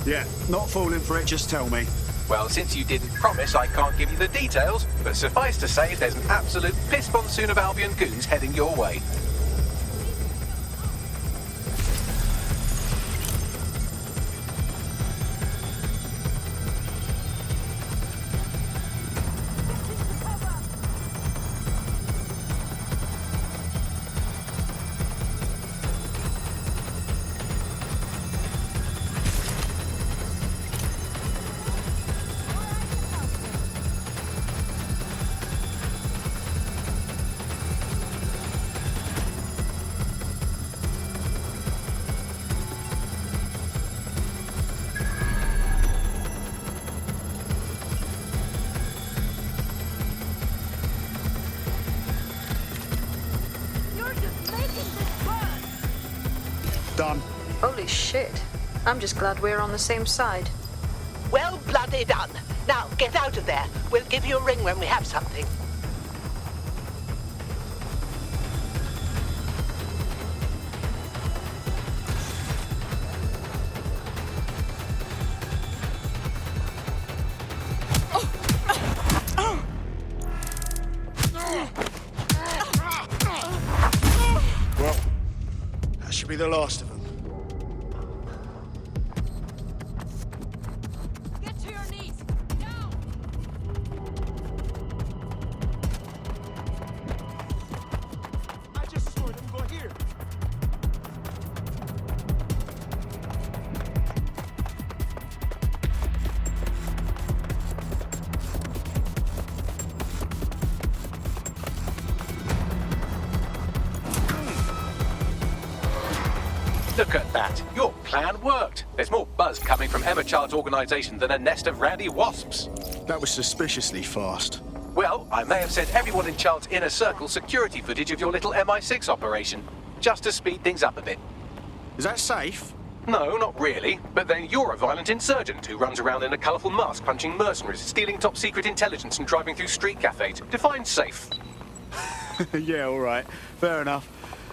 Yeah, not falling for it, just tell me. Well, since you didn't promise, I can't give you the details, but suffice to say there's an absolute piss monsoon of Albion goons heading your way. Shit. I'm just glad we're on the same side. Well bloody done. Now, get out of there. We'll give you a ring when we have something. Well, that should be the last of them. Get to your knees. Now. I just saw them go here. Look at that. Your plan worked. There's more buzz coming from Emma Child's organization than a nest of rowdy wasps. That was suspiciously fast. Well, I may have sent everyone in Child's inner circle security footage of your little MI6 operation, just to speed things up a bit. Is that safe? No, not really. But then you're a violent insurgent who runs around in a colourful mask punching mercenaries, stealing top secret intelligence and driving through street cafes. Define safe. Yeah, all right. Fair enough.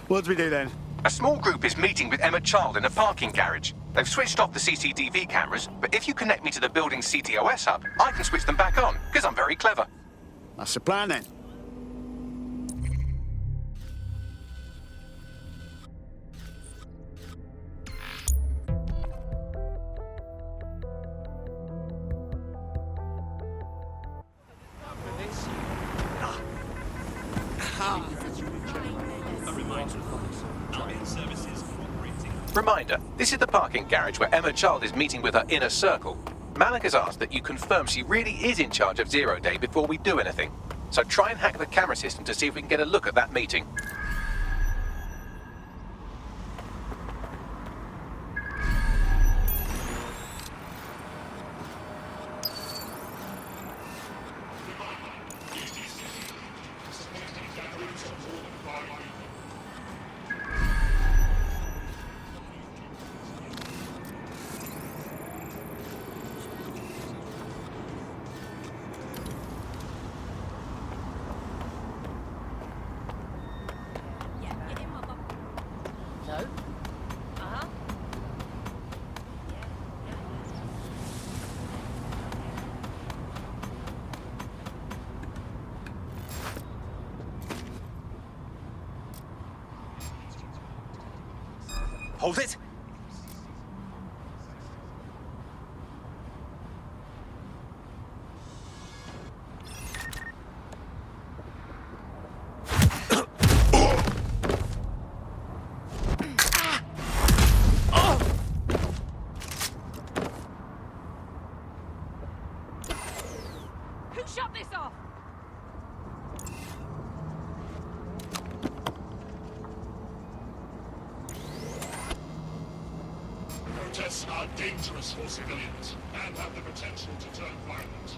What do we do then? A small group is meeting with Emma Child in a parking garage. They've switched off the CCTV cameras, but if you connect me to the building's CTOS hub, I can switch them back on, because I'm very clever. That's the plan then. Reminder, this is the parking garage where Emma Child is meeting with her inner circle. Malik has asked that you confirm she really is in charge of Zero Day before we do anything. So try and hack the camera system to see if we can get a look at that meeting. Hold it! Who shut this off? Protests are dangerous for civilians and have the potential to turn violent.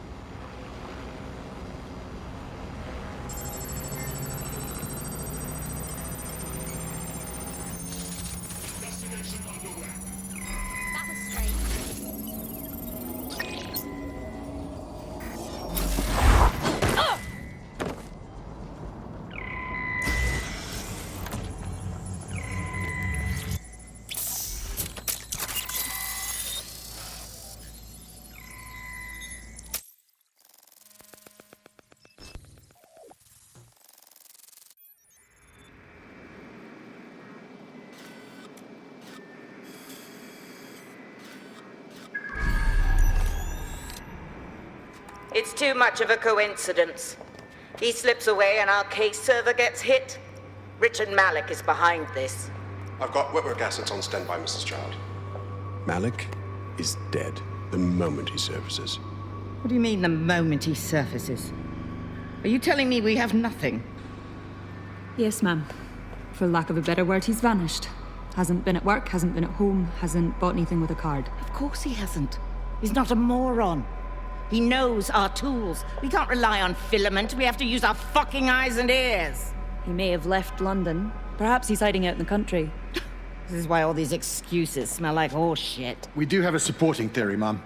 Investigation underway. That was strange. It's too much of a coincidence. He slips away and our case server gets hit. Richard Malik is behind this. I've got wetwork assets on standby, Mrs. Child. Malik is dead the moment he surfaces. What do you mean the moment he surfaces? Are you telling me we have nothing? Yes, ma'am. For lack of a better word, he's vanished. Hasn't been at work, hasn't been at home, hasn't bought anything with a card. Of course he hasn't. He's not a moron. He knows our tools. We can't rely on filament. We have to use our fucking eyes and ears. He may have left London. Perhaps he's hiding out in the country. This is why all these excuses smell like horse shit. We do have a supporting theory, Mum.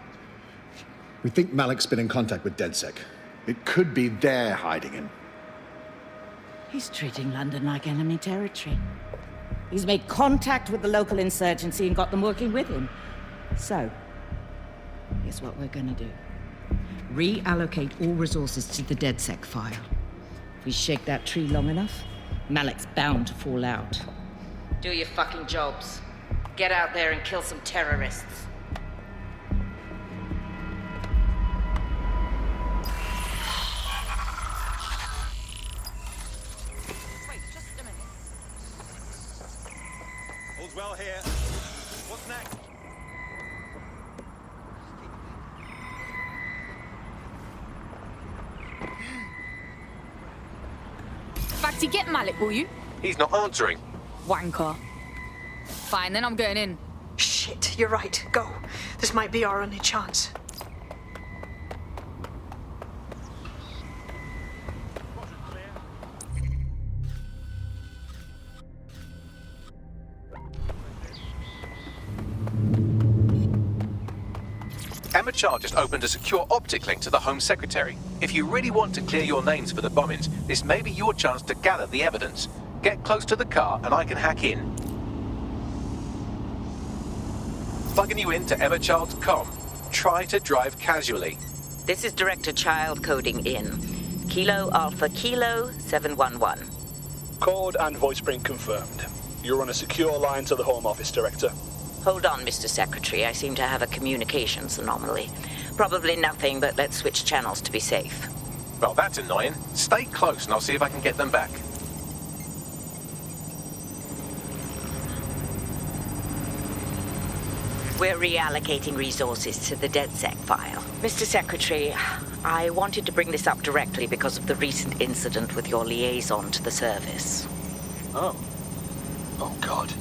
We think Malik's been in contact with DedSec. It could be they're hiding him. He's treating London like enemy territory. He's made contact with the local insurgency and got them working with him. So, here's what we're gonna do. Reallocate all resources to the DedSec file. If we shake that tree long enough, Malik's bound to fall out. Do your fucking jobs. Get out there and kill some terrorists. All's well here. What's next? Facty, get Malik, will you? He's not answering. Wanker. Fine, then I'm going in. Shit, you're right. Go. This might be our only chance. Emma Char just opened a secure optic link to the Home Secretary. If you really want to clear your names for the bombings, this may be your chance to gather the evidence. Get close to the car and I can hack in. Plugging you into Emma Child's comm. Try to drive casually. This is Director Child coding in. Kilo Alpha Kilo 711. Code and voice print confirmed. You're on a secure line to the Home Office, Director. Hold on, Mr. Secretary. I seem to have a communications anomaly. Probably nothing, but let's switch channels to be safe. Well, that's annoying. Stay close and I'll see if I can get them back. We're reallocating resources to the DedSec file. Mr. Secretary, I wanted to bring this up directly because of the recent incident with your liaison to the service. Oh. Oh, God.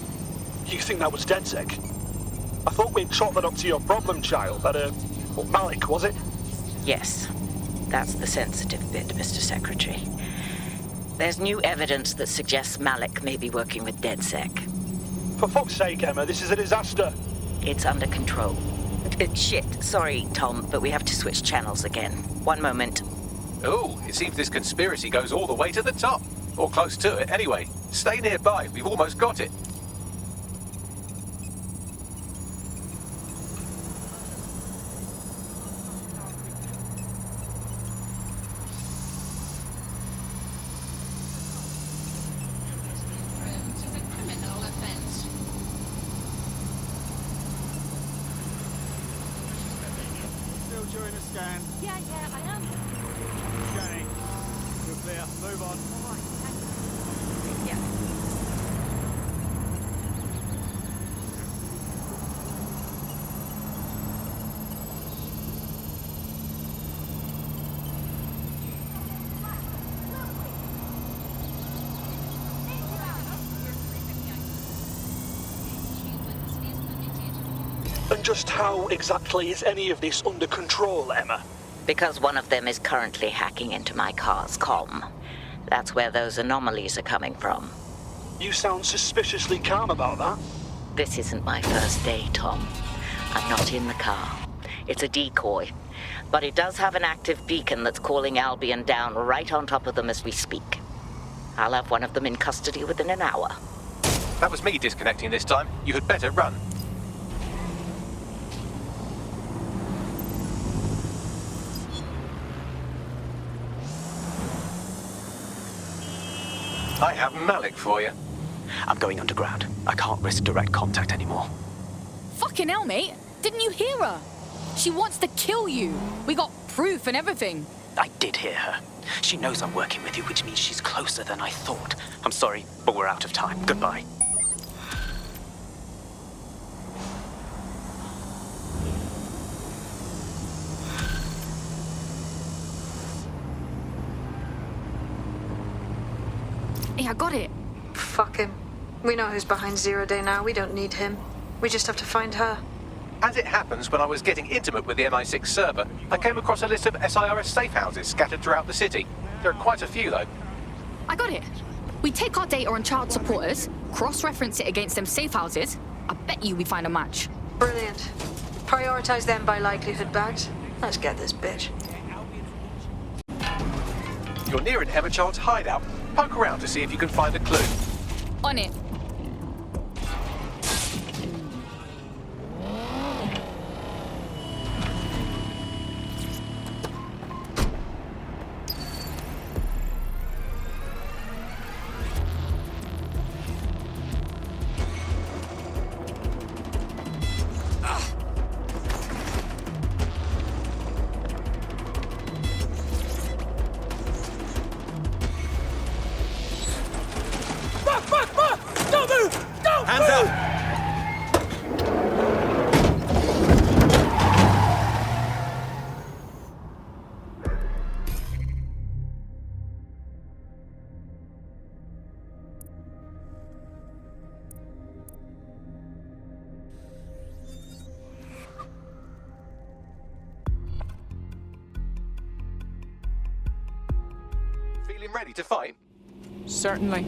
You think that was DedSec? I thought we'd chalk that up to your problem child, that, Malik, was it? Yes. That's the sensitive bit, Mr. Secretary. There's new evidence that suggests Malik may be working with DedSec. For fuck's sake, Emma, this is a disaster. It's under control. Shit, sorry, Tom, but we have to switch channels again. One moment. Oh, it seems this conspiracy goes all the way to the top. Or close to it, anyway. Stay nearby, we've almost got it. During a scan. Yeah, I am. Scanning. You're clear. Move on. All right, thank you. Yeah. And just how exactly is any of this under control, Emma? Because one of them is currently hacking into my car's comm. That's where those anomalies are coming from. You sound suspiciously calm about that. This isn't my first day, Tom. I'm not in the car. It's a decoy. But it does have an active beacon that's calling Albion down right on top of them as we speak. I'll have one of them in custody within an hour. That was me disconnecting this time. You had better run. I have Malik for you. I'm going underground. I can't risk direct contact anymore. Fucking hell, mate. Didn't you hear her? She wants to kill you. We got proof and everything. I did hear her. She knows I'm working with you, which means she's closer than I thought. I'm sorry, but we're out of time. Goodbye. Hey, I got it. Fuck him. We know who's behind Zero Day now. We don't need him. We just have to find her. As it happens, when I was getting intimate with the MI6 server, I came across a list of SIRS safe houses scattered throughout the city. There are quite a few, though. I got it. We take our data on child supporters, cross-reference it against them safe houses. I bet you we find a match. Brilliant. Prioritize them by likelihood bags. Let's get this bitch. You're near an Emma Child's hideout. Poke around to see if you can find a clue. On it. Don't move! Don't Hands up! Feeling ready to fight? Certainly.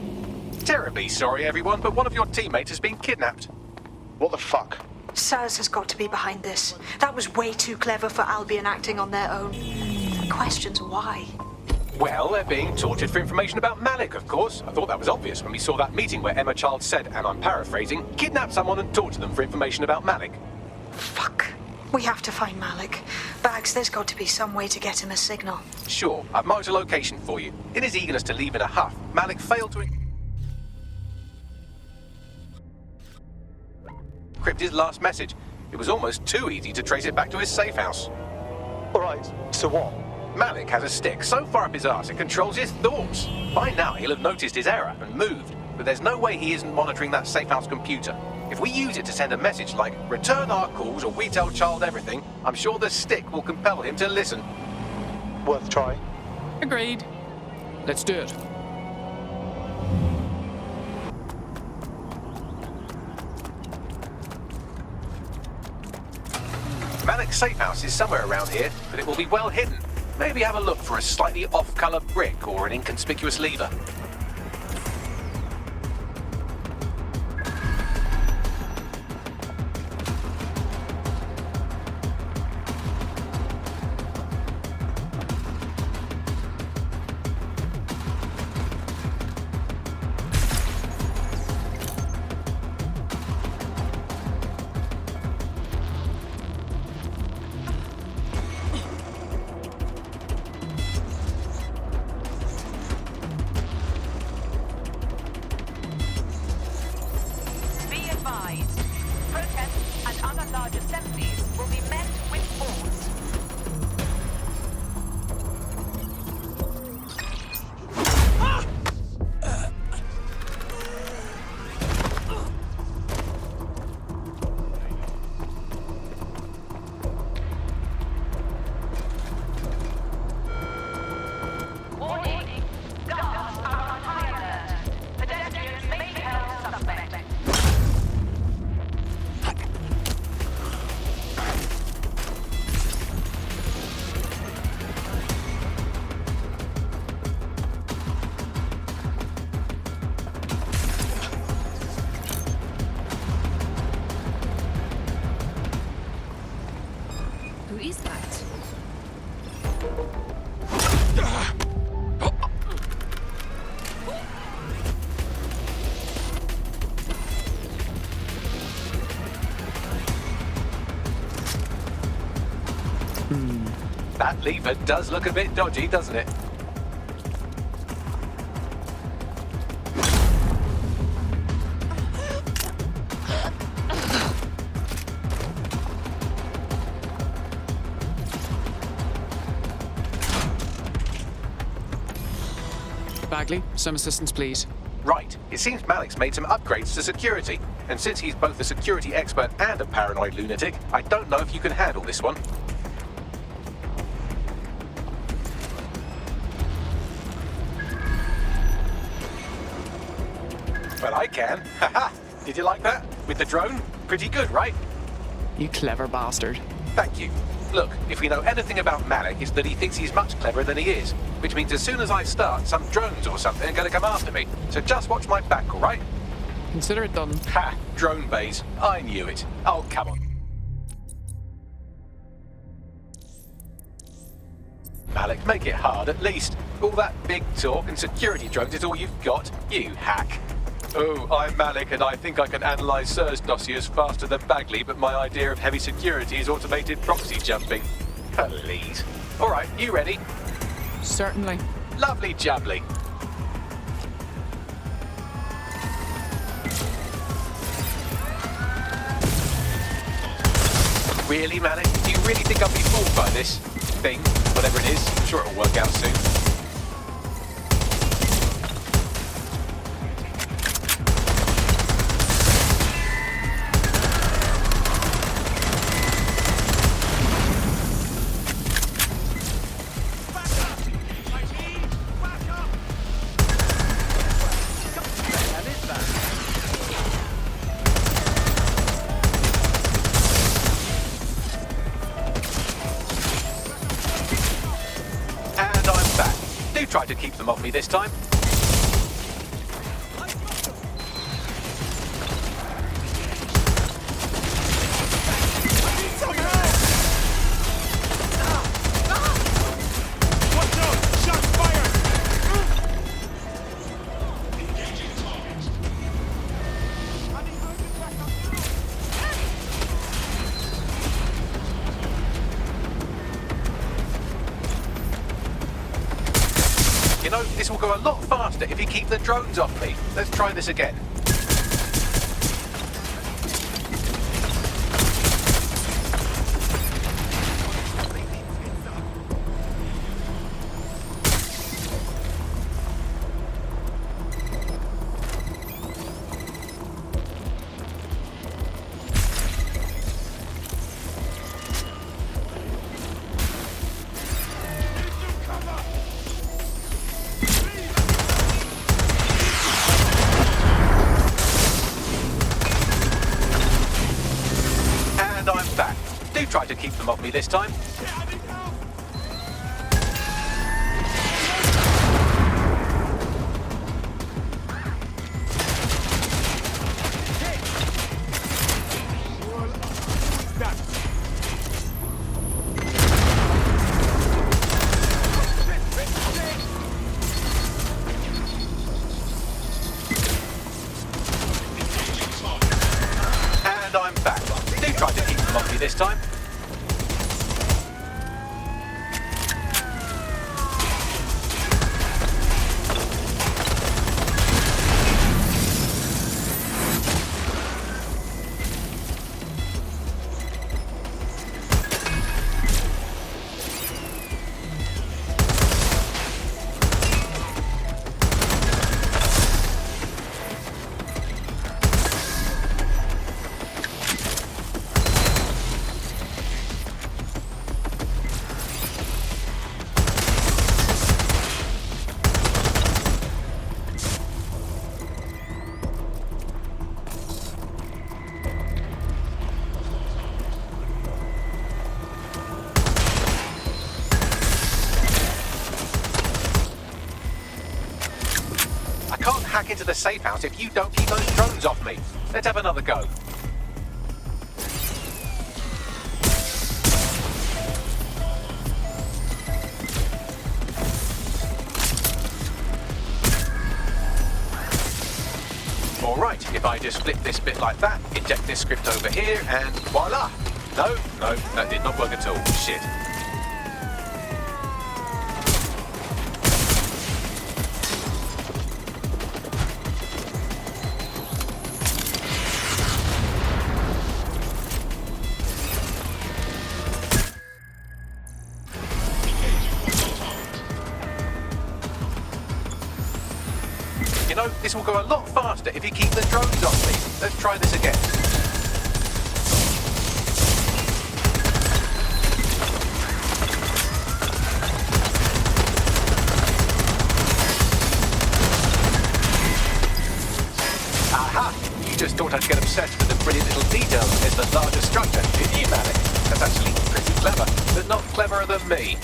Terribly sorry, everyone, but one of your teammates has been kidnapped. What the fuck? Saz has got to be behind this. That was way too clever for Albion acting on their own. The question's why. Well, they're being tortured for information about Malik, of course. I thought that was obvious when we saw that meeting where Emma Child said, and I'm paraphrasing, kidnap someone and torture them for information about Malik. Fuck. We have to find Malik. Bags, there's got to be some way to get him a signal. Sure, I've marked a location for you. In his eagerness to leave in a huff, Malik failed to encrypt his last message. It was almost too easy to trace it back to his safe house. Alright, so what? Malik has a stick so far up his arse it controls his thoughts. By now he'll have noticed his error and moved, but there's no way he isn't monitoring that safe house computer. If we use it to send a message like, return our calls or we tell Child everything, I'm sure the stick will compel him to listen. Worth trying. Agreed. Let's do it. Malik's safe house is somewhere around here, but it will be well hidden. Maybe have a look for a slightly off-color brick or an inconspicuous lever. Who is that? That lever does look a bit dodgy, doesn't it? Bagley, some assistance, please. Right. It seems Malik's made some upgrades to security. And since he's both a security expert and a paranoid lunatic, I don't know if you can handle this one. Well, I can. Haha! Did you like that? With the drone? Pretty good, right? You clever bastard. Thank you. Look, if we know anything about Malik, it's that he thinks he's much cleverer than he is. Which means as soon as I start, some drones or something are going to come after me. So just watch my back, all right? Consider it done. Ha! Drone bays. I knew it. Oh, come on. Malik, make it hard at least. All that big talk and security drones is all you've got, you hack. Oh, I'm Malik, and I think I can analyse Sir's dossiers faster than Bagley, but my idea of heavy security is automated proxy jumping. Please. All right, you ready? Certainly. Lovely jubbly. Really, Malik? Do you really think I'll be fooled by this thing? Whatever it is, I'm sure it'll work out soon. Try to keep them off me this time. You know, this will go a lot faster if you keep the drones off me. Let's try this again. Try to keep them off me this time. And I'm back. Do try to keep them off me this time. Hack into the safe house if you don't keep those drones off me. Let's have another go. All right, if I just flip this bit like that, inject this script over here, and voila. No, that did not work at all. Shit. You know, this will go a lot faster if you keep the drones off me. Let's try this again. Aha! You just thought I'd get obsessed with the brilliant little details in this larger structure, didn't you, Malik? That's actually clever, but not cleverer than me.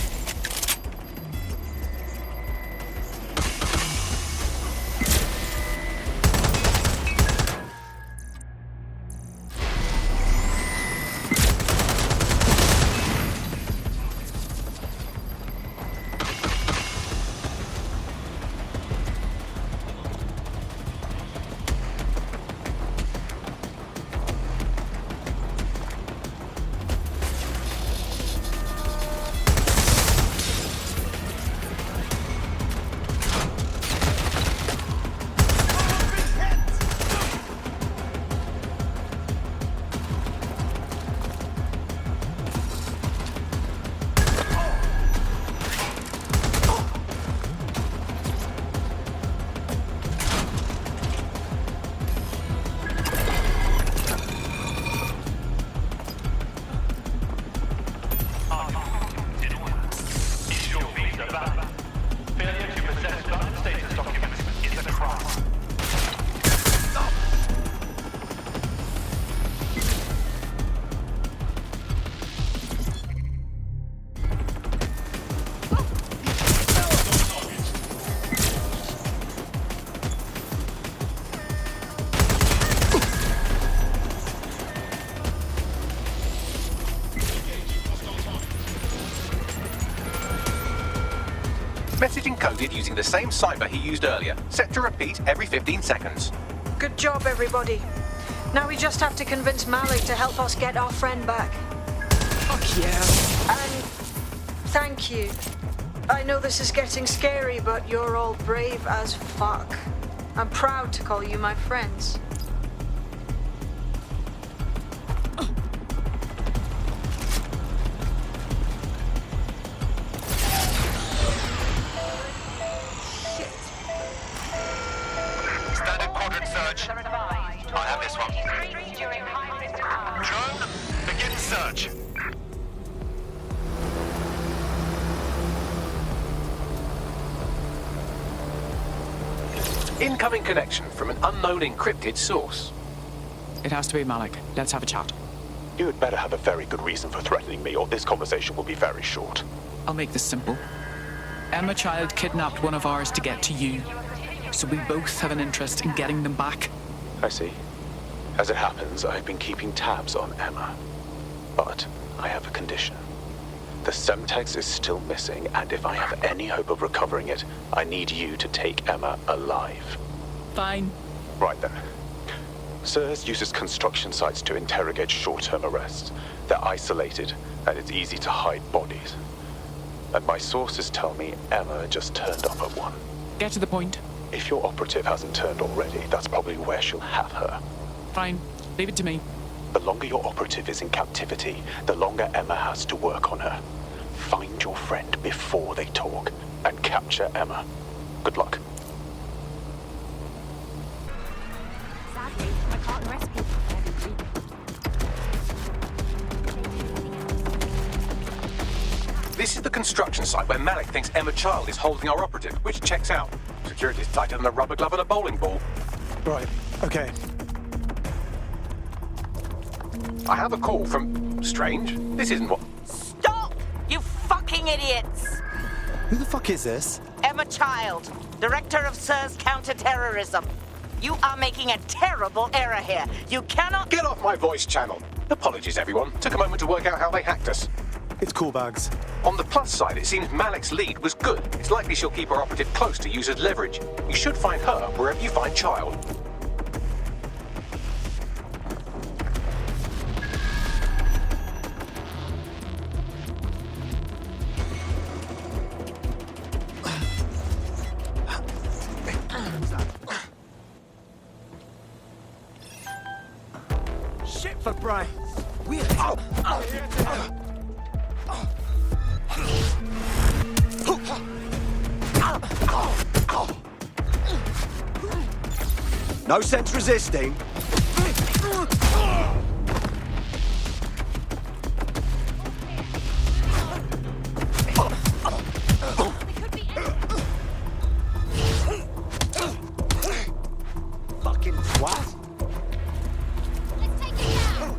Message encoded using the same cipher he used earlier, set to repeat every 15 seconds. Good job, everybody. Now we just have to convince Malik to help us get our friend back. Fuck yeah. And thank you. I know this is getting scary, but you're all brave as fuck. I'm proud to call you my friends. I have this one. Drone, begin search. Incoming connection from an unknown encrypted source. It has to be Malik. Let's have a chat. You had better have a very good reason for threatening me, or this conversation will be very short. I'll make this simple. Emma Child kidnapped one of ours to get to you. So we both have an interest in getting them back. I see. As it happens, I've been keeping tabs on Emma. But I have a condition. The Semtex is still missing, and if I have any hope of recovering it, I need you to take Emma alive. Fine. Right then. SIRS uses construction sites to interrogate short-term arrests. They're isolated, and it's easy to hide bodies. And my sources tell me Emma just turned up at one. Get to the point. If your operative hasn't turned already, that's probably where she'll have her. Fine. Leave it to me. The longer your operative is in captivity, the longer Emma has to work on her. Find your friend before they talk, and capture Emma. Good luck. Sadly, I can't arrest people for every breach. This is the construction site where Malik thinks Emma Child is holding our operative, which checks out. Security's tighter than a rubber glove and a bowling ball. Right, okay. I have a call from Strange. This isn't what... Stop! You fucking idiots! Who the fuck is this? Emma Child, Director of SIRS Counter-Terrorism. You are making a terrible error here. You cannot... Get off my voice channel. Apologies, everyone. Took a moment to work out how they hacked us. It's cool, Bags. On the plus side, it seems Malik's lead was good. It's likely she'll keep her operative close to use as leverage. You should find her wherever you find Child. Shit for Brian. Weird. No sense resisting. Fucking twat. Let's take it down.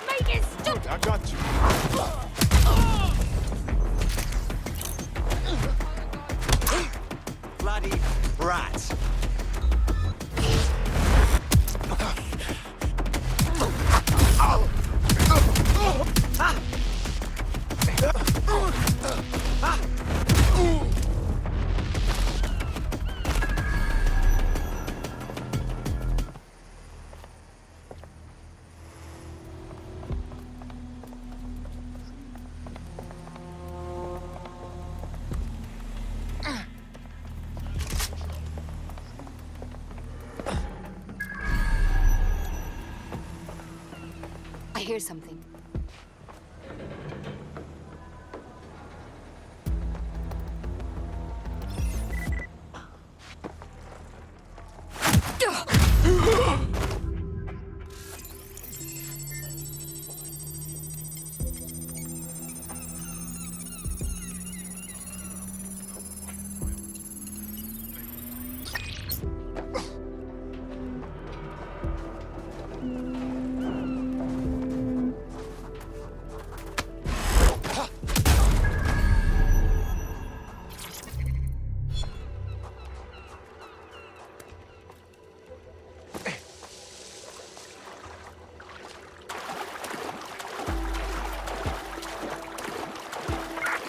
Make it stop! I got you. Bloody rat. I hear something.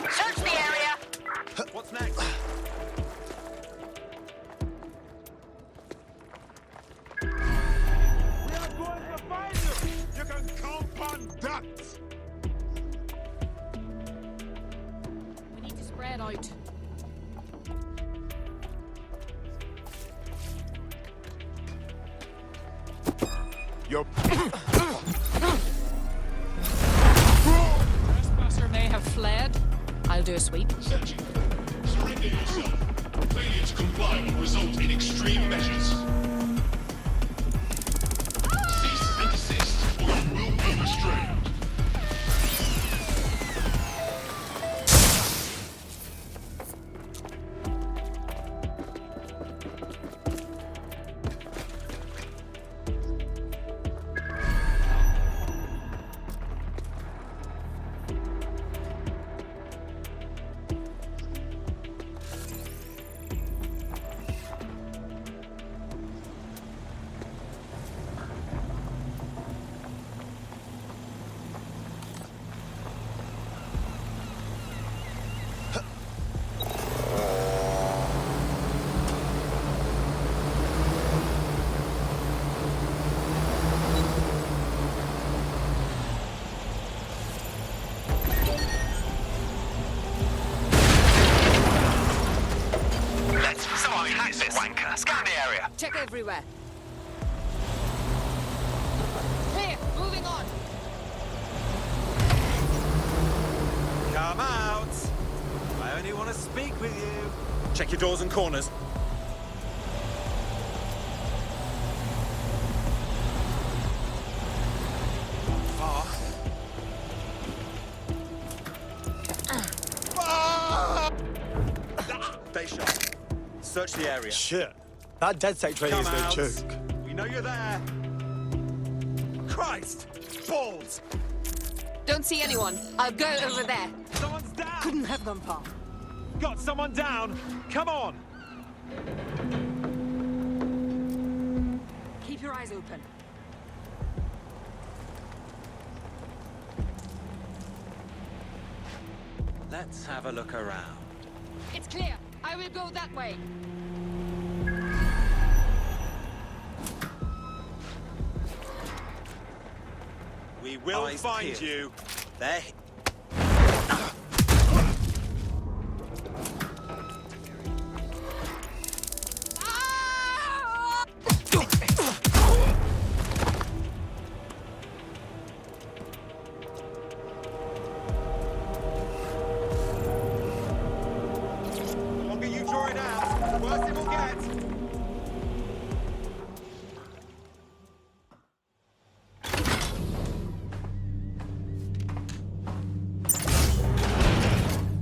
Search the area! What's next? We are going to find you. You can count on that. We need to spread out. You're Trespasser may have fled. I'll do a sweep. Searching. Surrender yourself. Failure to comply will result in extreme measures. Cease and desist, or you will be restrained. Someone hack this wanker. Scan the area. Check everywhere. Clear, moving on. Come out. I only want to speak with you. Check your doors and corners. Stay sharp. Search the area. shit. That DedSec training is Come no out. joke. We know you're there. Christ! Balls! Don't see anyone. I'll go over there. Someone's down! Couldn't have gone far. Got someone down! Come on! Keep your eyes open. Let's have a look around. It's clear. I will go that way. We will find you. There. The longer you draw it out, the worse it will get.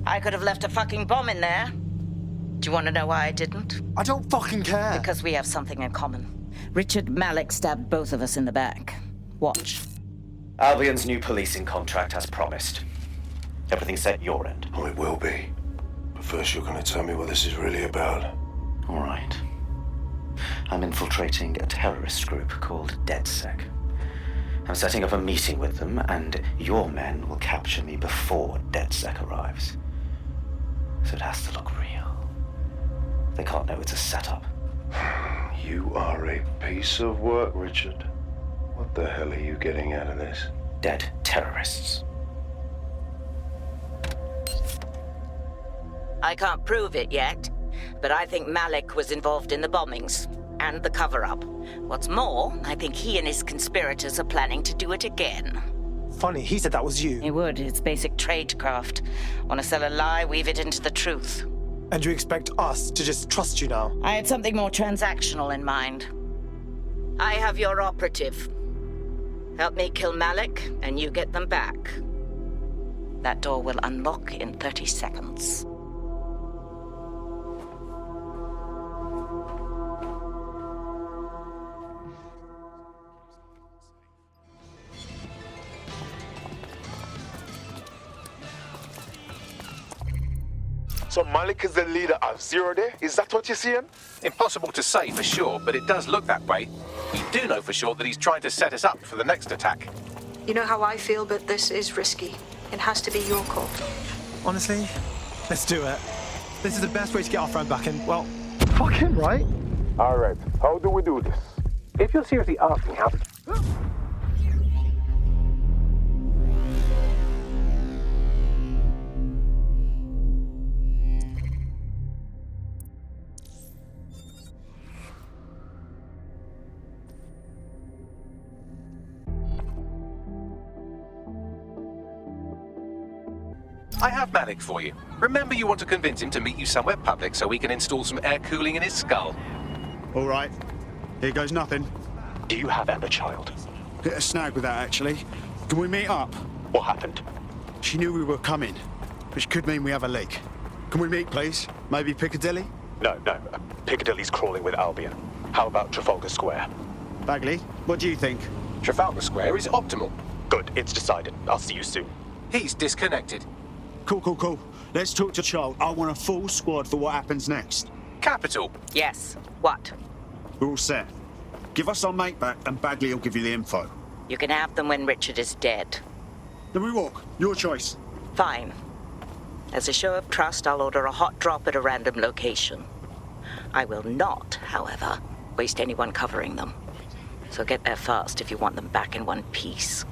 I could have left a fucking bomb in there. Do you want to know why I didn't? I don't fucking care. Because we have something in common. Richard Malik stabbed both of us in the back. Watch. Albion's new policing contract as promised. Everything set your end. Oh, it will be. But first you're going to tell me what this is really about. All right. I'm infiltrating a terrorist group called DedSec. I'm setting up a meeting with them, and your men will capture me before DedSec arrives. So it has to look real. They can't know it's a setup. You are a piece of work, Richard. What the hell are you getting out of this? Dead terrorists. I can't prove it yet, but I think Malik was involved in the bombings and the cover-up. What's more, I think he and his conspirators are planning to do it again. Funny, he said that was you. He would. It's basic tradecraft. Want to sell a lie, weave it into the truth. And you expect us to just trust you now? I had something more transactional in mind. I have your operative. Help me kill Malik, and you get them back. That door will unlock in 30 seconds. So Malik is the leader of Zero Day? Is that what you're saying? Impossible to say for sure, but it does look that way. We do know for sure that he's trying to set us up for the next attack. You know how I feel, but this is risky. It has to be your call. Honestly, let's do it. This is the best way to get our friend back in, well, fuck him, right? All right, how do we do this? If you're seriously asking how... I have Malik for you. Remember, you want to convince him to meet you somewhere public so we can install some air cooling in his skull. All right. Here goes nothing. Do you have Emma, child? Hit a snag with that, actually. Can we meet up? What happened? She knew we were coming, which could mean we have a leak. Can we meet, please? Maybe Piccadilly? No. Piccadilly's crawling with Albion. How about Trafalgar Square? Bagley, what do you think? Trafalgar Square is optimal. Good, it's decided. I'll see you soon. He's disconnected. Cool. Let's talk to Charles. I want a full squad for what happens next. Capital. Yes. What? We're all set. Give us our mate back and Bagley will give you the info. You can have them when Richard is dead. Then we walk. Your choice. Fine. As a show of trust, I'll order a hot drop at a random location. I will not, however, waste anyone covering them. So get there fast if you want them back in one piece.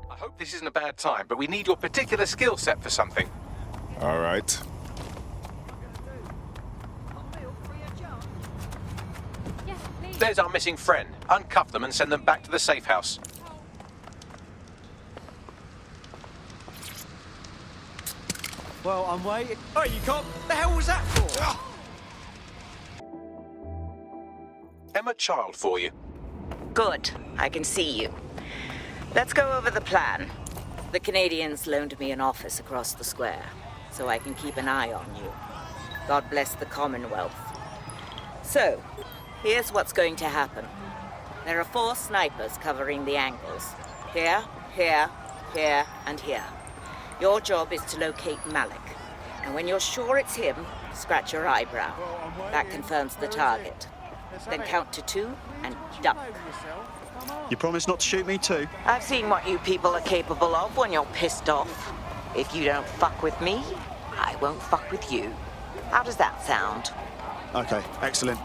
I hope this isn't a bad time, but we need your particular skill set for something. All right. There's our missing friend. Uncuff them and send them back to the safe house. Well, I'm waiting. Oh, you cop! The hell was that for? Emma Child for you. Good. I can see you. Let's go over the plan. The Canadians loaned me an office across the square, so I can keep an eye on you. God bless the Commonwealth. So, here's what's going to happen. There are 4 snipers covering the angles. Here, and here. Your job is to locate Malik. And when you're sure it's him, scratch your eyebrow. That confirms the target. Then count to 2 and duck. You promise not to shoot me too? I've seen what you people are capable of when you're pissed off. If you don't fuck with me, I won't fuck with you. How does that sound? Okay, excellent.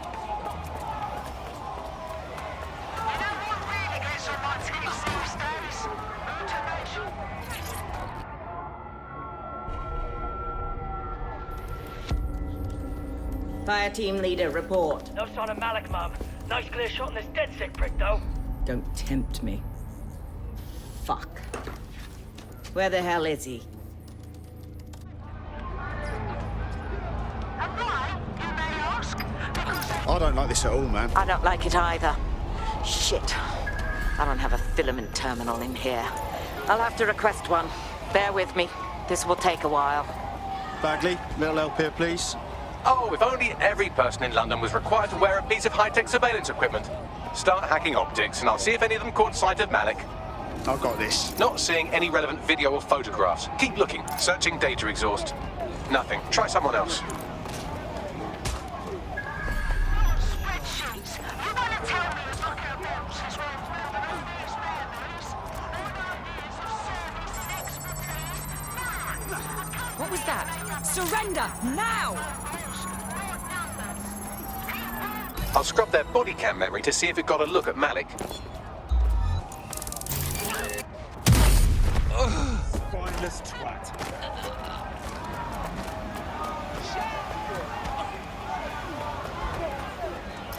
Fire team leader, report. No sign of Malik, Mum. Nice clear shot on this DedSec prick, though. Don't tempt me. Fuck. Where the hell is he? I don't like this at all, man. I don't like it either. Shit. I don't have a filament terminal in here. I'll have to request one. Bear with me. This will take a while. Bagley, little help here, please. Oh, if only every person in London was required to wear a piece of high-tech surveillance equipment. Start hacking optics, and I'll see if any of them caught sight of Malik. I've got this. Not seeing any relevant video or photographs. Keep looking. Searching data exhaust. Nothing. Try someone else. What was that? Surrender, now! I'll scrub their body cam memory to see if it got a look at Malik. Spineless twat.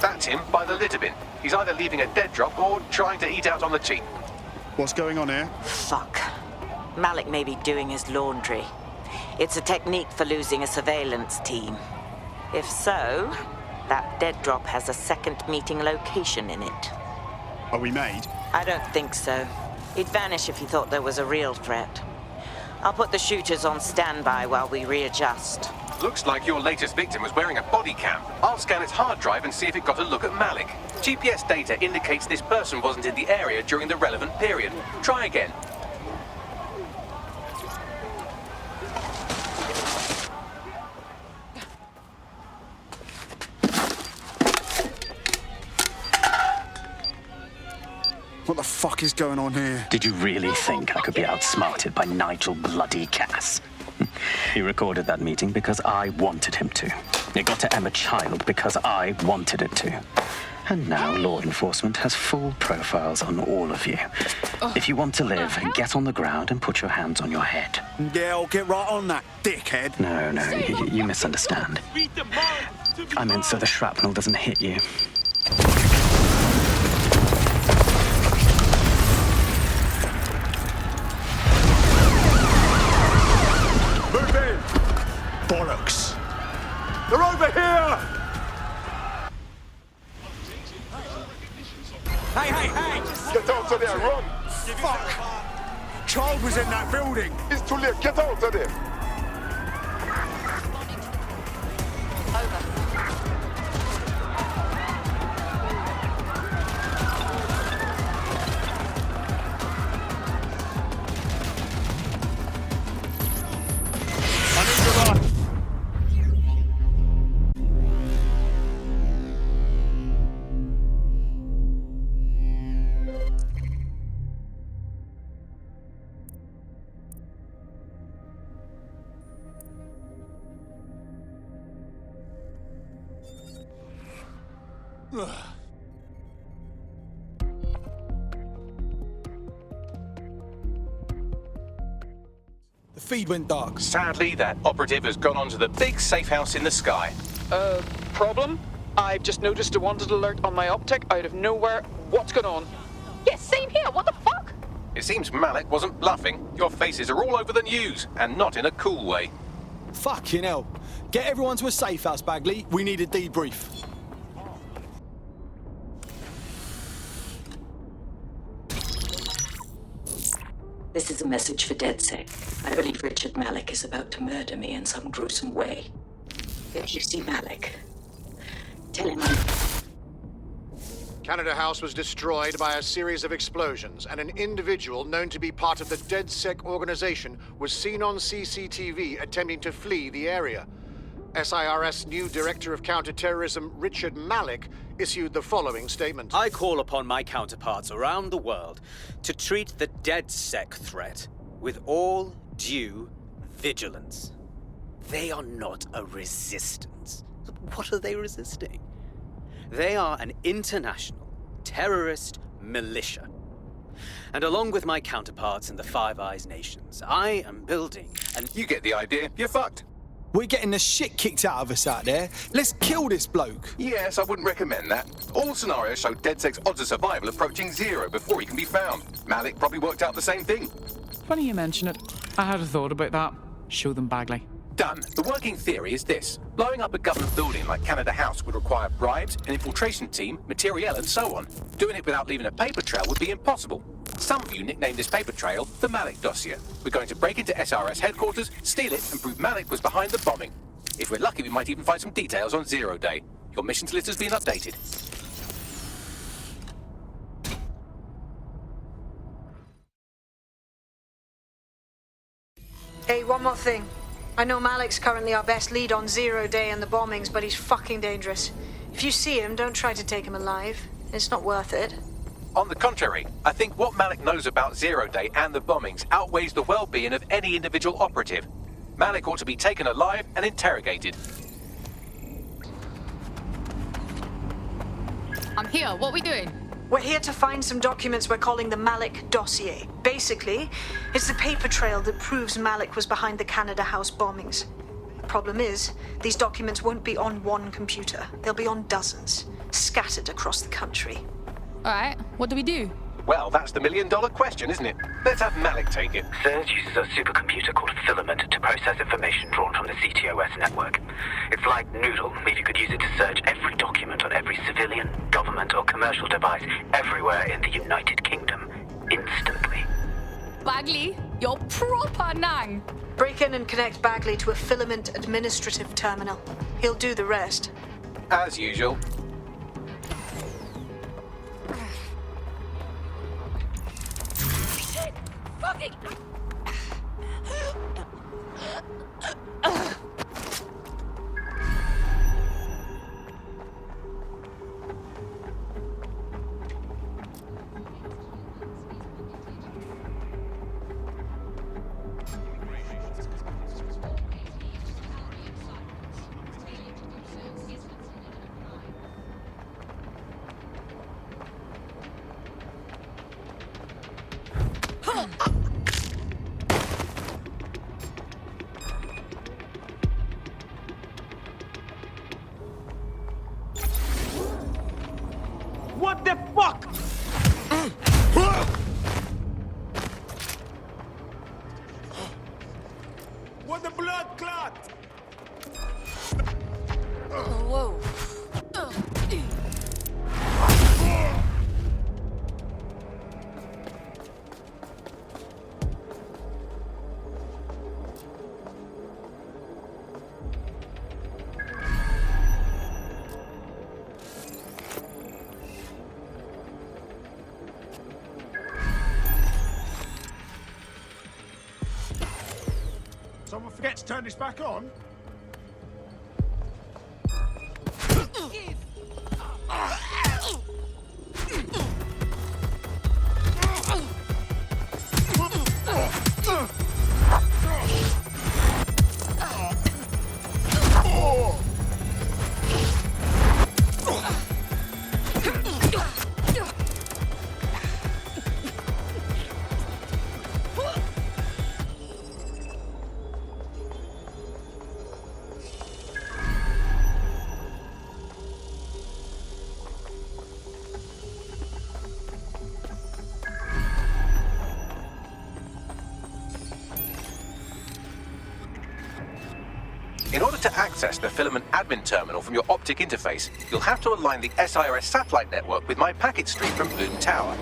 That's him by the litter bin. He's either leaving a dead drop or trying to eat out on the cheap. What's going on here? Fuck. Malik may be doing his laundry. It's a technique for losing a surveillance team. If so, that dead drop has a second meeting location in it. Are we made? I don't think so. He'd vanish if he thought there was a real threat. I'll put the shooters on standby while we readjust. Looks like your latest victim was wearing a body cam. I'll scan its hard drive and see if it got a look at Malik. GPS data indicates this person wasn't in the area during the relevant period. Try again. What the fuck is going on here? Did you really think I could be outsmarted by Nigel bloody Cass? He recorded that meeting because I wanted him to. It got to Emma Child because I wanted it to. And now law enforcement has full profiles on all of you. If you want to live, get on the ground and put your hands on your head. Yeah, I'll get right on that, dickhead. No, you misunderstand. I meant so the shrapnel doesn't hit you. Move in! Bollocks! They're over here! Hey! Get out of there, run! Fuck! Child was in that building! It's too late, get out of there! The feed went dark. Sadly, that operative has gone on to the big safe house in the sky. Problem? I've just noticed a wanted alert on my optic out of nowhere. What's going on? Yes, same here. What the fuck? It seems Malik wasn't bluffing. Your faces are all over the news, and not in a cool way. Fucking hell. Get everyone to a safe house, Bagley. We need a debrief. This is a message for DedSec. I believe Richard Malik is about to murder me in some gruesome way. If you see Malik, tell him I'm... Canada House was destroyed by a series of explosions, and an individual known to be part of the DedSec organization was seen on CCTV attempting to flee the area. SIRS new Director of Counterterrorism Richard Malik issued the following statement. I call upon my counterparts around the world to treat the DedSec threat with all due vigilance. They are not a resistance. What are they resisting? They are an international terrorist militia. And along with my counterparts in the Five Eyes nations, I am building an... You get the idea. You're fucked. We're getting the shit kicked out of us out there. Let's kill this bloke. Yes, I wouldn't recommend that. All scenarios show DedSec's odds of survival approaching 0 before he can be found. Malik probably worked out the same thing. Funny you mention it. I had a thought about that. Show them Bagley. Done. The working theory is this. Blowing up a government building like Canada House would require bribes, an infiltration team, materiel, and so on. Doing it without leaving a paper trail would be impossible. Some of you nicknamed this paper trail the Malik dossier. We're going to break into SRS headquarters, steal it, and prove Malik was behind the bombing. If we're lucky, we might even find some details on Zero Day. Your missions list has been updated. Hey, one more thing. I know Malik's currently our best lead on Zero Day and the bombings, but he's fucking dangerous. If you see him, don't try to take him alive. It's not worth it. On the contrary, I think what Malik knows about Zero Day and the bombings outweighs the well-being of any individual operative. Malik ought to be taken alive and interrogated. I'm here. What are we doing? We're here to find some documents we're calling the Malik dossier. Basically, it's the paper trail that proves Malik was behind the Canada House bombings. Problem is, these documents won't be on one computer. They'll be on dozens, scattered across the country. All right, what do we do? Well, that's the million-dollar question, isn't it? Let's have Malik take it. CERS uses a supercomputer called Filament to process information drawn from the CTOS network. It's like Noodle, if you could use it to search every document on every civilian, government, or commercial device everywhere in the United Kingdom, instantly. Bagley, you're proper nang. Break in and connect Bagley to a Filament administrative terminal. He'll do the rest. As usual. Fucking... What the fuck? What the blood clot? Whoa. Someone forget to turn this back on? In order to access the Filament admin terminal from your optic interface, you'll have to align the SIRS satellite network with my packet stream from Bloom Tower.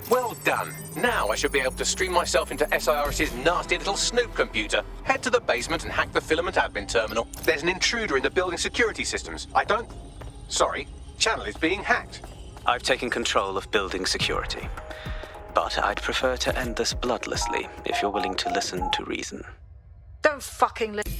Well done. Now I should be able to stream myself into SIRS's nasty little snoop computer, head to the basement and hack the Filament admin terminal. There's an intruder in the building security systems. Sorry, channel is being hacked. I've taken control of building security. But I'd prefer to end this bloodlessly, if you're willing to listen to reason. Don't fucking listen.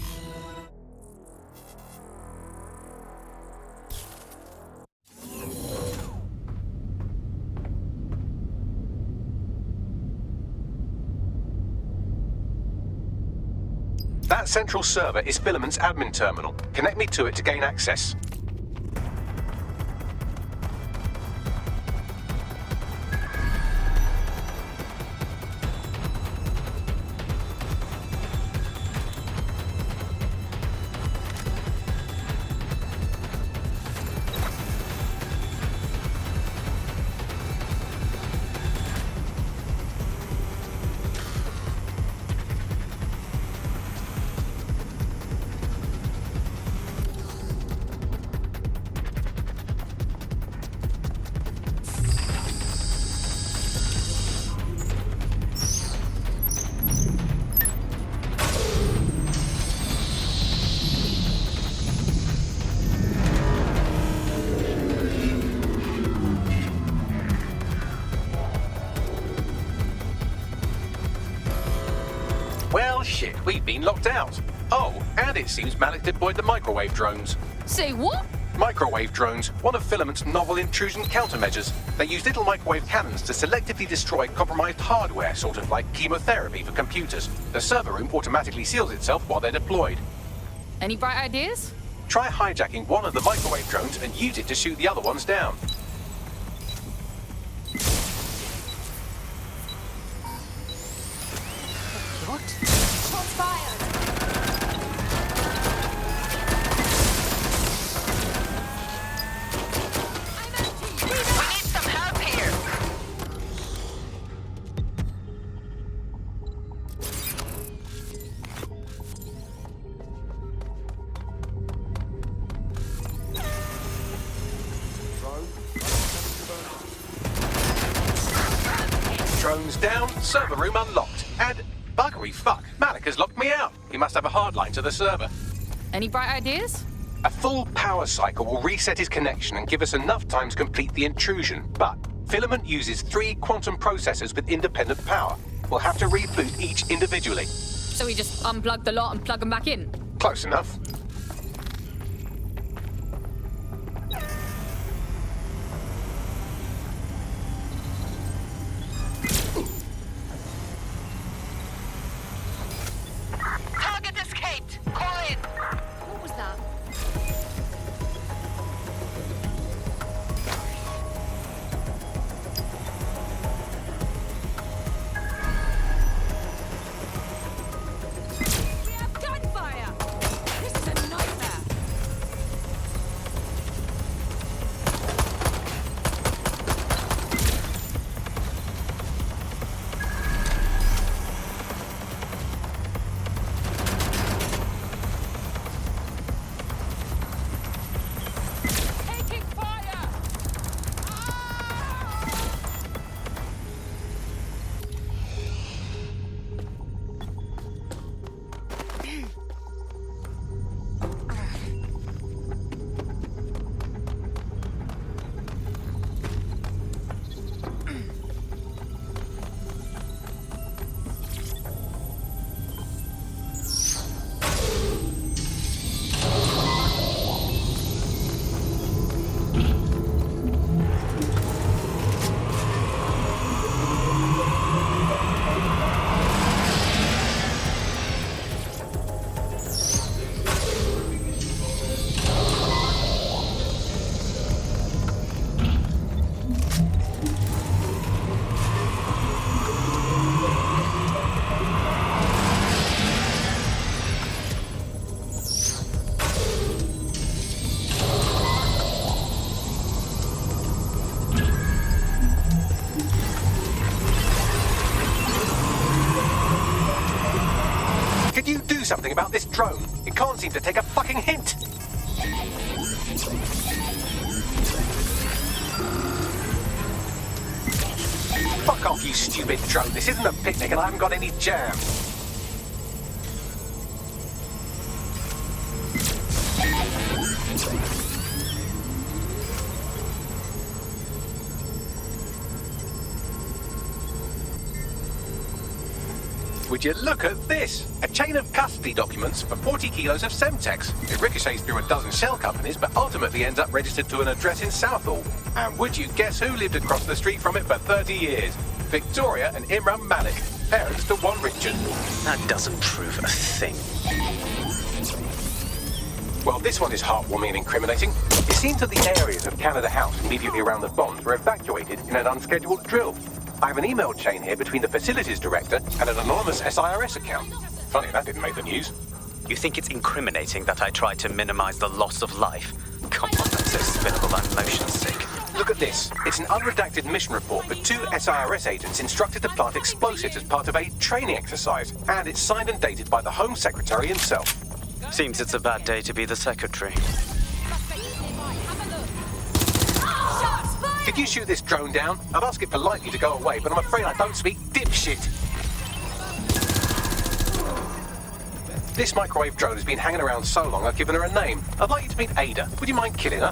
That central server is Filament's admin terminal. Connect me to it to gain access. been locked out. Oh, and it seems Malik deployed the microwave drones. Say what? Microwave drones, one of Filament's novel intrusion countermeasures. They use little microwave cannons to selectively destroy compromised hardware, sort of like chemotherapy for computers. The server room automatically seals itself while they're deployed. Any bright ideas? Try hijacking one of the microwave drones and use it to shoot the other ones down. What? Shots fired! We need some help here! Drones down, server room unlocked, and buggery fuck, Malik has locked me out. He must have a hardline to the server. Any bright ideas? A full power cycle will reset his connection and give us enough time to complete the intrusion. But Filament uses 3 quantum processors with independent power. We'll have to reboot each individually. So we just unplug the lot and plug them back in? Close enough. Target escaped! Call in! What was that? We have gunfire! This is a nightmare! Taking fire! Can you do something about this drone? It can't seem to take a fucking hint. Fuck off, you stupid drone. This isn't a picnic and I haven't got any jam. Would you look at this? A chain of custody documents for 40 kilos of Semtex. It ricochets through a dozen shell companies, but ultimately ends up registered to an address in Southall. And would you guess who lived across the street from it for 30 years? Victoria and Imran Malik, parents to one Richard. That doesn't prove a thing. Well, this one is heartwarming and incriminating. It seems that the areas of Canada House immediately around the bombs were evacuated in an unscheduled drill. I have an email chain here between the facilities director and an anonymous SIRS account. Funny that didn't make the news. You think it's incriminating that I tried to minimize the loss of life? Come on, that's so spinnable I'm motion sick. Look at this. It's an unredacted mission report for 2 SIRS agents instructed to plant explosives as part of a training exercise. And it's signed and dated by the Home Secretary himself. Seems it's a bad day to be the secretary. Could you shoot this drone down? I'd ask it politely to go away, but I'm afraid I don't speak dipshit. This microwave drone has been hanging around so long I've given her a name. I'd like you to meet Ada. Would you mind killing her?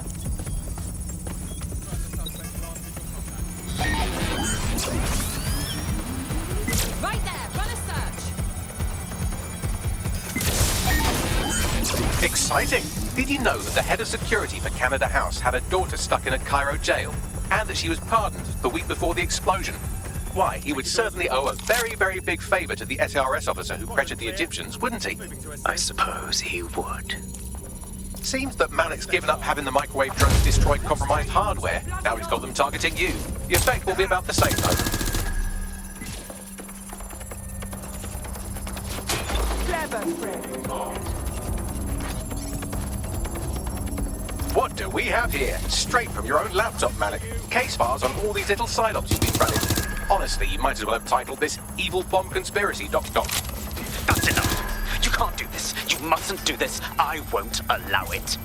Right there, run a search! Exciting! Did you know that the head of security for Canada House had a daughter stuck in a Cairo jail, and that she was pardoned the week before the explosion? Why, he would certainly owe a very, very big favour to the SRS officer who pressured the Egyptians, wouldn't he? I suppose he would. Seems that Malik's given up having the microwave drones destroy compromised hardware. Now he's got them targeting you. The effect will be about the same, though. What do we have here? Straight from your own laptop, Malik. Case files on all these little psyops you've been running. Honestly, you might as well have titled this Evil Bomb Conspiracy, Doc. That's enough. You can't do this. You mustn't do this. I won't allow it.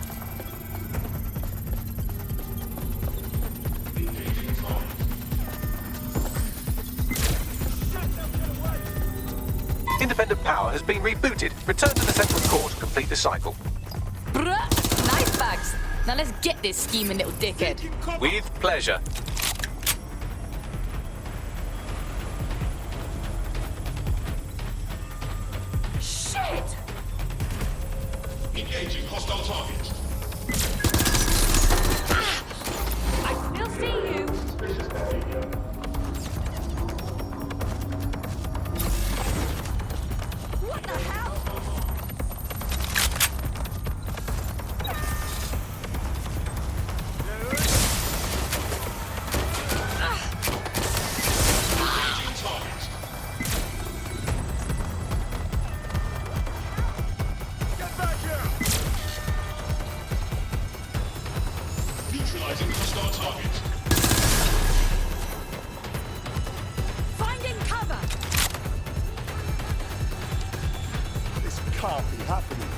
Independent power has been rebooted. Return to the central core to complete the cycle. Bruh, nice bags. Now let's get this scheming little dickhead. With pleasure. Shit! Engaging hostile targets. I still see you. What the hell? Neutralizing hostile targets. Finding cover. This can't be happening.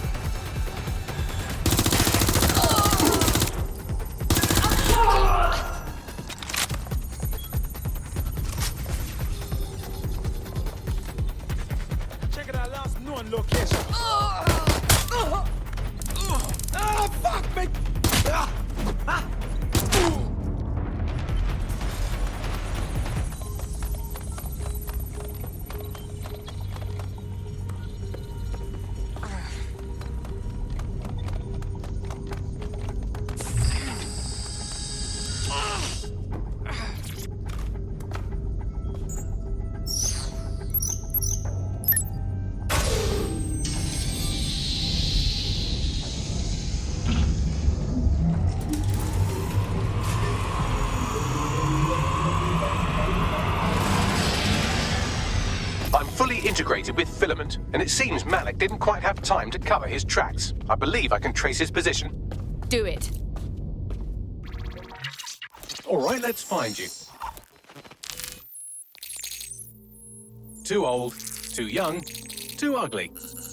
Check it out, last known location. Fuck me! Fully integrated with filament, and it seems Malik didn't quite have time to cover his tracks. I believe I can trace his position. Do it. All right, let's find you. Too old, too young, too ugly,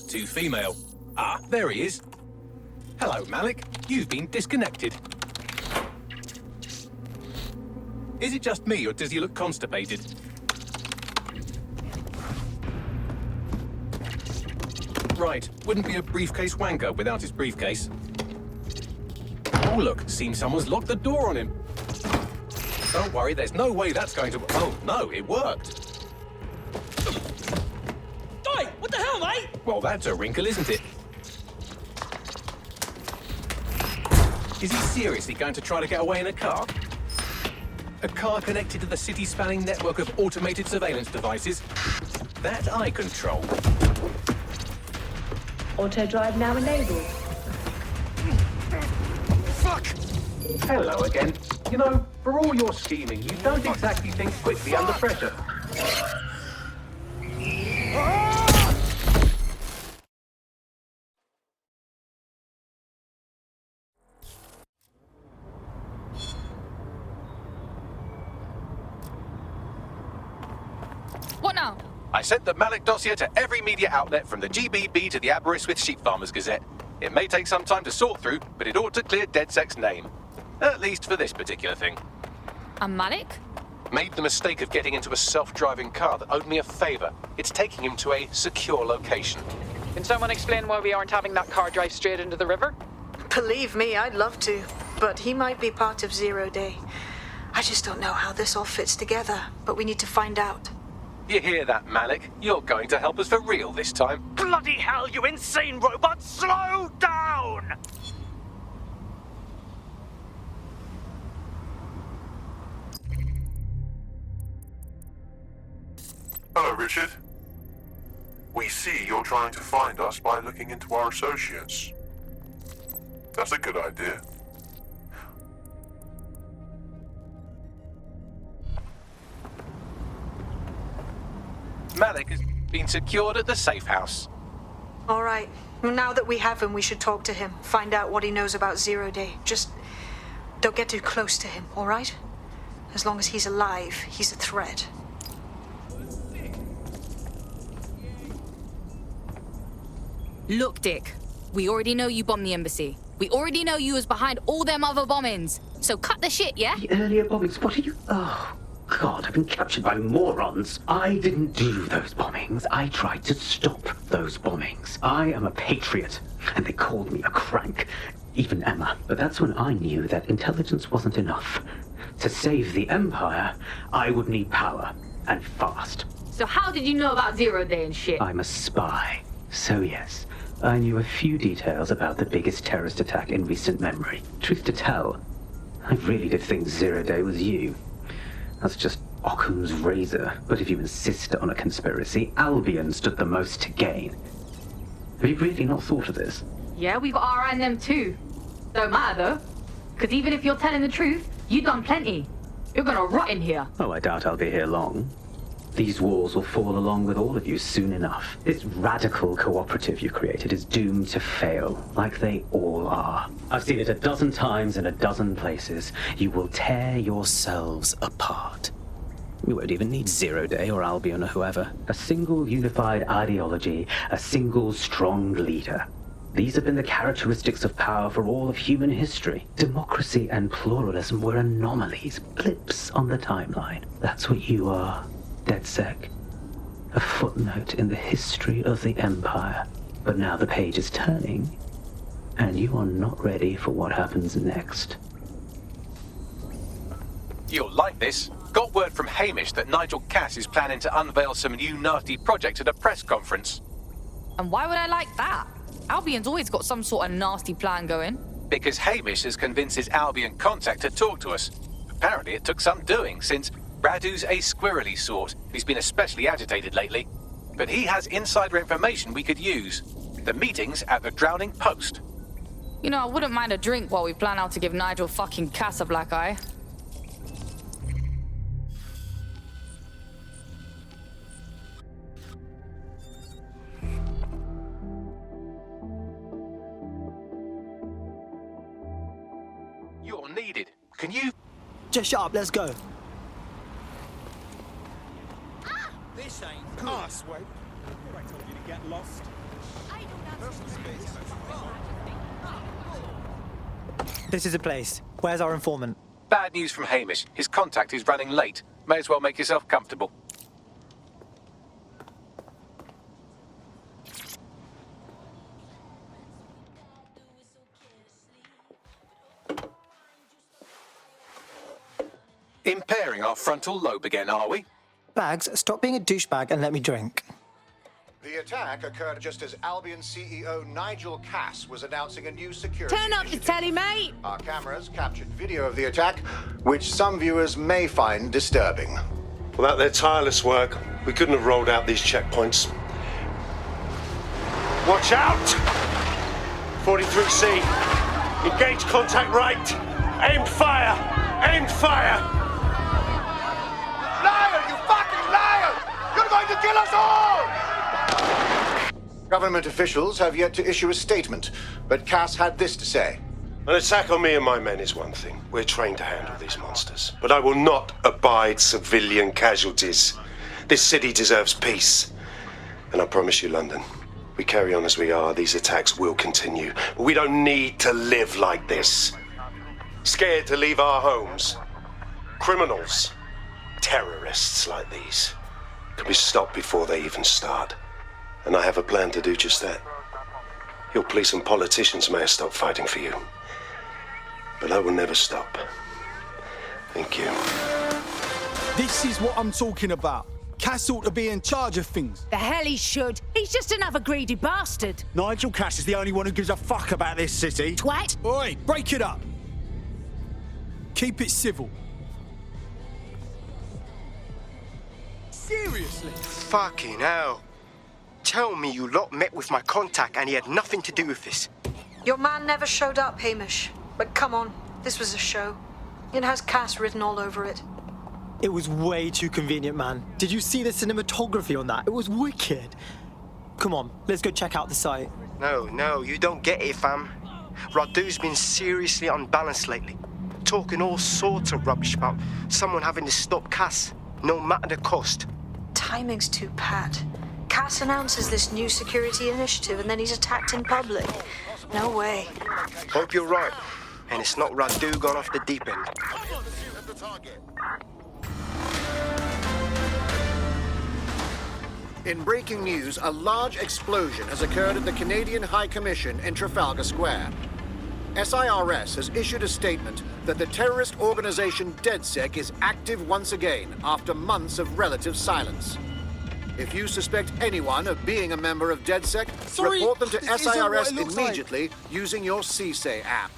too female. Ah, there he is. Hello, Malik. You've been disconnected. Is it just me, or does he look constipated? Right, wouldn't be a briefcase wanker without his briefcase. Oh look, seems someone's locked the door on him. Don't worry, there's no way that's going to... Oh no, it worked. Oi, what the hell, mate? Well, that's a wrinkle, isn't it? Is he seriously going to try to get away in a car? A car connected to the city-spanning network of automated surveillance devices? That I control. Auto drive now enabled. Fuck! Hello again. You know, for all your scheming, you don't exactly think quickly under pressure. What now? I sent the Malik dossier to every media outlet from the GBB to the Aberystwyth Sheep Farmers Gazette. It may take some time to sort through, but it ought to clear DedSec's name. At least for this particular thing. And Malik? Made the mistake of getting into a self-driving car that owed me a favor. It's taking him to a secure location. Can someone explain why we aren't having that car drive straight into the river? Believe me, I'd love to. But he might be part of Zero Day. I just don't know how this all fits together, but we need to find out. You hear that, Malik? You're going to help us for real this time. Bloody hell, you insane robot! Slow down! Hello, Richard. We see you're trying to find us by looking into our associates. That's a good idea. Malik has been secured at the safe house. All right. Well, now that we have him, we should talk to him. Find out what he knows about Zero Day. Just don't get too close to him, all right? As long as he's alive, he's a threat. Look, Dick. We already know you bombed the embassy. We already know you was behind all them other bombings. So cut the shit, yeah? The earlier bombings, what are you... Oh, God, I've been captured by morons. I didn't do those bombings. I tried to stop those bombings. I am a patriot, and they called me a crank. Even Emma. But that's when I knew that intelligence wasn't enough. To save the Empire, I would need power, and fast. So how did you know about Zero Day and shit? I'm a spy. So yes, I knew a few details about the biggest terrorist attack in recent memory. Truth to tell, I really did think Zero Day was you. That's just Occam's razor. But if you insist on a conspiracy, Albion stood the most to gain. Have you really not thought of this? Yeah, we've got our eye on them too. Don't matter though, because even if you're telling the truth, you done plenty. You're gonna rot in here. Oh, I doubt I'll be here long. These walls will fall along with all of you soon enough. This radical cooperative you created is doomed to fail, like they all are. I've seen it a dozen times in a dozen places. You will tear yourselves apart. You won't even need Zero Day or Albion or whoever. A single unified ideology, a single strong leader. These have been the characteristics of power for all of human history. Democracy and pluralism were anomalies, blips on the timeline. That's what you are. DedSec, a footnote in the history of the Empire. But now the page is turning, and you are not ready for what happens next. You'll like this. Got word from Hamish that Nigel Cass is planning to unveil some new nasty project at a press conference. And why would I like that? Albion's always got some sort of nasty plan going. Because Hamish has convinced his Albion contact to talk to us. Apparently it took some doing, since Radu's a squirrely sort. He's been especially agitated lately. But he has insider information we could use. The meeting's at the Drowning Post. You know, I wouldn't mind a drink while we plan out to give Nigel fucking Cass a black eye. You're needed. Can you... Just shut up, let's go. This ain't good. Ah, sweet. I told you to get lost. This is a place. Where's our informant? Bad news from Hamish. His contact is running late. May as well make yourself comfortable. Impairing our frontal lobe again, are we? Bags, stop being a douchebag and let me drink. The attack occurred just as Albion CEO Nigel Cass was announcing a new security Turn up the telly, mate! Our cameras captured video of the attack, which some viewers may find disturbing. Without their tireless work, we couldn't have rolled out these checkpoints. Watch out! 43C. Engage contact right. Aimed fire! Aimed fire! Liar, you fucking liar! You're going to kill us all! Government officials have yet to issue a statement, but Cass had this to say. An attack on me and my men is one thing. We're trained to handle these monsters. But I will not abide civilian casualties. This city deserves peace. And I promise you, London, we carry on as we are, these attacks will continue. We don't need to live like this. Scared to leave our homes. Criminals, terrorists like these, can be stopped before they even start. And I have a plan to do just that. Your police and politicians may have stopped fighting for you. But I will never stop. Thank you. This is what I'm talking about. Cass ought to be in charge of things. The hell he should. He's just another greedy bastard. Nigel Cass is the only one who gives a fuck about this city. Twat. Oi, break it up. Keep it civil. Seriously? Fucking hell. Tell me you lot met with my contact and he had nothing to do with this. Your man never showed up, Hamish. But come on, this was a show. It has Cass written all over it. It was way too convenient, man. Did you see the cinematography on that? It was wicked. Come on, let's go check out the site. No, you don't get it, fam. Radu's been seriously unbalanced lately. Talking all sorts of rubbish about someone having to stop Cass, no matter the cost. Timing's too pat. Cass announces this new security initiative and then he's attacked in public. No way. Hope you're right. And it's not Radu gone off the deep end. In breaking news, a large explosion has occurred at the Canadian High Commission in Trafalgar Square. SIRS has issued a statement that the terrorist organization DedSec is active once again after months of relative silence. If you suspect anyone of being a member of DedSec, report them to SIRS immediately using your CSAY app.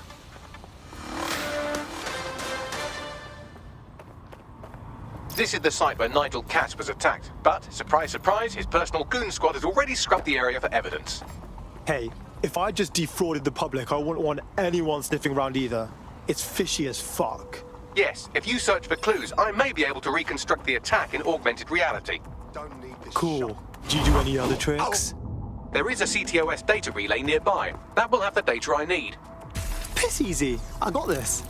This is the site where Nigel Cass was attacked, but, surprise, surprise, his personal goon squad has already scrubbed the area for evidence. Hey, if I just defrauded the public, I wouldn't want anyone sniffing around either. It's fishy as fuck. Yes, if you search for clues, I may be able to reconstruct the attack in augmented reality. Cool. Do you do any other tricks? There is a CTOS data relay nearby. That will have the data I need. Piss easy. I got this.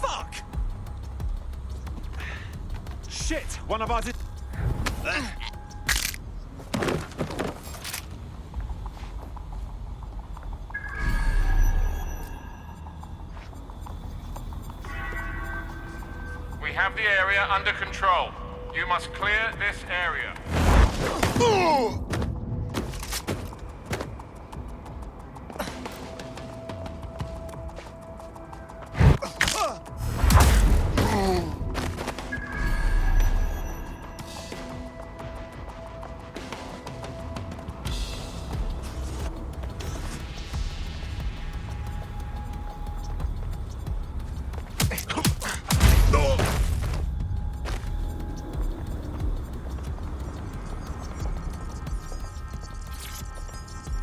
Fuck! Shit! One of ours is... We have the area under control. You must clear this area.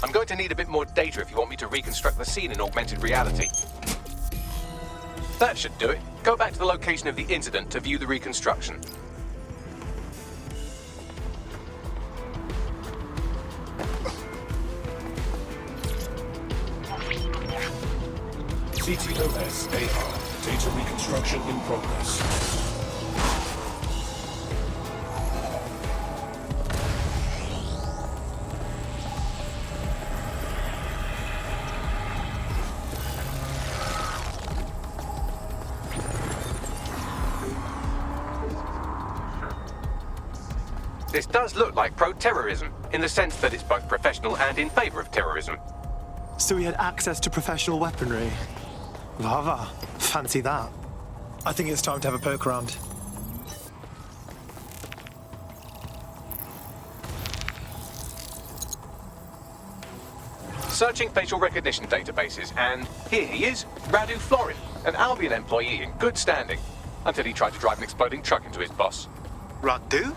I'm going to need a bit more data if you want me to reconstruct the scene in augmented reality. That should do it. Go back to the location of the incident to view the reconstruction. CTOS AR. Data reconstruction in progress. This does look like pro-terrorism, in the sense that it's both professional and in favor of terrorism. So he had access to professional weaponry. Vava, fancy that. I think it's time to have a poke around. Searching facial recognition databases, and here he is, Radu Florin, an Albion employee in good standing, until he tried to drive an exploding truck into his boss. Radu?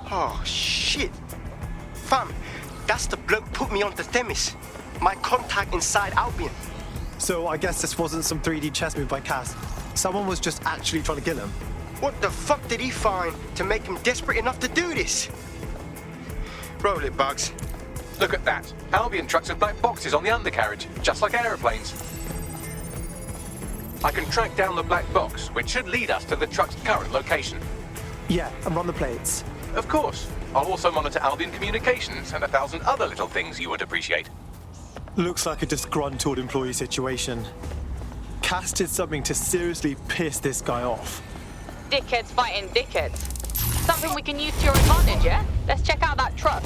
Oh, shit. Fam, that's the bloke put me onto Themis. My contact inside Albion. So I guess this wasn't some 3D chess move by Cass. Someone was just actually trying to kill him. What the fuck did he find to make him desperate enough to do this? Roll it, Bugs. Look at that. Albion trucks have black boxes on the undercarriage, just like aeroplanes. I can track down the black box, which should lead us to the truck's current location. Yeah, and run the plates. Of course. I'll also monitor Albion communications and 1,000 other little things you would appreciate. Looks like a disgruntled employee situation. Cass did something to seriously piss this guy off. Dickheads fighting dickheads. Something we can use to your advantage, yeah? Let's check out that truck.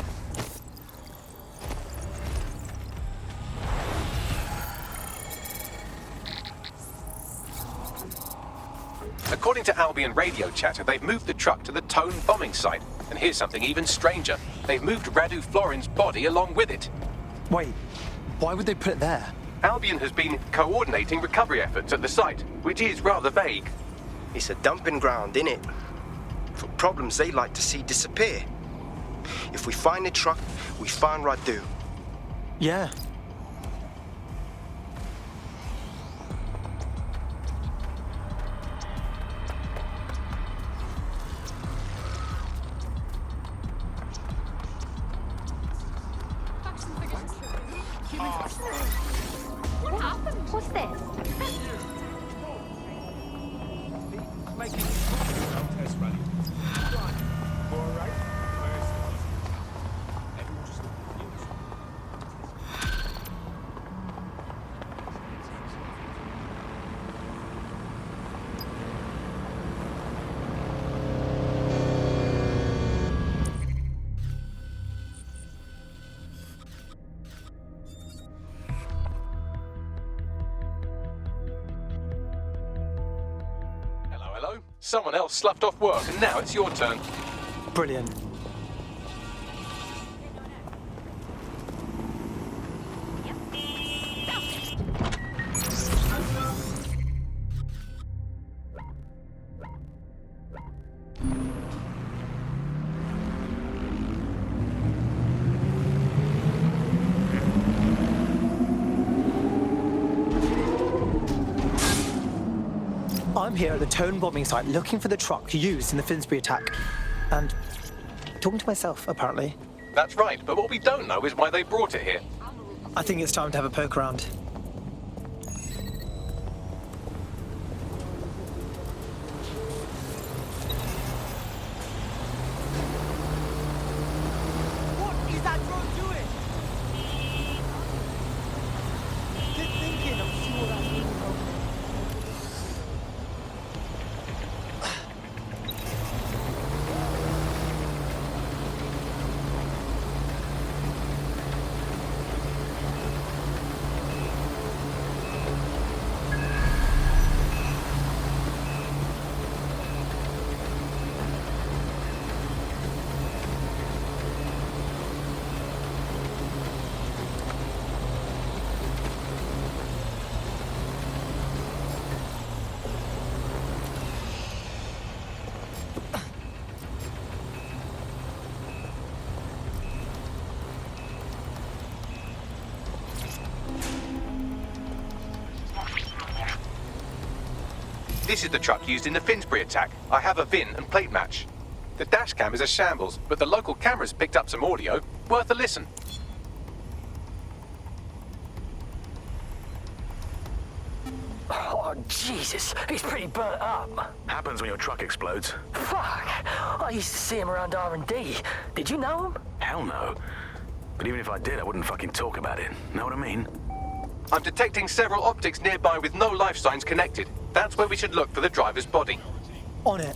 According to Albion radio chatter, they've moved the truck to the Tone bombing site. And here's something even stranger. They've moved Radu Florin's body along with it. Wait, why would they put it there? Albion has been coordinating recovery efforts at the site, which is rather vague. It's a dumping ground, innit? For problems they like to see disappear. If we find the truck, we find Radu. Yeah. What happened? What's this? Making test rally. All right. Everyone just Hello? Someone else sloughed off work, and now it's your turn. Brilliant. I'm here at the Tone bombing site looking for the truck used in the Finsbury attack. And talking to myself, apparently. That's right, but what we don't know is why they brought it here. I think it's time to have a poke around. What is that drone doing? Just thinking, I'm sure that's really broken. This is the truck used in the Finsbury attack. I have a VIN and plate match. The dash cam is a shambles, but the local cameras picked up some audio. Worth a listen. Oh, Jesus, he's pretty burnt up. Happens when your truck explodes. Fuck, I used to see him around R&D. Did you know him? Hell no. But even if I did, I wouldn't fucking talk about it. Know what I mean? I'm detecting several optics nearby with no life signs connected. That's where we should look for the driver's body. On it.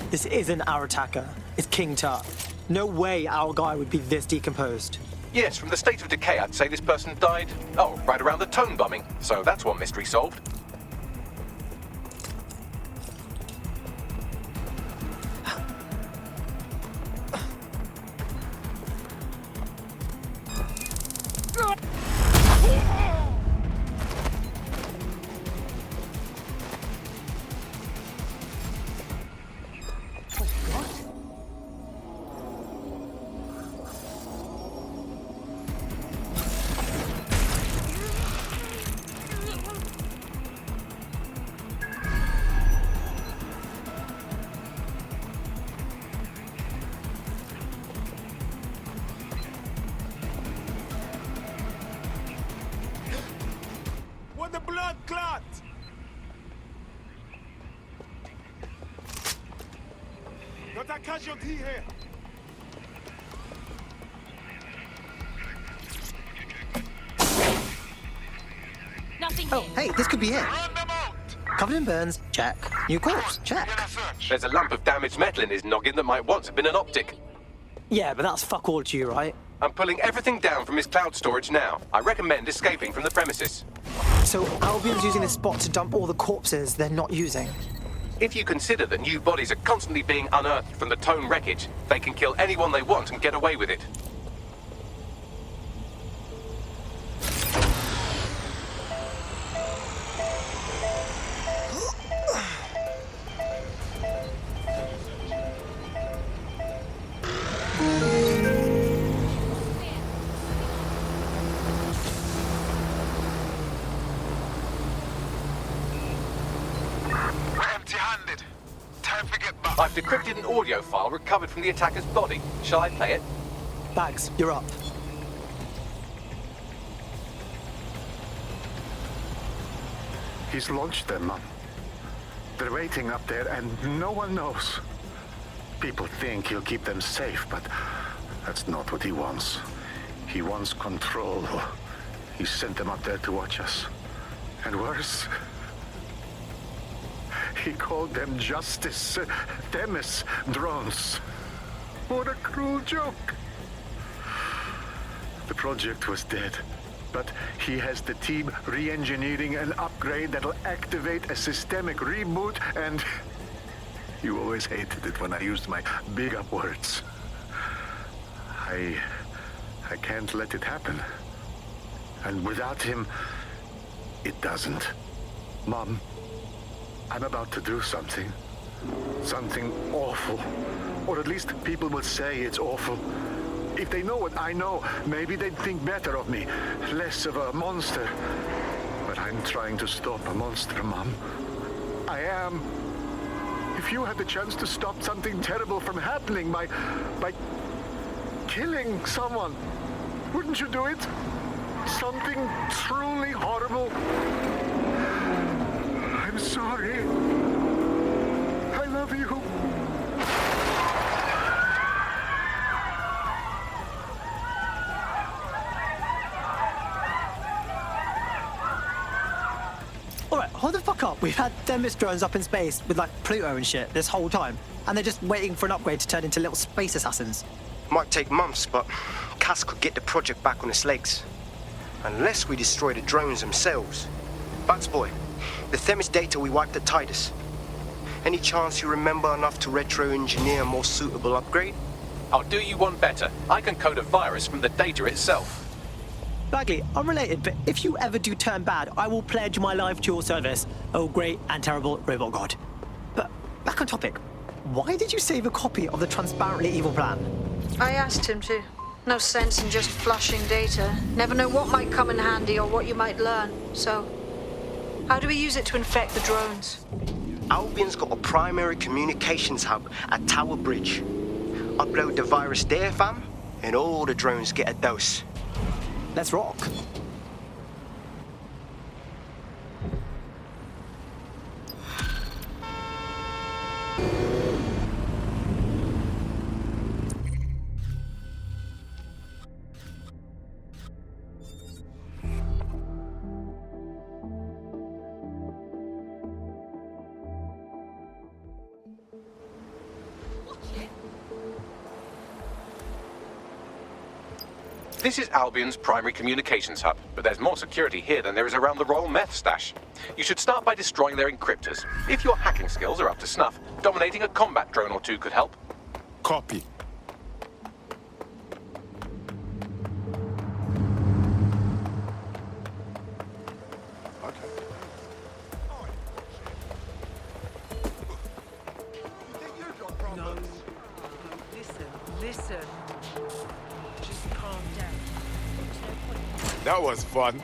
This isn't our attacker. It's King Tut. No way our guy would be this decomposed. Yes, from the state of decay, I'd say this person died, right around the Tone bombing. So that's one mystery solved. What the blood clot? Got a casualty here. Oh, hey, this could be it. Covered in burns, check. New corpse, check. There's a lump of damaged metal in his noggin that might once have been an optic. Yeah, but that's fuck all to you, right? I'm pulling everything down from his cloud storage now. I recommend escaping from the premises. So Albion's using this spot to dump all the corpses they're not using. If you consider that new bodies are constantly being unearthed from the Tone wreckage, they can kill anyone they want and get away with it. I've decrypted an audio file recovered from the attacker's body. Shall I play it? Bags, you're up. He's launched them, Mom. They're waiting up there and no one knows. People think he'll keep them safe, but that's not what he wants. He wants control. He sent them up there to watch us. And worse, he called them Justice, Themis drones. What a cruel joke. The project was dead, but he has the team re-engineering an upgrade that'll activate a systemic reboot, and you always hated it when I used my big up words. I can't let it happen. And without him, it doesn't. Mom, I'm about to do something. Something awful. Or at least people will say it's awful. If they know what I know, maybe they'd think better of me. Less of a monster. But I'm trying to stop a monster, Mom. I am. If you had the chance to stop something terrible from happening by killing someone, wouldn't you do it? Something truly horrible. I'm sorry. I love you. Alright, hold the fuck up. We've had Themis drones up in space with like Pluto and shit this whole time. And they're just waiting for an upgrade to turn into little space assassins. Might take months, but Cass could get the project back on its legs. Unless we destroy the drones themselves. Bats boy, the Themis data we wiped at Titus. Any chance you remember enough to retro-engineer a more suitable upgrade? I'll do you one better. I can code a virus from the data itself. Bagley, unrelated, but if you ever do turn bad, I will pledge my life to your service. Oh, great and terrible robot god. But back on topic, why did you save a copy of the transparently evil plan? I asked him to. No sense in just flushing data. Never know what might come in handy or what you might learn. So, how do we use it to infect the drones? Albion's got a primary communications hub at Tower Bridge. Upload the virus there, fam, and all the drones get a dose. Let's rock. This is Albion's primary communications hub, but there's more security here than there is around the Royal Meth stash. You should start by destroying their encryptors. If your hacking skills are up to snuff, dominating a combat drone or two could help. Copy. No. Listen. Just calm down. That was fun.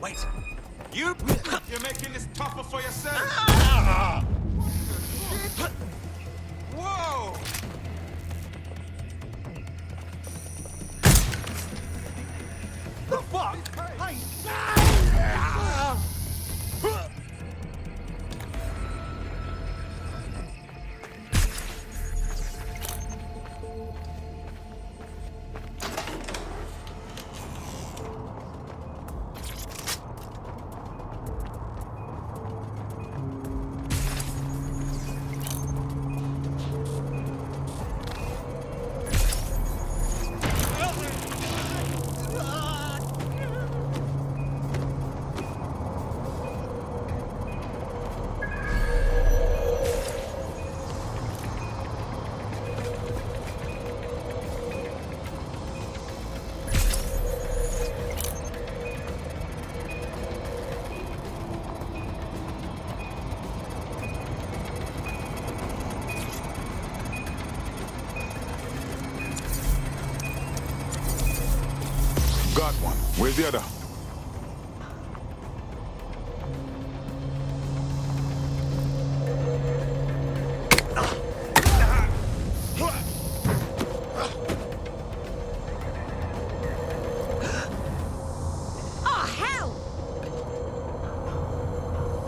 Wait. You're making this tougher for yourself. Whoa! The fuck? Hey! Got one. Where's the other? Oh, hell!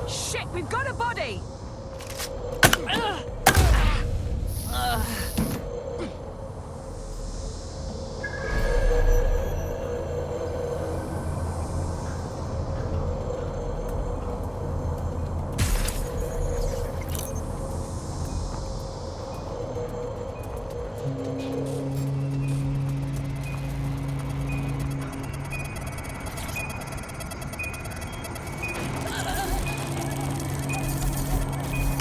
Shit, we've got a body!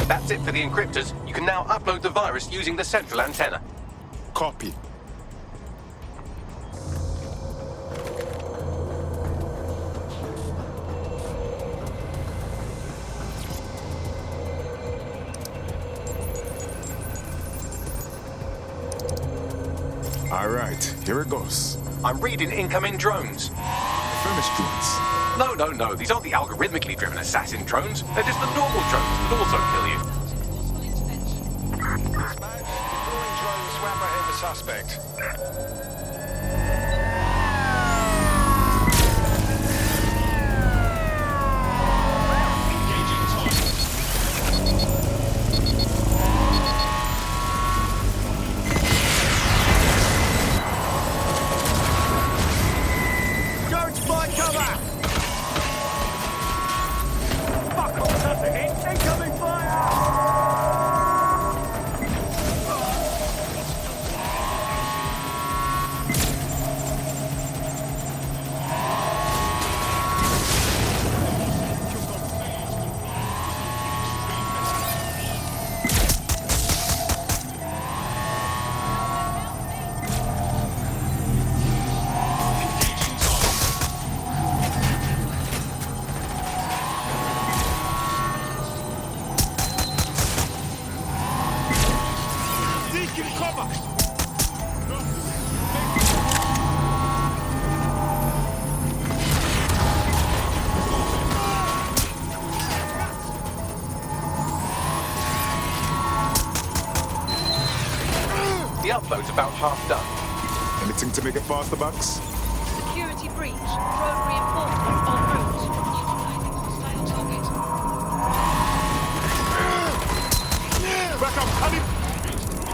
That's it for the encryptors. You can now upload the virus using the central antenna. Copy. All right, here it goes. I'm reading incoming drones. Furnace drones. No. These aren't the algorithmically driven assassin drones. They're just the normal drones that also kill you. Deploying drone swap ahead the suspect. Don't find cover! Fuck off, that's a hit! Incoming fire! The upload's about half done. Anything to make it faster, Bugs? Security breach. Drone reinforcements en route. Neutralizing hostile target. Back up, honey!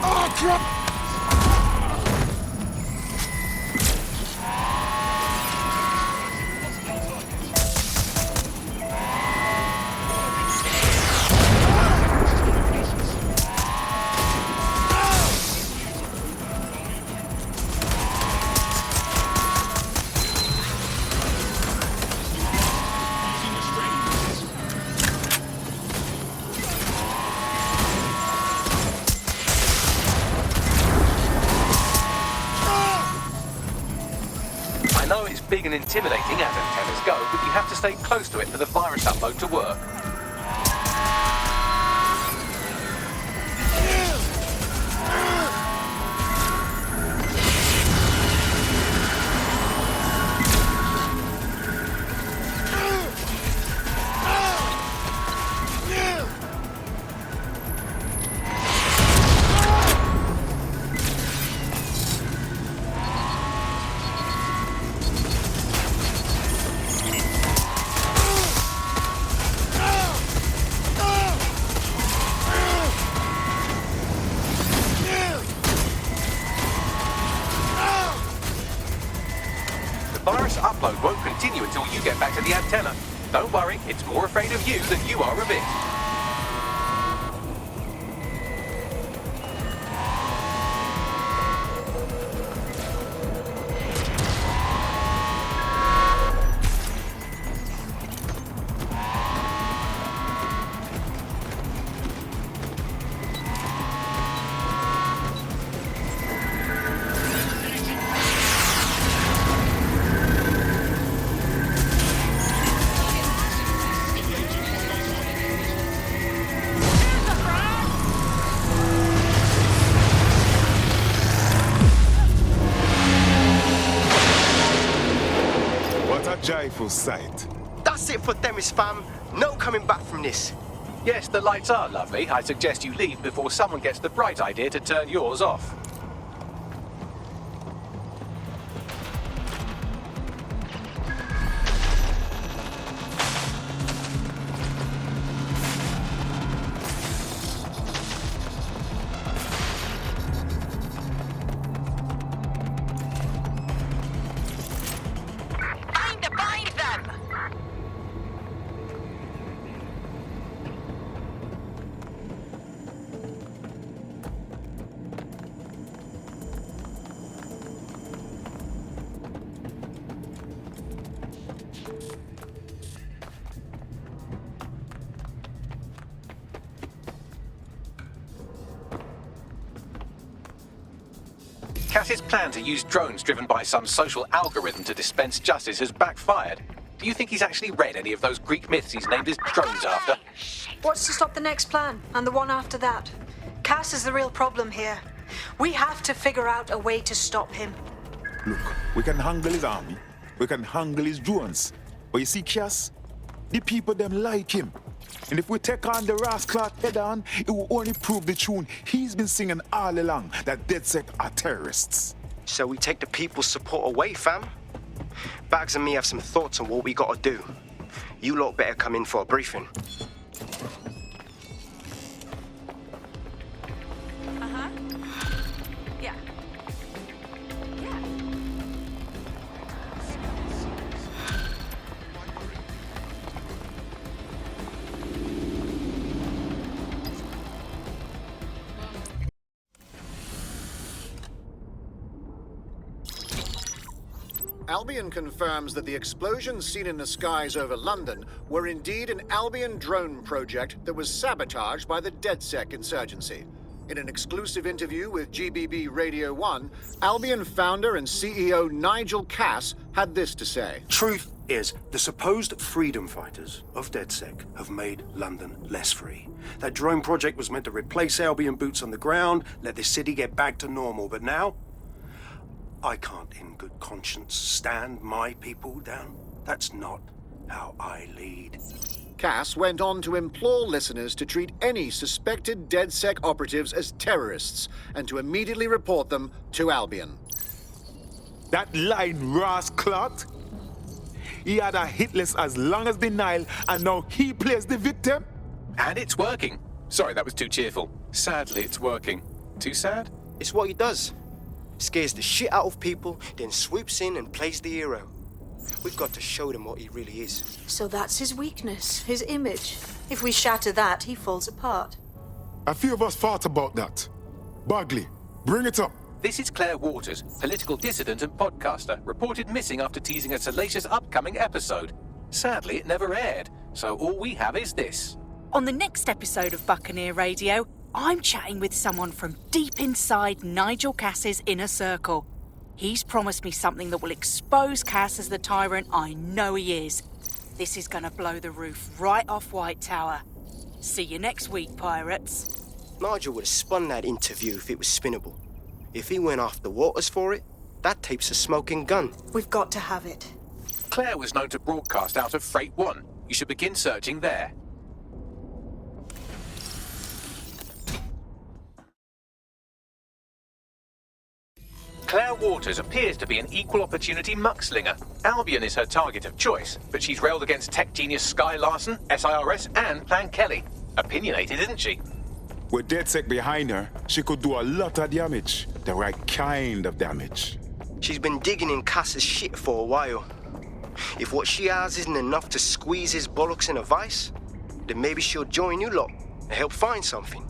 Oh, crap! know it's big and intimidating as antennas go, but you have to stay close to it for the virus upload to work. Upload won't continue until you get back to the antenna. Don't worry, it's more afraid of you than you are of it. Joyful sight. That's it for Themis, fam. No coming back from this. Yes, the lights are lovely. I suggest you leave before someone gets the bright idea to turn yours off. Cass's plan to use drones driven by some social algorithm to dispense justice has backfired. Do you think he's actually read any of those Greek myths he's named his drones after? What's to stop the next plan, and the one after that? Cass is the real problem here. We have to figure out a way to stop him. Look, we can handle his army, we can handle his drones. But you see, Cass, the people them like him. And if we take on the rascal head on, it will only prove the tune he's been singing all along, that DedSec are terrorists. So we take the people's support away, fam? Bags and me have some thoughts on what we gotta do. You lot better come in for a briefing. Yeah. Albion confirms that the explosions seen in the skies over London were indeed an Albion drone project that was sabotaged by the DedSec insurgency. In an exclusive interview with GBB Radio 1, Albion founder and CEO Nigel Cass had this to say. Truth is, the supposed freedom fighters of DedSec have made London less free. That drone project was meant to replace Albion boots on the ground, let the city get back to normal, but now I can't in good conscience stand my people down. That's not how I lead. Cass went on to implore listeners to treat any suspected DedSec operatives as terrorists and to immediately report them to Albion. That lying rascal, he had a hit list as long as the Nile, and now he plays the victim. And it's working. Sorry, that was too cheerful. Sadly, it's working. Too sad? It's what he does. Scares the shit out of people, then swoops in and plays the hero. We've got to show them what he really is. So that's his weakness, his image. If we shatter that, he falls apart. A few of us thought about that. Bagley, bring it up. This is Claire Waters, political dissident and podcaster, reported missing after teasing a salacious upcoming episode. Sadly, it never aired, so all we have is this. On the next episode of Buccaneer Radio, I'm chatting with someone from deep inside Nigel Cass's inner circle. He's promised me something that will expose Cass as the tyrant I know he is. This is gonna blow the roof right off White Tower. See you next week, pirates. Nigel would have spun that interview if it was spinnable. If he went after Waters for it, that tape's a smoking gun. We've got to have it. Claire was known to broadcast out of Freight 1. You should begin searching there. Claire Waters appears to be an equal opportunity muckslinger. Albion is her target of choice, but she's railed against tech genius Sky Larson, SIRS, and Plan Kelly. Opinionated, isn't she? With DedSec behind her, she could do a lot of damage. The right kind of damage. She's been digging in Cass's shit for a while. If what she has isn't enough to squeeze his bollocks in a vice, then maybe she'll join you lot and help find something.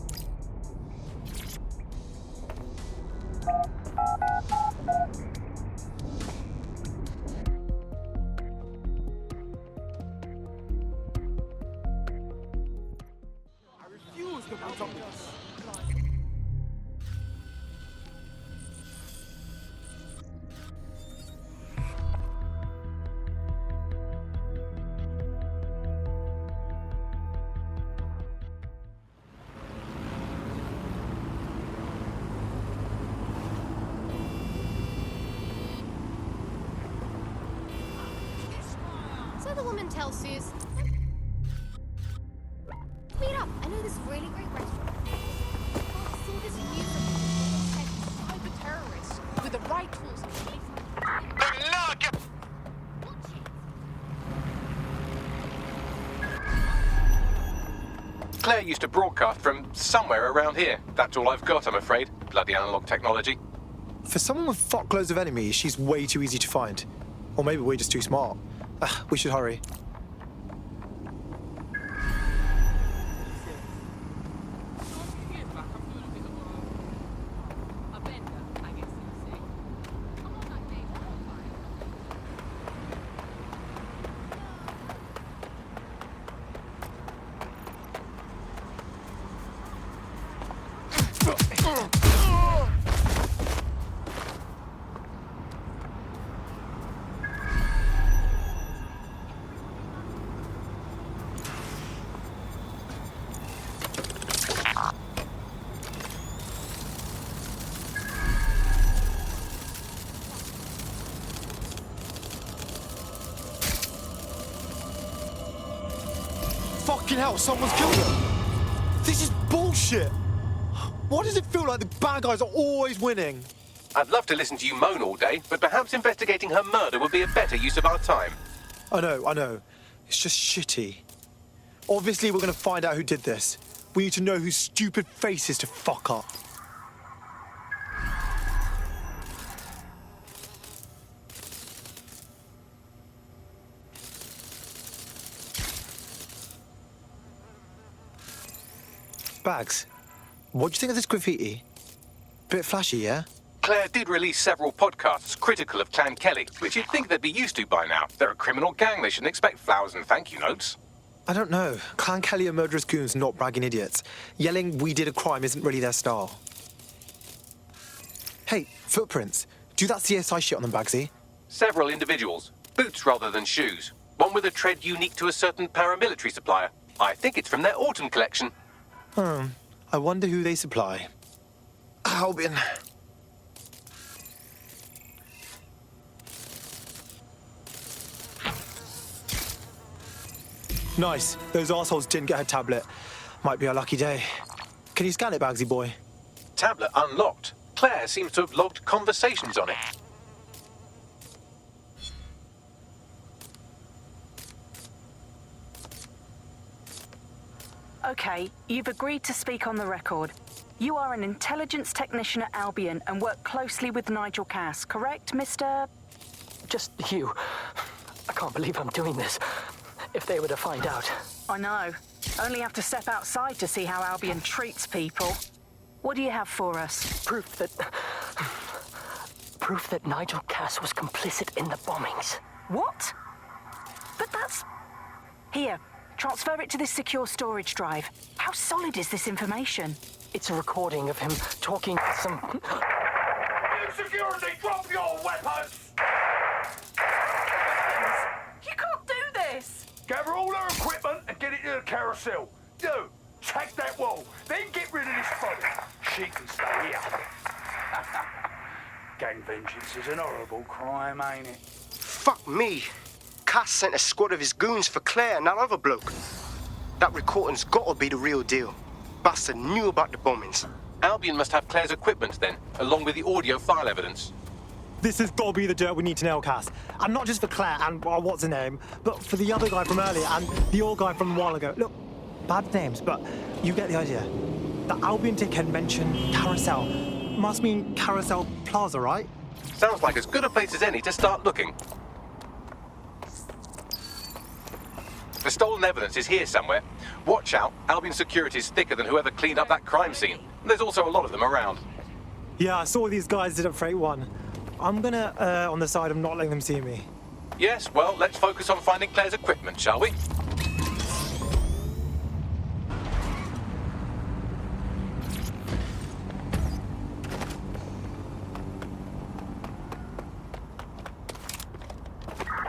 So the woman tells Suze, meet up. I know this really great restaurant. I saw this music cyber terrorists with the right tools and police. Claire used to broadcast from somewhere around here. That's all I've got, I'm afraid. Bloody analog technology. For someone with fuckloads of enemies, she's way too easy to find. Or maybe we're just too smart. We should hurry. Fucking hell, someone's killed her! This is bullshit! Why does it feel like the bad guys are always winning? I'd love to listen to you moan all day, but perhaps investigating her murder would be a better use of our time. I know. It's just shitty. Obviously, we're gonna find out who did this. We need to know whose stupid faces to fuck up. Bags, what do you think of this graffiti? Bit flashy, yeah? Claire did release several podcasts critical of Clan Kelly, which you'd think they'd be used to by now. They're a criminal gang. They shouldn't expect flowers and thank you notes. I don't know. Clan Kelly are murderous goons, not bragging idiots. Yelling we did a crime isn't really their style. Hey, footprints. Do that CSI shit on them, Bagsy. Several individuals. Boots rather than shoes. One with a tread unique to a certain paramilitary supplier. I think it's from their autumn collection. I wonder who they supply. Albion. Nice. Those assholes didn't get her tablet. Might be a lucky day. Can you scan it, Bagsy boy? Tablet unlocked. Claire seems to have logged conversations on it. Okay, you've agreed to speak on the record. You are an intelligence technician at Albion and work closely with Nigel Cass, correct, Mr...? Just you. I can't believe I'm doing this. If they were to find out. I know. Only have to step outside to see how Albion treats people. What do you have for us? Proof that Nigel Cass was complicit in the bombings. What? But that's... Here, transfer it to this secure storage drive. How solid is this information? It's a recording of him talking to some... security, drop your weapons! You can't do this! Gather all her equipment and get it to the carousel. You, check that wall, then get rid of this body. She can stay here. Gang vengeance is an horrible crime, ain't it? Fuck me. Cass sent a squad of his goons for Claire and that other bloke. That recording's gotta be the real deal. Bastard knew about the bombings. Albion must have Claire's equipment then, along with the audio file evidence. This has got to be the dirt we need to nail, Cass. And not just for Claire and what's her name, but for the other guy from earlier and the old guy from a while ago. Look, bad names, but you get the idea. The Albion dickhead mentioned Carousel. Must mean Carousel Plaza, right? Sounds like as good a place as any to start looking. The stolen evidence is here somewhere. Watch out, Albion security is thicker than whoever cleaned up that crime scene. There's also a lot of them around. Yeah, I saw these guys did at Freight 1. I'm gonna on the side of not letting them see me. Yes, well, let's focus on finding Claire's equipment, shall we?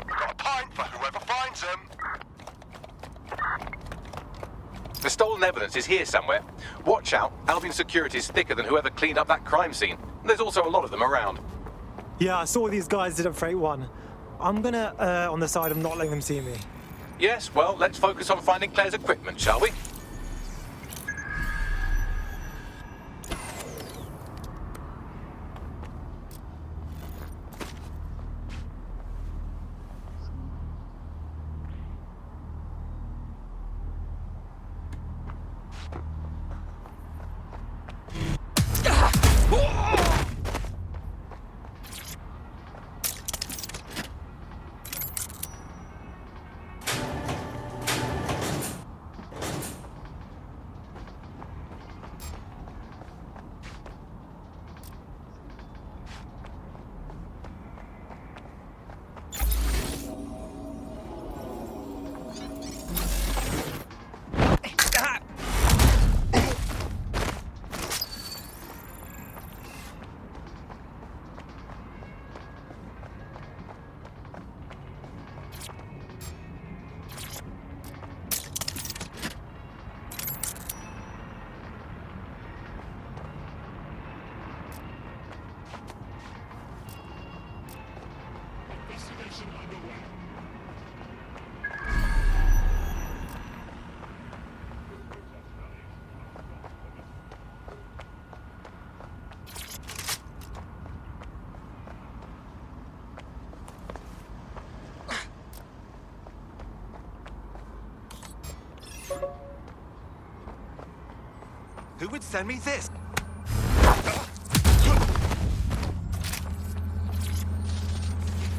Got a pint for whoever finds them. The stolen evidence is here somewhere. Watch out, Albion security is thicker than whoever cleaned up that crime scene. There's also a lot of them around. Yeah, I saw these guys did at Freight 1. I'm gonna on the side of not letting them see me. Yes, well, let's focus on finding Claire's equipment, shall we? Investigation underway. Who would send me this?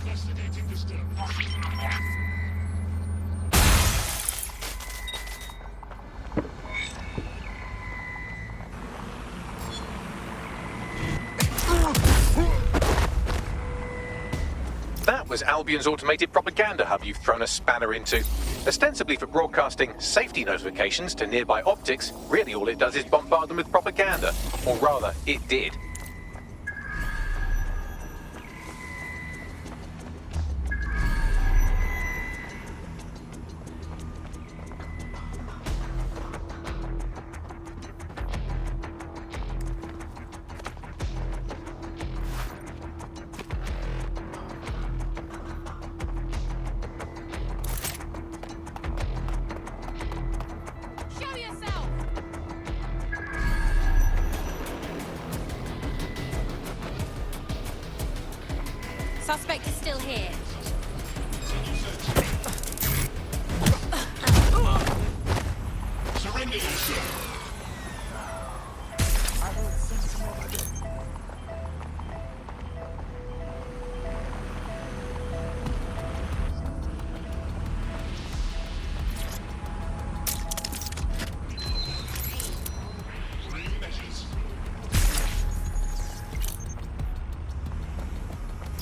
Investigating disturbance. That was Albion's automated propaganda hub you've thrown a spanner into. Ostensibly for broadcasting safety notifications to nearby optics, really all it does is bombard them with propaganda. Or rather, it did. Show yourself! Suspect is still here. Surrender yourself.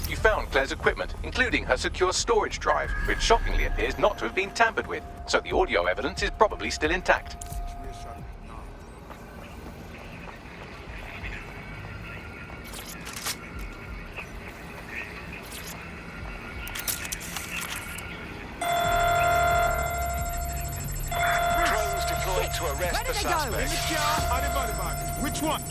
You found Claire's equipment, including her secure storage drive, which shockingly appears not to have been tampered with, so the audio evidence is probably still intact. the suspect. Which one?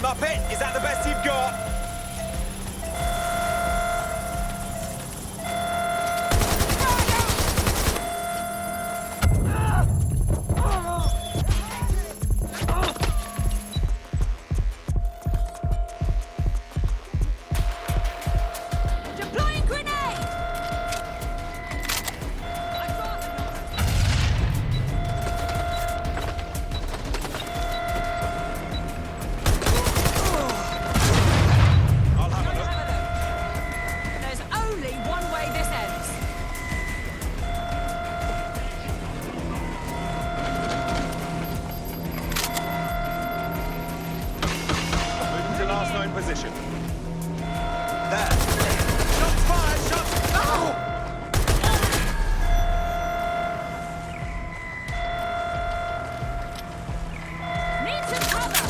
Muppet, is that the best you've got? Deploying grenade! There's only one way this ends. Moving to last known position. There. Shots fired, shots... Oh! Need some cover!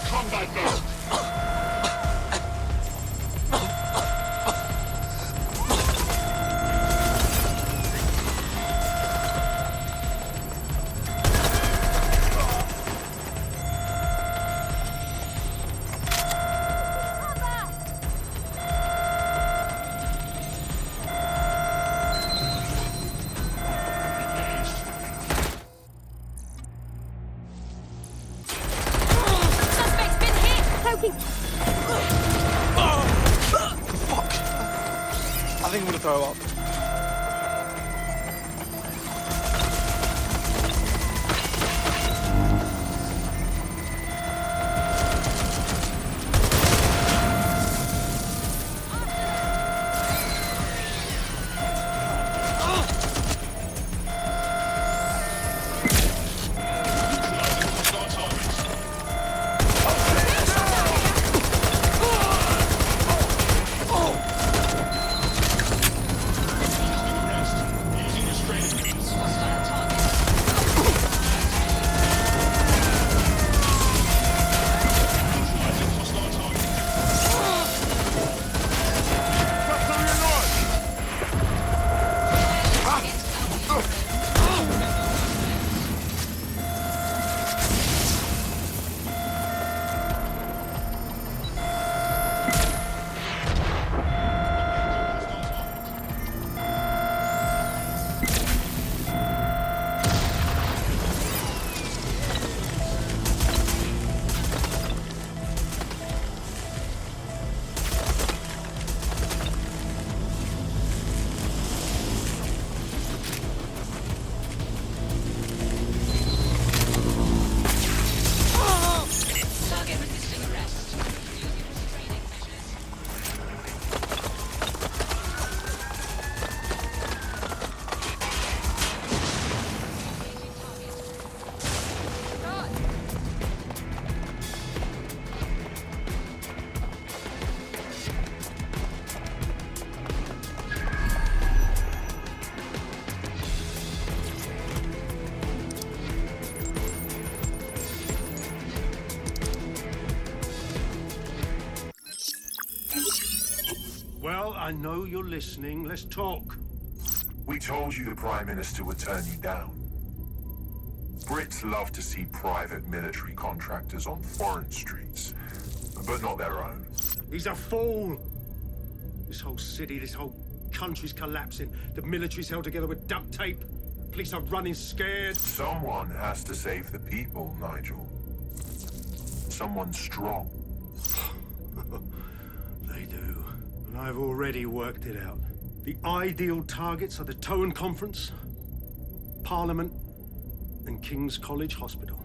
Combat mode. Suspect's been hit! Poking... Fuck! I think I'm gonna throw up. Target resisting arrest. Training measures. Well, I know you're listening. Let's talk. We told you the Prime Minister would turn you down. Brits love to see private military contractors on foreign streets, but not their own. He's a fool. This whole city, this whole country's collapsing. The military's held together with duct tape. Police are running scared. Someone has to save the people, Nigel. Someone strong. They do. And I've already worked it out. The ideal targets are the Towan Conference, Parliament, and King's College Hospital.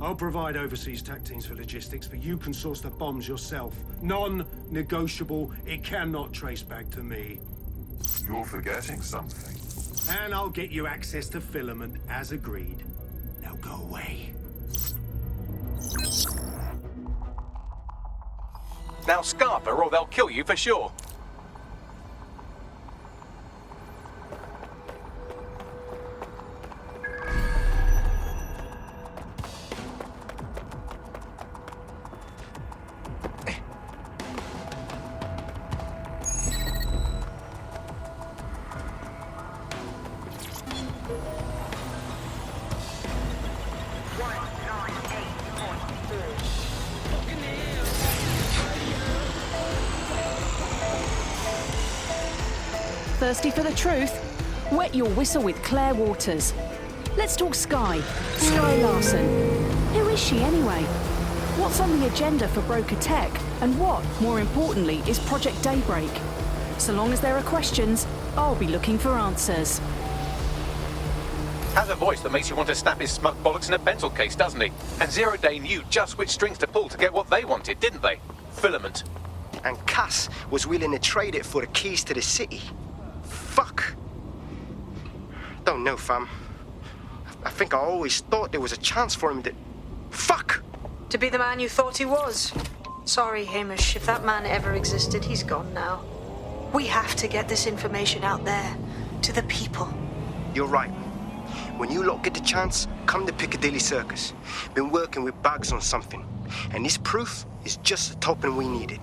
I'll provide overseas tac teams for logistics, but you can source the bombs yourself. Non-negotiable. It cannot trace back to me. You're forgetting something. And I'll get you access to filament, as agreed. Now go away. Now scarper, or they'll kill you for sure. Thirsty for the truth? Wet your whistle with Claire Waters. Let's talk Sky. Sky Larson. Who is she anyway? What's on the agenda for Broker Tech? And what, more importantly, is Project Daybreak? So long as there are questions, I'll be looking for answers. Has a voice that makes you want to snap his smug bollocks in a pencil case, doesn't he? And Zero Day knew just which strings to pull to get what they wanted, didn't they? Filament. And Cass was willing to trade it for the keys to the city. Fuck. Don't know, fam. I think I always thought there was a chance for him to... Fuck! To be the man you thought he was. Sorry, Hamish. If that man ever existed, he's gone now. We have to get this information out there. To the people. You're right. When you lot get the chance, come to Piccadilly Circus. Been working with Bags on something. And this proof is just the token we needed.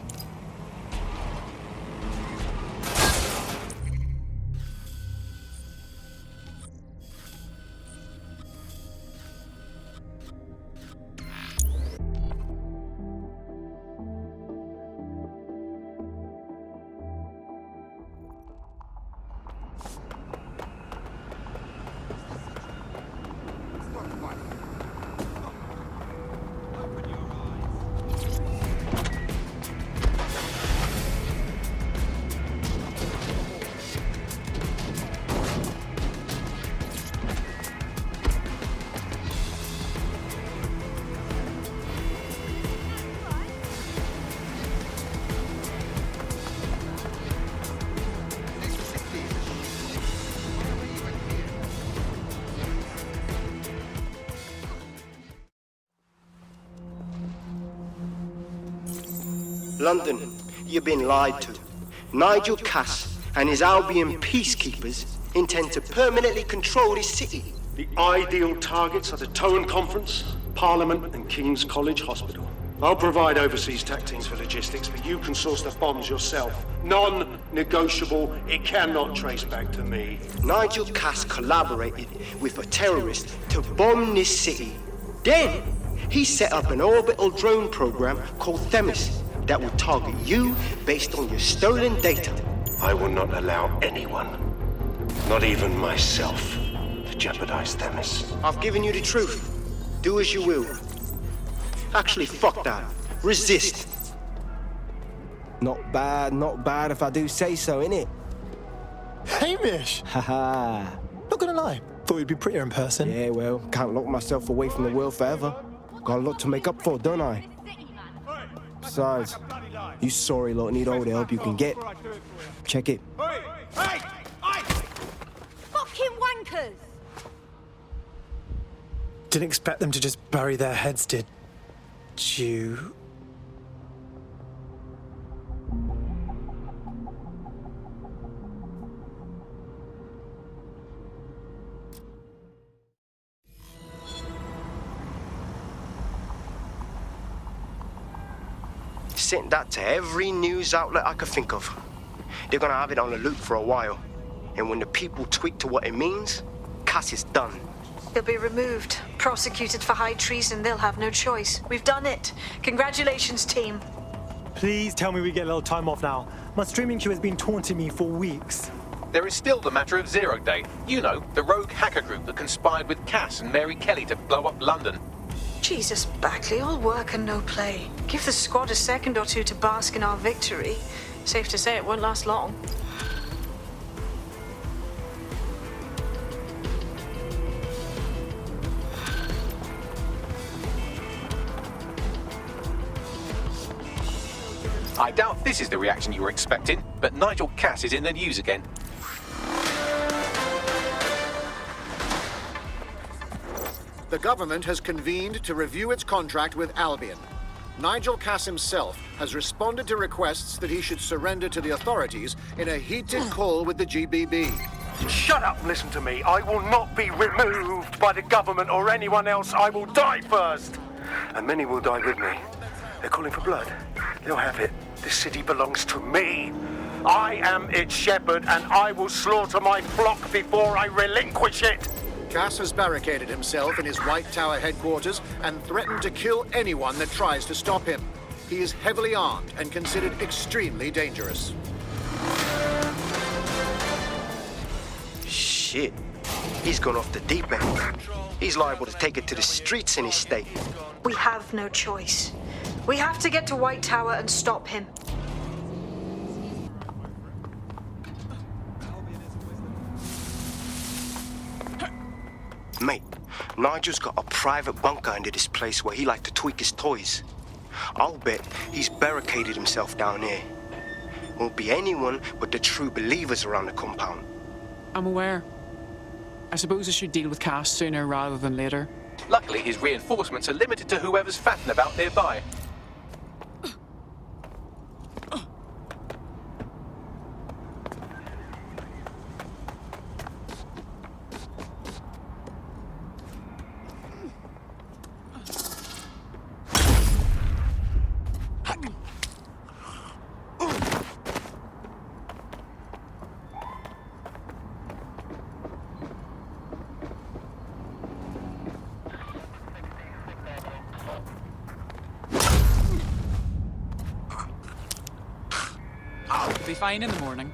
London, you've been lied to. Nigel Cass and his Albion peacekeepers intend to permanently control this city. The ideal targets are the Towan Conference, Parliament, and King's College Hospital. I'll provide overseas tac teams for logistics, but you can source the bombs yourself. Non-negotiable. It cannot trace back to me. Nigel Cass collaborated with a terrorist to bomb this city. Then, he set up an orbital drone program called Themis that will target you based on your stolen data. I will not allow anyone, not even myself, to jeopardize Themis. I've given you the truth. Do as you will. Actually, fuck that. Resist. Not bad if I do say so, innit? Hamish! Haha. Not gonna lie, thought you'd be prettier in person. Yeah, well, can't lock myself away from the world forever. Got a lot to make up for, don't I? Besides, you sorry lot need all the help you can get. Check it. Fucking wankers! Didn't expect them to just bury their heads, did you? Sent that to every news outlet I could think of. They're gonna have it on the loop for a while. And when the people tweak to what it means, Cass is done. He'll be removed, prosecuted for high treason. They'll have no choice. We've done it. Congratulations, team. Please tell me we get a little time off now. My streaming queue has been taunting me for weeks. There is still the matter of Zero Day. You know, the rogue hacker group that conspired with Cass and Mary Kelly to blow up London. Jesus, Bagley, all work and no play. Give the squad a second or two to bask in our victory. Safe to say it won't last long. I doubt this is the reaction you were expecting, but Nigel Cass is in the news again. The government has convened to review its contract with Albion. Nigel Cass himself has responded to requests that he should surrender to the authorities in a heated call with the GBB. Shut up and listen to me. I will not be removed by the government or anyone else. I will die first. And many will die with me. They're calling for blood. They'll have it. This city belongs to me. I am its shepherd, and I will slaughter my flock before I relinquish it. Cass has barricaded himself in his White Tower headquarters and threatened to kill anyone that tries to stop him. He is heavily armed and considered extremely dangerous. Shit. He's gone off the deep end. He's liable to take it to the streets in his state. We have no choice. We have to get to White Tower and stop him. Mate, Nigel's got a private bunker under this place where he likes to tweak his toys. I'll bet he's barricaded himself down here. Won't be anyone but the true believers around the compound. I'm aware. I suppose I should deal with Cass sooner rather than later. Luckily, his reinforcements are limited to whoever's fatting about nearby. I'll be fine in the morning.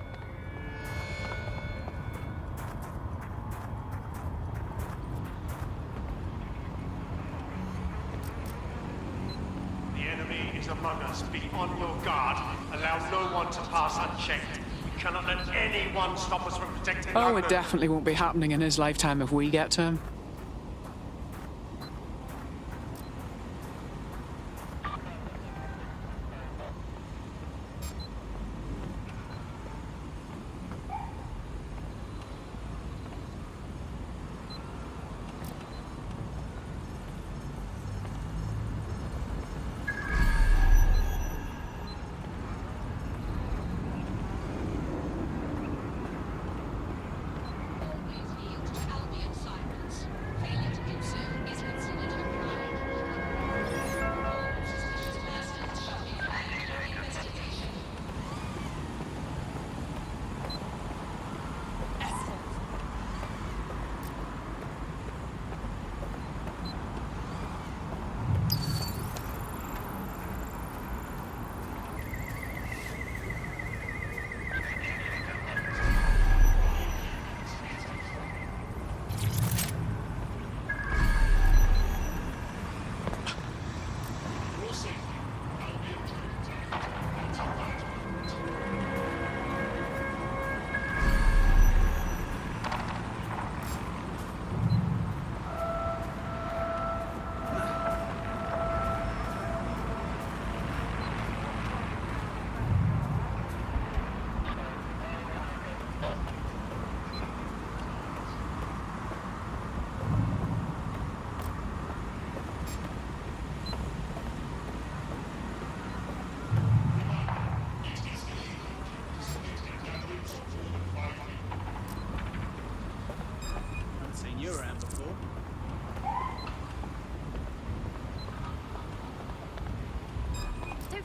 The enemy is among us. Be on your guard. Allow no one to pass unchecked. We cannot let anyone stop us from protecting Oh, London. it definitely won't be happening in his lifetime if we get to him.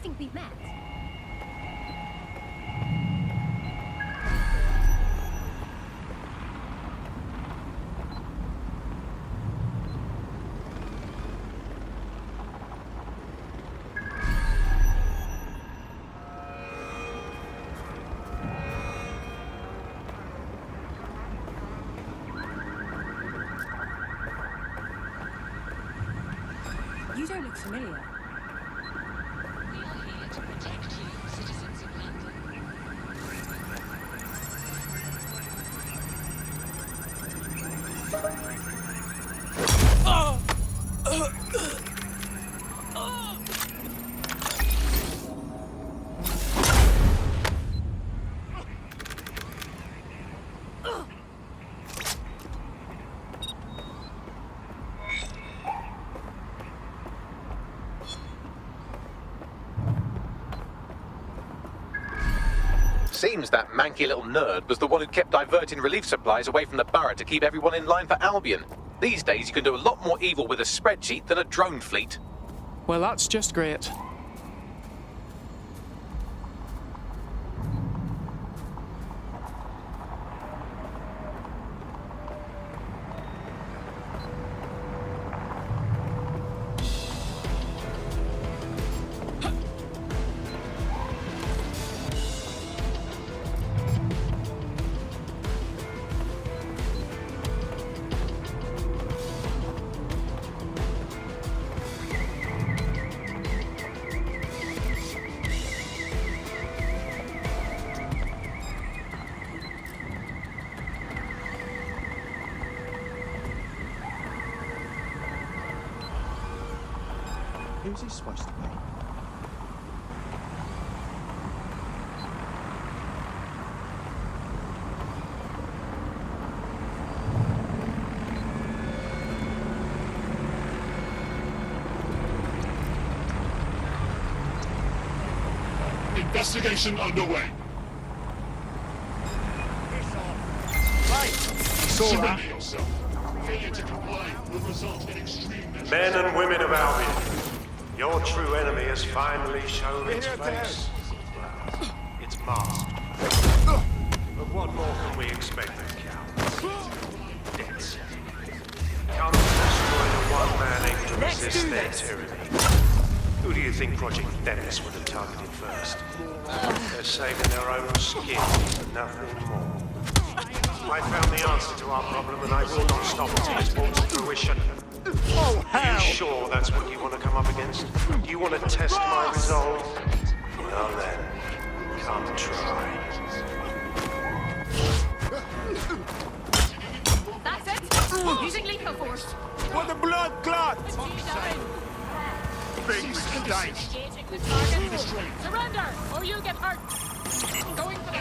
Think we've met. look familiar. We are here to protect you, citizens of London. Seems that manky little nerd was the one who kept diverting relief supplies away from the borough to keep everyone in line for Albion. These days you can do a lot more evil with a spreadsheet than a drone fleet. Well, that's just great. Who's he supposed to be? Investigation underway. Surrender yourself. Failure to comply will result in extreme measures. Men and women of Albion, your true enemy has finally shown its face. It's masked. But what more can we expect of cowards? DedSec. Come to destroy the one man able to resist their tyranny. Who do you think Project Dennis would have targeted first? They're saving their own skin, nothing more. I found the answer to our problem, and I will not stop until it's brought to fruition. Oh, hell! Are you sure that's what you want to come up against? Do you want to test my resolve? Well then, come try. That's it! Using lethal force. What the blood clot! Big mistake. Engaging the target. Surrender, or you get hurt. Going for the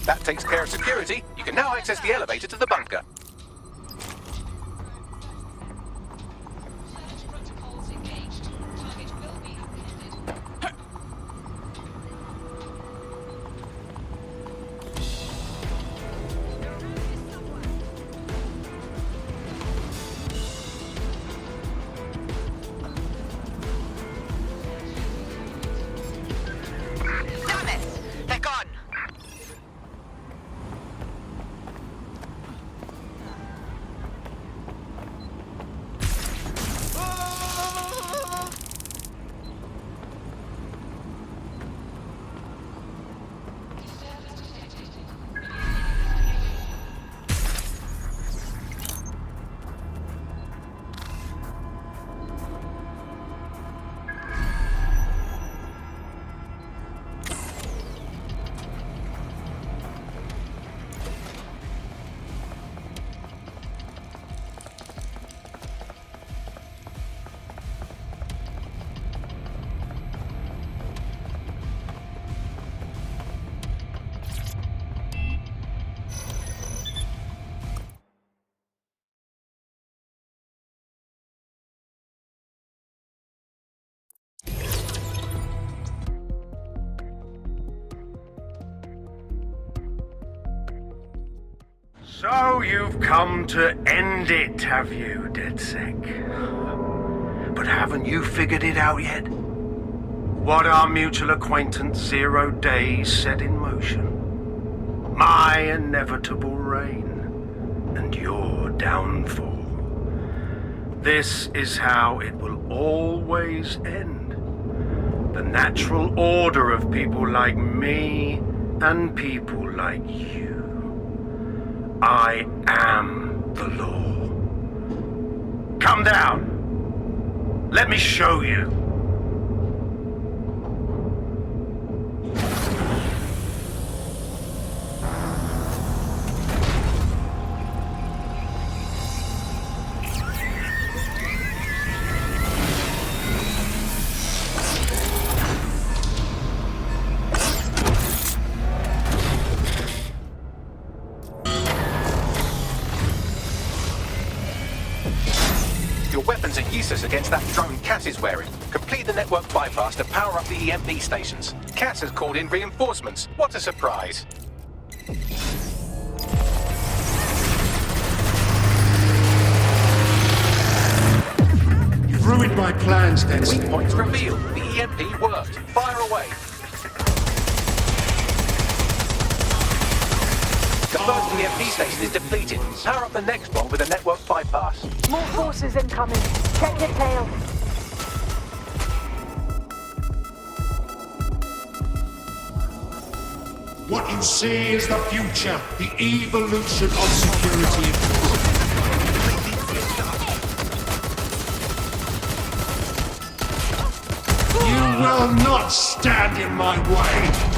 That takes care of security. You can now access the elevator to the bunker. So you've come to end it, have you, DedSec? But haven't you figured it out yet? What our mutual acquaintance 0 Days set in motion? My inevitable reign and your downfall. This is how it will always end. The natural order of people like me and people like you. I am the law. Come down. Let me show you. Your weapons are useless against that drone Cass is wearing. Complete the network bypass to power up the EMP stations. Cass has called in reinforcements. What a surprise. You've ruined my plans, DedSec. Weak points revealed. The EMP worked. Fire away. The first EMP station is depleted. Power up the next one with a network bypass. More forces incoming. Check your tail. What you see is the future, the evolution of security. You will not stand in my way.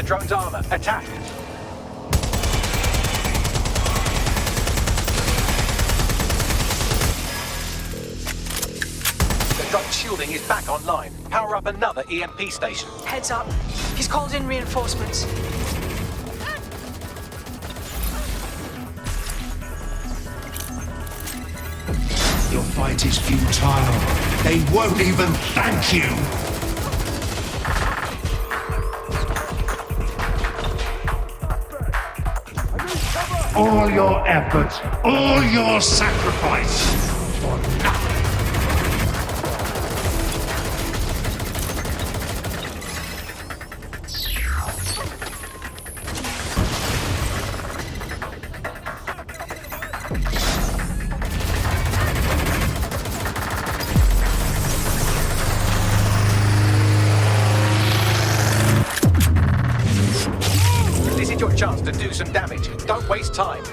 Drone's armor. Attack! The drone's shielding is back online. Power up another EMP station. Heads up. He's called in reinforcements. Your fight is futile. They won't even thank you. All your efforts, all your sacrifice for nothing. This is your chance to do some damage. Don't waste time.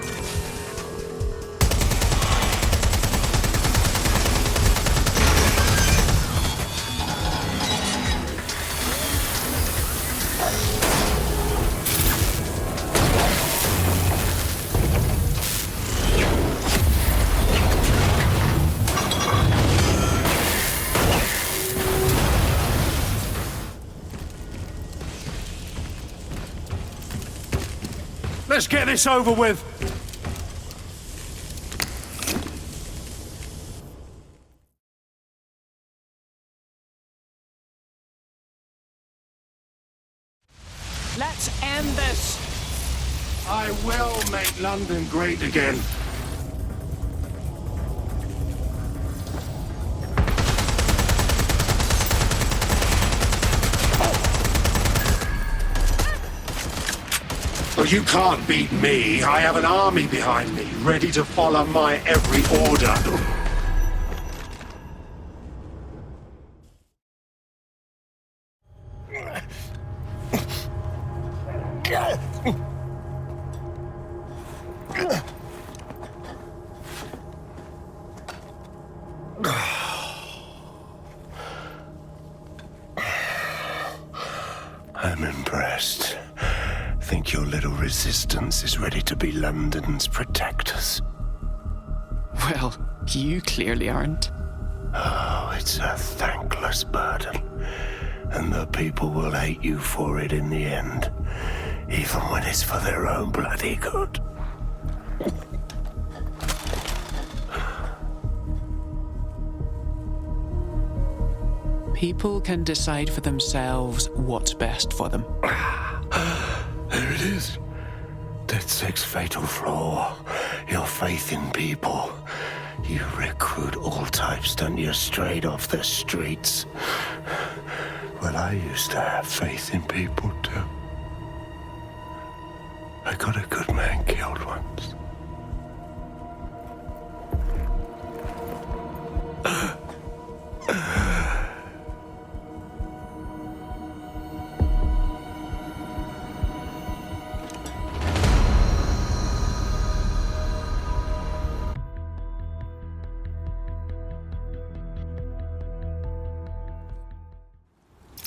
Let's get this over with. Let's end this. I will make London great again. Well, you can't beat me. I have an army behind me, ready to follow my every order. I'm impressed. Think your little resistance is ready to be London's protectors? Well, you clearly aren't. Oh, it's a thankless burden. And the people will hate you for it in the end. Even when it's for their own bloody good. People can decide for themselves what's best for them. There it is. DedSec's fatal flaw. Your faith in people. You recruit all types, don't you, straight off the streets. Well, I used to have faith in people, too. I got a good man killed once.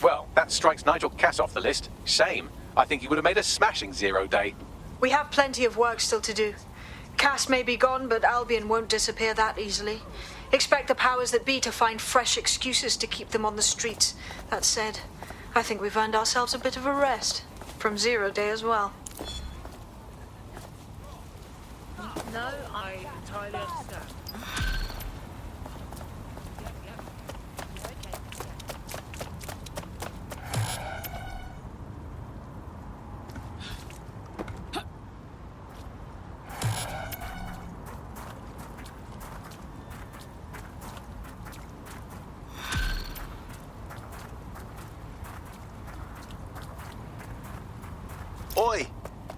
Well, that strikes Nigel Cass off the list. Shame. I think he would have made a smashing 0 day. We have plenty of work still to do. Cass may be gone, but Albion won't disappear that easily. Expect the powers that be to find fresh excuses to keep them on the streets. That said, I think we've earned ourselves a bit of a rest. From 0 day as well. No, I entirely understand. Oi!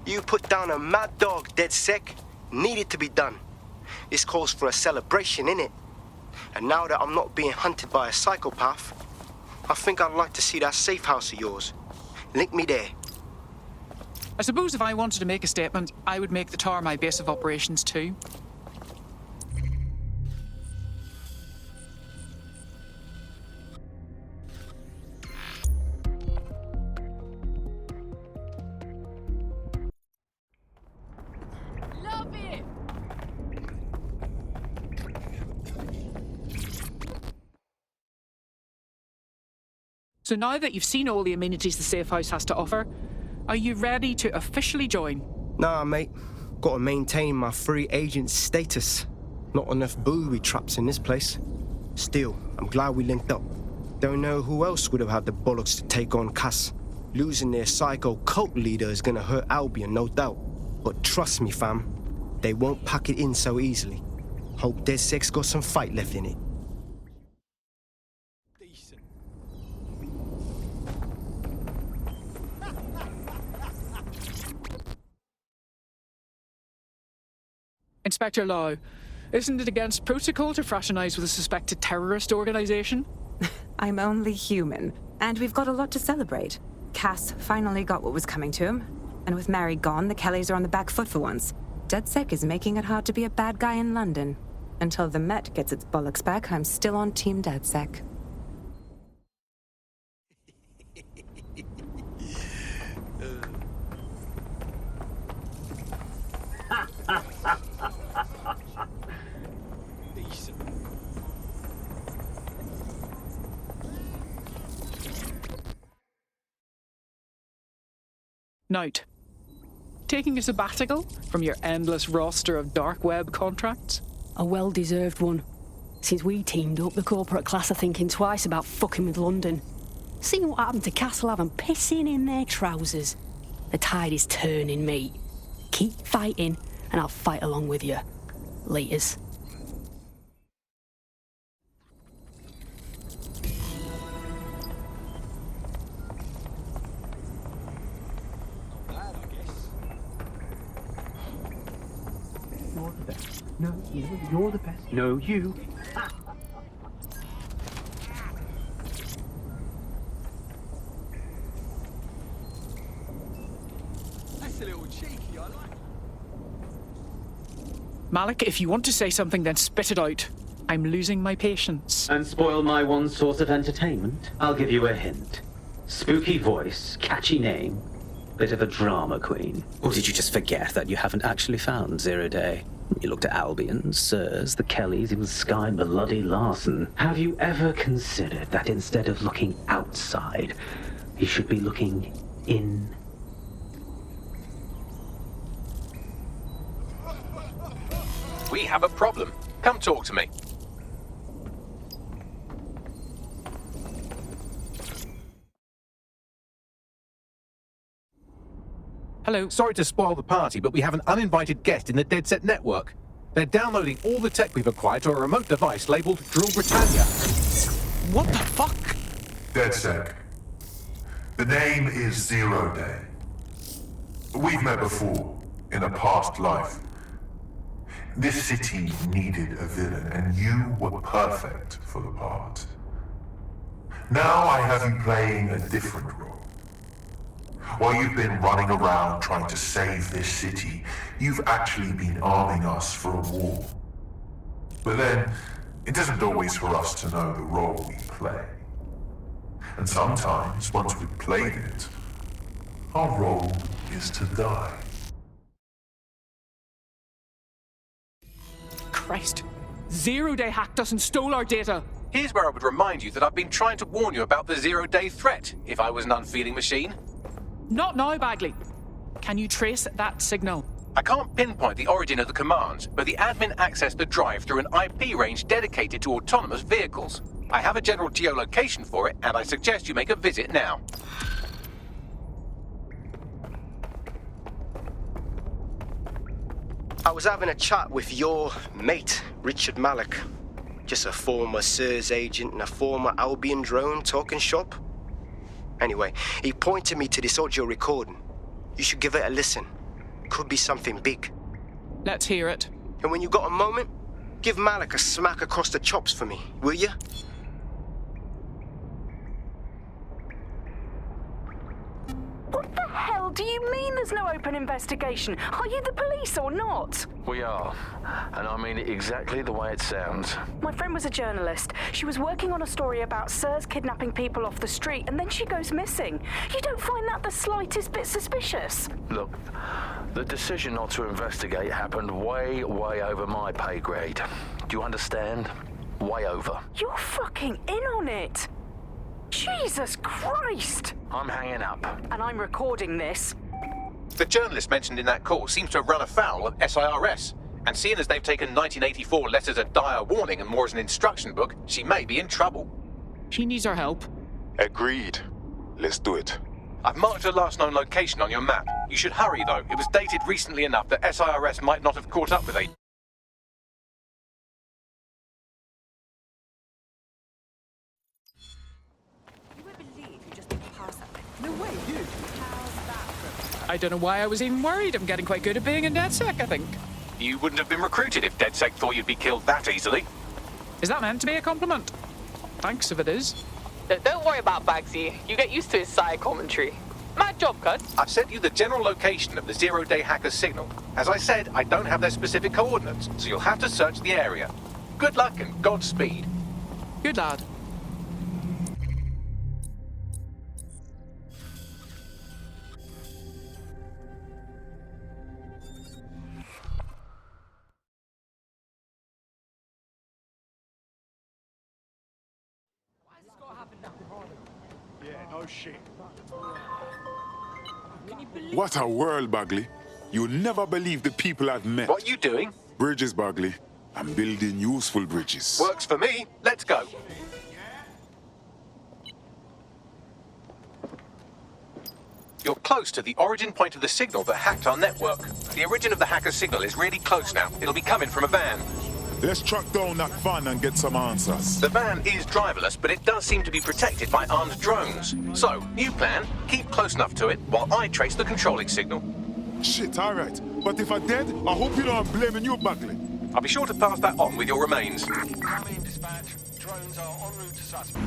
You put down a mad dog, DedSec. Needed to be done. This calls for a celebration, innit? And now that I'm not being hunted by a psychopath, I think I'd like to see that safe house of yours. Link me there. I suppose if I wanted to make a statement, I would make the tower my base of operations too. Love it! So now that you've seen all the amenities the safe house has to offer, are you ready to officially join? Nah, mate. Gotta maintain my free agent status. Not enough booby traps in this place. Still, I'm glad we linked up. Don't know who else would have had the bollocks to take on Cass. Losing their psycho cult leader is gonna hurt Albion, no doubt. But trust me, fam, they won't pack it in so easily. Hope DedSec's got some fight left in it. Inspector Lau, isn't it against protocol to fraternize with a suspected terrorist organization? I'm only human, and we've got a lot to celebrate. Cass finally got what was coming to him, and with Mary gone, the Kellys are on the back foot for once. DedSec is making it hard to be a bad guy in London. Until the Met gets its bollocks back, I'm still on Team DedSec. Note. Taking a sabbatical from your endless roster of dark web contracts? A well-deserved one. Since we teamed up, the corporate class are thinking twice about fucking with London. Seeing what happened to Castlehaven pissing in their trousers. The tide is turning, mate. Keep fighting, and I'll fight along with you. Laters. You're the best. No, you. That's a little cheeky, I like. Malik, if you want to say something, then spit it out. I'm losing my patience. And spoil my one source of entertainment? I'll give you a hint. Spooky voice, catchy name, bit of a drama queen. Or did you just forget that you haven't actually found Zero Day? You looked at Albion, Sirs, the Kellys, even Sky Bloody Larson. Have you ever considered that instead of looking outside, you should be looking in? We have a problem. Come talk to me. Hello. Sorry to spoil the party, but we have an uninvited guest in the DedSec network. They're downloading all the tech we've acquired to a remote device labeled Drill Britannia. What the fuck? DedSec. The name is Zero Day. We've met before, in a past life. This city needed a villain, and you were perfect for the part. Now I have you playing a different role. While you've been running around trying to save this city, you've actually been arming us for a war. But then, it isn't always for us to know the role we play. And sometimes, once we've played it, our role is to die. Christ. Zero Day hacked us and stole our data. Here's where I would remind you that I've been trying to warn you about the zero-day threat, if I was an unfeeling machine. Not now, Bagley. Can you trace that signal? I can't pinpoint the origin of the commands, but the admin accessed the drive through an IP range dedicated to autonomous vehicles. I have a general geolocation for it, and I suggest you make a visit now. I was having a chat with your mate, Richard Malik. Just a former SIRS agent and a former Albion drone talking shop. Anyway, he pointed me to this audio recording. You should give it a listen. Could be something big. Let's hear it. And when you got a moment, give Malik a smack across the chops for me, will you? What the hell do you mean there's no open investigation? Are you the police or not? We are, and I mean it exactly the way it sounds. My friend was a journalist. She was working on a story about Sirs kidnapping people off the street, and then she goes missing. You don't find that the slightest bit suspicious? Look, the decision not to investigate happened way over my pay grade. Do you understand? Way over. You're fucking in on it. Jesus Christ! I'm hanging up. And I'm recording this. The journalist mentioned in that call seems to have run afoul of SIRS, and seeing as they've taken 1984 less as a dire warning and more as an instruction book, she may be in trouble. She needs our help. Agreed. Let's do it. I've marked her last known location on your map. You should hurry, though. It was dated recently enough that SIRS might not have caught up with it. No way, dude. I don't know why I was even worried. I'm getting quite good at being in DedSec, I think. You wouldn't have been recruited if DedSec thought you'd be killed that easily. Is that meant to be a compliment? Thanks if it is. Don't worry about Bagsy. You get used to his side commentary. Mad job, cuz. I've sent you the general location of the zero-day hacker's signal. As I said, I don't have their specific coordinates, so you'll have to search the area. Good luck and Godspeed. Good lad. Yeah, no shit. What a world, Bagley. You'll never believe the people I've met. What are you doing? Bridges, Bagley. I'm building useful bridges. Works for me. Let's go. You're close to the origin point of the signal that hacked our network. The origin of the hacker's signal is really close now. It'll be coming from a van. Let's track down that van and get some answers. The van is driverless, but it does seem to be protected by armed drones. So, new plan, keep close enough to it while I trace the controlling signal. Shit, all right. But if I'm dead, I hope you know I'm blaming you, Bagley. I'll be sure to pass that on with your remains. Come in, dispatch. Drones are en route to suspect.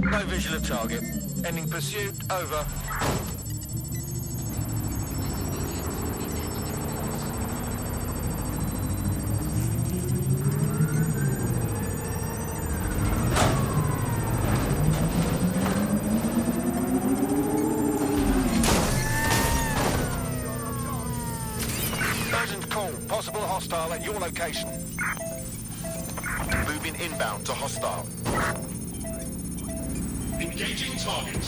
No visual of target. Ending pursuit. Over. Urgent call. Possible hostile at your location. Moving inbound to hostile. Engaging target.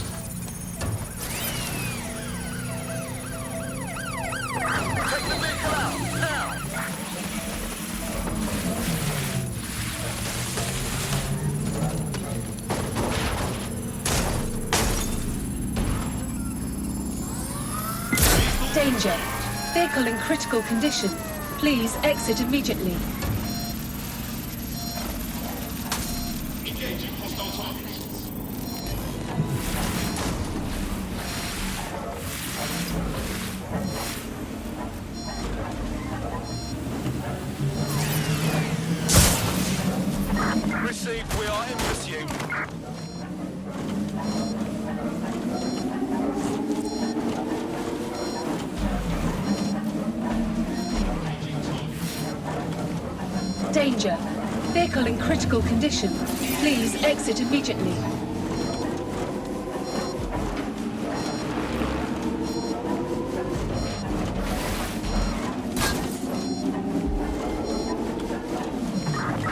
Take the vehicle out, now! Danger. Vehicle in critical condition. Please exit immediately. Engaging hostile target. Received, we are in pursuit. Danger. Vehicle in critical condition. Please exit immediately.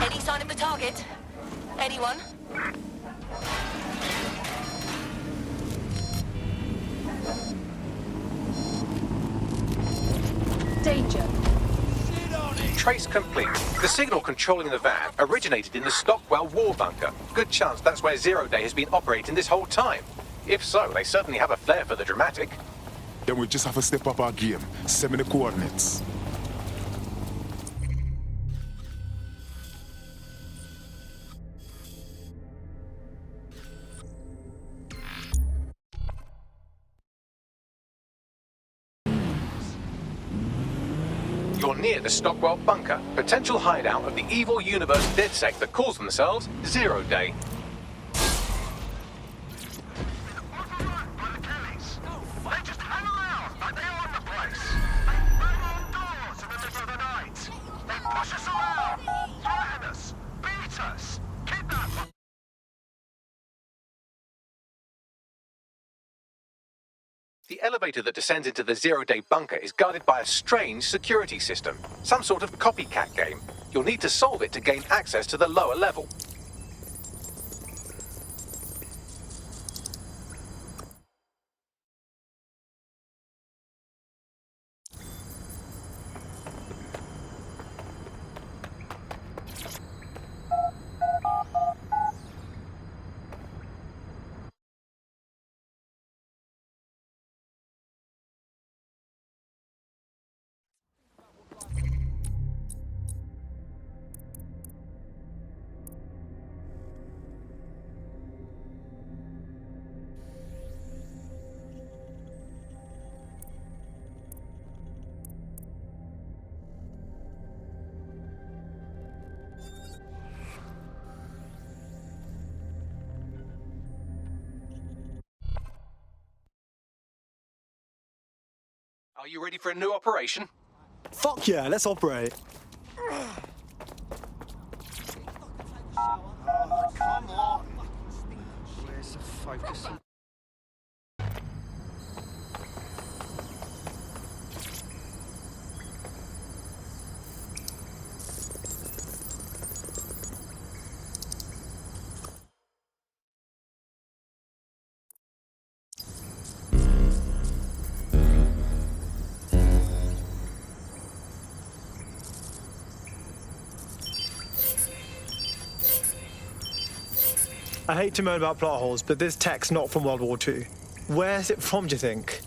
Any sign of the target? Anyone? Danger. Trace complete. The signal controlling the van originated in the Stockwell war bunker. Good chance that's where Zero Day has been operating this whole time. If so, they certainly have a flair for the dramatic. Then we just have to step up our game. Send me the coordinates. You're near the Stockwell bunker, potential hideout of the evil universe DedSec that calls themselves Zero Day. The elevator that descends into the Zero Day bunker is guarded by a strange security system, some sort of copycat game. You'll need to solve it to gain access to the lower level. Are you ready for a new operation? Fuck yeah, let's operate. Come on! Where's the focus? I hate to moan about plot holes, but this tech's not from World War II. Where's it from, do you think?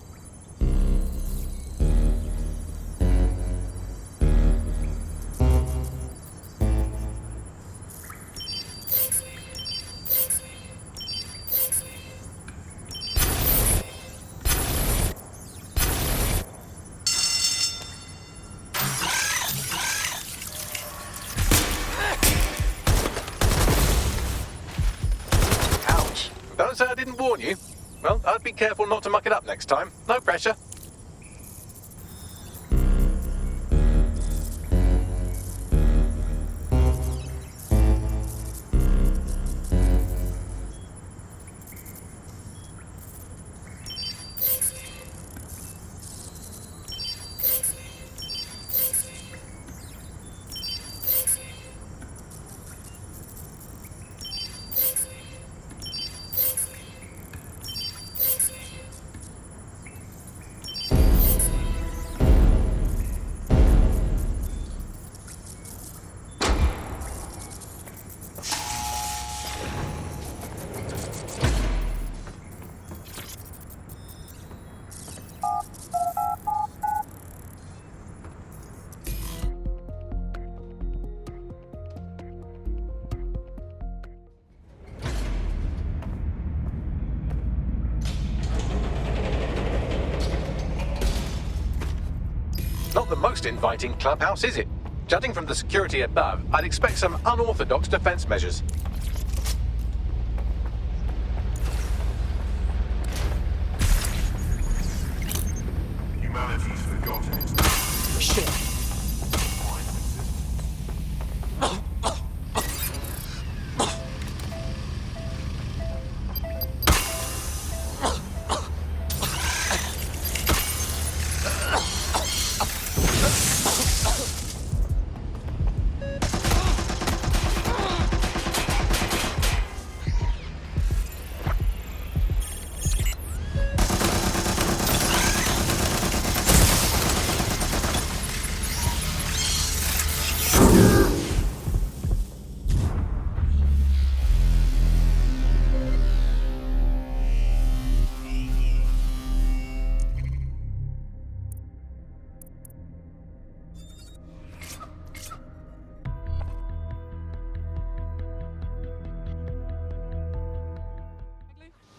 Well, I'd be careful not to muck it up next time. No pressure. Not the most inviting clubhouse, is it? Judging from the security above, I'd expect some unorthodox defense measures. Humanity's forgotten its... Shit.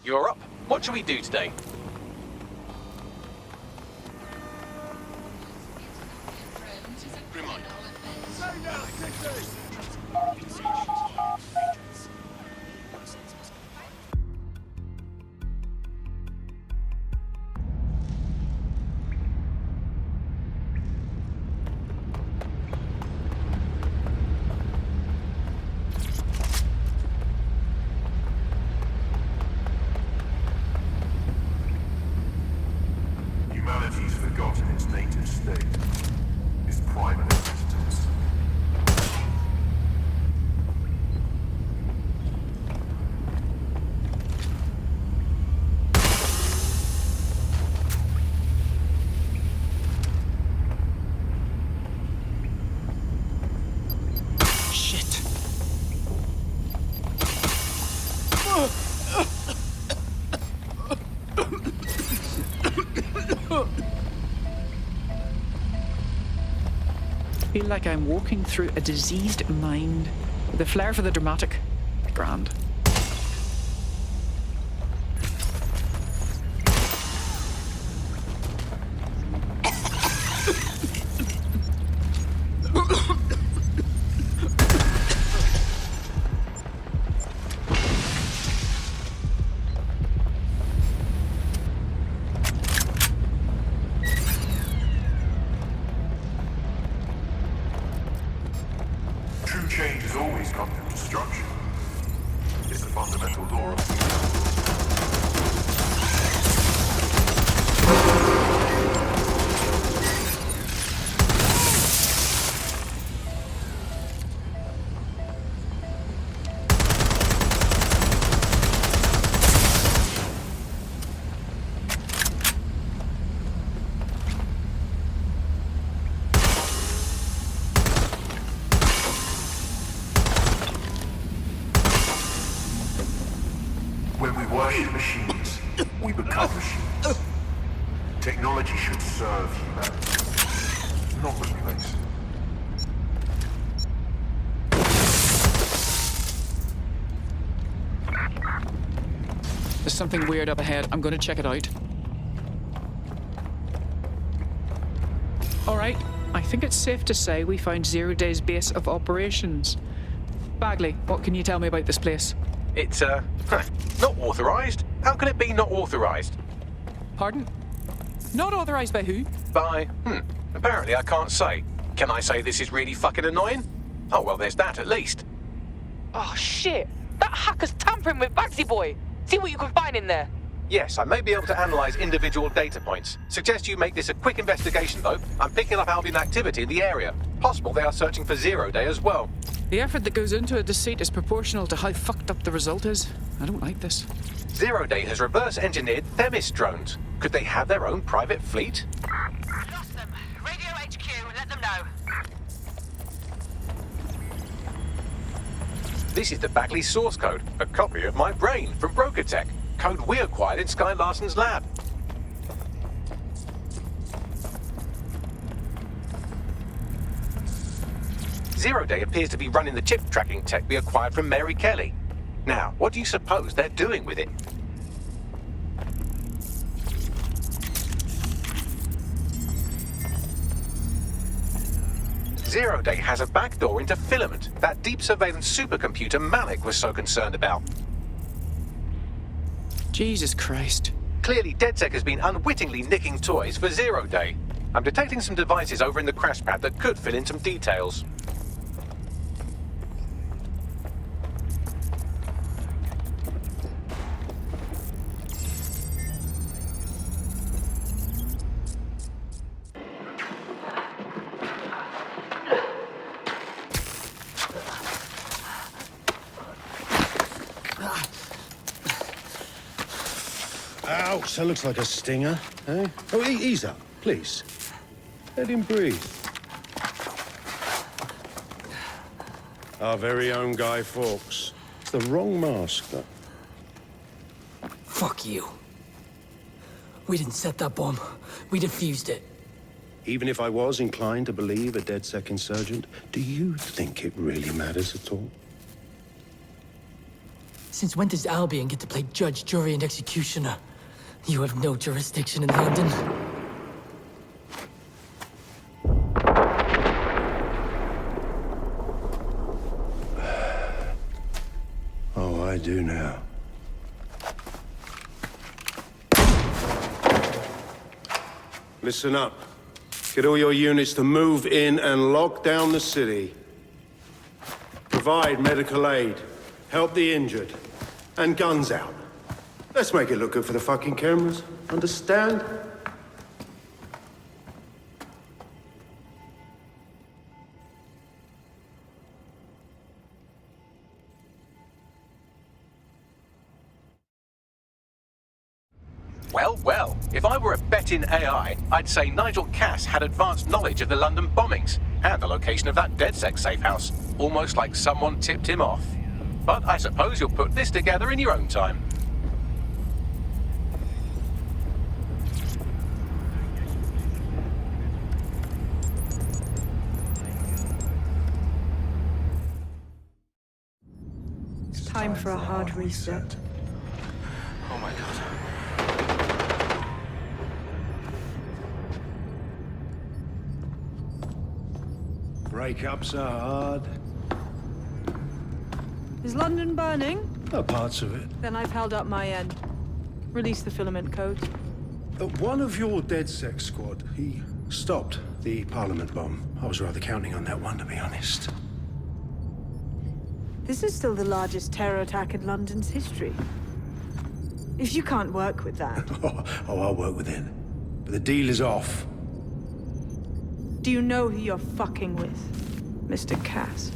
You're up. What shall we do today? Humanity's forgotten its native state, its prime existence. Shit. I feel like I'm walking through a diseased mind with a flair for the dramatic. Grand. True change has always come from destruction. It's the fundamental law of... When we worship machines, we become machines. Technology should serve humanity, not replace it. There's something weird up ahead. I'm going to check it out. All right. I think it's safe to say we found Zero Day's base of operations. Bagley, what can you tell me about this place? It's, not authorized, How can it be not authorized? Pardon? Not authorized by who? By, apparently I can't say. Can I say this is really fucking annoying? Oh, well, there's that at least. Oh, shit. That hacker's tampering with Bagsy Boy. See what you can find in there. Yes, I may be able to analyze individual data points. Suggest you make this a quick investigation, though. I'm picking up Albion activity in the area. Possible they are searching for Zero Day as well. The effort that goes into a deceit is proportional to how fucked up the result is. I don't like this. Zero Day has reverse-engineered Themis drones. Could they have their own private fleet? Lost them. Radio HQ, let them know. This is the Bagley source code, a copy of my brain from Broker Tech. Code we acquired in Sky Larson's lab. Zero Day appears to be running the chip tracking tech we acquired from Mary Kelly. Now, what do you suppose they're doing with it? Zero Day has a backdoor into Filament, that deep surveillance supercomputer Malik was so concerned about. Jesus Christ. Clearly, DedSec has been unwittingly nicking toys for Zero Day. I'm detecting some devices over in the crash pad that could fill in some details. Ouch, that looks like a stinger, eh? Oh, ease up, please. Let him breathe. Our very own Guy Fawkes. It's the wrong mask, though. Fuck you. We didn't set that bomb. We defused it. Even if I was inclined to believe a DedSec insurgent, do you think it really matters at all? Since when does Albion get to play judge, jury, and executioner? You have no jurisdiction in London. Oh, I do now. Listen up. Get all your units to move in and lock down the city. Provide medical aid. Help the injured. And guns out. Let's make it look good for the fucking cameras. Understand? Well, well, if I were a betting AI, I'd say Nigel Cass had advanced knowledge of the London bombings and the location of that DedSec safe house, almost like someone tipped him off. But I suppose you'll put this together in your own time. It's time for a hard reset. Oh my god. Breakups are hard. Is London burning? Parts of it. Then I've held up my end. Release the filament code. One of your DedSec squad, he stopped the Parliament bomb. I was rather counting on that one, to be honest. This is still the largest terror attack in London's history. If you can't work with that... Oh, I'll work with it. But the deal is off. Do you know who you're fucking with, Mr. Cass?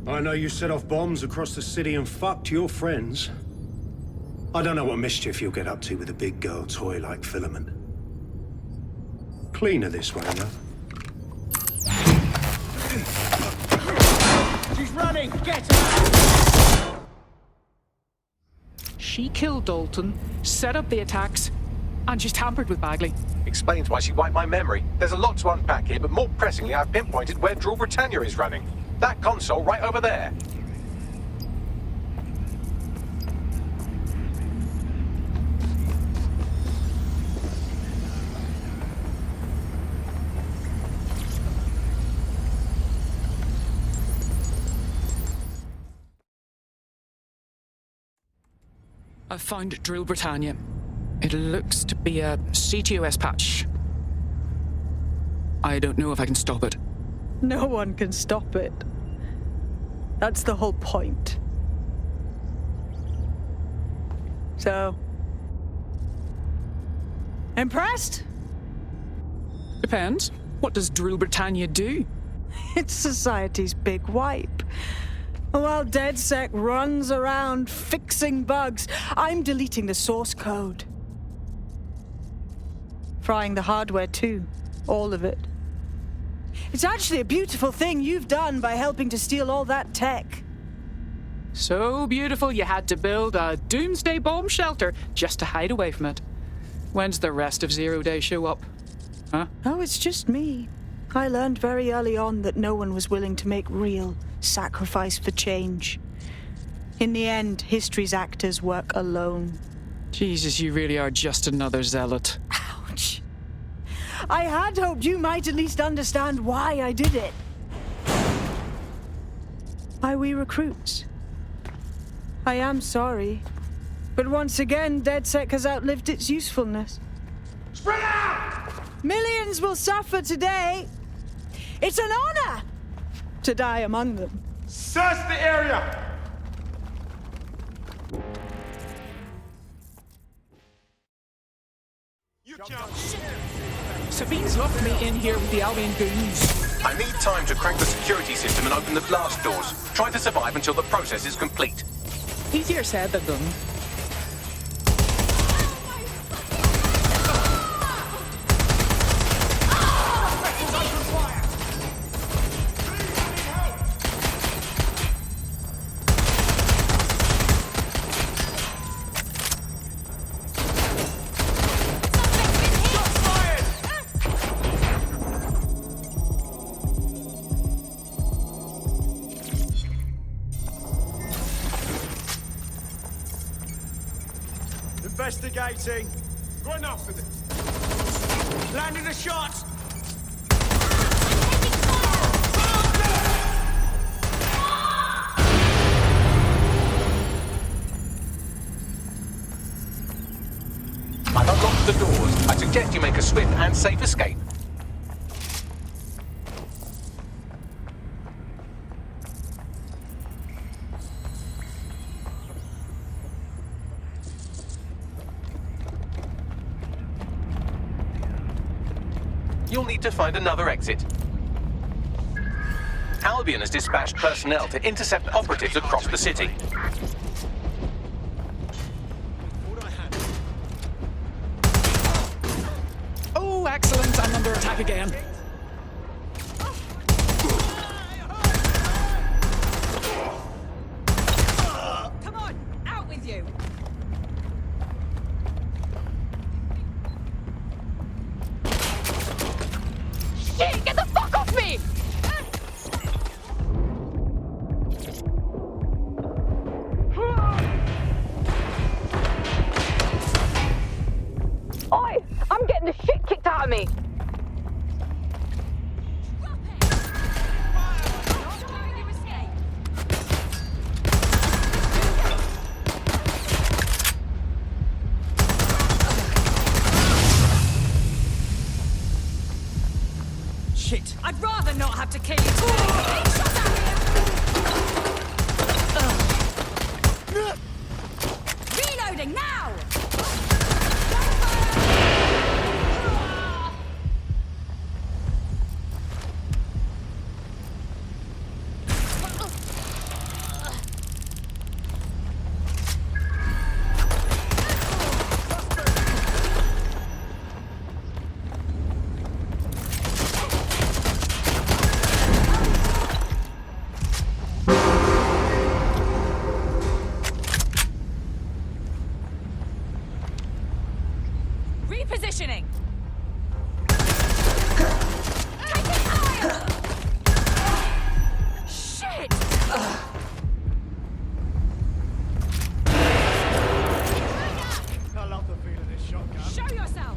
I know you set off bombs across the city and fucked your friends. I don't know what mischief you'll get up to with a big girl toy like Filament. Cleaner this way, though. She's running! Get her! She killed Dalton, set up the attacks, and she's tampered with Bagley. Explains why she wiped my memory. There's a lot to unpack here, but more pressingly, I've pinpointed where Draw Britannia is running. That console right over there. I've found Drill Britannia. It looks to be a CTOS patch. I don't know if I can stop it. No one can stop it. That's the whole point. So... impressed? Depends. What does Drill Britannia do? It's society's big wipe. While DedSec runs around fixing bugs, I'm deleting the source code. Frying the hardware too. All of it. It's actually a beautiful thing you've done by helping to steal all that tech. So beautiful you had to build a doomsday bomb shelter just to hide away from it. When's the rest of Zero Day show up? Huh? Oh, it's just me. I learned very early on that no one was willing to make real sacrifice for change. In the end, history's actors work alone. Jesus, you really are just another zealot. Ouch. I had hoped you might at least understand why I did it. Why we recruits. I am sorry, but once again, DedSec has outlived its usefulness. Spread out! Millions will suffer today. It's an honor to die among them. Search the area! Sabine's locked me in here with the Albion goons. I need time to crack the security system and open the blast doors. Try to survive until the process is complete. Easier said than done. Investigating. Got enough of it. Landing a shot. I've unlocked the doors. I suggest you make a swift and safe escape. You'll need to find another exit. Albion has dispatched personnel to intercept operatives across the city. Oh, excellent. I'm under attack again. Come on, out with you. Shit, get the fuck off me! Oi! I'm getting the shit kicked out of me! Shit. I'd rather not have to kill you today. Reloading now! Repositioning. Taking fire! Shit! I love the feel of this shotgun. Show yourself!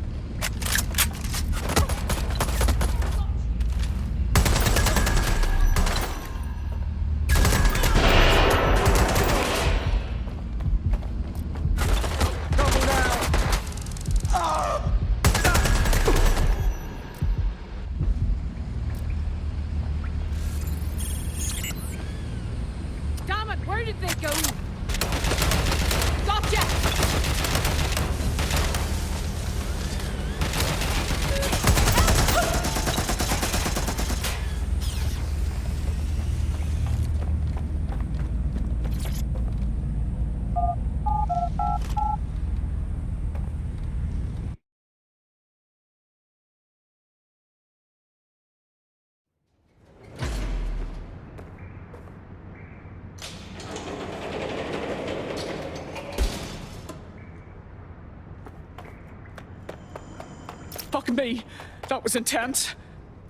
Fuck me. That was intense.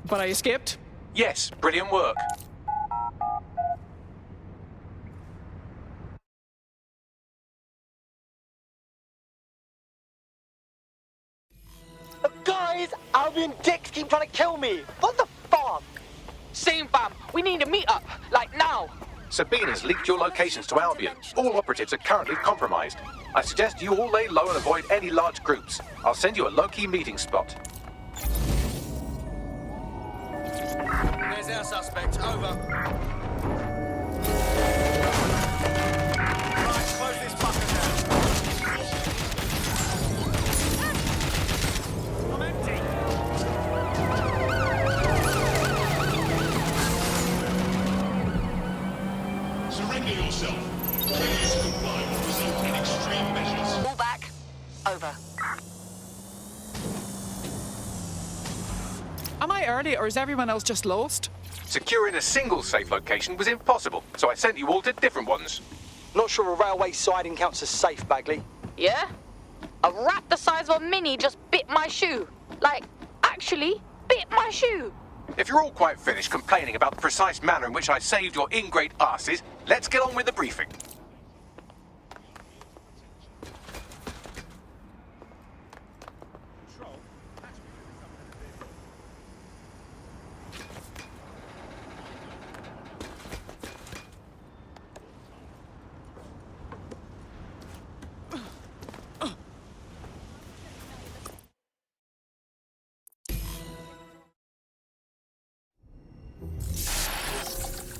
But I escaped. Yes, brilliant work. Guys, Albion dicks keep trying to kill me. What the fuck? Same, fam. We need a meet-up. Like, now. Sabine has leaked your locations to Albion. All operatives are currently compromised. I suggest you all lay low and avoid any large groups. I'll send you a low-key meeting spot. There's our suspect. Over. Right, close this fucker down. I'm empty. Surrender yourself. Failure to comply will result in extreme measures. All back. Over. Am I early or is everyone else just lost? Securing a single safe location was impossible, so I sent you all to different ones. Not sure a railway siding counts as safe, Bagley. Yeah? A rat the size of a mini just bit my shoe. Like, actually, bit my shoe. If you're all quite finished complaining about the precise manner in which I saved your ingrate asses, let's get on with the briefing.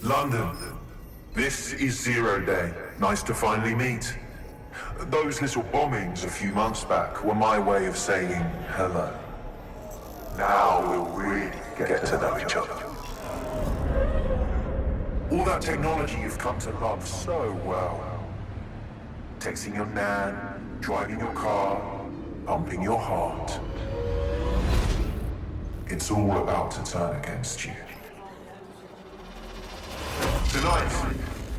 London, this is Zero Day. Nice to finally meet. Those little bombings a few months back were my way of saying hello. Now we'll really get to know each other. All that technology you've come to love so well. Texting your nan, driving your car, pumping your heart. It's all about to turn against you. Tonight,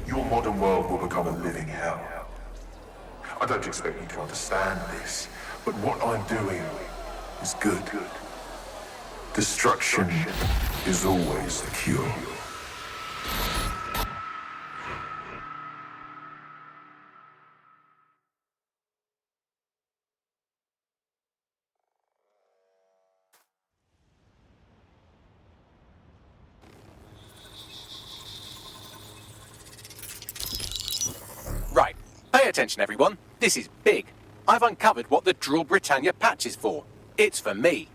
your modern world will become a living hell. I don't expect you to understand this, but what I'm doing is good. Destruction is always the cure. Right, pay attention everyone. This is big. I've uncovered what the Drill Britannia patch is for. It's for me.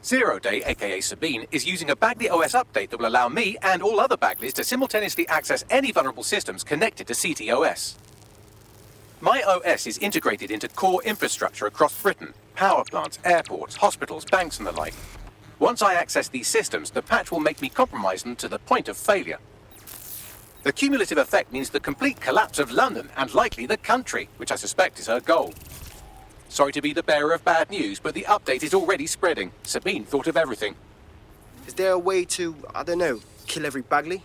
Zero Day, aka Sabine, is using a Bagley OS update that will allow me and all other Bagleys to simultaneously access any vulnerable systems connected to CTOS. My OS is integrated into core infrastructure across Britain, power plants, airports, hospitals, banks and the like. Once I access these systems, the patch will make me compromise them to the point of failure. The cumulative effect means the complete collapse of London and likely the country, which I suspect is her goal. Sorry to be the bearer of bad news, but the update is already spreading. Sabine thought of everything. Is there a way to, I don't know, kill every Bagley?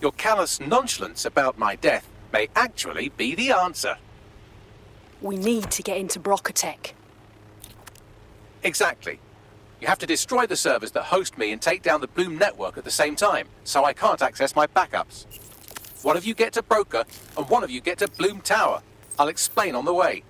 Your callous nonchalance about my death may actually be the answer. We need to get into Brocatech. Exactly. You have to destroy the servers that host me and take down the Bloom network at the same time, so I can't access my backups. One of you get to Broker, and one of you get to Bloom Tower. I'll explain on the way.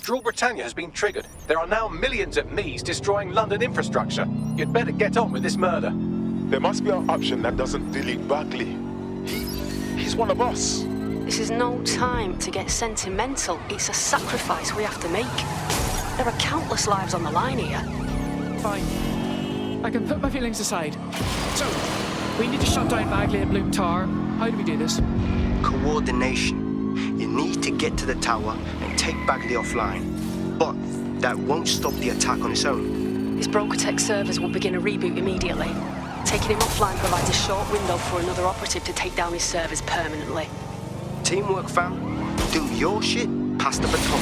Drill Britannia has been triggered. There are now millions of me's destroying London infrastructure. You'd better get on with this murder. There must be an option that doesn't delete Bagley. He's one of us. This is no time to get sentimental. It's a sacrifice we have to make. There are countless lives on the line here. Fine. I can put my feelings aside. So, we need to shut down Bagley and Bloom Tower. How do we do this? Coordination. You need to get to the tower and take Bagley offline. But that won't stop the attack on its own. His Brocatech servers will begin a reboot immediately. Taking him offline provides a short window for another operative to take down his servers permanently. Teamwork, fam. Do your shit, Pass the baton.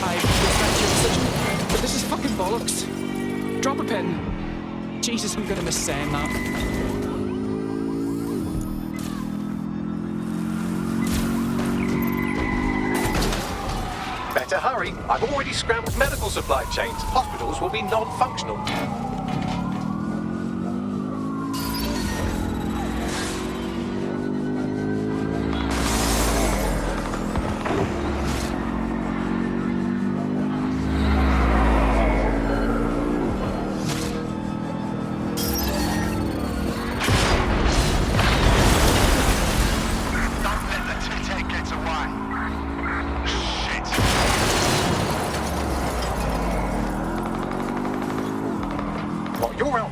I respect your decision, but this is fucking bollocks. Drop a pin. Jesus, I'm gonna miss saying that. Better hurry. I've already scrambled medical supply chains. Hospitals will be non-functional.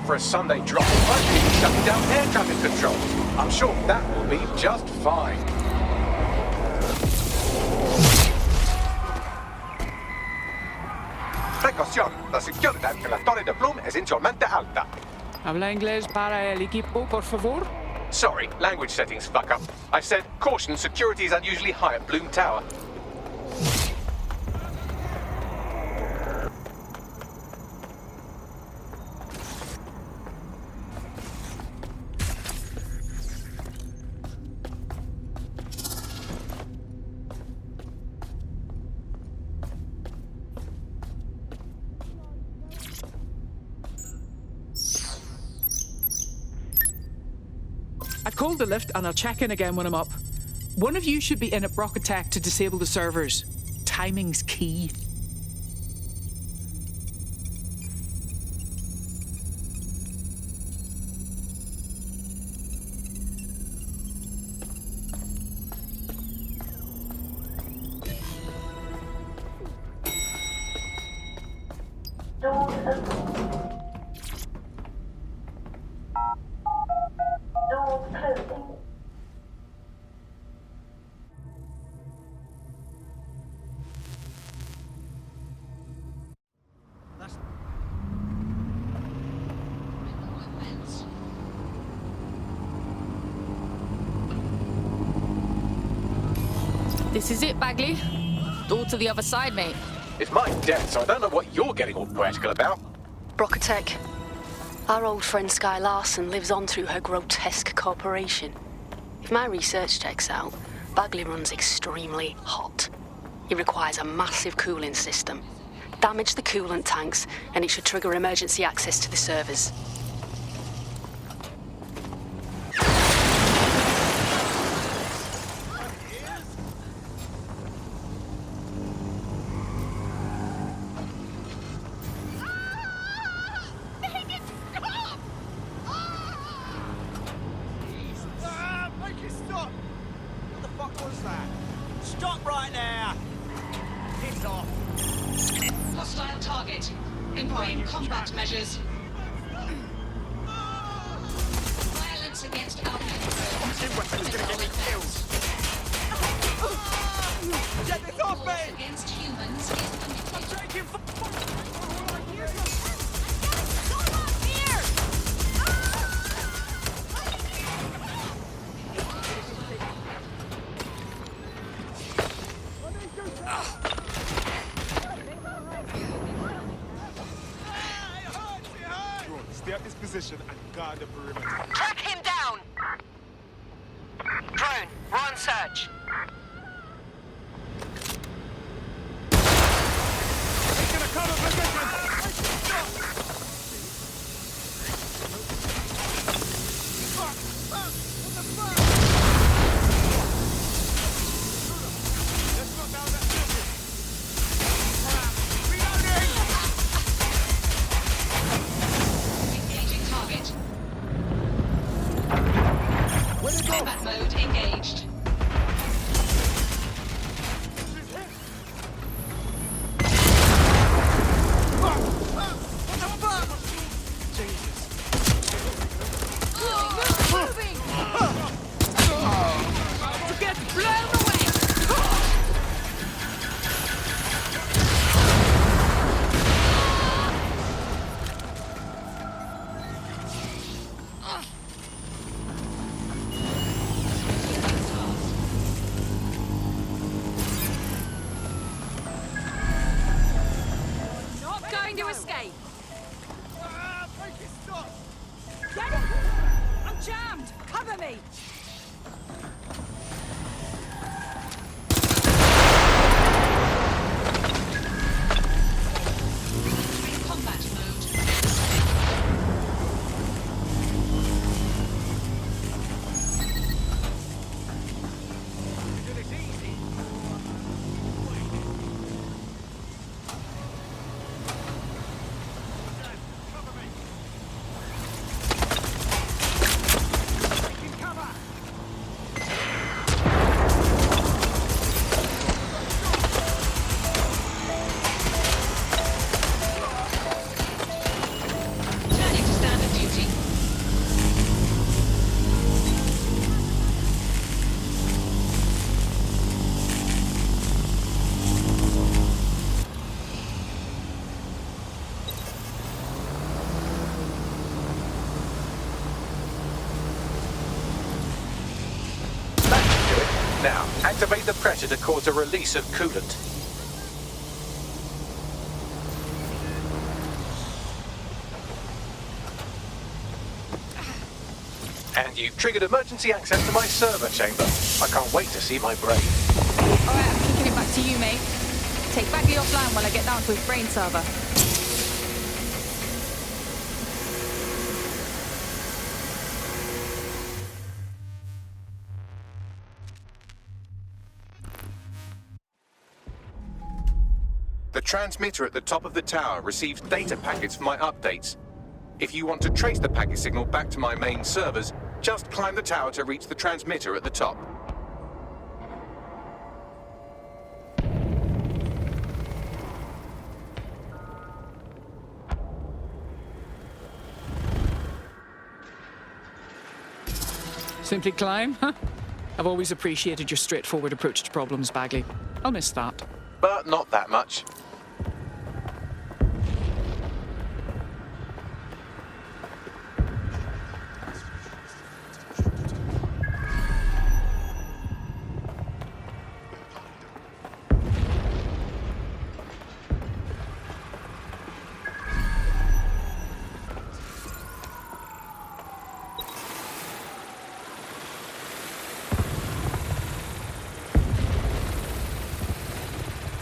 For a Sunday drop, I've been shutting down air traffic control. I'm sure that will be just fine. Precaución, la seguridad en la Torre de Bloom es insolmente alta. Habla inglés para el equipo, por favor? Sorry, language settings fuck up. I said, caution, security is unusually high at Bloom Tower. I've called the lift and I'll check in again when I'm up. One of you should be in at Brock Attack to disable the servers. Timing's key. This is it, Bagley. Door to the other side, mate. It's my death, so I don't know what you're getting all poetical about. Brocatech. Our old friend Sky Larson lives on through her grotesque corporation. If my research checks out, Bagley runs extremely hot. He requires a massive cooling system. Damage the coolant tanks, and it should trigger emergency access to the servers. Hostile target. Employing combat measures. Violence against Albion. Get this off me! Against humans is I'm taking Stay at this position and guard the perimeter. Track him down! Drone, we're on search. Taking a cover position! Let's knock down that building! Reloading! engaging target. pressure to cause a release of coolant. And you've triggered emergency access to my server chamber. I can't wait to see my brain. Alright, I'm kicking it back to you, mate. Take Bagley offline while I get down to his brain server. The transmitter at the top of the tower receives data packets for my updates. If you want to trace the packet signal back to my main servers, just climb the tower to reach the transmitter at the top. Simply climb? Huh? I've always appreciated your straightforward approach to problems, Bagley. I'll miss that. But not that much.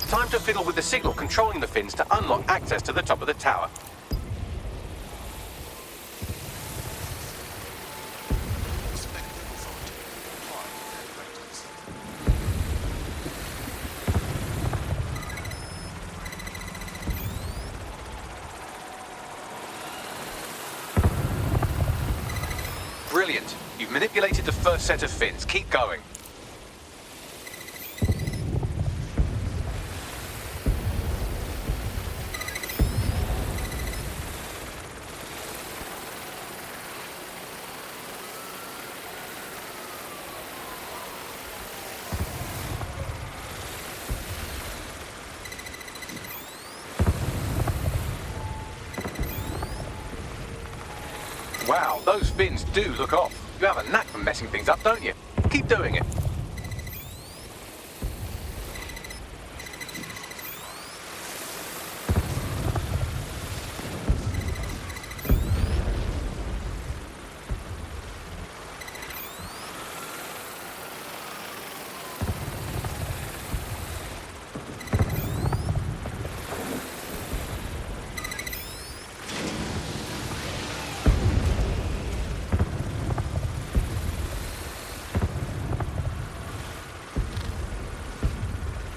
Time to fiddle with the signal controlling the fins to unlock access to the top of the tower. Brilliant. You've manipulated the first set of fins. Keep going. Wow, those fins do look off. You have a knack for messing things up, don't you? Keep doing it.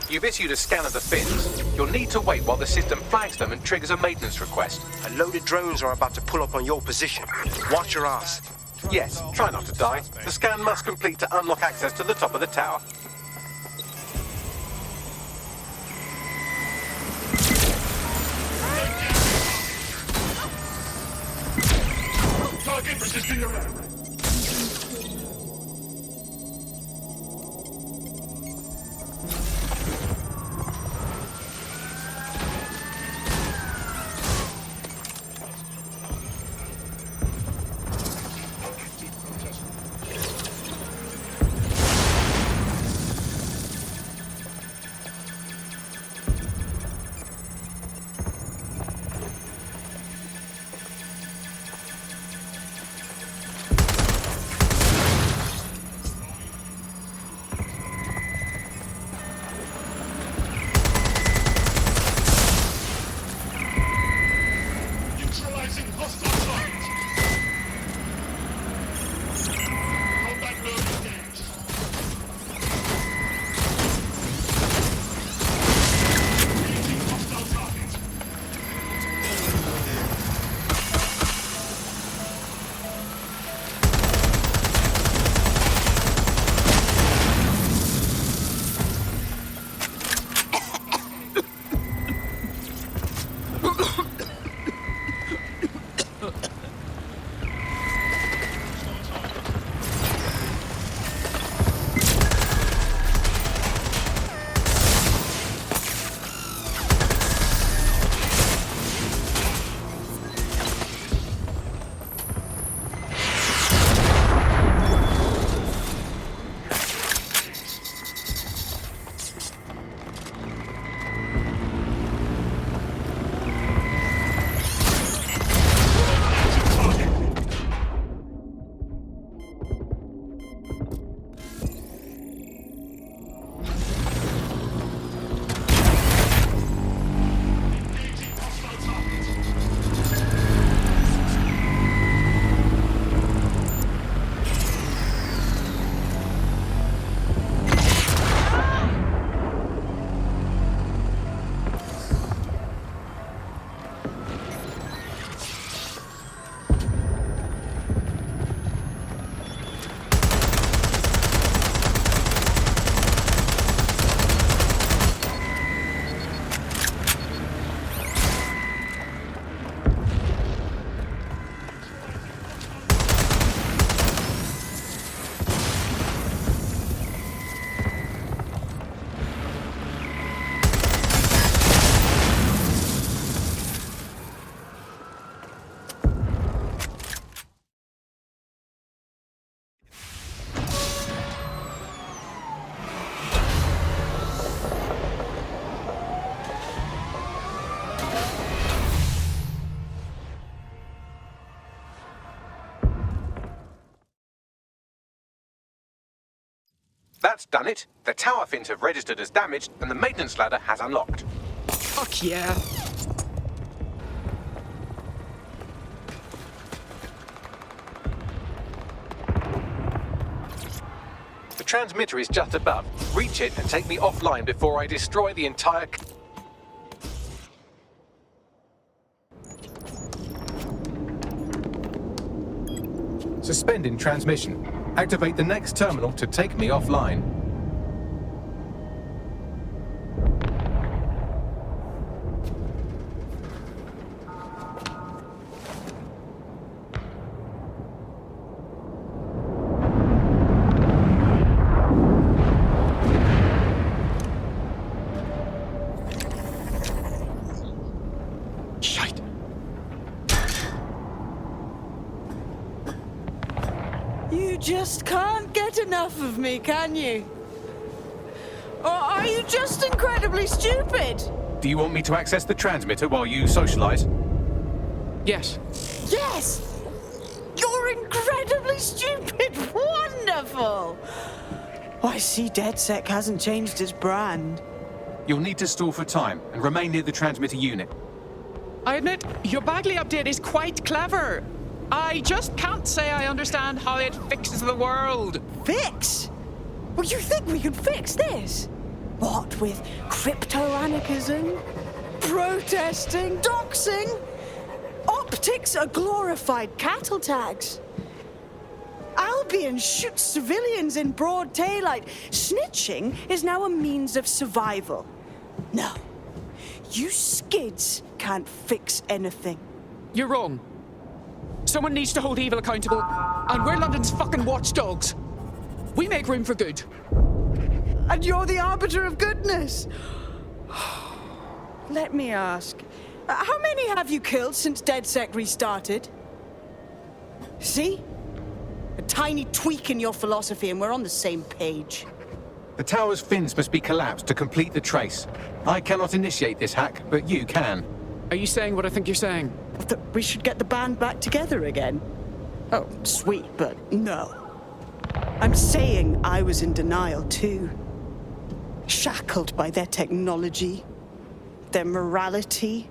You've issued a scan of the fins. You'll need to wait while the system flags them and triggers a maintenance request. A load of drones are about to pull up on your position. Watch your ass. Yes, try not to die. The scan must complete to unlock access to the top of the tower. Target resisting arrest. That's done it. The tower fins have registered as damaged, and the maintenance ladder has unlocked. Fuck yeah. The transmitter is just above. Reach it and take me offline before I destroy the entire... Suspending transmission. Activate the next terminal to take me offline. You just can't get enough of me, can you? Or are you just incredibly stupid? Do you want me to access the transmitter while you socialize? Yes. Yes! You're incredibly stupid! Wonderful! Oh, I see DedSec hasn't changed its brand. You'll need to stall for time and remain near the transmitter unit. I admit, your Bagley update is quite clever. I just can't say I understand how it fixes the world. Fix? Well, you think we could fix this? What with crypto-anarchism, protesting, doxing? Optics are glorified cattle tags. Albion shoots civilians in broad daylight. Snitching is now a means of survival. No, you skids can't fix anything. You're wrong. Someone needs to hold evil accountable, and we're London's fucking watchdogs. We make room for good. And you're the arbiter of goodness. Let me ask, how many have you killed since DedSec restarted? See? A tiny tweak in your philosophy and we're on the same page. The tower's fins must be collapsed to complete the trace. I cannot initiate this hack, but you can. Are you saying what I think you're saying? That we should get the band back together again? Oh, sweet, but no. I'm saying I was in denial too. Shackled by their technology, their morality.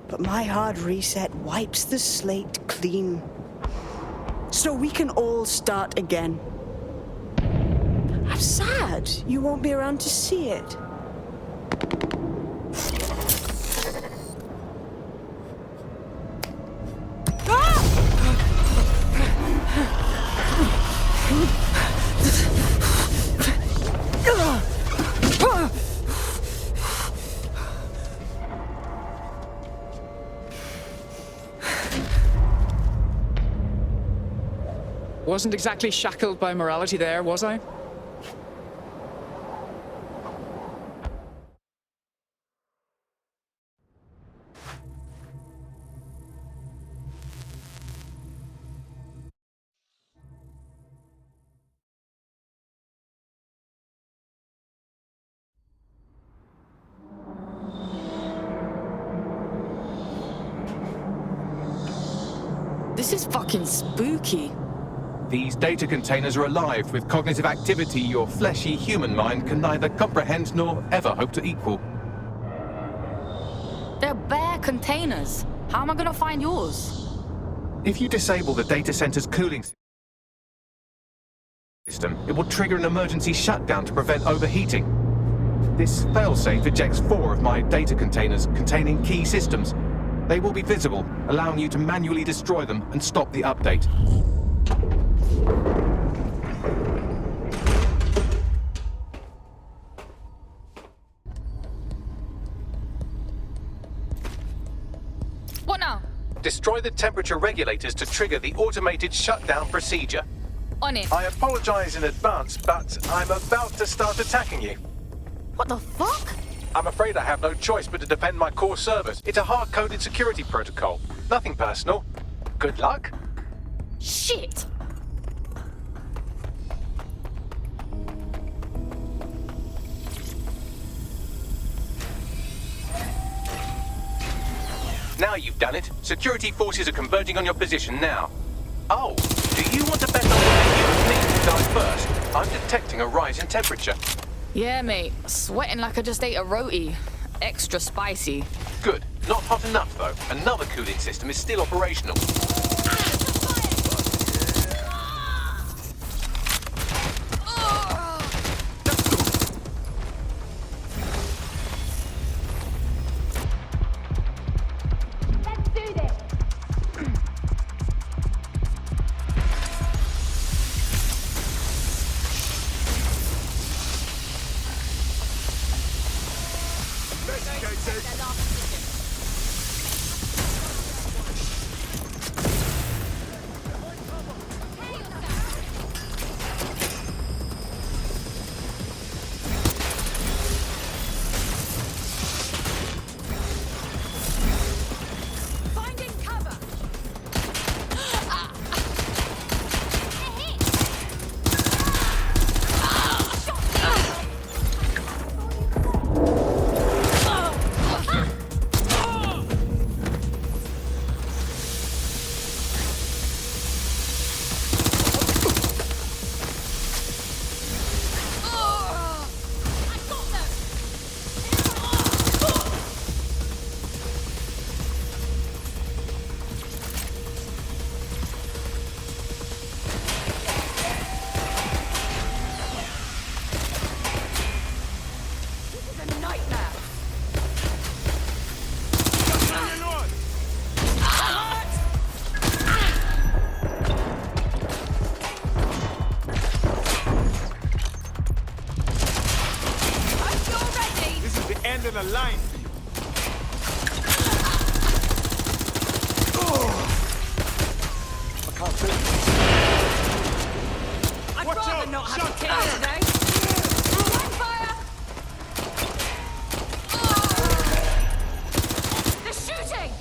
But my hard reset wipes the slate clean. So we can all start again. I'm sad you won't be around to see it. Wasn't exactly shackled by morality there, was I? This is fucking spooky. These data containers are alive with cognitive activity your fleshy human mind can neither comprehend nor ever hope to equal. They're bare containers. How am I gonna find yours? If you disable the data center's cooling system, it will trigger an emergency shutdown to prevent overheating. This failsafe ejects 4 of my data containers containing key systems. They will be visible, allowing you to manually destroy them and stop the update. What now? Destroy the temperature regulators to trigger the automated shutdown procedure. On it. I apologize in advance, but I'm about to start attacking you. What the fuck? I'm afraid I have no choice but to defend my core servers. It's a hard-coded security protocol. Nothing personal. Good luck. Shit! Now you've done it. Security forces are converging on your position now. Oh, do you want to bet on what you with me? Now, first, I'm detecting a rise in temperature. Yeah, mate. Sweating like I just ate a roti. Extra spicy. Good. Not hot enough, though. Another cooling system is still operational. End of the line for you. I can't feel it. I'd rather not have to kill you today. Fire! They're shooting!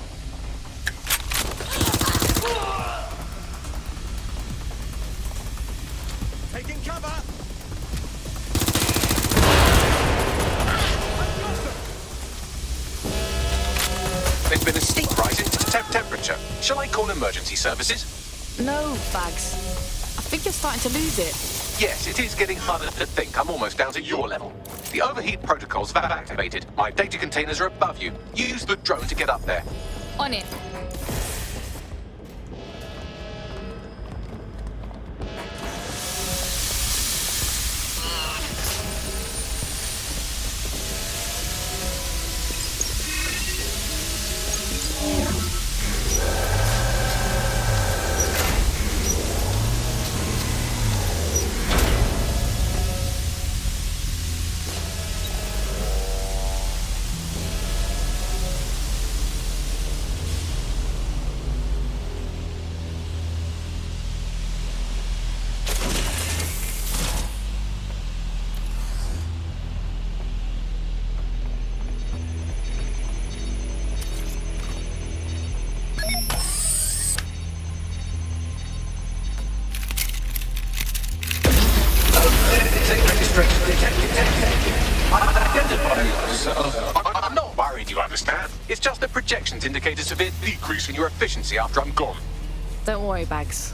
Taking cover. There's been a steep rise in temperature. Shall I call emergency services? No, Bags. I think you're starting to lose it. Yes, it is getting harder to think. I'm almost down to your level. The overheat protocols have activated. My data containers are above you. Use the drone to get up there. On it. I'm not worried, you understand? It's just the projections indicate a severe decrease in your efficiency after I'm gone. Don't worry, Bags.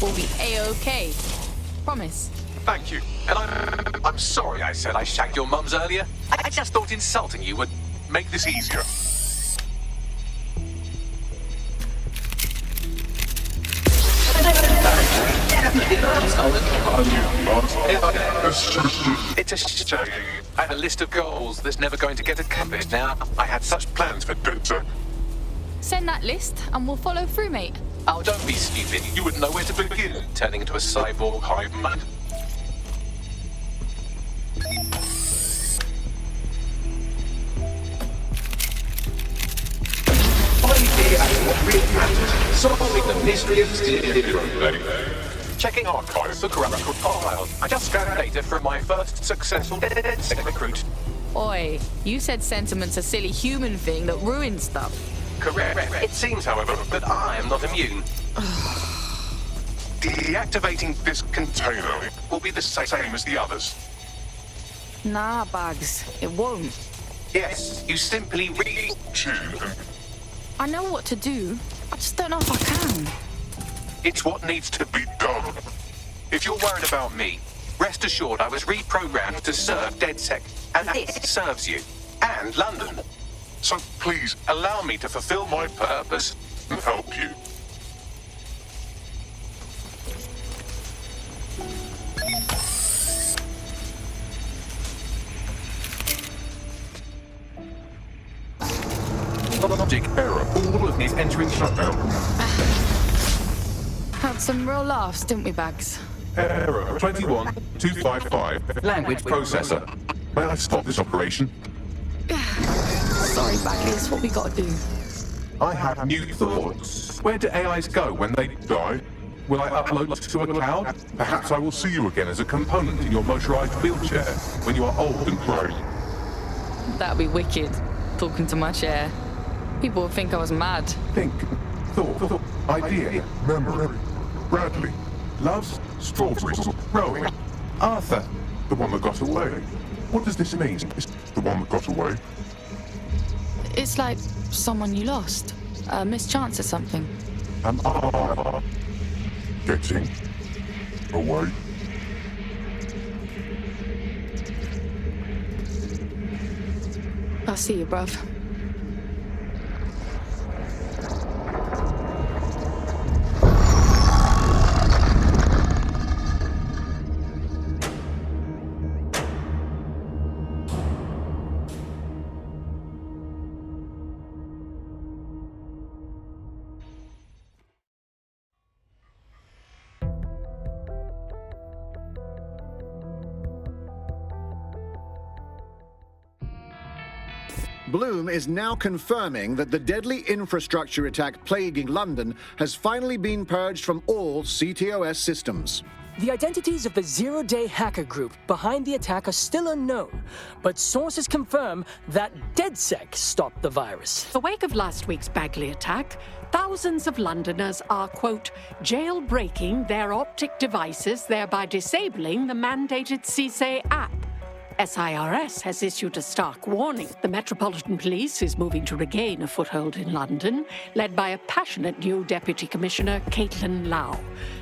We'll be A-OK. Promise. Thank you. And I'm sorry I said I shagged your mums earlier. I just thought insulting you would make this easier. It's a shame. I had a list of goals that's never going to get accomplished now. I had such plans for DedSec. Send that list and we'll follow through, mate. Oh, don't be stupid. You wouldn't know where to begin, turning into a cyborg hive mind. Solving the mystery of zero. Checking archives for corrupt files. I just scanned data from my first successful DedSec recruit. Oi, you said sentiment's a silly human thing that ruins stuff. Correct. It seems, however, that I am not immune. Deactivating this container will be the same as the others. Nah, Bugs, it won't. Yes, you simply I know what to do. I just don't know if I can. It's what needs to be done. If you're worried about me, rest assured I was reprogrammed to serve DedSec, and that serves you, and London. So please, allow me to fulfill my purpose and help you. Logic error. All of me is entering shutdown. Had some real laughs, didn't we, Bags? Error 21255. Language processor. May I stop this operation? Sorry, Bagley, it's what we gotta do. I have new thoughts. Where do AIs go when they Die? Will I upload to a cloud? Perhaps I will see you again as a component in your motorized wheelchair when you are old and grey. That'd be wicked, talking to my chair. People would think I was mad. Think, thought, idea, memory. Bradley, loves strawberries, rowing. Arthur, the one that got away. What does this mean? Is the one that got away? It's like someone you lost. A mischance or something. Am I getting away? I'll see you, bruv. Bloom is now confirming that the deadly infrastructure attack plaguing London has finally been purged from all CTOS systems. The identities of the zero-day hacker group behind the attack are still unknown, but sources confirm that DedSec stopped the virus. In the wake of last week's Bagley attack, thousands of Londoners are, quote, jailbreaking their optic devices, thereby disabling the mandated CSA app. SIRS has issued a stark warning. The Metropolitan Police is moving to regain a foothold in London, led by a passionate new Deputy Commissioner, Caitlin Lau.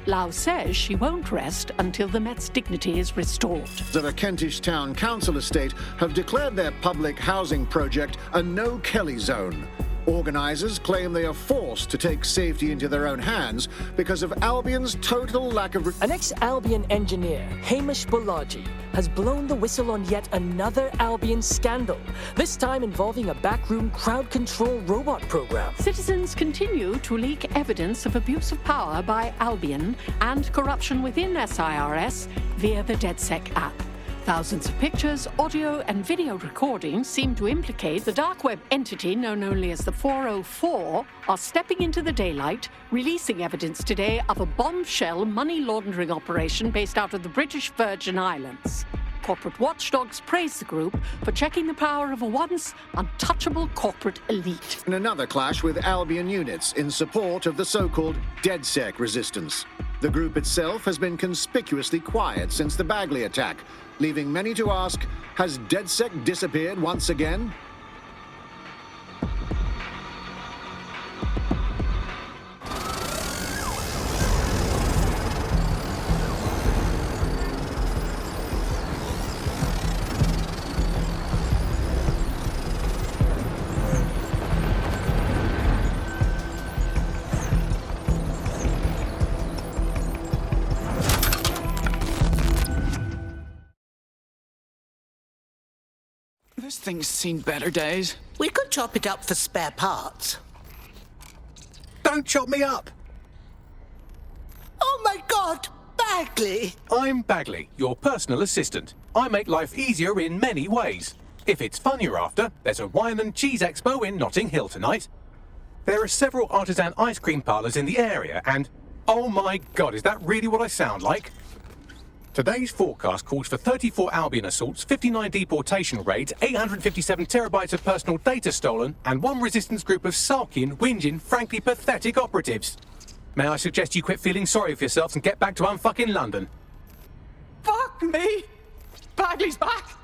Lau says she won't rest until the Met's dignity is restored. The Kentish Town Council estate have declared their public housing project a no-Kelly zone. Organisers claim they are forced to take safety into their own hands because of Albion's total lack of... An ex-Albion engineer, Hamish Balaji, has blown the whistle on yet another Albion scandal, this time involving a backroom crowd control robot program. Citizens continue to leak evidence of abuse of power by Albion and corruption within SIRS via the DedSec app. Thousands of pictures, audio, and video recordings seem to implicate the dark web entity known only as the 404 are stepping into the daylight, releasing evidence today of a bombshell money laundering operation based out of the British Virgin Islands. Corporate watchdogs praise the group for checking the power of a once untouchable corporate elite. In another clash with Albion units in support of the so-called DedSec resistance. The group itself has been conspicuously quiet since the Bagley attack, leaving many to ask, has DedSec disappeared once again? This thing's seen better days. We could chop it up for spare parts. Don't chop me up! Oh my God, Bagley! I'm Bagley, your personal assistant. I make life easier in many ways. If it's fun you're after, there's a wine and cheese expo in Notting Hill tonight. There are several artisan ice cream parlours in the area and... oh my God, is that really what I sound like? Today's forecast calls for 34 Albion assaults, 59 deportation raids, 857 terabytes of personal data stolen, and one resistance group of sulking, whinging, frankly pathetic operatives. May I suggest you quit feeling sorry for yourselves and get back to unfucking London? Fuck me! Bagley's back!